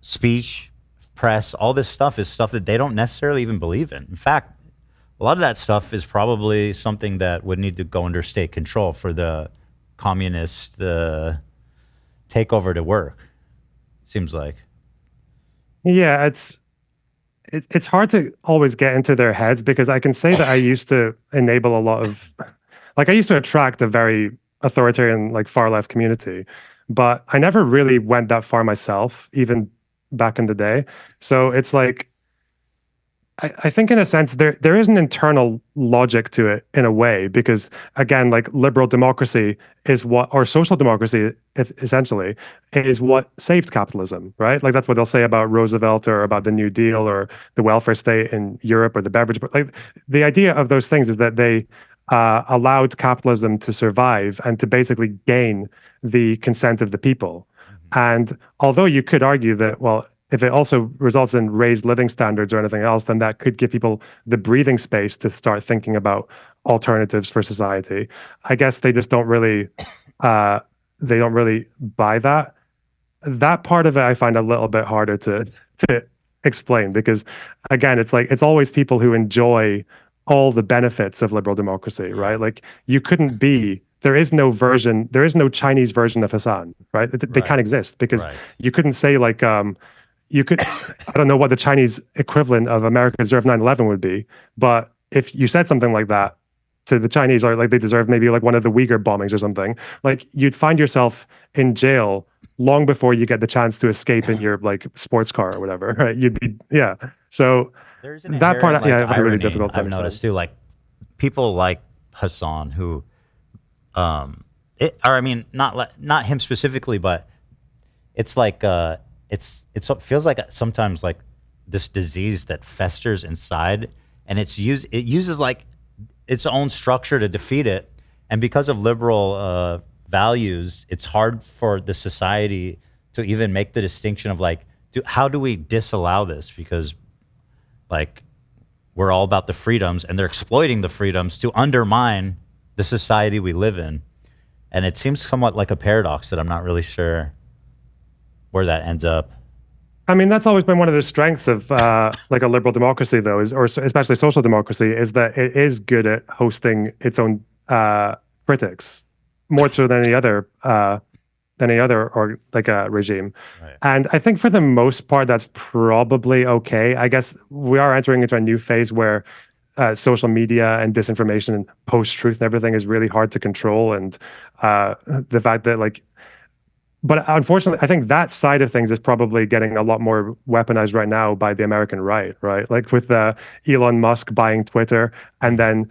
speech, press, all this stuff is stuff that they don't necessarily even believe in. In fact, a lot of that stuff is probably something that would need to go under state control for the communist takeover to work, seems like. Yeah, it's hard to always get into their heads, because I can say that I used to enable a lot of, like I used to attract a very authoritarian, like far left community, but I never really went that far myself, even back in the day. So it's like, I think in a sense there is an internal logic to it in a way, because again, like liberal democracy is what, or social democracy essentially, is what saved capitalism, right? Like that's what they'll say about Roosevelt or about the New Deal or the welfare state in Europe or the beverage. Like the idea of those things is that they allowed capitalism to survive and to basically gain the consent of the people. And although you could argue that, well, if it also results in raised living standards or anything else, then that could give people the breathing space to start thinking about alternatives for society. I guess they just don't really, buy that. that part of it I find a little bit harder to explain, because again, it's always people who enjoy all the benefits of liberal democracy, right? Like there is no Chinese version of Hassan, right? They can't exist, because you couldn't say like, I don't know what the Chinese equivalent of America deserved 9/11 would be, but if you said something like that to the Chinese, or like they deserve maybe like one of the Uyghur bombings or something, like you'd find yourself in jail long before you get the chance to escape in your like sports car or whatever, right? So that part, like, I find really irony difficult to I've understand. noticed too, like people like Hassan who, not him specifically, but it's like it feels like sometimes like this disease that festers inside, and it uses like its own structure to defeat it, and because of liberal values, it's hard for the society to even make the distinction of like, how do we disallow this? Because like we're all about the freedoms, and they're exploiting the freedoms to undermine the society we live in. And it seems somewhat like a paradox that I'm not really sure where that ends up. I mean, that's always been one of the strengths of like a liberal democracy, though, or especially social democracy, is that it is good at hosting its own critics more so than any other or like a regime. Right. And I think for the most part, that's probably okay. I guess we are entering into a new phase where social media and disinformation and post-truth and everything is really hard to control. And the fact that but unfortunately, I think that side of things is probably getting a lot more weaponized right now by the American right? Like with Elon Musk buying Twitter and then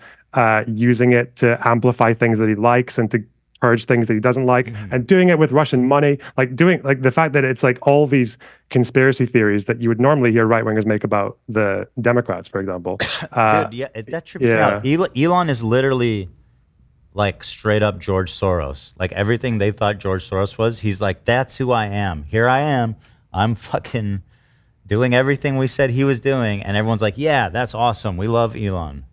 using it to amplify things that he likes and to purge things that he doesn't like, and doing it with Russian money, doing the fact that it's like all these conspiracy theories that you would normally hear right-wingers make about the Democrats, for example. Dude, yeah, that trips me out. Elon is literally like straight up George Soros. Like everything they thought George Soros was, he's like, that's who I am. Here I am. I'm fucking doing everything we said he was doing. And everyone's like, yeah, that's awesome. We love Elon.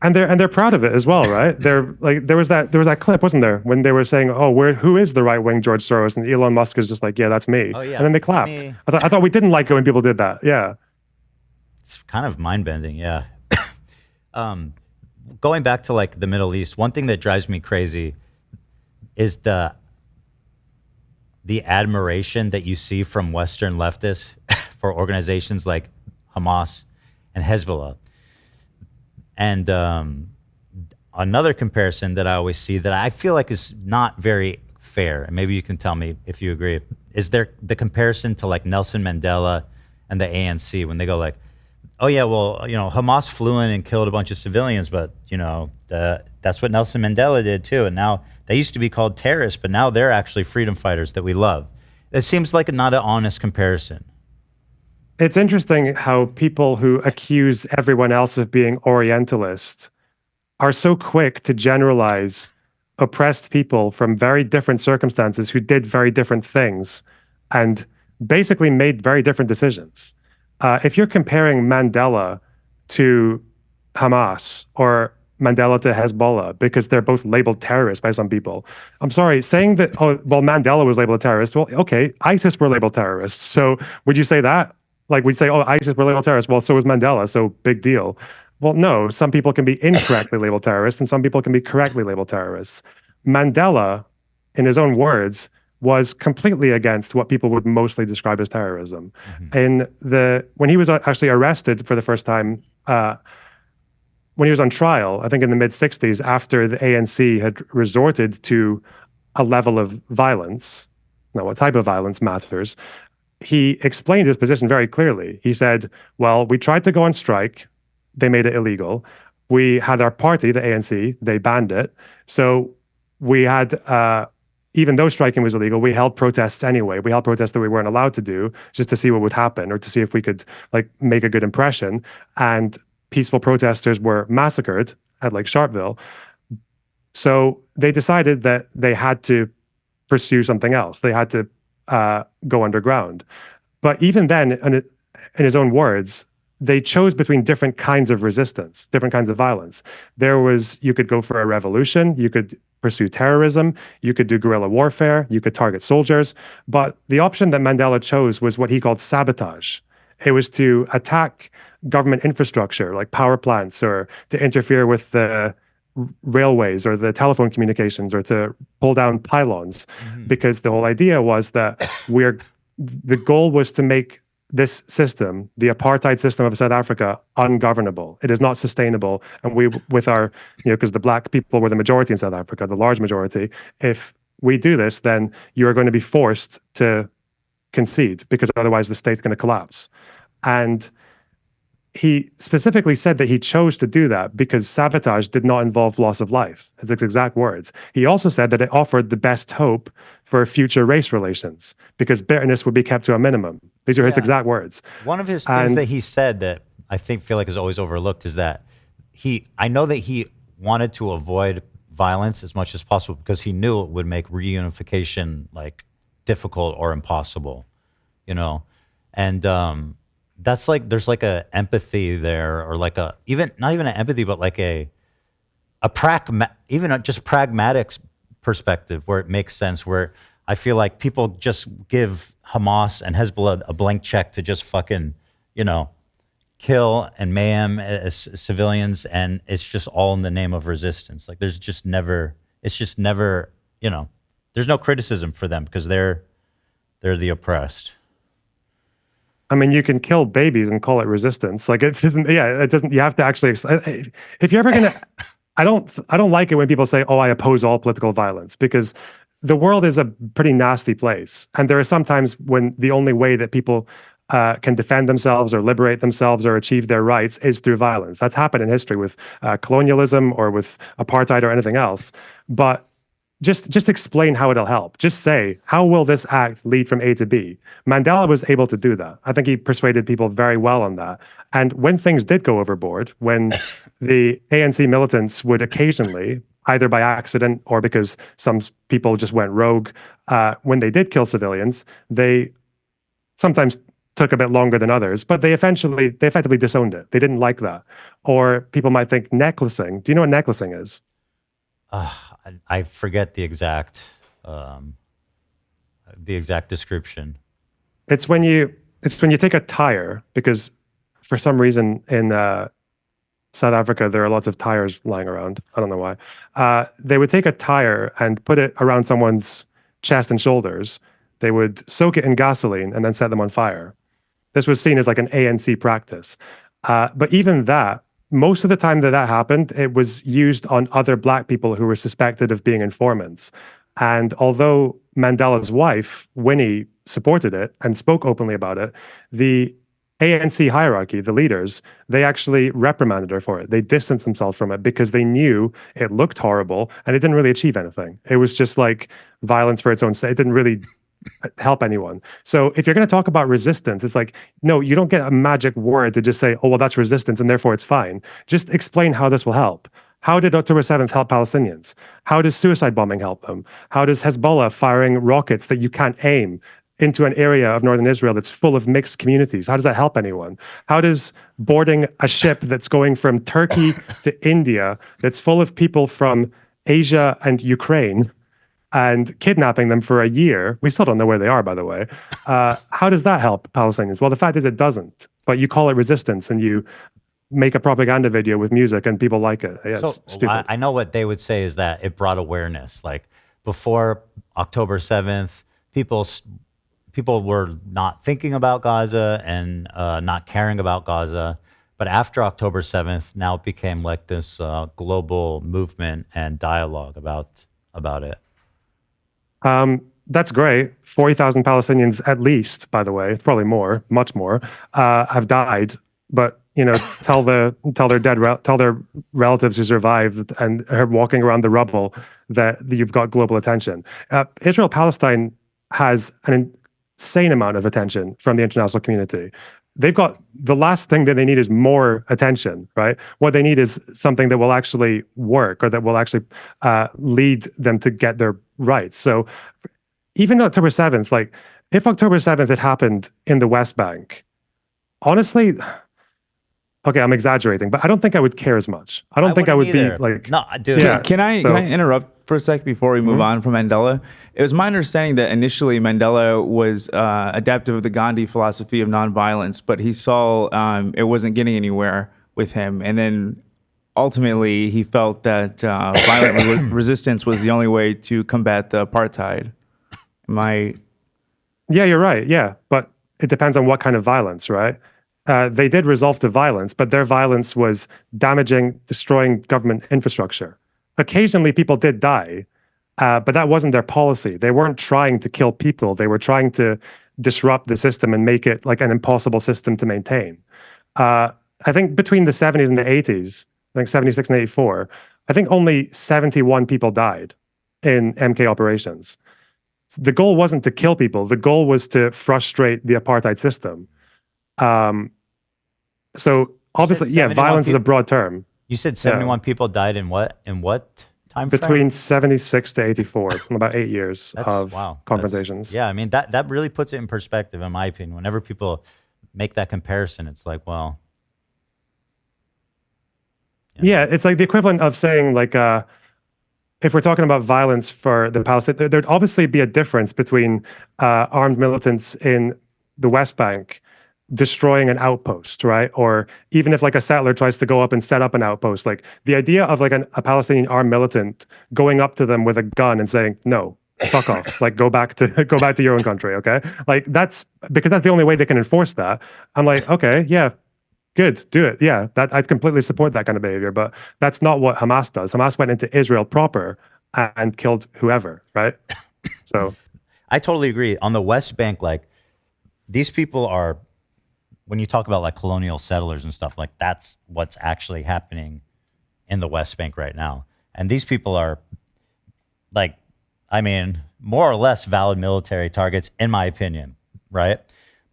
And they're proud of it as well, right? They're like, there was that clip, wasn't there, when they were saying, "Oh, who is the right wing George Soros?" And Elon Musk is just like, "Yeah, that's me." Oh, yeah, and then they clapped. I thought we didn't like it when people did that. Yeah, it's kind of mind bending. Yeah. Going back to like the Middle East, one thing that drives me crazy is the admiration that you see from Western leftists for organizations like Hamas and Hezbollah. And another comparison that I always see that I feel like is not very fair, and maybe you can tell me if you agree, is the comparison to like Nelson Mandela and the ANC, when they go like, oh yeah, well, Hamas flew in and killed a bunch of civilians, but that's what Nelson Mandela did too. And now they used to be called terrorists, but now they're actually freedom fighters that we love. It seems like not an honest comparison. It's interesting how people who accuse everyone else of being Orientalist are so quick to generalize oppressed people from very different circumstances who did very different things and basically made very different decisions. If you're comparing Mandela to Hamas or Mandela to Hezbollah because they're both labeled terrorists by some people, I'm sorry, saying that, Mandela was labeled a terrorist, well, okay, ISIS were labeled terrorists. So would you say that? Like we'd say, oh, ISIS were labeled terrorists. Well, so was Mandela, so big deal. Well, no, some people can be incorrectly labeled terrorists and some people can be correctly labeled terrorists. Mandela, in his own words, was completely against what people would mostly describe as terrorism. When he was actually arrested for the first time, when he was on trial, I think in the mid-60s, after the ANC had resorted to a level of violence, now what type of violence matters, he explained his position very clearly. He said, well, we tried to go on strike. They made it illegal. We had our party, the ANC, they banned it. So we had, even though striking was illegal, we held protests anyway. We held protests that we weren't allowed to do just to see what would happen or to see if we could make a good impression. And peaceful protesters were massacred at Sharpeville. So they decided that they had to pursue something else. They had to go underground. But even then, in his own words, they chose between different kinds of resistance, different kinds of violence. You could go for a revolution, you could pursue terrorism, you could do guerrilla warfare, you could target soldiers. But the option that Mandela chose was what he called sabotage. It was to attack government infrastructure like power plants, or to interfere with the railways or the telephone communications, or to pull down pylons, because the whole idea was that the goal was to make this system, the apartheid system of South Africa, ungovernable. It is not sustainable. And because the black people were the majority in South Africa, the large majority, if we do this, then you are going to be forced to concede, because otherwise the state's going to collapse. And he specifically said that he chose to do that because sabotage did not involve loss of life. His exact words. He also said that it offered the best hope for future race relations, because bitterness would be kept to a minimum. These are his exact words. One of his things that he said that I feel like is always overlooked is that I know that he wanted to avoid violence as much as possible because he knew it would make reunification like difficult or impossible, and that's like, there's like a empathy there, or like not even an empathy, but like just pragmatic perspective where it makes sense, where I feel like people just give Hamas and Hezbollah a blank check to just fucking, kill and mayhem as civilians, and it's just all in the name of resistance. Like there's no criticism for them because they're the oppressed. I mean, you can kill babies and call it resistance. Like it doesn't. You have to actually. If you're ever gonna, I don't like it when people say, "Oh, I oppose all political violence," because the world is a pretty nasty place, and there are some times when the only way that people can defend themselves or liberate themselves or achieve their rights is through violence. That's happened in history with colonialism or with apartheid or anything else. But just explain how it'll help. Just say, how will this act lead from A to B? Mandela was able to do that. I think he persuaded people very well on that. And when things did go overboard, when the ANC militants would occasionally, either by accident or because some people just went rogue, when they did kill civilians, they sometimes took a bit longer than others, but they effectively disowned it. They didn't like that. Or people might think necklacing. Do you know what necklacing is? I forget the exact description. It's when you take a tire, because for some reason in South Africa there are lots of tires lying around. I don't know why. They would take a tire and put it around someone's chest and shoulders. They would soak it in gasoline and then set them on fire. This was seen as like an ANC practice. But even that, most of the time that happened, it was used on other black people who were suspected of being informants. And although Mandela's wife, Winnie, supported it and spoke openly about it, the ANC hierarchy, the leaders, they actually reprimanded her for it. They distanced themselves from it because they knew it looked horrible and it didn't really achieve anything. It was just like violence for its own sake. It didn't really help anyone. So if you're going to talk about resistance, it's like, no, you don't get a magic word to just say, oh, well, that's resistance and therefore it's fine. Just explain how this will help. How did October 7th help Palestinians? How does suicide bombing help them? How does Hezbollah firing rockets that you can't aim into an area of northern Israel that's full of mixed communities? How does that help anyone? How does boarding a ship that's going from Turkey to India, that's full of people from Asia and Ukraine, and kidnapping them for a year, we still don't know where they are, by the way, how does that help Palestinians? Well, the fact is it doesn't, but you call it resistance and you make a propaganda video with music and people like it. Yeah, it's stupid. I know what they would say is that it brought awareness. Like before October 7th, people were not thinking about Gaza and not caring about Gaza. But after October 7th, now it became like this global movement and dialogue about it. That's great. 40,000 Palestinians at least, by the way, it's probably more, much more, have died. But tell their relatives who survived and are walking around the rubble that you've got global attention. Israel-Palestine has an insane amount of attention from the international community. They've got, the last thing that they need is more attention, right? What they need is something that will actually work or that will actually lead them to get their rights. So even October 7th, like if October 7th had happened in the West Bank, honestly, Okay, I'm exaggerating, but I don't think I would care as much. I don't think I would either. be like. No, dude. Yeah, Can I interrupt for a sec before we move on from Mandela? It was my understanding that initially Mandela was adaptive of the Gandhi philosophy of nonviolence, but he saw it wasn't getting anywhere with him, and then ultimately he felt that violent resistance was the only way to combat the apartheid. Yeah, you're right. Yeah, but it depends on what kind of violence, right? They did resolve to violence, but their violence was damaging, destroying government infrastructure. Occasionally, people did die, but that wasn't their policy. They weren't trying to kill people. They were trying to disrupt the system and make it like an impossible system to maintain. I think between the 70s and the 80s, I think 76 and 84, I think only 71 people died in MK operations. The goal wasn't to kill people. The goal was to frustrate the apartheid system. So obviously, yeah, violence is a broad term. You said 71 people died in what time frame? Between 76 to 84, about 8 years of confrontations. Yeah, I mean, that really puts it in perspective, in my opinion. Whenever people make that comparison, it's like, well. Yeah, it's like the equivalent of saying, like, if we're talking about violence for the Palestinians, there'd obviously be a difference between armed militants in the West Bank destroying an outpost, right? Or even if like a settler tries to go up and set up an outpost, like the idea of like a Palestinian armed militant going up to them with a gun and saying, no, fuck off, like go back to your own country, okay? Like that's because that's the only way they can enforce that. I'm like, okay, yeah, good, do it. Yeah, that I'd completely support that kind of behavior, but that's not what Hamas does. Hamas went into Israel proper and killed whoever, right? So I totally agree. On the West Bank, like these people are, when you talk about like colonial settlers and stuff, like that's what's actually happening in the West Bank right now. And these people are like, I mean, more or less valid military targets, in my opinion, right?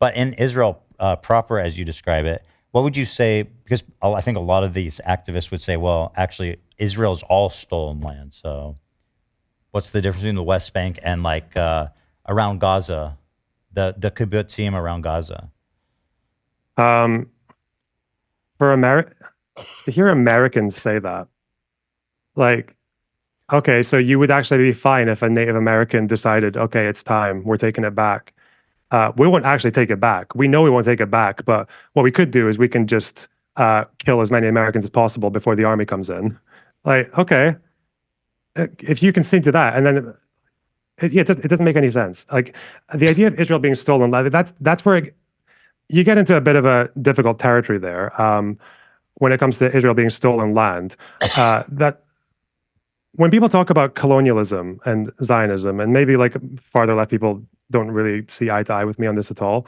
But in Israel proper, as you describe it, what would you say? Because I think a lot of these activists would say, well, actually, Israel's all stolen land. So what's the difference between the West Bank and like around Gaza, the kibbutzim around Gaza? To hear Americans say that, like, okay, so you would actually be fine if a Native American decided, okay, it's time, we're taking it back. We won't actually take it back. We know we won't take it back, but what we could do is we can just kill as many Americans as possible before the army comes in. Like, okay, if you concede to that, and then it doesn't make any sense. Like the idea of Israel being stolen, that's where you get into a bit of a difficult territory there when it comes to Israel being stolen land. That when people talk about colonialism and Zionism, and maybe like farther left people don't really see eye to eye with me on this at all.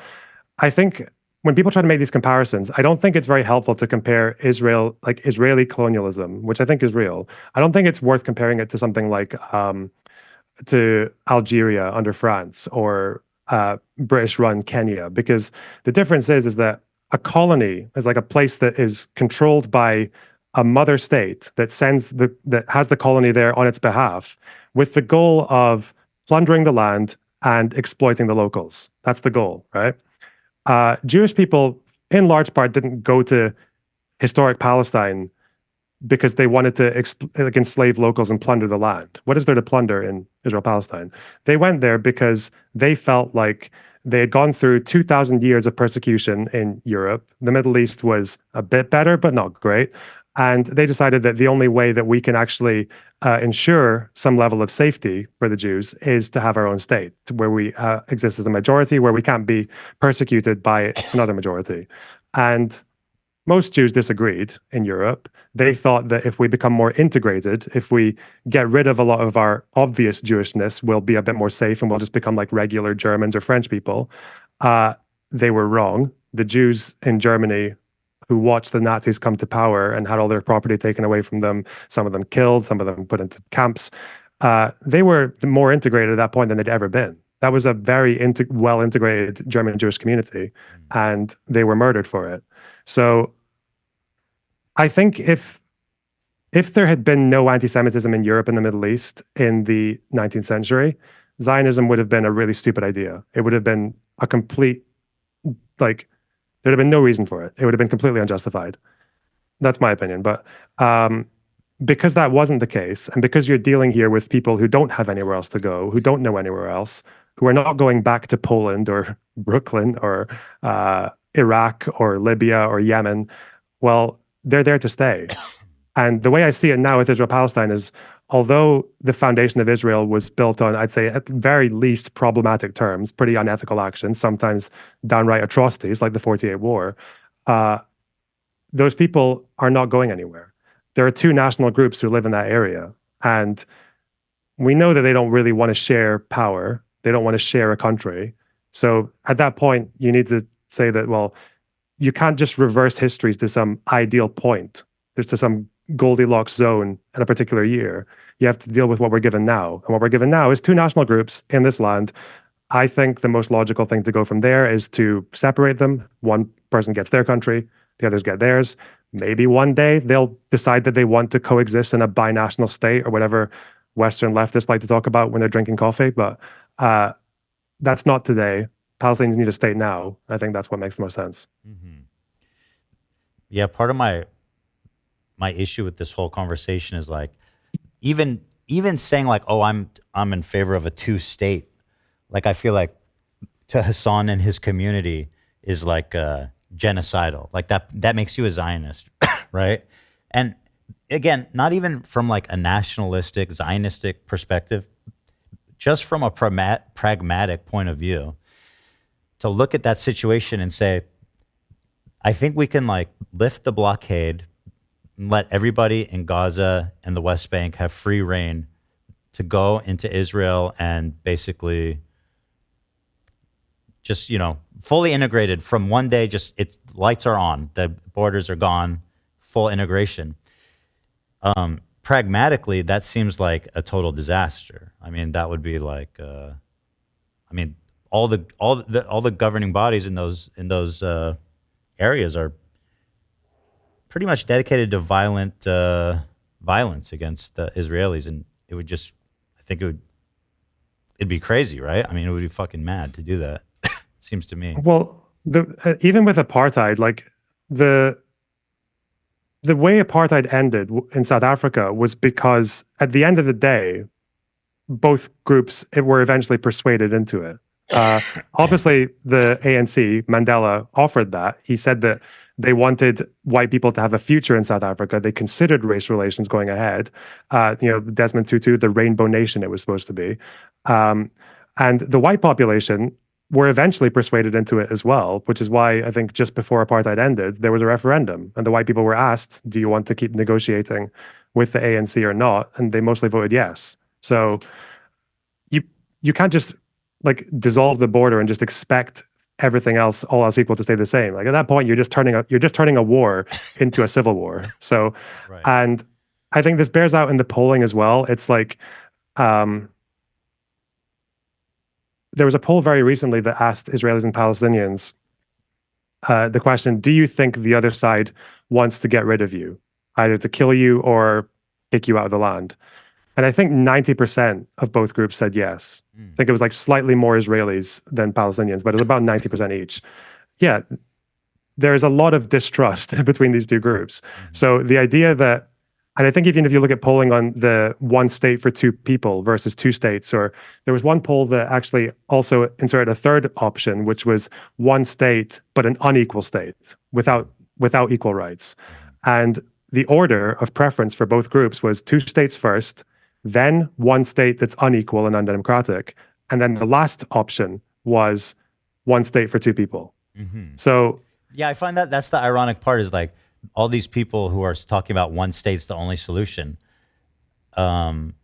I think when people try to make these comparisons, I don't think it's very helpful to compare Israel, like Israeli colonialism, which I think is real. I don't think it's worth comparing it to something like to Algeria under France or British-run Kenya, because the difference is that a colony is like a place that is controlled by a mother state that that has the colony there on its behalf, with the goal of plundering the land and exploiting the locals. That's the goal, right? Jewish people, in large part, didn't go to historic Palestine because they wanted to enslave locals and plunder the land. What is there to plunder in Israel-Palestine? They went there because they felt like they had gone through 2,000 years of persecution in Europe. The Middle East was a bit better, but not great. And they decided that the only way that we can actually ensure some level of safety for the Jews is to have our own state, where we exist as a majority, where we can't be persecuted by another majority. And most Jews disagreed in Europe. They thought that if we become more integrated, if we get rid of a lot of our obvious Jewishness, we'll be a bit more safe and we'll just become like regular Germans or French people. They were wrong. The Jews in Germany who watched the Nazis come to power and had all their property taken away from them, some of them killed, some of them put into camps, they were more integrated at that point than they'd ever been. That was a very well-integrated German Jewish community, and they were murdered for it. So I think if there had been no anti-Semitism in Europe and the Middle East in the 19th century, Zionism would have been a really stupid idea. It would have been a complete, like, There'd have been no reason for it. It would have been completely unjustified. That's my opinion. But because that wasn't the case, and because you're dealing here with people who don't have anywhere else to go, who don't know anywhere else, who are not going back to Poland or Brooklyn or Iraq or Libya or Yemen, well, they're there to stay. And the way I see it now with Israel-Palestine is, although the foundation of Israel was built on, I'd say, at very least problematic terms, pretty unethical actions, sometimes downright atrocities like the 48 War, those people are not going anywhere. There are two national groups who live in that area. And we know that they don't really want to share power. They don't want to share a country. So at that point, you need to say that, well, you can't just reverse histories to some ideal point. There's to some Goldilocks zone in a particular year. You have to deal with what we're given now. And what we're given now is two national groups in this land. I think the most logical thing to go from there is to separate them. One person gets their country, the others get theirs. Maybe one day they'll decide that they want to coexist in a binational state or whatever Western leftists like to talk about when they're drinking coffee. But that's not today. Palestinians need a state now. I think that's what makes the most sense. Mm-hmm. Yeah, part of my issue with this whole conversation is like, even saying like, oh, I'm in favor of a two-state, like I feel like to Hassan and his community is like genocidal. Like that makes you a Zionist, right? And again, not even from like a nationalistic, Zionistic perspective, just from a pragmatic point of view, to look at that situation and say, I think we can like lift the blockade and let everybody in Gaza and the West Bank have free reign to go into Israel and basically just, you know, fully integrated from one day, just lights are on, the borders are gone, full integration. Pragmatically, that seems like a total disaster. I mean, that would be like, all the governing bodies in those areas are pretty much dedicated to violence against the Israelis, and it would just, I think it'd be crazy, right? I mean, it would be fucking mad to do that. Seems to me. Well, even with apartheid, like the way apartheid ended in South Africa was because at the end of the day, both groups were eventually persuaded into it. Obviously, the ANC, Mandela, offered that. He said that they wanted white people to have a future in South Africa. They considered race relations going ahead. Desmond Tutu, the Rainbow Nation, it was supposed to be. And the white population were eventually persuaded into it as well, which is why I think just before apartheid ended, there was a referendum. And the white people were asked, do you want to keep negotiating with the ANC or not? And they mostly voted yes. So you can't just like dissolve the border and just expect everything else, all else equal, to stay the same. Like at that point, you're just turning a war into a civil war. So, right. And I think this bears out in the polling as well. It's like there was a poll very recently that asked Israelis and Palestinians the question: do you think the other side wants to get rid of you, either to kill you or kick you out of the land? And I think 90% of both groups said yes. I think it was like slightly more Israelis than Palestinians, but it was about 90% each. Yeah, there is a lot of distrust between these two groups. So the idea that, and I think even if you look at polling on the one state for two people versus two states, or there was one poll that actually also inserted a third option, which was one state, but an unequal state without equal rights. And the order of preference for both groups was two states first, then one state that's unequal and undemocratic. And then the last option was one state for two people. Mm-hmm. So yeah, I find that's the ironic part, is like all these people who are talking about one state's the only solution. It's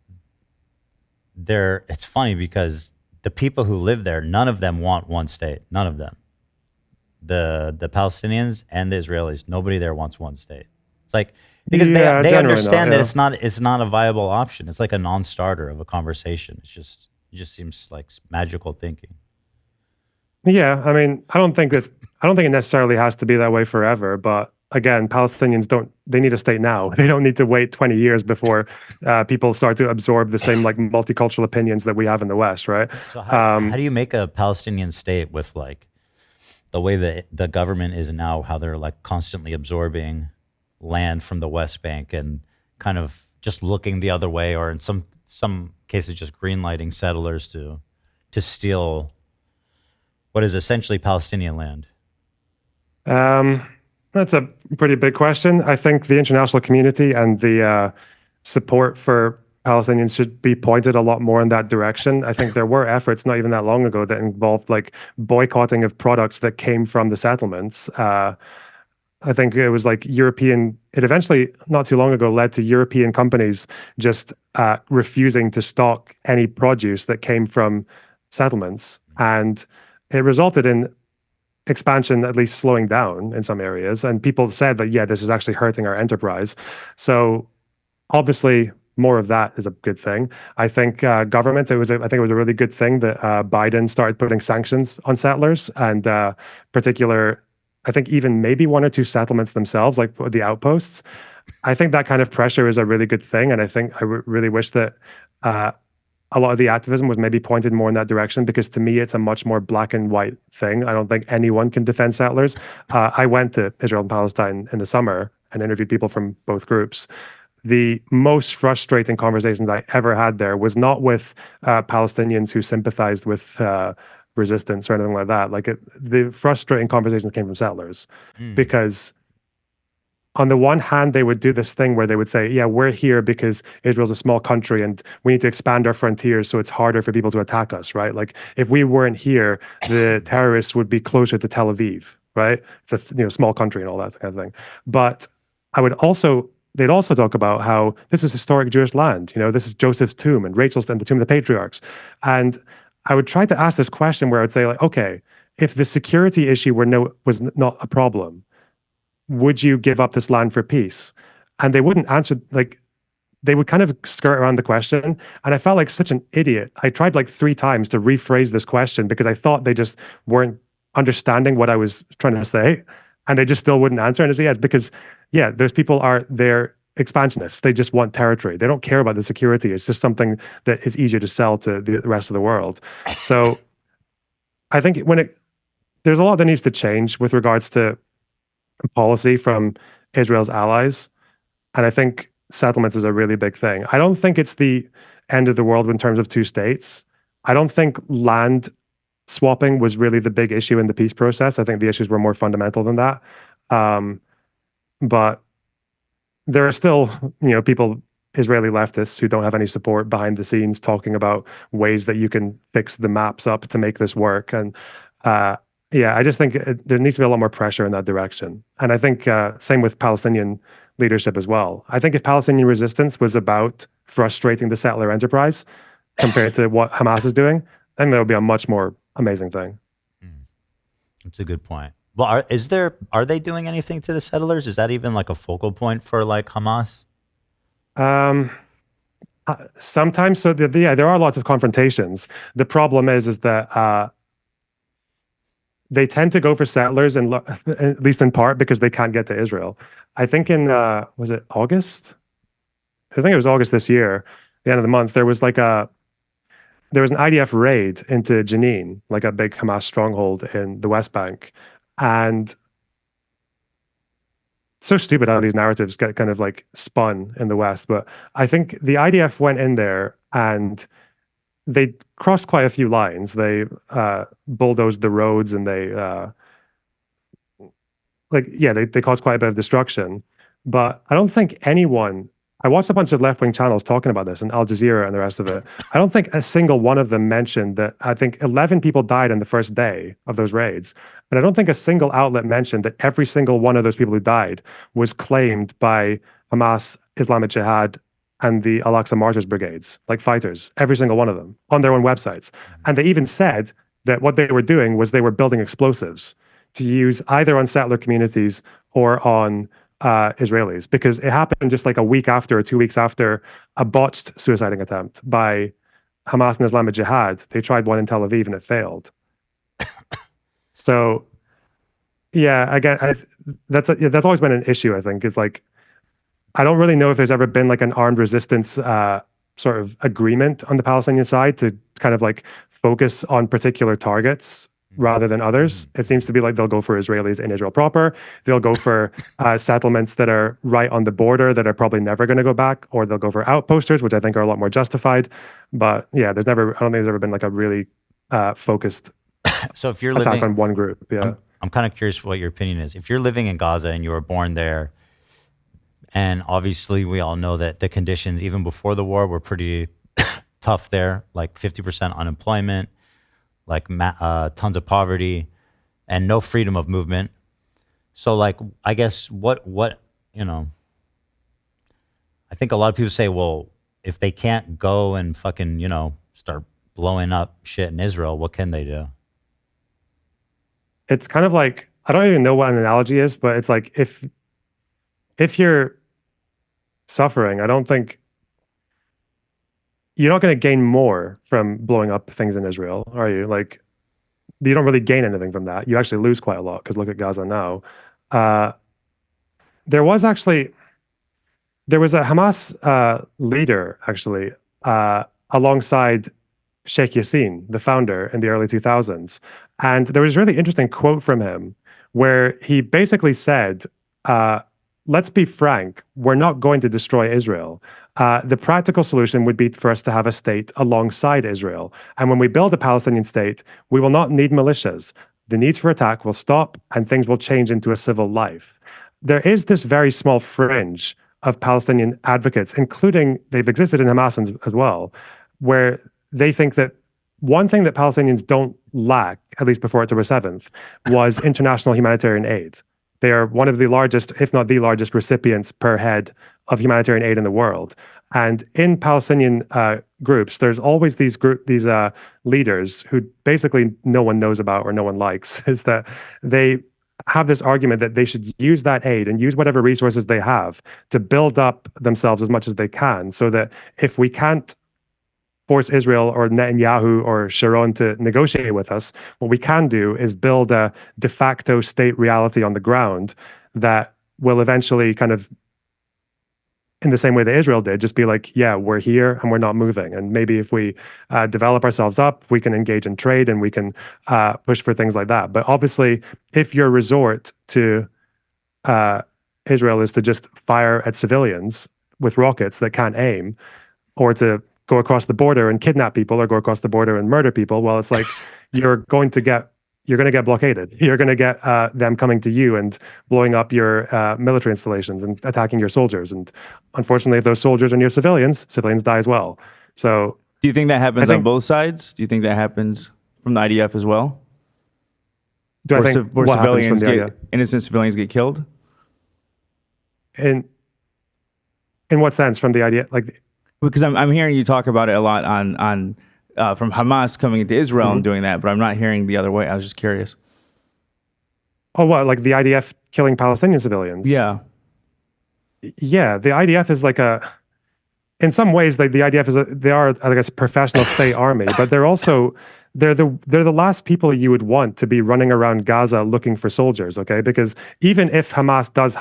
funny because the people who live there, none of them want one state. None of them. The Palestinians and the Israelis, nobody there wants one state. It's like, because they understand that it's not a viable option. It's like a non-starter of a conversation. It just seems like magical thinking. Yeah, I mean, I don't think it necessarily has to be that way forever. But again, Palestinians they need a state now. They don't need to wait 20 years before people start to absorb the same like multicultural opinions that we have in the West, right? So how do you make a Palestinian state with like the way that the government is now, how they're like constantly absorbing land from the West Bank and kind of just looking the other way, or in some cases just greenlighting settlers to steal what is essentially Palestinian land? That's a pretty big question. I think the international community and the support for Palestinians should be pointed a lot more in that direction. I think there were efforts not even that long ago that involved like boycotting of products that came from the settlements. I think it was like it eventually, not too long ago, led to European companies just refusing to stock any produce that came from settlements. And it resulted in expansion at least slowing down in some areas. And people said that, yeah, this is actually hurting our enterprise. So obviously, more of that is a good thing. I think governments, I think it was a really good thing that Biden started putting sanctions on settlers, and particular, I think even maybe one or two settlements themselves, like the outposts. I think that kind of pressure is a really good thing. And I think I really wish that a lot of the activism was maybe pointed more in that direction, because to me, it's a much more black and white thing. I don't think anyone can defend settlers. I went to Israel and Palestine in the summer and interviewed people from both groups. The most frustrating conversations I ever had there was not with Palestinians who sympathized with resistance or anything like that. The frustrating conversations came from settlers, because on the one hand, they would do this thing where they would say, yeah, we're here because Israel's a small country and we need to expand our frontiers so it's harder for people to attack us, right? Like if we weren't here, the terrorists would be closer to Tel Aviv, right? It's a small country and all that kind of thing. But they'd also talk about how this is historic Jewish land. This is Joseph's tomb and Rachel's and the tomb of the patriarchs. And I would try to ask this question where I would say, like, okay, if the security issue was not a problem, would you give up this land for peace? And they wouldn't answer, they would kind of skirt around the question. And I felt like such an idiot. I tried like 3 times to rephrase this question because I thought they just weren't understanding what I was trying to say. And they just still wouldn't answer. And it's because, yeah, those people they're expansionists. They just want territory. They don't care about the security. It's just something that is easier to sell to the rest of the world. So I think there's a lot that needs to change with regards to policy from Israel's allies. And I think settlements is a really big thing. I don't think it's the end of the world in terms of 2 states. I don't think land swapping was really the big issue in the peace process. I think the issues were more fundamental than that. But there are still, people, Israeli leftists who don't have any support behind the scenes talking about ways that you can fix the maps up to make this work. And I just think there needs to be a lot more pressure in that direction. And I think same with Palestinian leadership as well. I think if Palestinian resistance was about frustrating the settler enterprise compared to what Hamas is doing, then that would be a much more amazing thing. That's a good point. Well, are they doing anything to the settlers? Is that even like a focal point for like Hamas? Sometimes. So there are lots of confrontations. The problem is that they tend to go for settlers, and at least in part because they can't get to Israel. I think in was it August? I think it was August this year, the end of the month. There was an IDF raid into Jenin, like a big Hamas stronghold in the West Bank, and it's so stupid how these narratives get kind of like spun in the West. But I think the IDF went in there and they crossed quite a few lines. They bulldozed the roads, and they caused quite a bit of destruction. But I don't think anyone. I watched a bunch of left-wing channels talking about this, and Al Jazeera and the rest of it. I don't think a single one of them mentioned that. I think 11 people died in the first day of those raids, but I don't think a single outlet mentioned that every single one of those people who died was claimed by Hamas, Islamic Jihad, and the Al-Aqsa Martyrs Brigades, like fighters, every single one of them, on their own websites. And they even said that what they were doing was they were building explosives to use either on settler communities or on Israelis, because it happened just like a week after or 2 weeks after a botched suiciding attempt by Hamas and Islamic Jihad. They tried one in Tel Aviv and it failed. So, yeah, again, that's always been an issue, I think, is like, I don't really know if there's ever been like an armed resistance sort of agreement on the Palestinian side to kind of like focus on particular targets rather than others. It seems to be like they'll go for Israelis in Israel proper. They'll go for settlements that are right on the border that are probably never going to go back, or they'll go for outposters, which I think are a lot more justified. But yeah, I don't think there's ever been like a really focused so if you're attack living on one group. Yeah. I'm kind of curious what your opinion is. If you're living in Gaza and you were born there, and obviously we all know that the conditions even before the war were pretty tough there, like 50% unemployment, like tons of poverty and no freedom of movement. So like, I guess what, you know, I think a lot of people say, well, if they can't go and fucking, you know, start blowing up shit in Israel, what can they do? It's kind of like, I don't even know what an analogy is, but it's like if you're suffering, I don't think you're not going to gain more from blowing up things in Israel, are you? Like, you don't really gain anything from that. You actually lose quite a lot, because look at Gaza now. There was a Hamas leader, actually, alongside Sheikh Yassin, the founder, in the early 2000s. And there was a really interesting quote from him where he basically said, let's be frank, we're not going to destroy Israel. The practical solution would be for us to have a state alongside Israel. And when we build a Palestinian state, we will not need militias. The needs for attack will stop and things will change into a civil life. There is this very small fringe of Palestinian advocates, including, they've existed in Hamas as well, where they think that one thing that Palestinians don't lack, at least before October 7th, was international humanitarian aid. They are one of the largest, if not the largest, recipients per head of humanitarian aid in the world. And in Palestinian groups, there's always these leaders who basically no one knows about or no one likes, is that they have this argument that they should use that aid and use whatever resources they have to build up themselves as much as they can, so that if we can't force Israel or Netanyahu or Sharon to negotiate with us, what we can do is build a de facto state reality on the ground that will eventually kind of, in the same way that Israel did, just be like, yeah, we're here and we're not moving. And maybe if we develop ourselves up, we can engage in trade and we can push for things like that. But obviously, if your resort to Israel is to just fire at civilians with rockets that can't aim, or to go across the border and kidnap people, or go across the border and murder people, well, it's like you're going to get blockaded. You're going to get them coming to you and blowing up your military installations and attacking your soldiers. And unfortunately, if those soldiers are near civilians die as well. So, do you think that happens on both sides? Do you think that happens from the IDF as well? Do I think where innocent civilians get killed? In what sense from the IDF? Like, because I'm hearing you talk about it a lot on from Hamas coming into Israel and doing that, but I'm not hearing the other way. I was just curious. Oh, what, like the IDF killing Palestinian civilians? Yeah. Yeah, the IDF is like in some ways, like the IDF they are, I guess, a professional state army, but they're the last people you would want to be running around Gaza looking for soldiers, okay? Because even if Hamas does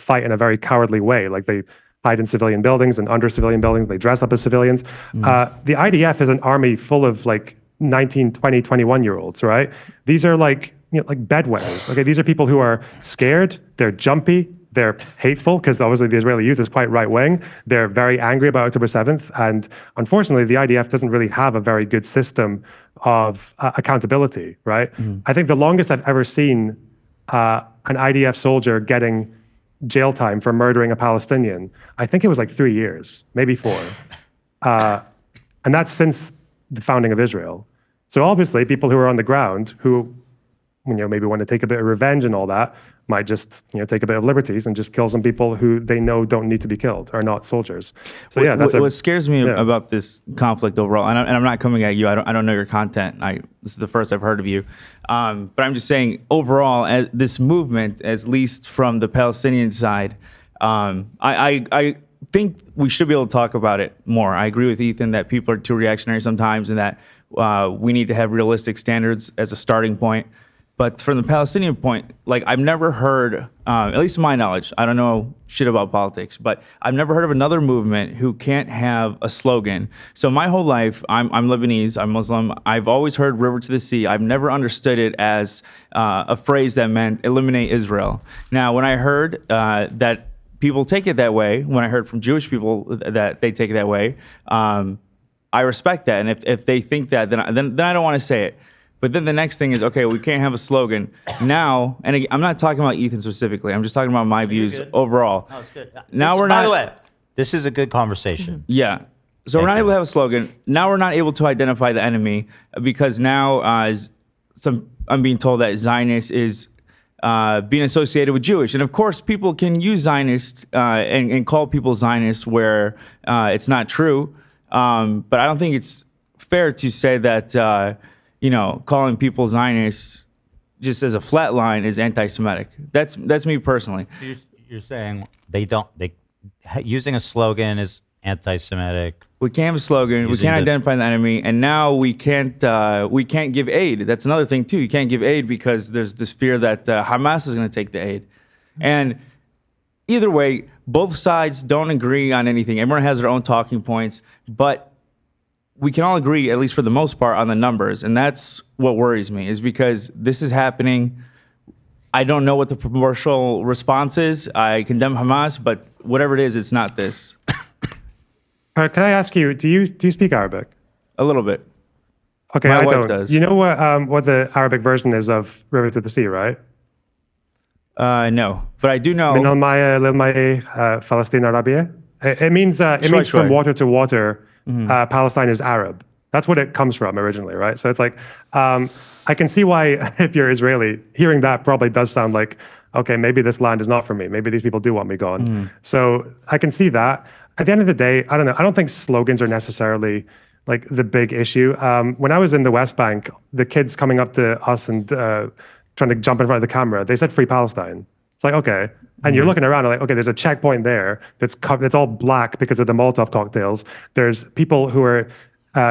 fight in a very cowardly way, like they hide in civilian buildings and under civilian buildings, they dress up as civilians. The IDF is an army full of like 19, 20, 21-year-olds, right? These are like bedwetters. Okay, these are people who are scared, they're jumpy, they're hateful, because obviously the Israeli youth is quite right-wing. They're very angry about October 7th, and unfortunately the IDF doesn't really have a very good system of accountability, right? I think the longest I've ever seen an IDF soldier getting jail time for murdering a Palestinian, I think it was like 3 years, maybe 4. And that's since the founding of Israel. So obviously people who are on the ground who, maybe want to take a bit of revenge and all that, might just, take a bit of liberties and just kill some people who they know don't need to be killed, are not soldiers. So yeah, that's what scares me about this conflict overall. And I'm not coming at you. I don't know your content. This is the first I've heard of you. But I'm just saying overall, this movement, at least from the Palestinian side, I think we should be able to talk about it more. I agree with Ethan that people are too reactionary sometimes, and that we need to have realistic standards as a starting point. But from the Palestinian point, like I've never heard, at least to my knowledge, I don't know shit about politics, but I've never heard of another movement who can't have a slogan. So my whole life, I'm Lebanese, I'm Muslim. I've always heard "River to the Sea." I've never understood it as a phrase that meant eliminate Israel. Now, when I heard that people take it that way, when I heard from Jewish people that they take it that way, I respect that. And if they think that, then I don't want to say it. But then the next thing is, okay, we can't have a slogan. Now, and again, I'm not talking about Ethan specifically. I'm just talking about my views overall. No, it's good. Now Listen, we're by not. the way, this is a good conversation. Yeah. So we're not able to have a slogan. Now we're not able to identify the enemy because now I'm being told that Zionist is being associated with Jewish. And of course, people can use Zionist and call people Zionists where it's not true. But I don't think it's fair to say that, calling people Zionists just as a flat line is anti-Semitic. That's me personally. You're saying using a slogan is anti-Semitic. We can't have a slogan. We can't identify the enemy, and now we can't give aid. That's another thing too. You can't give aid because there's this fear that Hamas is going to take the aid. And either way, both sides don't agree on anything. Everyone has their own talking points, but we can all agree, at least for the most part, on the numbers, and that's what worries me. Is because this is happening. I don't know what the proportional response is. I condemn Hamas, but whatever it is, it's not this. Can I ask you, do you speak Arabic? A little bit. Okay, My I wife don't. does. You know what the Arabic version is of River to the Sea, right? No, but I do know. من الماء للماء فلسطين عربية. It means from water to water. Palestine is Arab. That's what it comes from originally, right? So it's like, I can see why, if you're Israeli, hearing that probably does sound like, okay, maybe this land is not for me. Maybe these people do want me gone. So I can see that. At the end of the day, I don't know. I don't think slogans are necessarily like the big issue. When I was in the West Bank, the kids coming up to us and trying to jump in front of the camera, they said "Free Palestine." It's like, okay. And you're looking around and like, okay, there's a checkpoint there that's all black because of the Molotov cocktails. There's people who are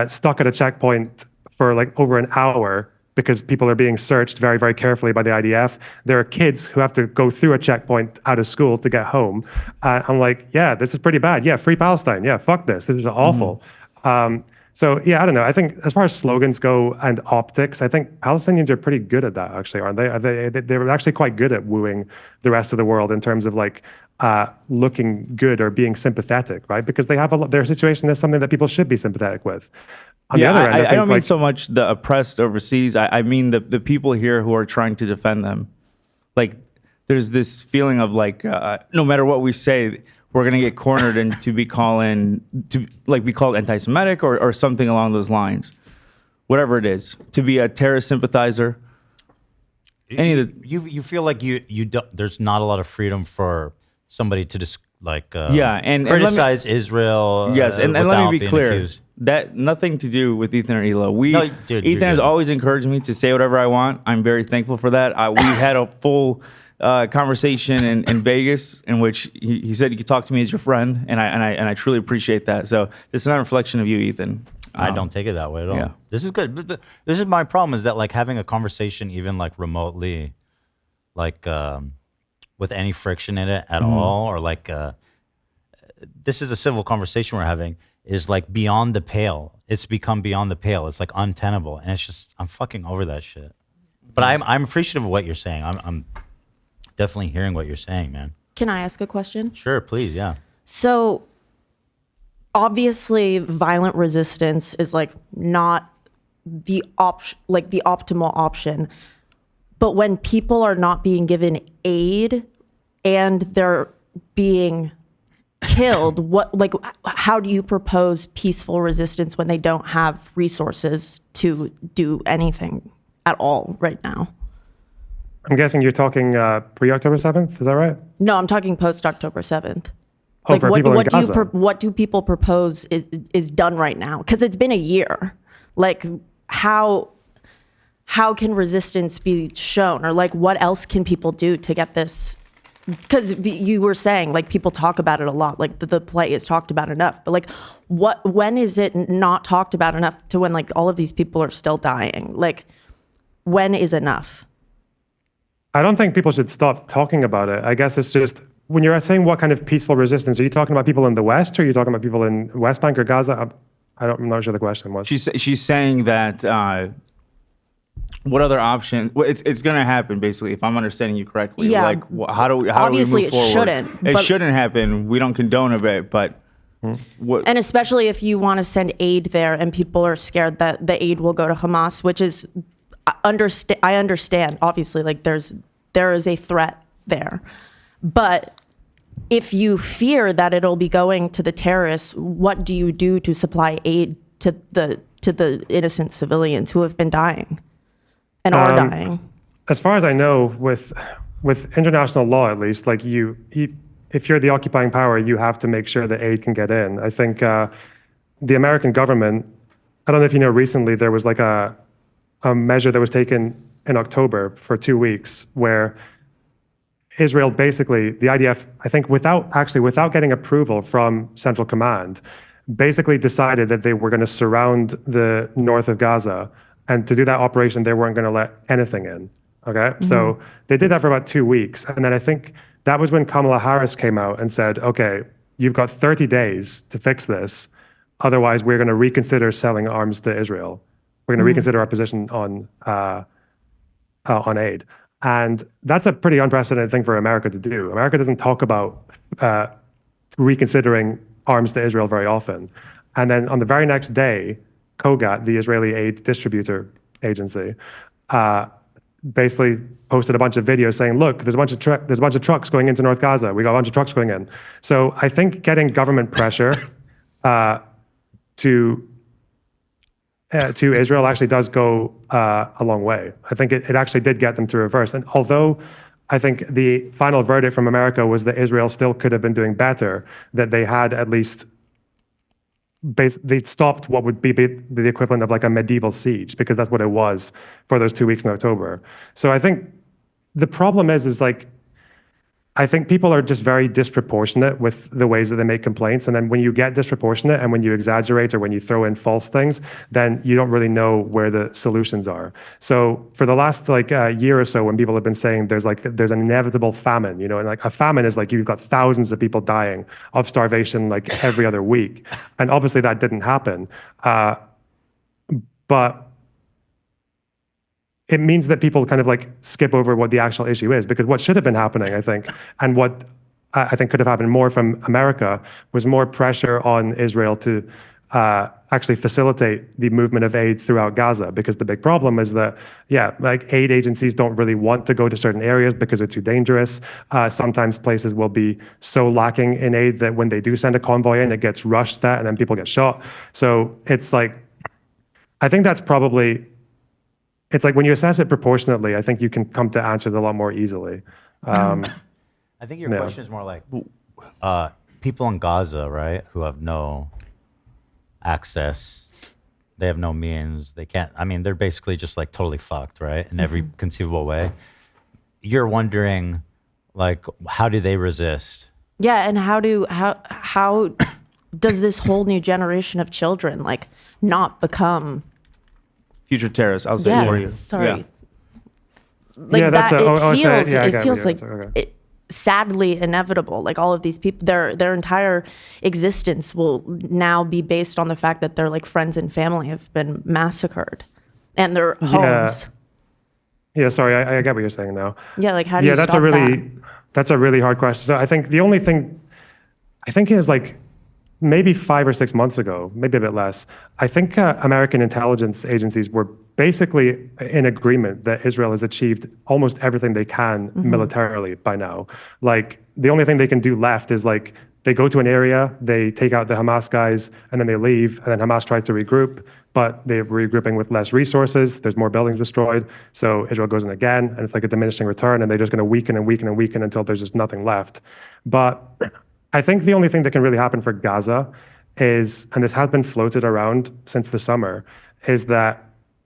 stuck at a checkpoint for like over an hour because people are being searched very, very carefully by the IDF. There are kids who have to go through a checkpoint out of school to get home. I'm like, yeah, this is pretty bad. Yeah, Free Palestine. Yeah, fuck this. This is awful. So yeah, I don't know. I think as far as slogans go and optics, I think Palestinians are pretty good at that. Actually, aren't they? They're actually quite good at wooing the rest of the world in terms of like looking good or being sympathetic, right? Because they have their situation is something that people should be sympathetic with. On the other end, I don't mean so much the oppressed overseas. I mean the people here who are trying to defend them. Like, there's this feeling of like, no matter what we say, we're gonna get cornered and be called anti-Semitic or something along those lines. Whatever it is, to be a terrorist sympathizer. You feel like you don't, there's not a lot of freedom for somebody to just and criticize Israel. Yes, and let me be clear. That nothing to do with Ethan or Elo. Ethan has always encouraged me to say whatever I want. I'm very thankful for that. We had a full conversation in Vegas in which he said you could talk to me as your friend, and I truly appreciate that. So this is not a reflection of you, Ethan. I don't take it that way at all. Yeah. This is good. But this is my problem, is that like having a conversation even like remotely, like with any friction in it at all, or like this is a civil conversation we're having, is like beyond the pale. It's become beyond the pale. It's like untenable, and it's just I'm fucking over that shit. But I'm appreciative of what you're saying. I'm definitely hearing what you're saying, man. Can I ask a question? Sure, please, yeah. So obviously violent resistance is like not the optimal option. But when people are not being given aid and they're being killed, how do you propose peaceful resistance when they don't have resources to do anything at all right now? I'm guessing you're talking pre-October 7th, is that right? No, I'm talking post-October 7th. Oh, for people in Gaza. What do people propose is done right now? Because it's been a year. Like, how can resistance be shown? Or like, what else can people do to get this? Because you were saying, like, people talk about it a lot. Like, the play is talked about enough. But like, when is it not talked about enough to when like all of these people are still dying? Like, when is enough? I don't think people should stop talking about it. I guess it's just when you're saying what kind of peaceful resistance, are you talking about people in the West or are you talking about people in West Bank or Gaza? I'm not sure the question was. She's saying that what other option? Well, it's going to happen basically, if I'm understanding you correctly. Yeah. Like, how do we Obviously, move it forward? shouldn't, It but- shouldn't happen. We don't condone of it, but what? And especially if you want to send aid there and people are scared that the aid will go to Hamas, which is, I understand, obviously, like there is a threat there. But if you fear that it'll be going to the terrorists, what do you do to supply aid to the innocent civilians who have been dying and are dying? As far as I know, with international law, at least, like if you're the occupying power, you have to make sure that aid can get in. I think the American government, I don't know if you know, recently there was like a measure that was taken in October for 2 weeks where Israel basically, the IDF, I think without getting approval from Central Command, basically decided that they were going to surround the north of Gaza. And to do that operation, they weren't going to let anything in. Okay. So they did that for about 2 weeks. And then I think that was when Kamala Harris came out and said, okay, you've got 30 days to fix this. Otherwise, we're going to reconsider selling arms to Israel. We're going to reconsider our position on aid. And that's a pretty unprecedented thing for America to do. America doesn't talk about reconsidering arms to Israel very often. And then on the very next day, Kogat, the Israeli aid distributor agency, basically posted a bunch of videos saying, look, there's a bunch of trucks going into North Gaza. We got a bunch of trucks going in. So I think getting government pressure to Israel actually does go a long way. I think it actually did get them to reverse. And although I think the final verdict from America was that Israel still could have been doing better, that they had at least they stopped what would be the equivalent of like a medieval siege, because that's what it was for those 2 weeks in October. So I think the problem is like, I think people are just very disproportionate with the ways that they make complaints. And then when you get disproportionate and when you exaggerate or when you throw in false things, then you don't really know where the solutions are. So for the last year or so, when people have been saying there's an inevitable famine, and like a famine is like you've got thousands of people dying of starvation like every other week. And obviously that didn't happen. But it means that people kind of like skip over what the actual issue is, because what should have been happening, I think, and what I think could have happened more from America was more pressure on Israel to actually facilitate the movement of aid throughout Gaza. Because the big problem is that, like aid agencies don't really want to go to certain areas because they're too dangerous. Sometimes places will be so lacking in aid that when they do send a convoy in, it gets rushed at and then people get shot. So it's like, I think that's probably, it's like when you assess it proportionately, I think you can come to answers a lot more easily. I think your question is more like people in Gaza, right, who have no access, they have no means, they can't, I mean, they're basically just like totally fucked, right, in every conceivable way. You're wondering, like, how do they resist? Yeah, and how does this whole new generation of children like not become Future terrorists, I'll say for you. Sorry. Yeah. Like Yeah, that, that's it feels what like you're saying. it, sadly inevitable. Like all of these people, their entire existence will now be based on the fact that their like friends and family have been massacred, and their homes. Yeah, sorry, I get what you're saying now. Yeah, like how do you that's stop that's a really hard question. So I think the only thing I think is like maybe 5 or 6 months ago, maybe a bit less, I think American intelligence agencies were basically in agreement that Israel has achieved almost everything they can militarily by now. Like the only thing they can do left is like they go to an area, they take out the Hamas guys, and then they leave, and then Hamas tries to regroup, but they're regrouping with less resources. There's more buildings destroyed. So Israel goes in again, and it's like a diminishing return, and they're just going to weaken and weaken and weaken until there's just nothing left. But I think the only thing that can really happen for Gaza is, and this has been floated around since the summer, is that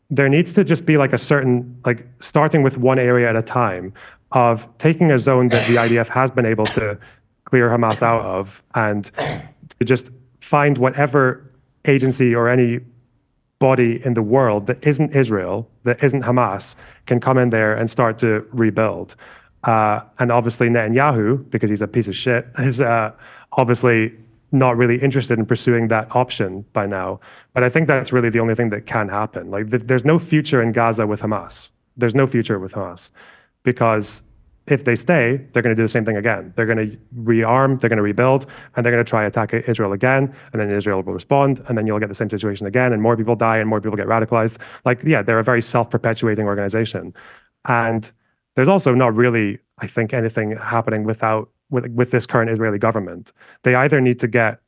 there needs to just be like a certain, like starting with one area at a time, of taking a zone that the IDF has been able to clear Hamas out of, and to just find whatever agency or any body in the world that isn't Israel, that isn't Hamas, can come in there and start to rebuild. And obviously Netanyahu, because he's a piece of shit, is obviously not really interested in pursuing that option by now. But I think that's really the only thing that can happen. Like, there's no future in Gaza with Hamas. There's no future with Hamas, because if they stay, they're going to do the same thing again. They're going to rearm, they're going to rebuild, and they're going to try attack Israel again, and then Israel will respond, and then you'll get the same situation again, and more people die, and more people get radicalized. Like, yeah, they're a very self-perpetuating organization. And there's also not really, I think, anything happening with this current Israeli government. They either need to get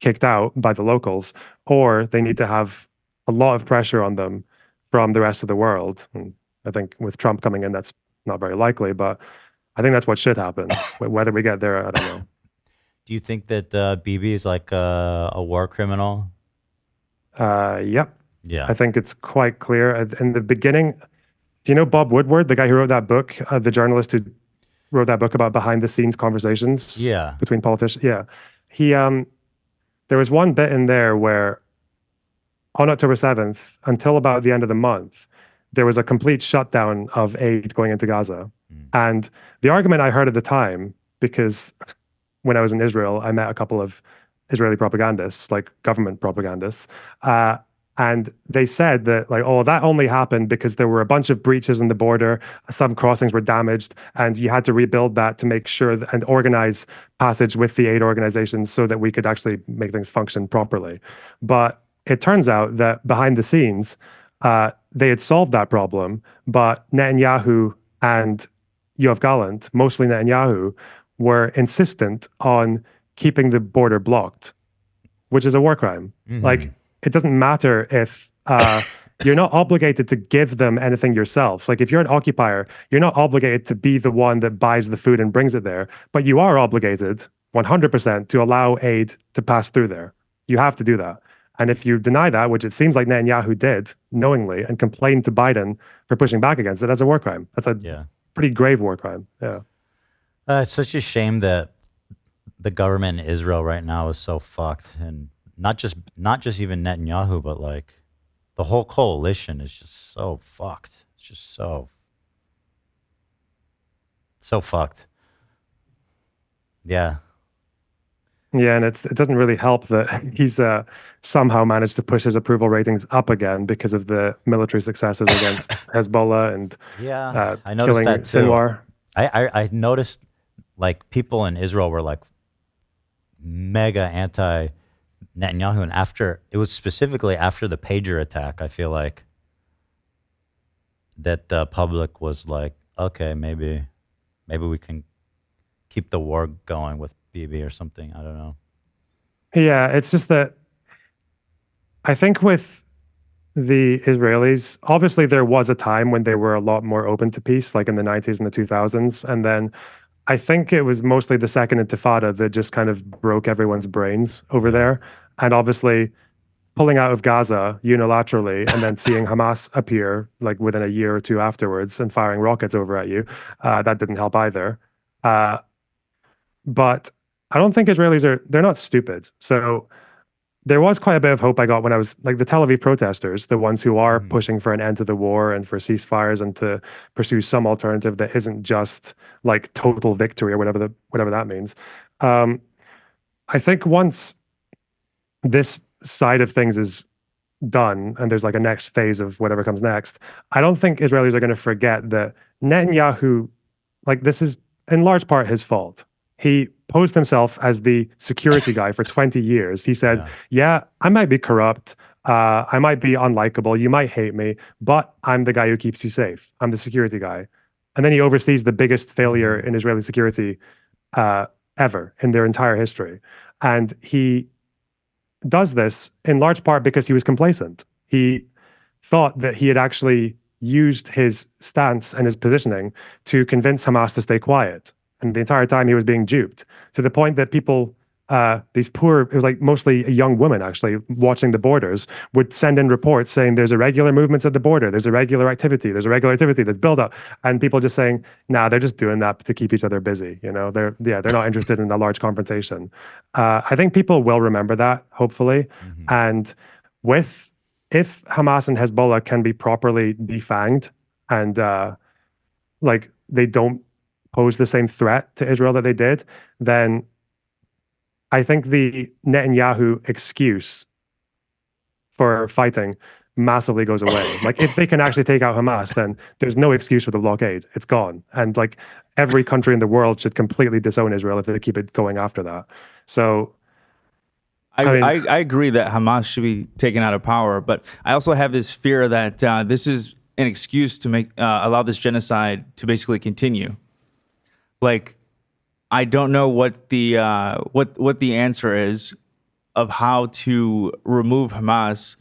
kicked out by the locals, or they need to have a lot of pressure on them from the rest of the world. And I think with Trump coming in, that's not very likely, but I think that's what should happen. Whether we get there, I don't know. Do you think that Bibi is like a war criminal? Yep. Yeah. I think it's quite clear. In the beginning, do you know Bob Woodward, the guy who wrote that book, the journalist who wrote that book about behind the scenes conversations between politicians? Yeah. He, there was one bit in there where on October 7th, until about the end of the month, there was a complete shutdown of aid going into Gaza. And the argument I heard at the time, because when I was in Israel, I met a couple of Israeli propagandists, like government propagandists, and they said that, like, oh, that only happened because there were a bunch of breaches in the border, some crossings were damaged, and you had to rebuild that to make sure and organize passage with the aid organizations so that we could actually make things function properly. But it turns out that behind the scenes, they had solved that problem, but Netanyahu and Yoav Gallant, mostly Netanyahu, were insistent on keeping the border blocked, which is a war crime. Like, it doesn't matter if you're not obligated to give them anything yourself. Like, if you're an occupier, you're not obligated to be the one that buys the food and brings it there, but you are obligated 100% to allow aid to pass through there. You have to do that. And if you deny that, which it seems like Netanyahu did knowingly, and complained to Biden for pushing back against it, that's a war crime. That's a pretty grave war crime. Yeah. It's such a shame that the government in Israel right now is so fucked, and not just even Netanyahu, but like the whole coalition is just so fucked. It's just so fucked. Yeah. Yeah, and it doesn't really help that he's somehow managed to push his approval ratings up again because of the military successes against Hezbollah and I noticed killing that too. Sinwar. I noticed, like, people in Israel were like mega anti Netanyahu, and it was specifically after the pager attack, I feel like, that the public was like, okay, maybe we can keep the war going with Bibi or something. I don't know. Yeah, it's just that I think with the Israelis, obviously there was a time when they were a lot more open to peace, like in the 90s and the 2000s. And then I think it was mostly the Second Intifada that just kind of broke everyone's brains over there. And obviously pulling out of Gaza unilaterally and then seeing Hamas appear like within a year or two afterwards and firing rockets over at you, that didn't help either. But I don't think Israelis they're not stupid. So there was quite a bit of hope I got when I was, like, the Tel Aviv protesters, the ones who are pushing for an end to the war and for ceasefires and to pursue some alternative that isn't just like total victory or whatever that means. I think once this side of things is done and there's like a next phase of whatever comes next, I don't think Israelis are going to forget that Netanyahu, like, this is in large part his fault. He posed himself as the security guy for 20 years. He said, yeah, I might be corrupt. I might be unlikable. You might hate me, but I'm the guy who keeps you safe. I'm the security guy. And then he oversees the biggest failure in Israeli security ever in their entire history. And he does this in large part because he was complacent. He thought that he had actually used his stance and his positioning to convince Hamas to stay quiet. And the entire time he was being duped, to the point that people, these poor, it was like mostly young women actually watching the borders, would send in reports saying there's irregular movements at the border, there's irregular activity that's built up, and people just saying, nah, they're just doing that to keep each other busy. You know, they're not interested in a large confrontation. I think people will remember that, hopefully, and with if Hamas and Hezbollah can be properly defanged and like they don't pose the same threat to Israel that they did, then I think the Netanyahu excuse for fighting massively goes away. Like if they can actually take out Hamas, then there's no excuse for the blockade. It's gone. And like every country in the world should completely disown Israel if they keep it going after that. So I agree that Hamas should be taken out of power, but I also have this fear that this is an excuse to make allow this genocide to basically continue. Like, I don't know what the answer is of how to remove Hamas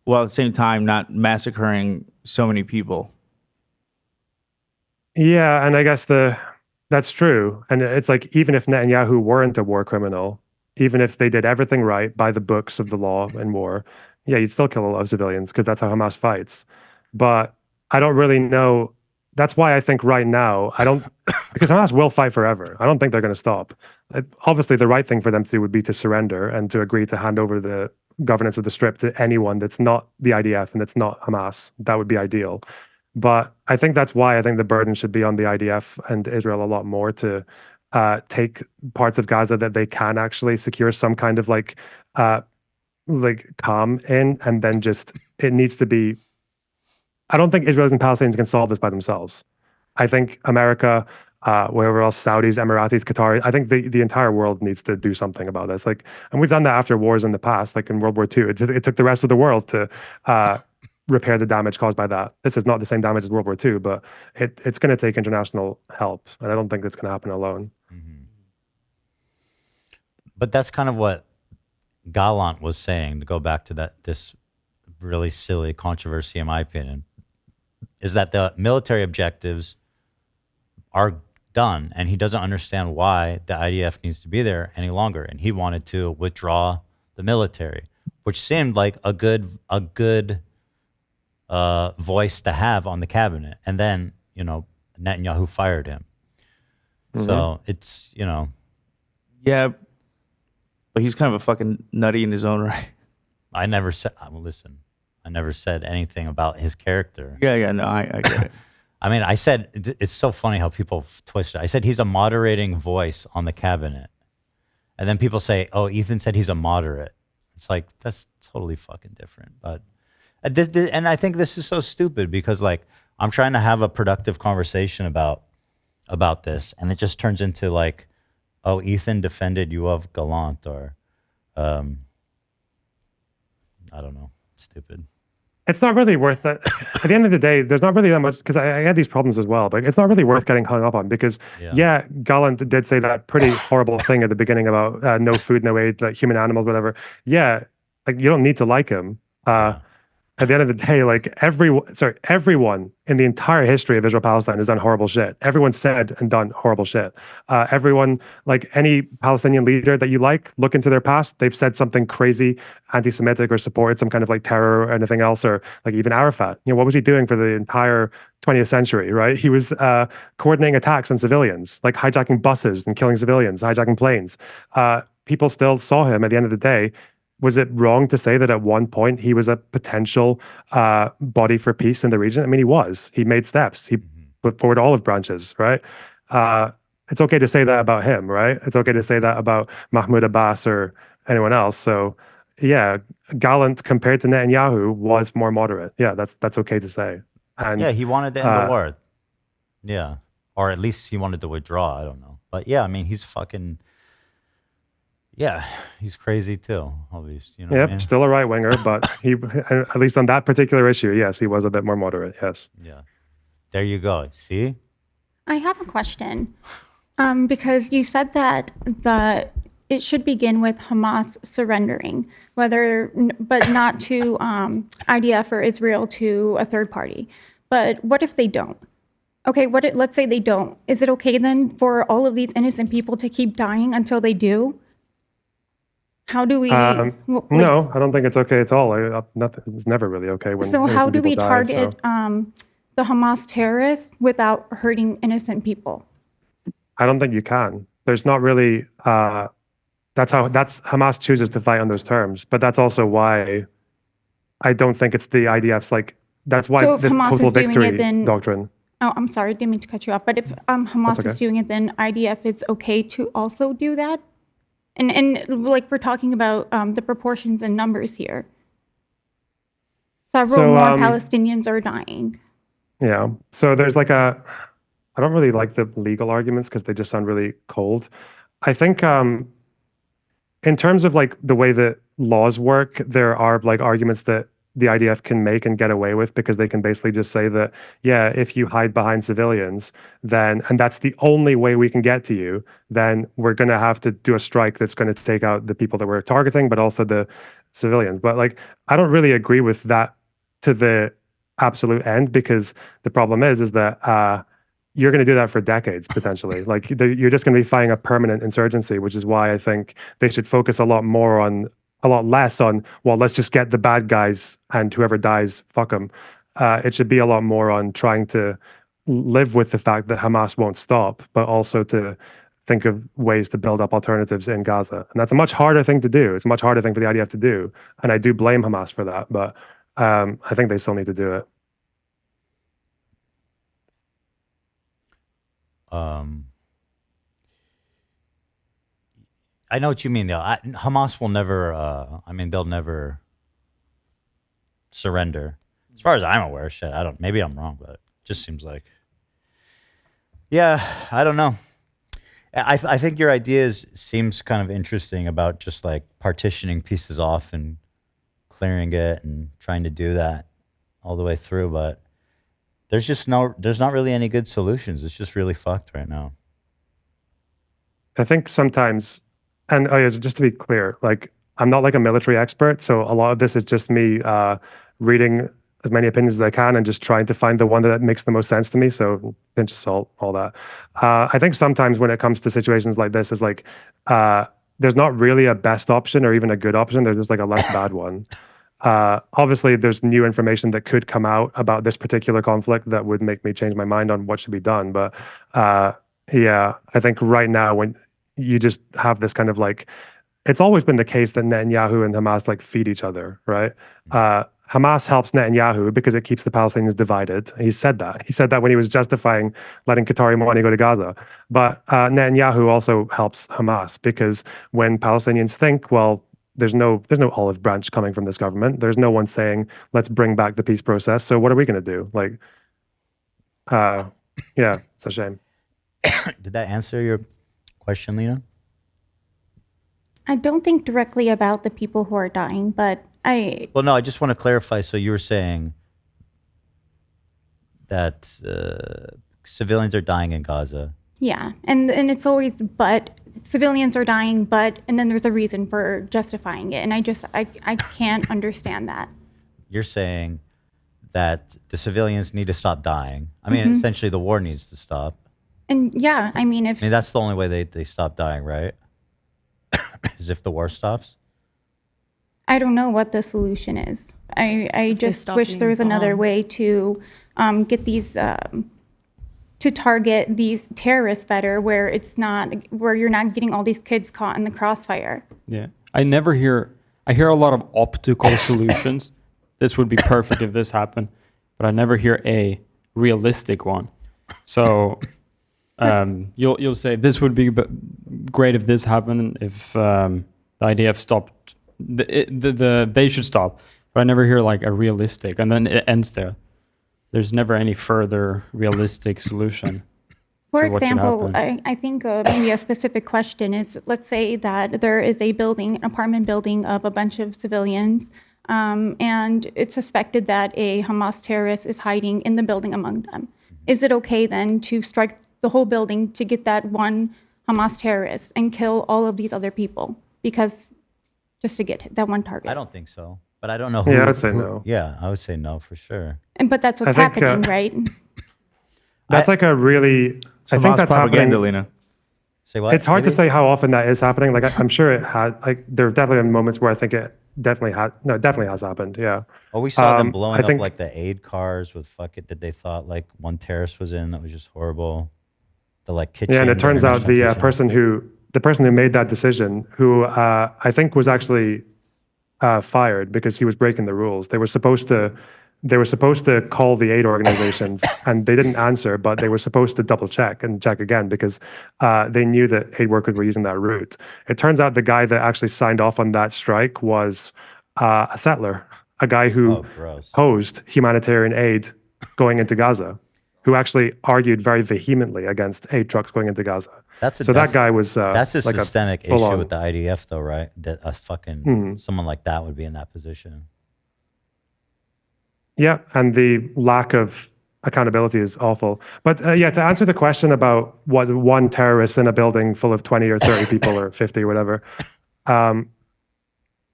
while at the same time not massacring so many people. yeah, and I guess that's true. And it's like even if Netanyahu weren't a war criminal, even if they did everything right by the books of the law in war, yeah, you'd still kill a lot of civilians because that's how Hamas fights. But I don't really know. That's why I think right now, because Hamas will fight forever. I don't think they're going to stop. Obviously, the right thing for them to do would be to surrender and to agree to hand over the governance of the Strip to anyone that's not the IDF and that's not Hamas. That would be ideal. But I think that's why I think the burden should be on the IDF and Israel a lot more to take parts of Gaza that they can actually secure some kind of like calm in, and then just it needs to be. I don't think Israelis and Palestinians can solve this by themselves. I think America, wherever else, Saudis, Emiratis, Qataris, I think the entire world needs to do something about this. Like, and we've done that after wars in the past, like in World War II. It took the rest of the world to repair the damage caused by that. This is not the same damage as World War II, but it's going to take international help, and I don't think it's going to happen alone. But that's kind of what Gallant was saying, to go back to this really silly controversy, in my opinion, is that the military objectives are done, and he doesn't understand why the IDF needs to be there any longer, and he wanted to withdraw the military, which seemed like a good voice to have on the cabinet. And then, Netanyahu fired him. So it's, Yeah, but he's kind of a fucking nutty in his own right. I never said, listen, I never said anything about his character. Yeah, no, I get it. I mean, I said, it's so funny how people twist it. I said he's a moderating voice on the cabinet. And then people say, oh, Ethan said he's a moderate. It's like, that's totally fucking different. But, and I think this is so stupid because, like, I'm trying to have a productive conversation about this, and it just turns into like, oh, Ethan defended Yoav Gallant, or I don't know, stupid. It's not really worth it. At the end of the day, there's not really that much, because I had these problems as well, but it's not really worth getting hung up on, because Gallant did say that pretty horrible thing at the beginning about no food, no aid, like human animals, whatever. Yeah, like you don't need to like him. At the end of the day, like everyone in the entire history of Israel-Palestine has done horrible shit. Everyone said and done horrible shit. Everyone, like any Palestinian leader that you like, look into their past. They've said something crazy, anti-Semitic, or supported some kind of like terror or anything else, or like even Arafat. What was he doing for the entire 20th century, right? He was coordinating attacks on civilians, like hijacking buses and killing civilians, hijacking planes. People still saw him at the end of the day. Was it wrong to say that at one point he was a potential body for peace in the region? I mean, he was. He made steps. He put forward olive branches, right? It's okay to say that about him, right? It's okay to say that about Mahmoud Abbas or anyone else. So, yeah, Gallant compared to Netanyahu was more moderate. Yeah, that's okay to say. And yeah, he wanted to end the war. Yeah, or at least he wanted to withdraw. I don't know, but yeah, I mean, he's fucking. Yeah, he's crazy too, obviously. You know yeah, what I mean? Still a right winger, but he, at least on that particular issue, yes, he was a bit more moderate. Yes. Yeah. There you go. See? I have a question, because you said that it should begin with Hamas surrendering, but not to IDF or Israel, to a third party. But what if they don't? Okay, let's say they don't. Is it okay then for all of these innocent people to keep dying until they do? How do we? No, I don't think it's okay at all. It's never really okay when. So how do we die, target the Hamas terrorists without hurting innocent people? I don't think you can. There's not really. That's Hamas chooses to fight on those terms, but that's also why I don't think it's the IDF's like. That's why So if this Hamas total is doing victory it, then- doctrine. Oh, I'm sorry, didn't mean to cut you off. But if Hamas okay. is doing it, then IDF is okay to also do that. And like we're talking about the proportions and numbers here. Several So, more Palestinians are dying. Yeah. So there's like I don't really like the legal arguments because they just sound really cold. I think in terms of like the way that laws work, there are like arguments that the IDF can make and get away with because they can basically just say that, yeah, if you hide behind civilians, then, and that's the only way we can get to you, then we're going to have to do a strike that's going to take out the people that we're targeting, but also the civilians. But like, I don't really agree with that to the absolute end, because the problem is that you're going to do that for decades potentially. Like you're just going to be fighting a permanent insurgency, which is why I think they should focus a lot less on, well, let's just get the bad guys and whoever dies, fuck them. It should be a lot more on trying to live with the fact that Hamas won't stop, but also to think of ways to build up alternatives in Gaza. And that's a much harder thing to do. It's a much harder thing for the IDF to do. And I do blame Hamas for that, but I think they still need to do it. I know what you mean, though. Hamas will never, they'll never surrender. As far as I'm aware, shit, maybe I'm wrong, but it just seems like, yeah, I don't know. I think your ideas seems kind of interesting about just like partitioning pieces off and clearing it and trying to do that all the way through, but there's not really any good solutions. It's just really fucked right now. I think sometimes, and just to be clear, like I'm not like a military expert, so a lot of this is just me reading as many opinions as I can and just trying to find the one that makes the most sense to me. So pinch of salt, all that. I think sometimes when it comes to situations like this, is like there's not really a best option or even a good option. There's just like a less bad one. Obviously, there's new information that could come out about this particular conflict that would make me change my mind on what should be done. But yeah, I think right now when you just have this kind of like, it's always been the case that Netanyahu and Hamas like feed each other, right? Hamas helps Netanyahu because it keeps the Palestinians divided. He said that. He said that when he was justifying letting Qatari money go to Gaza. But Netanyahu also helps Hamas because when Palestinians think, well, there's no olive branch coming from this government. There's no one saying, let's bring back the peace process. So what are we going to do? Like, yeah, it's a shame. Did that answer your question, Lena? I don't think directly about the people who are dying, but Well, no, I just want to clarify. So you were saying that civilians are dying in Gaza. Yeah, and it's always but civilians are dying, and then there's a reason for justifying it, and I can't understand that. You're saying that the civilians need to stop dying. I mean, essentially the war needs to stop. And yeah, I mean that's the only way they stop dying, right? Is if the war stops. I don't know what the solution is. I just wish there was another way to get these to target these terrorists better, where you're not getting all these kids caught in the crossfire. Yeah, I hear a lot of optical solutions. This would be perfect if this happened, but I never hear a realistic one. So you'll say this would be great if this happened, if the IDF stopped. They should stop, but I never hear like a realistic, and then it ends there. There's never any further realistic solution. For example, I think maybe a specific question is, let's say that there is an apartment building of a bunch of civilians, and it's suspected that a Hamas terrorist is hiding in the building among them. Is it okay then to strike the whole building to get that one Hamas terrorist and kill all of these other people just to get that one target? I don't think so, but I don't know who. Yeah, I would say no. Yeah, I would say no for sure. But that's what's happening, right? That's like a really. I think that's propaganda, happening. Lena. Say what? It's hard to say how often that is happening. Like I'm sure it had. Like there have definitely been moments where I think it definitely had. No, it definitely has happened. Yeah. Oh, we saw them blowing up like the aid cars with that they thought like one terrorist was in. That was just horrible. The like kitchen. Yeah, and it turns out the person who made that decision, who I think was actually fired because he was breaking the rules. They were supposed to call the aid organizations, and they didn't answer, but they were supposed to double check and check again because they knew that aid workers were using that route. It turns out the guy that actually signed off on that strike was a settler, a guy who opposed humanitarian aid going into Gaza, who actually argued very vehemently against aid trucks going into Gaza. That guy was that's a like systemic issue full-on- with the IDF, though, right? That a fucking someone like that would be in that position. Yeah, and the lack of accountability is awful. But to answer the question about what one terrorist in a building full of 20 or 30 people or 50 or whatever,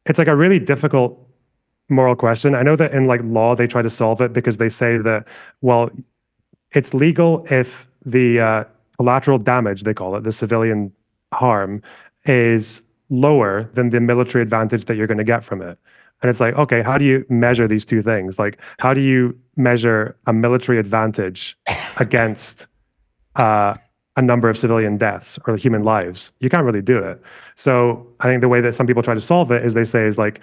it's like a really difficult moral question. I know that in like law they try to solve it because they say that, well, it's legal if the collateral damage, they call it, the civilian harm, is lower than the military advantage that you're going to get from it. And it's like, okay, how do you measure these two things? Like, how do you measure a military advantage against a number of civilian deaths or human lives? You can't really do it. So I think the way that some people try to solve it is they say is like,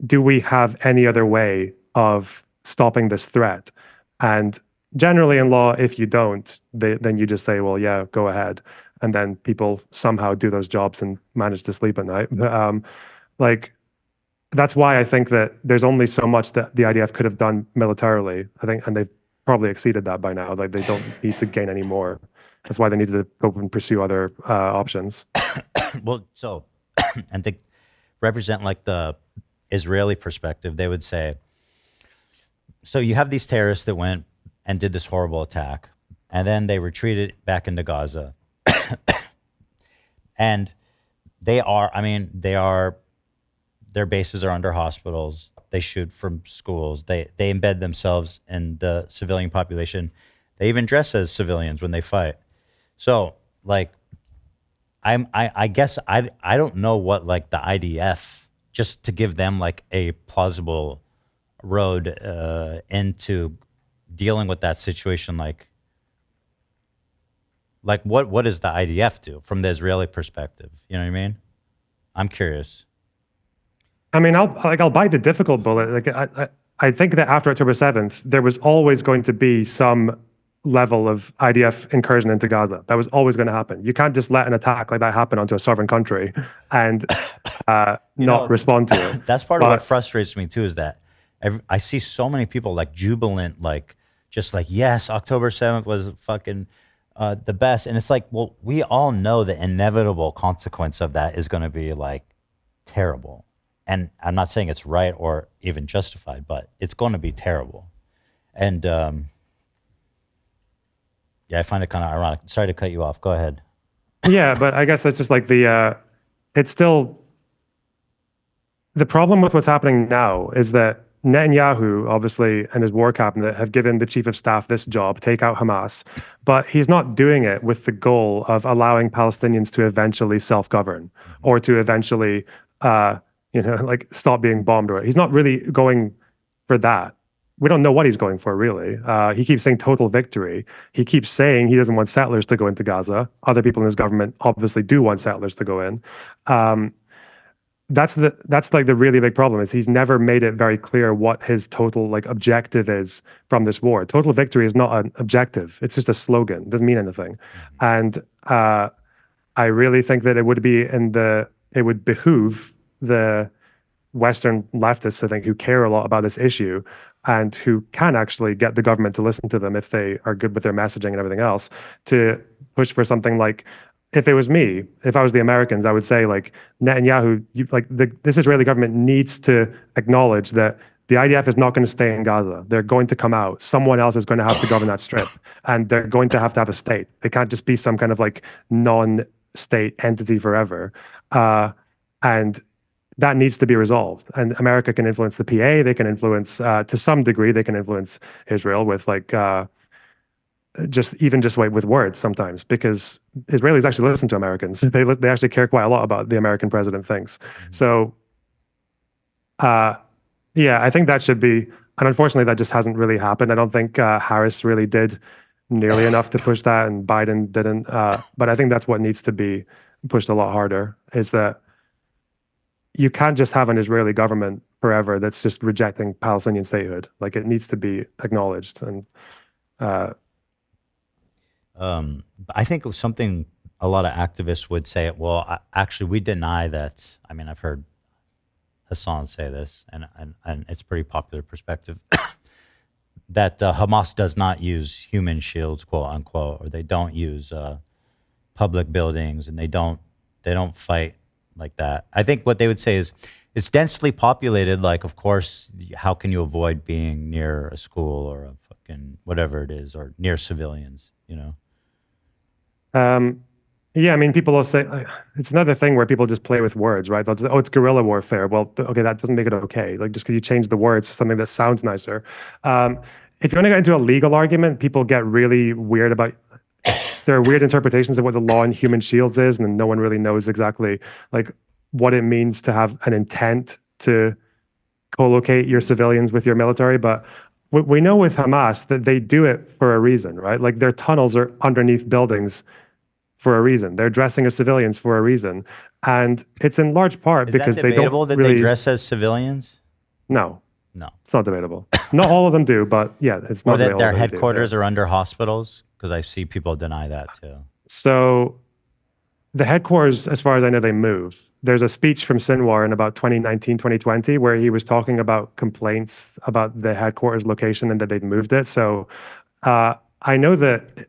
do we have any other way of stopping this threat? And generally in law, if you don't, then you just say, well, yeah, go ahead. And then people somehow do those jobs and manage to sleep at night. That's why I think that there's only so much that the IDF could have done militarily. I think, and they've probably exceeded that by now. Like they don't need to gain any more. That's why they need to go and pursue other options. Well, so, and to represent like the Israeli perspective, they would say, so you have these terrorists that went and did this horrible attack, and then they retreated back into Gaza. And their bases are under hospitals. They shoot from schools. They embed themselves in the civilian population. They even dress as civilians when they fight. So, like, I guess I don't know what like the IDF, just to give them like a plausible road into dealing with that situation. Like what does the IDF do from the Israeli perspective? You know what I mean? I'm curious. I mean, I'll bite the difficult bullet. Like I think that after October 7th, there was always going to be some level of IDF incursion into Gaza. That was always going to happen. You can't just let an attack like that happen onto a sovereign country and not respond to it. That's part of what frustrates me too, is that I see so many people like jubilant, like just like, yes, October 7th was fucking the best. And it's like, well, we all know the inevitable consequence of that is going to be like terrible. And I'm not saying it's right or even justified, but it's going to be terrible. And yeah, I find it kind of ironic. Sorry to cut you off. Go ahead. Yeah, but I guess that's just like it's still, the problem with what's happening now is that Netanyahu, obviously, and his war cabinet have given the chief of staff this job, take out Hamas, but he's not doing it with the goal of allowing Palestinians to eventually self-govern or to eventually, like stop being bombed. Or he's not really going for that. We don't know what he's going for, really. He keeps saying total victory. He keeps saying he doesn't want settlers to go into Gaza. Other people in his government obviously do want settlers to go in. That's like the really big problem, is he's never made it very clear what his total like objective is from this war. Total victory is not an objective. It's just a slogan. It doesn't mean anything. And I really think that it would behoove the Western leftists, I think, who care a lot about this issue and who can actually get the government to listen to them if they are good with their messaging and everything else, to push for something like, if it was me, if I was the Americans, I would say like, Netanyahu, this Israeli government needs to acknowledge that the IDF is not going to stay in Gaza. They're going to come out. Someone else is going to have to govern that strip, and they're going to have a state. They can't just be some kind of like non-state entity forever. And that needs to be resolved. And America can influence the PA. They can influence, to some degree, they can influence Israel with like, just with words sometimes, because Israelis actually listen to Americans. They actually care quite a lot about the American president thinks. So, yeah, I think that should be, and unfortunately that just hasn't really happened. I don't think Harris really did nearly enough to push that, and Biden didn't. But I think that's what needs to be pushed a lot harder, is that you can't just have an Israeli government forever that's just rejecting Palestinian statehood. Like it needs to be acknowledged. And I think it was something a lot of activists would say. Well, actually, we deny that. I mean, I've heard Hassan say this, and it's a pretty popular perspective that Hamas does not use human shields, quote unquote, or they don't use public buildings, and they don't fight like that. I think what they would say is it's densely populated. Like, of course, how can you avoid being near a school or a fucking whatever it is, or near civilians? You know. Yeah, I mean, people will say it's another thing where people just play with words, right? They'll just, it's guerrilla warfare. Well, okay, that doesn't make it okay. Like just because you change the words to something that sounds nicer. If you want to get into a legal argument, people get really weird about. There are weird interpretations of what the law in human shields is, and no one really knows exactly like what it means to have an intent to co-locate your civilians with your military. But we know with Hamas that they do it for a reason, right? Like their tunnels are underneath buildings for a reason. They're dressing as civilians for a reason. And it's in large part Is because that they debatable don't that really... they dress as civilians? No. No. It's not debatable. Not all of them do, but yeah, it's not Or that debatable their they do, headquarters are under hospitals? Because I see people deny that too. So the headquarters, as far as I know, they moved. There's a speech from Sinwar in about 2019, 2020, where he was talking about complaints about the headquarters location and that they'd moved it. So I know that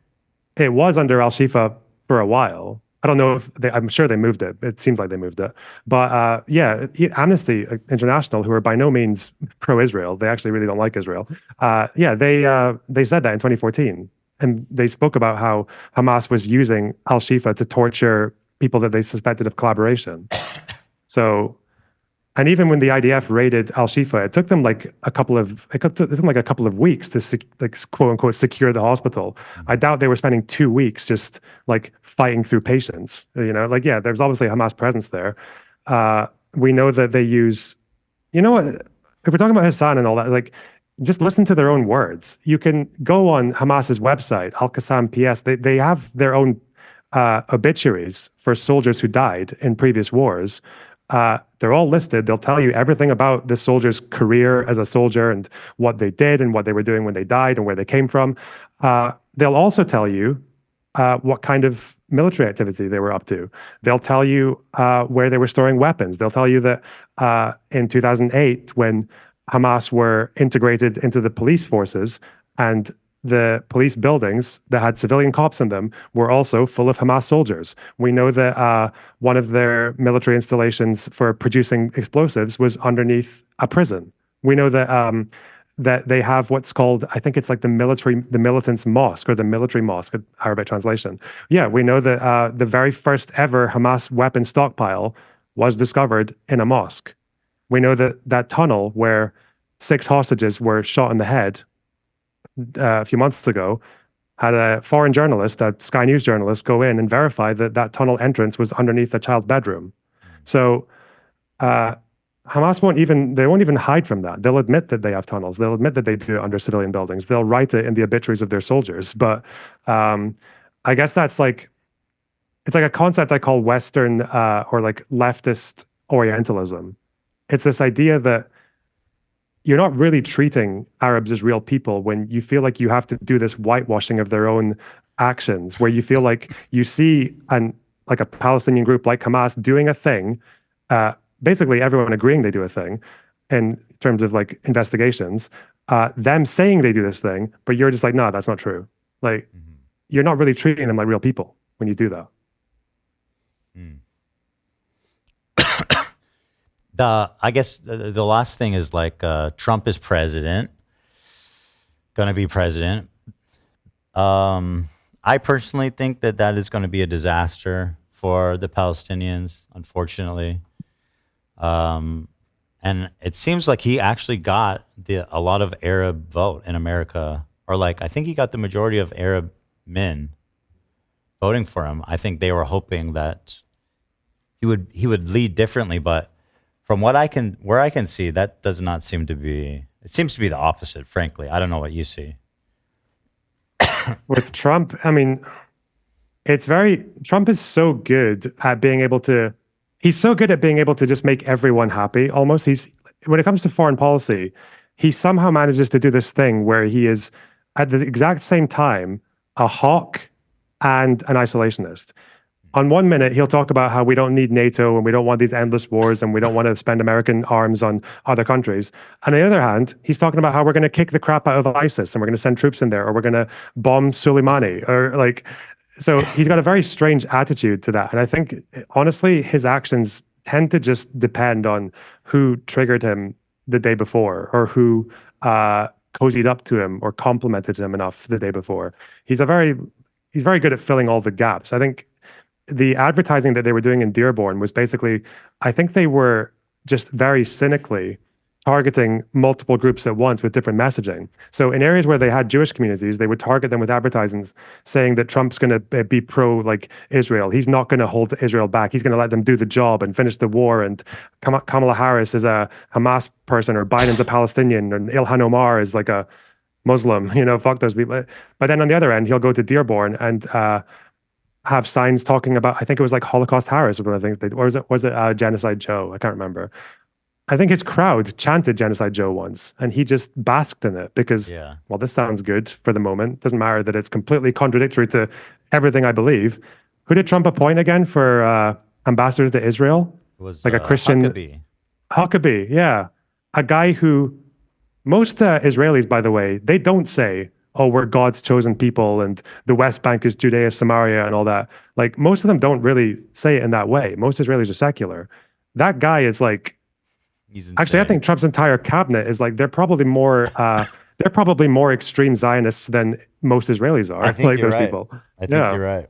it was under Al-Shifa for a while. I don't know if I'm sure they moved it. It seems like they moved it. But yeah, Amnesty International, who are by no means pro-Israel, they actually really don't like Israel. Yeah, they said that in 2014. And they spoke about how Hamas was using Al-Shifa to torture people that they suspected of collaboration. So, and even when the IDF raided Al-Shifa, it took them like a couple of weeks to quote unquote secure the hospital. I doubt they were spending 2 weeks just like fighting through patients. You know, like yeah, there's obviously a Hamas presence there. We know that they use, you know what? If we're talking about Hassan and all that, like just listen to their own words. You can go on Hamas's website, Al-Qassam PS. They have their own obituaries for soldiers who died in previous wars. They're all listed. They'll tell you everything about this soldier's career as a soldier and what they did and what they were doing when they died and where they came from. They'll also tell you what kind of military activity they were up to. They'll tell you where they were storing weapons. They'll tell you that in 2008, when Hamas were integrated into the police forces and the police buildings that had civilian cops in them were also full of Hamas soldiers. We know that one of their military installations for producing explosives was underneath a prison. We know that that they have what's called, I think it's like the militants mosque or the military mosque, Arabic translation. Yeah, we know that the very first ever Hamas weapon stockpile was discovered in a mosque. We know that that tunnel where 6 hostages were shot in the head a few months ago had a foreign journalist, a Sky News journalist, go in and verify that that tunnel entrance was underneath a child's bedroom. So Hamas won't even hide from that. They'll admit that they have tunnels. They'll admit that they do it under civilian buildings. They'll write it in the obituaries of their soldiers. But I guess that's like, it's like a concept I call Western or like leftist Orientalism. It's this idea that you're not really treating Arabs as real people when you feel like you have to do this whitewashing of their own actions, where you feel like you see like a Palestinian group like Hamas doing a thing, basically everyone agreeing they do a thing in terms of like investigations, them saying they do this thing, but you're just like, no, that's not true. Like, you're not really treating them like real people when you do that. I guess the last thing is like Trump is president, going to be president. I personally think that is going to be a disaster for the Palestinians, unfortunately. And it seems like he actually got a lot of Arab vote in America, or like I think he got the majority of Arab men voting for him. I think they were hoping that he would lead differently, but from where I can see, that does not seem to be. It seems to be the opposite, frankly. I don't know what you see. With Trump, I mean, Trump is so good at being able to, he's so good at being able to just make everyone happy. Almost, when it comes to foreign policy, he somehow manages to do this thing where he is at the exact same time a hawk and an isolationist. On one minute, he'll talk about how we don't need NATO and we don't want these endless wars and we don't want to spend American arms on other countries. On the other hand, he's talking about how we're going to kick the crap out of ISIS and we're going to send troops in there, or we're going to bomb Soleimani, or like. So he's got a very strange attitude to that. And I think, honestly, his actions tend to just depend on who triggered him the day before, or who cozied up to him or complimented him enough the day before. He's very good at filling all the gaps. I think the advertising that they were doing in Dearborn was basically, I think they were just very cynically targeting multiple groups at once with different messaging. So in areas where they had Jewish communities, they would target them with advertisements saying that Trump's going to be pro like Israel. He's not going to hold Israel back. He's going to let them do the job and finish the war. And Kamala Harris is a Hamas person, or Biden's a Palestinian, and Ilhan Omar is like a Muslim. Fuck those people. But then on the other end, he'll go to Dearborn and have signs talking about, I think it was like Holocaust Harris, or I think or was it Genocide Joe? I can't remember. I think his crowd chanted Genocide Joe once, and he just basked in it because, well, this sounds good for the moment. Doesn't matter that it's completely contradictory to everything I believe. Who did Trump appoint again for ambassador to Israel? It was like a Christian Huckabee, yeah. A guy who most Israelis, by the way, they don't say, oh, we're God's chosen people and the West Bank is Judea, Samaria, and all that. Like, most of them don't really say it in that way. Most Israelis are secular. That guy is like, actually, I think Trump's entire cabinet is like, they're probably more extreme Zionists than most Israelis are. I think like you're those right. people. I think you're right.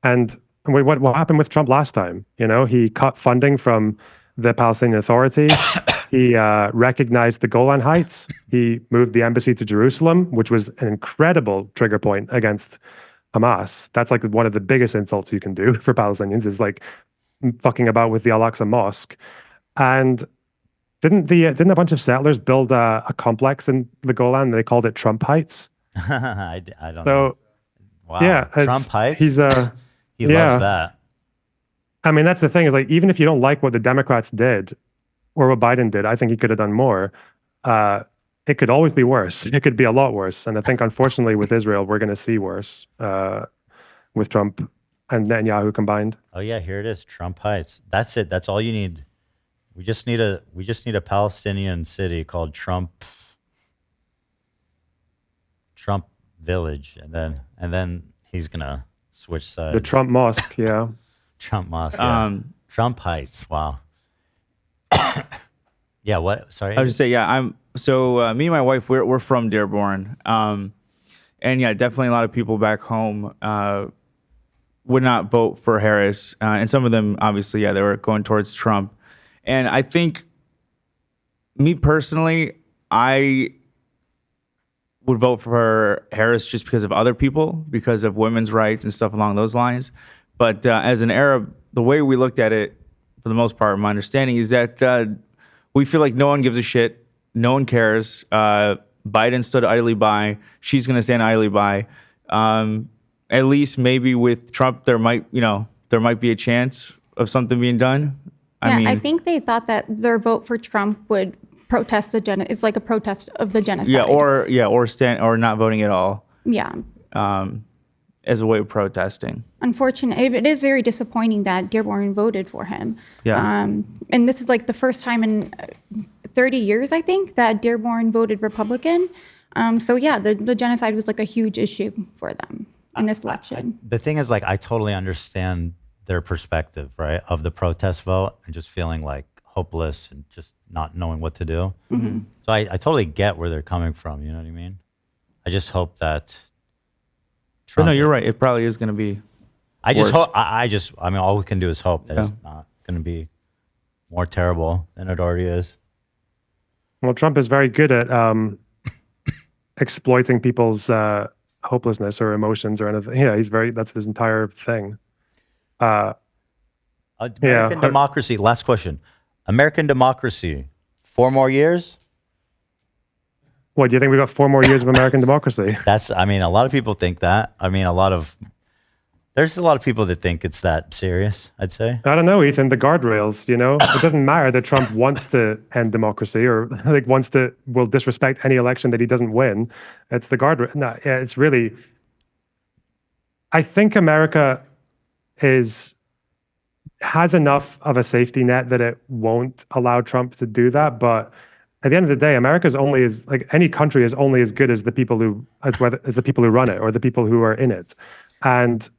And what happened with Trump last time? He cut funding from the Palestinian Authority. He recognized the Golan Heights. He moved the embassy to Jerusalem, which was an incredible trigger point against Hamas. That's like one of the biggest insults you can do for Palestinians, is like fucking about with the Al-Aqsa Mosque. And didn't a bunch of settlers build a complex in the Golan? They called it Trump Heights. I don't know. Wow. Yeah, Trump Heights. He loves that. I mean, that's the thing, is like, even if you don't like what the Democrats did or what Biden did, I think he could have done more. It could always be worse. It could be a lot worse. And I think, unfortunately, with Israel, we're going to see worse with Trump and Netanyahu combined. Oh yeah, here it is, Trump Heights. That's it. That's all you need. We just need a Palestinian city called Trump Village, and then he's gonna switch sides. The Trump Mosque, yeah. Trump Mosque. Yeah. Trump Heights. Wow. Yeah. What? Sorry. I was just say, yeah. Me and my wife, we're from Dearborn, and yeah, definitely a lot of people back home would not vote for Harris, and some of them, obviously, yeah, they were going towards Trump. And I think, me personally, I would vote for Harris just because of other people, because of women's rights and stuff along those lines. But as an Arab, the way we looked at it, for the most part, my understanding is that we feel like no one gives a shit, no one cares. Biden stood idly by. She's going to stand idly by. At least maybe with Trump, there might be a chance of something being done. I think they thought that their vote for Trump would protest it's like a protest of the genocide. Or not voting at all. Yeah. As a way of protesting. Unfortunately, it is very disappointing that Dearborn voted for him. Yeah. And this is like the first time in 30 years, I think, that Dearborn voted Republican. So yeah, the genocide was like a huge issue for them in this election. The thing is, like, I totally understand their perspective, right, of the protest vote and just feeling like hopeless and just not knowing what to do. Mm-hmm. So I totally get where they're coming from. You know what I mean? I just hope that Trump. But no, you're right. It probably is going to be. I just hope. I mean, all we can do is hope that it's not going to be more terrible than it already is. Well, Trump is very good at exploiting people's hopelessness or emotions or anything. Yeah, that's his entire thing. American democracy. Last question. American democracy. 4 more years? What, do you think we got 4 more years of American democracy? A lot of people think that. I mean, There's a lot of people that think it's that serious, I'd say. I don't know, Ethan, the guardrails, it doesn't matter that Trump wants to end democracy or will disrespect any election that he doesn't win. It's the guardrail. No, yeah, it's really, I think America has enough of a safety net that it won't allow Trump to do that. But at the end of the day, America's only as any country is only as good as the people who run it or the people who are in it. And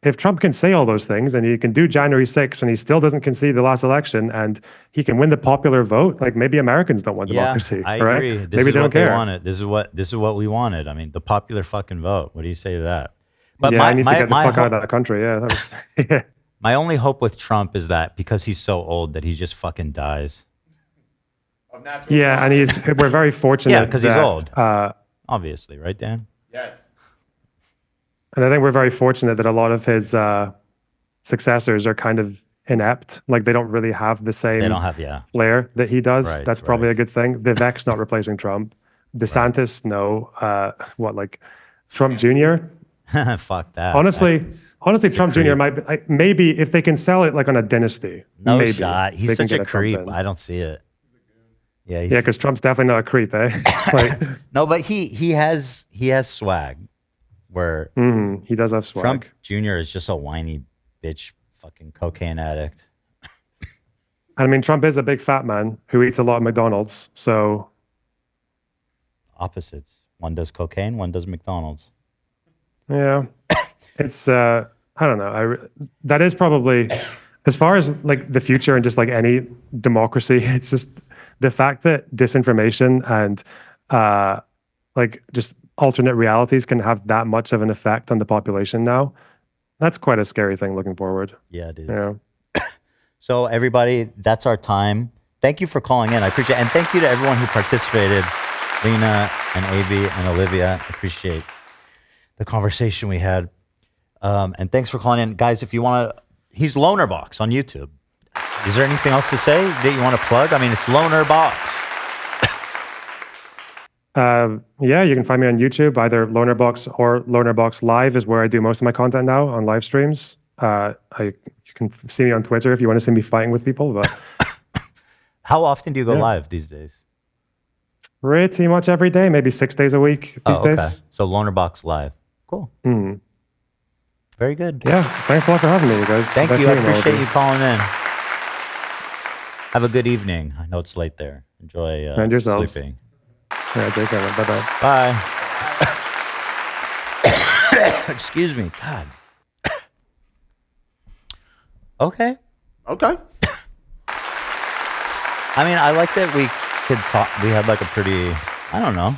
if Trump can say all those things and he can do January 6th and he still doesn't concede the last election and he can win the popular vote, maybe Americans don't want democracy. I right? agree. This Maybe is they what don't care. they wanted. This is what we wanted. I mean, the popular fucking vote. What do you say to that? But I need to get the fuck out of that country. Yeah. That was, my only hope with Trump is that because he's so old that he just fucking dies. Yeah, and we're very fortunate. Yeah, because he's that, old. Obviously, right, Dan? Yes. And I think we're very fortunate that a lot of his successors are kind of inept. Like they don't really have the same flair that he does. Right, That's probably a good thing. Vivek's not replacing Trump. DeSantis, no. Trump Jr.? Fuck that. Honestly, Trump Jr. might be, maybe if they can sell it on a dynasty. No maybe shot. He's they can such a get Trump creep. in. I don't see it. Yeah, Yeah, because Trump's definitely not a creep, eh? No, but he has swag. Where he does have swag. Trump Jr. is just a whiny bitch, fucking cocaine addict. I mean, Trump is a big fat man who eats a lot of McDonald's. So opposites. One does cocaine, one does McDonald's. Yeah, it's I don't know. That is probably, as far as the future and just any democracy, it's just the fact that disinformation and just alternate realities can have that much of an effect on the population now. That's quite a scary thing looking forward. Yeah, it is. Yeah. So everybody, that's our time. Thank you for calling in. I appreciate it. And thank you to everyone who participated. Lena and AB and Olivia. I appreciate the conversation we had. And thanks for calling in. Guys, if you want to, he's Lonerbox on YouTube. Is there anything else to say that you want to plug? I mean, it's Lonerbox. Yeah, you can find me on YouTube, either Lonerbox or Lonerbox Live is where I do most of my content now on live streams. You can see me on Twitter if you want to see me fighting with people. But how often do you go live these days? Pretty much every day, maybe 6 days a week these days. So Lonerbox Live. Cool. Mm. Very good. Yeah, thanks a lot for having me, you guys. Thank you. I appreciate you calling in. Have a good evening. I know it's late there. Enjoy and yourselves. sleeping. Yeah, take care. Bye-bye. Bye. Excuse me. God. Okay. I mean, I like that we could talk. We had a pretty, I don't know.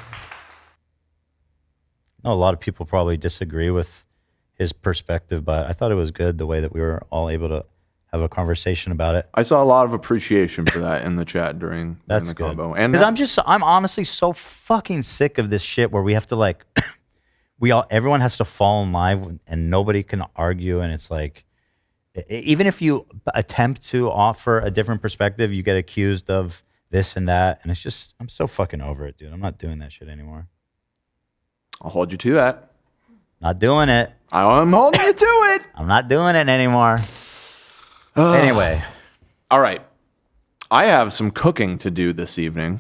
I know a lot of people probably disagree with his perspective, but I thought it was good the way that we were all able to have a conversation about it. I saw a lot of appreciation for that in the chat during the combo. And Because I'm honestly so fucking sick of this shit where we have to everyone has to fall in line and nobody can argue, and it's even if you attempt to offer a different perspective, you get accused of this and that, and it's just, I'm so fucking over it, dude. I'm not doing that shit anymore. I'll hold you to that. Not doing it. I'm holding you to it. I'm not doing it anymore. Anyway. All right. I have some cooking to do this evening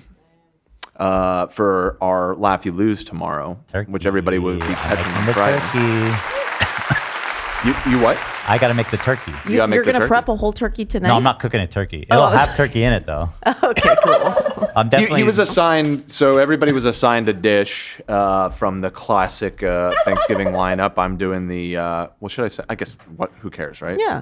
for our Laugh You Lose tomorrow, which everybody will be catching on Friday. You what? I got to make the turkey. You're going to prep a whole turkey tonight? No, I'm not cooking a turkey. It'll have turkey in it, though. Okay, cool. I'm definitely. He was assigned, so everybody was assigned a dish from the classic Thanksgiving lineup. I'm doing the, what should I say? I guess, who cares, right? Yeah.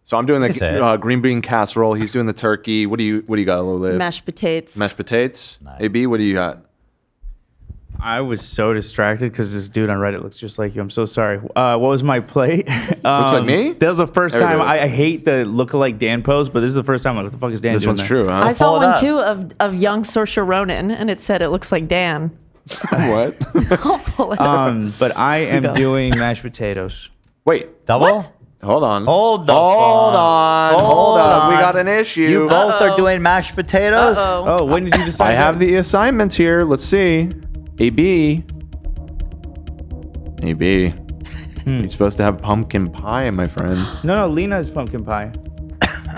So I'm doing the green bean casserole. He's doing the turkey. What do you got, Lil? Mashed potatoes. Mashed potatoes. Nice. AB, what do you got? I was so distracted because this dude on Reddit looks just like you. I'm so sorry. What was my plate? Looks like me? That was the first time. I hate the lookalike Dan pose, but this is the first time. What the fuck is Dan this doing? This one's true, huh? I saw one too of young Saoirse Ronan, and it said it looks like Dan. What? I'll pull it up. But I am doing mashed potatoes. Wait, double? What? Hold on. Hold on. We got an issue. You both are doing mashed potatoes? Uh-oh. Oh, when did you decide? I have the assignments here. Let's see. AB. You're supposed to have pumpkin pie, my friend. No, Lena is pumpkin pie.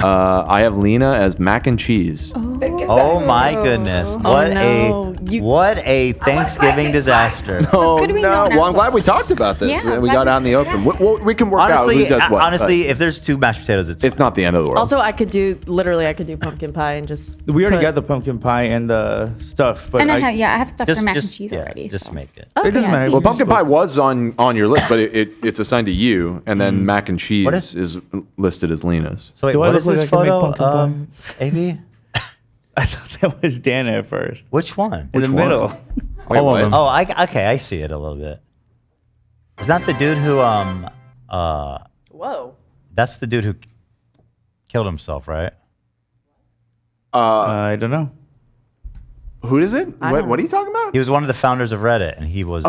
I have Lena as mac and cheese. Oh my goodness! What a Thanksgiving disaster! Oh no! Well, I'm glad we talked about this. Yeah, We got out in the open. We can work out who does what. Honestly, if there's 2 mashed potatoes, it's not the end of the world. Also, I could do pumpkin pie and just. We already got the pumpkin pie and the stuff, but And I have stuff for mac and cheese yeah, already. Just make it. Okay, It doesn't I matter. see. Well, pumpkin pie was on your list, but it's assigned to you, and then mac and cheese is listed as Lena's. So wait, Do I what look is like this I can make photo? pumpkin AV? I thought that was Dana at first. Which one? In the middle. Wait, what? Oh, okay, I see it a little bit. Is that the dude who Whoa. That's the dude who killed himself, right? I don't know. Who is it? I What don't are you talking about? He was one of the founders of Reddit, and he was.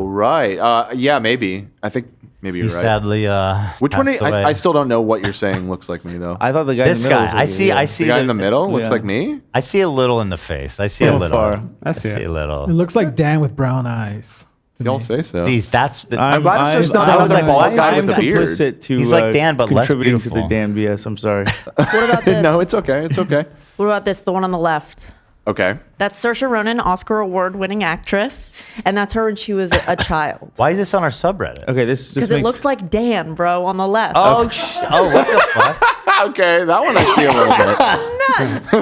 Right. Yeah, maybe. I think maybe you're He right. sadly. Which one? passed away. I still don't know what you're saying. Looks like me though. I thought the guy This in the middle. guy. was like I see. The guy in the middle looks Yeah. like me. I see a little in the face. I see a How little. far? I see a little. It looks like Dan with brown eyes. to Y'all me. say so. Please, that's the. I'm glad it's just not I one was of like, the why bald guys is with the beard. complicit to He's like Dan, but less contributing to beautiful. the Dan BS. I'm sorry. What about this? No, it's okay. It's okay. What about this? The one on the left. Okay. That's Saoirse Ronan, Oscar award-winning actress, and that's her when she was a child. Why is this on our subreddit? Okay, this Because it looks like Dan, bro, on the left. Oh, what the fuck? Okay, that one I see a little bit.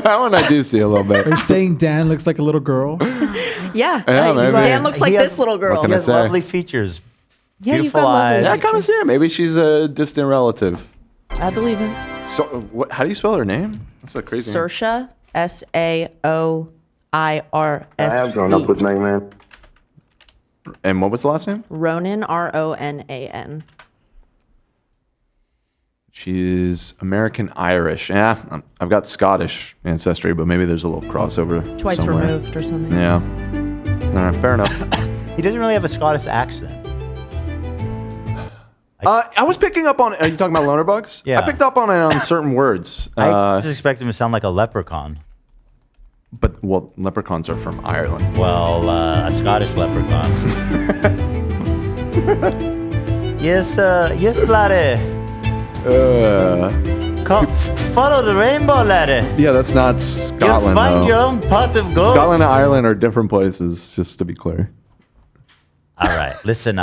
That one I do see a little bit. Are you saying Dan looks like a little girl? Yeah, Yeah, maybe. Dan looks like He has- this little girl. What can He I has say? lovely features. Yeah, you've Beautiful got lovely eyes. Yeah, I kind of see it. Maybe she's a distant relative. I believe it. So, what? How do you spell her name? That's a crazy name. Saoirse, Saoirse. I have grown up with Megman. And what was the last name? Ronan, Ronan. She's American Irish. Yeah, I've got Scottish ancestry, but maybe there's a little crossover. Twice somewhere. removed or something. Yeah. All right, fair enough. He doesn't really have a Scottish accent. I was picking up on. Are you talking about loner bugs? Yeah. I picked up on it on certain words. I just expect him to sound like a leprechaun. But leprechauns are from Ireland. Well, a Scottish leprechaun. yes, laddie. Follow the rainbow, laddie. Yeah, that's not You'll Scotland. find though. your own pot of gold. Scotland and Ireland are different places, just to be clear. All right, listen.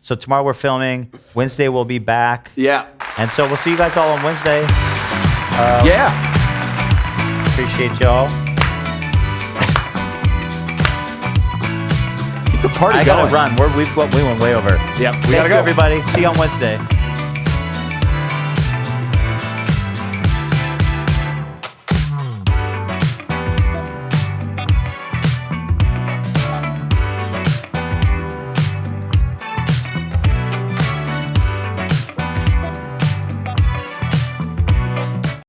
So tomorrow we're filming. Wednesday we'll be back. Yeah. And so we'll see you guys all on Wednesday. Yeah. Appreciate y'all. Keep the party I going. gotta run. We went way over. Yep. We Thank gotta you, go. everybody. See you on Wednesday.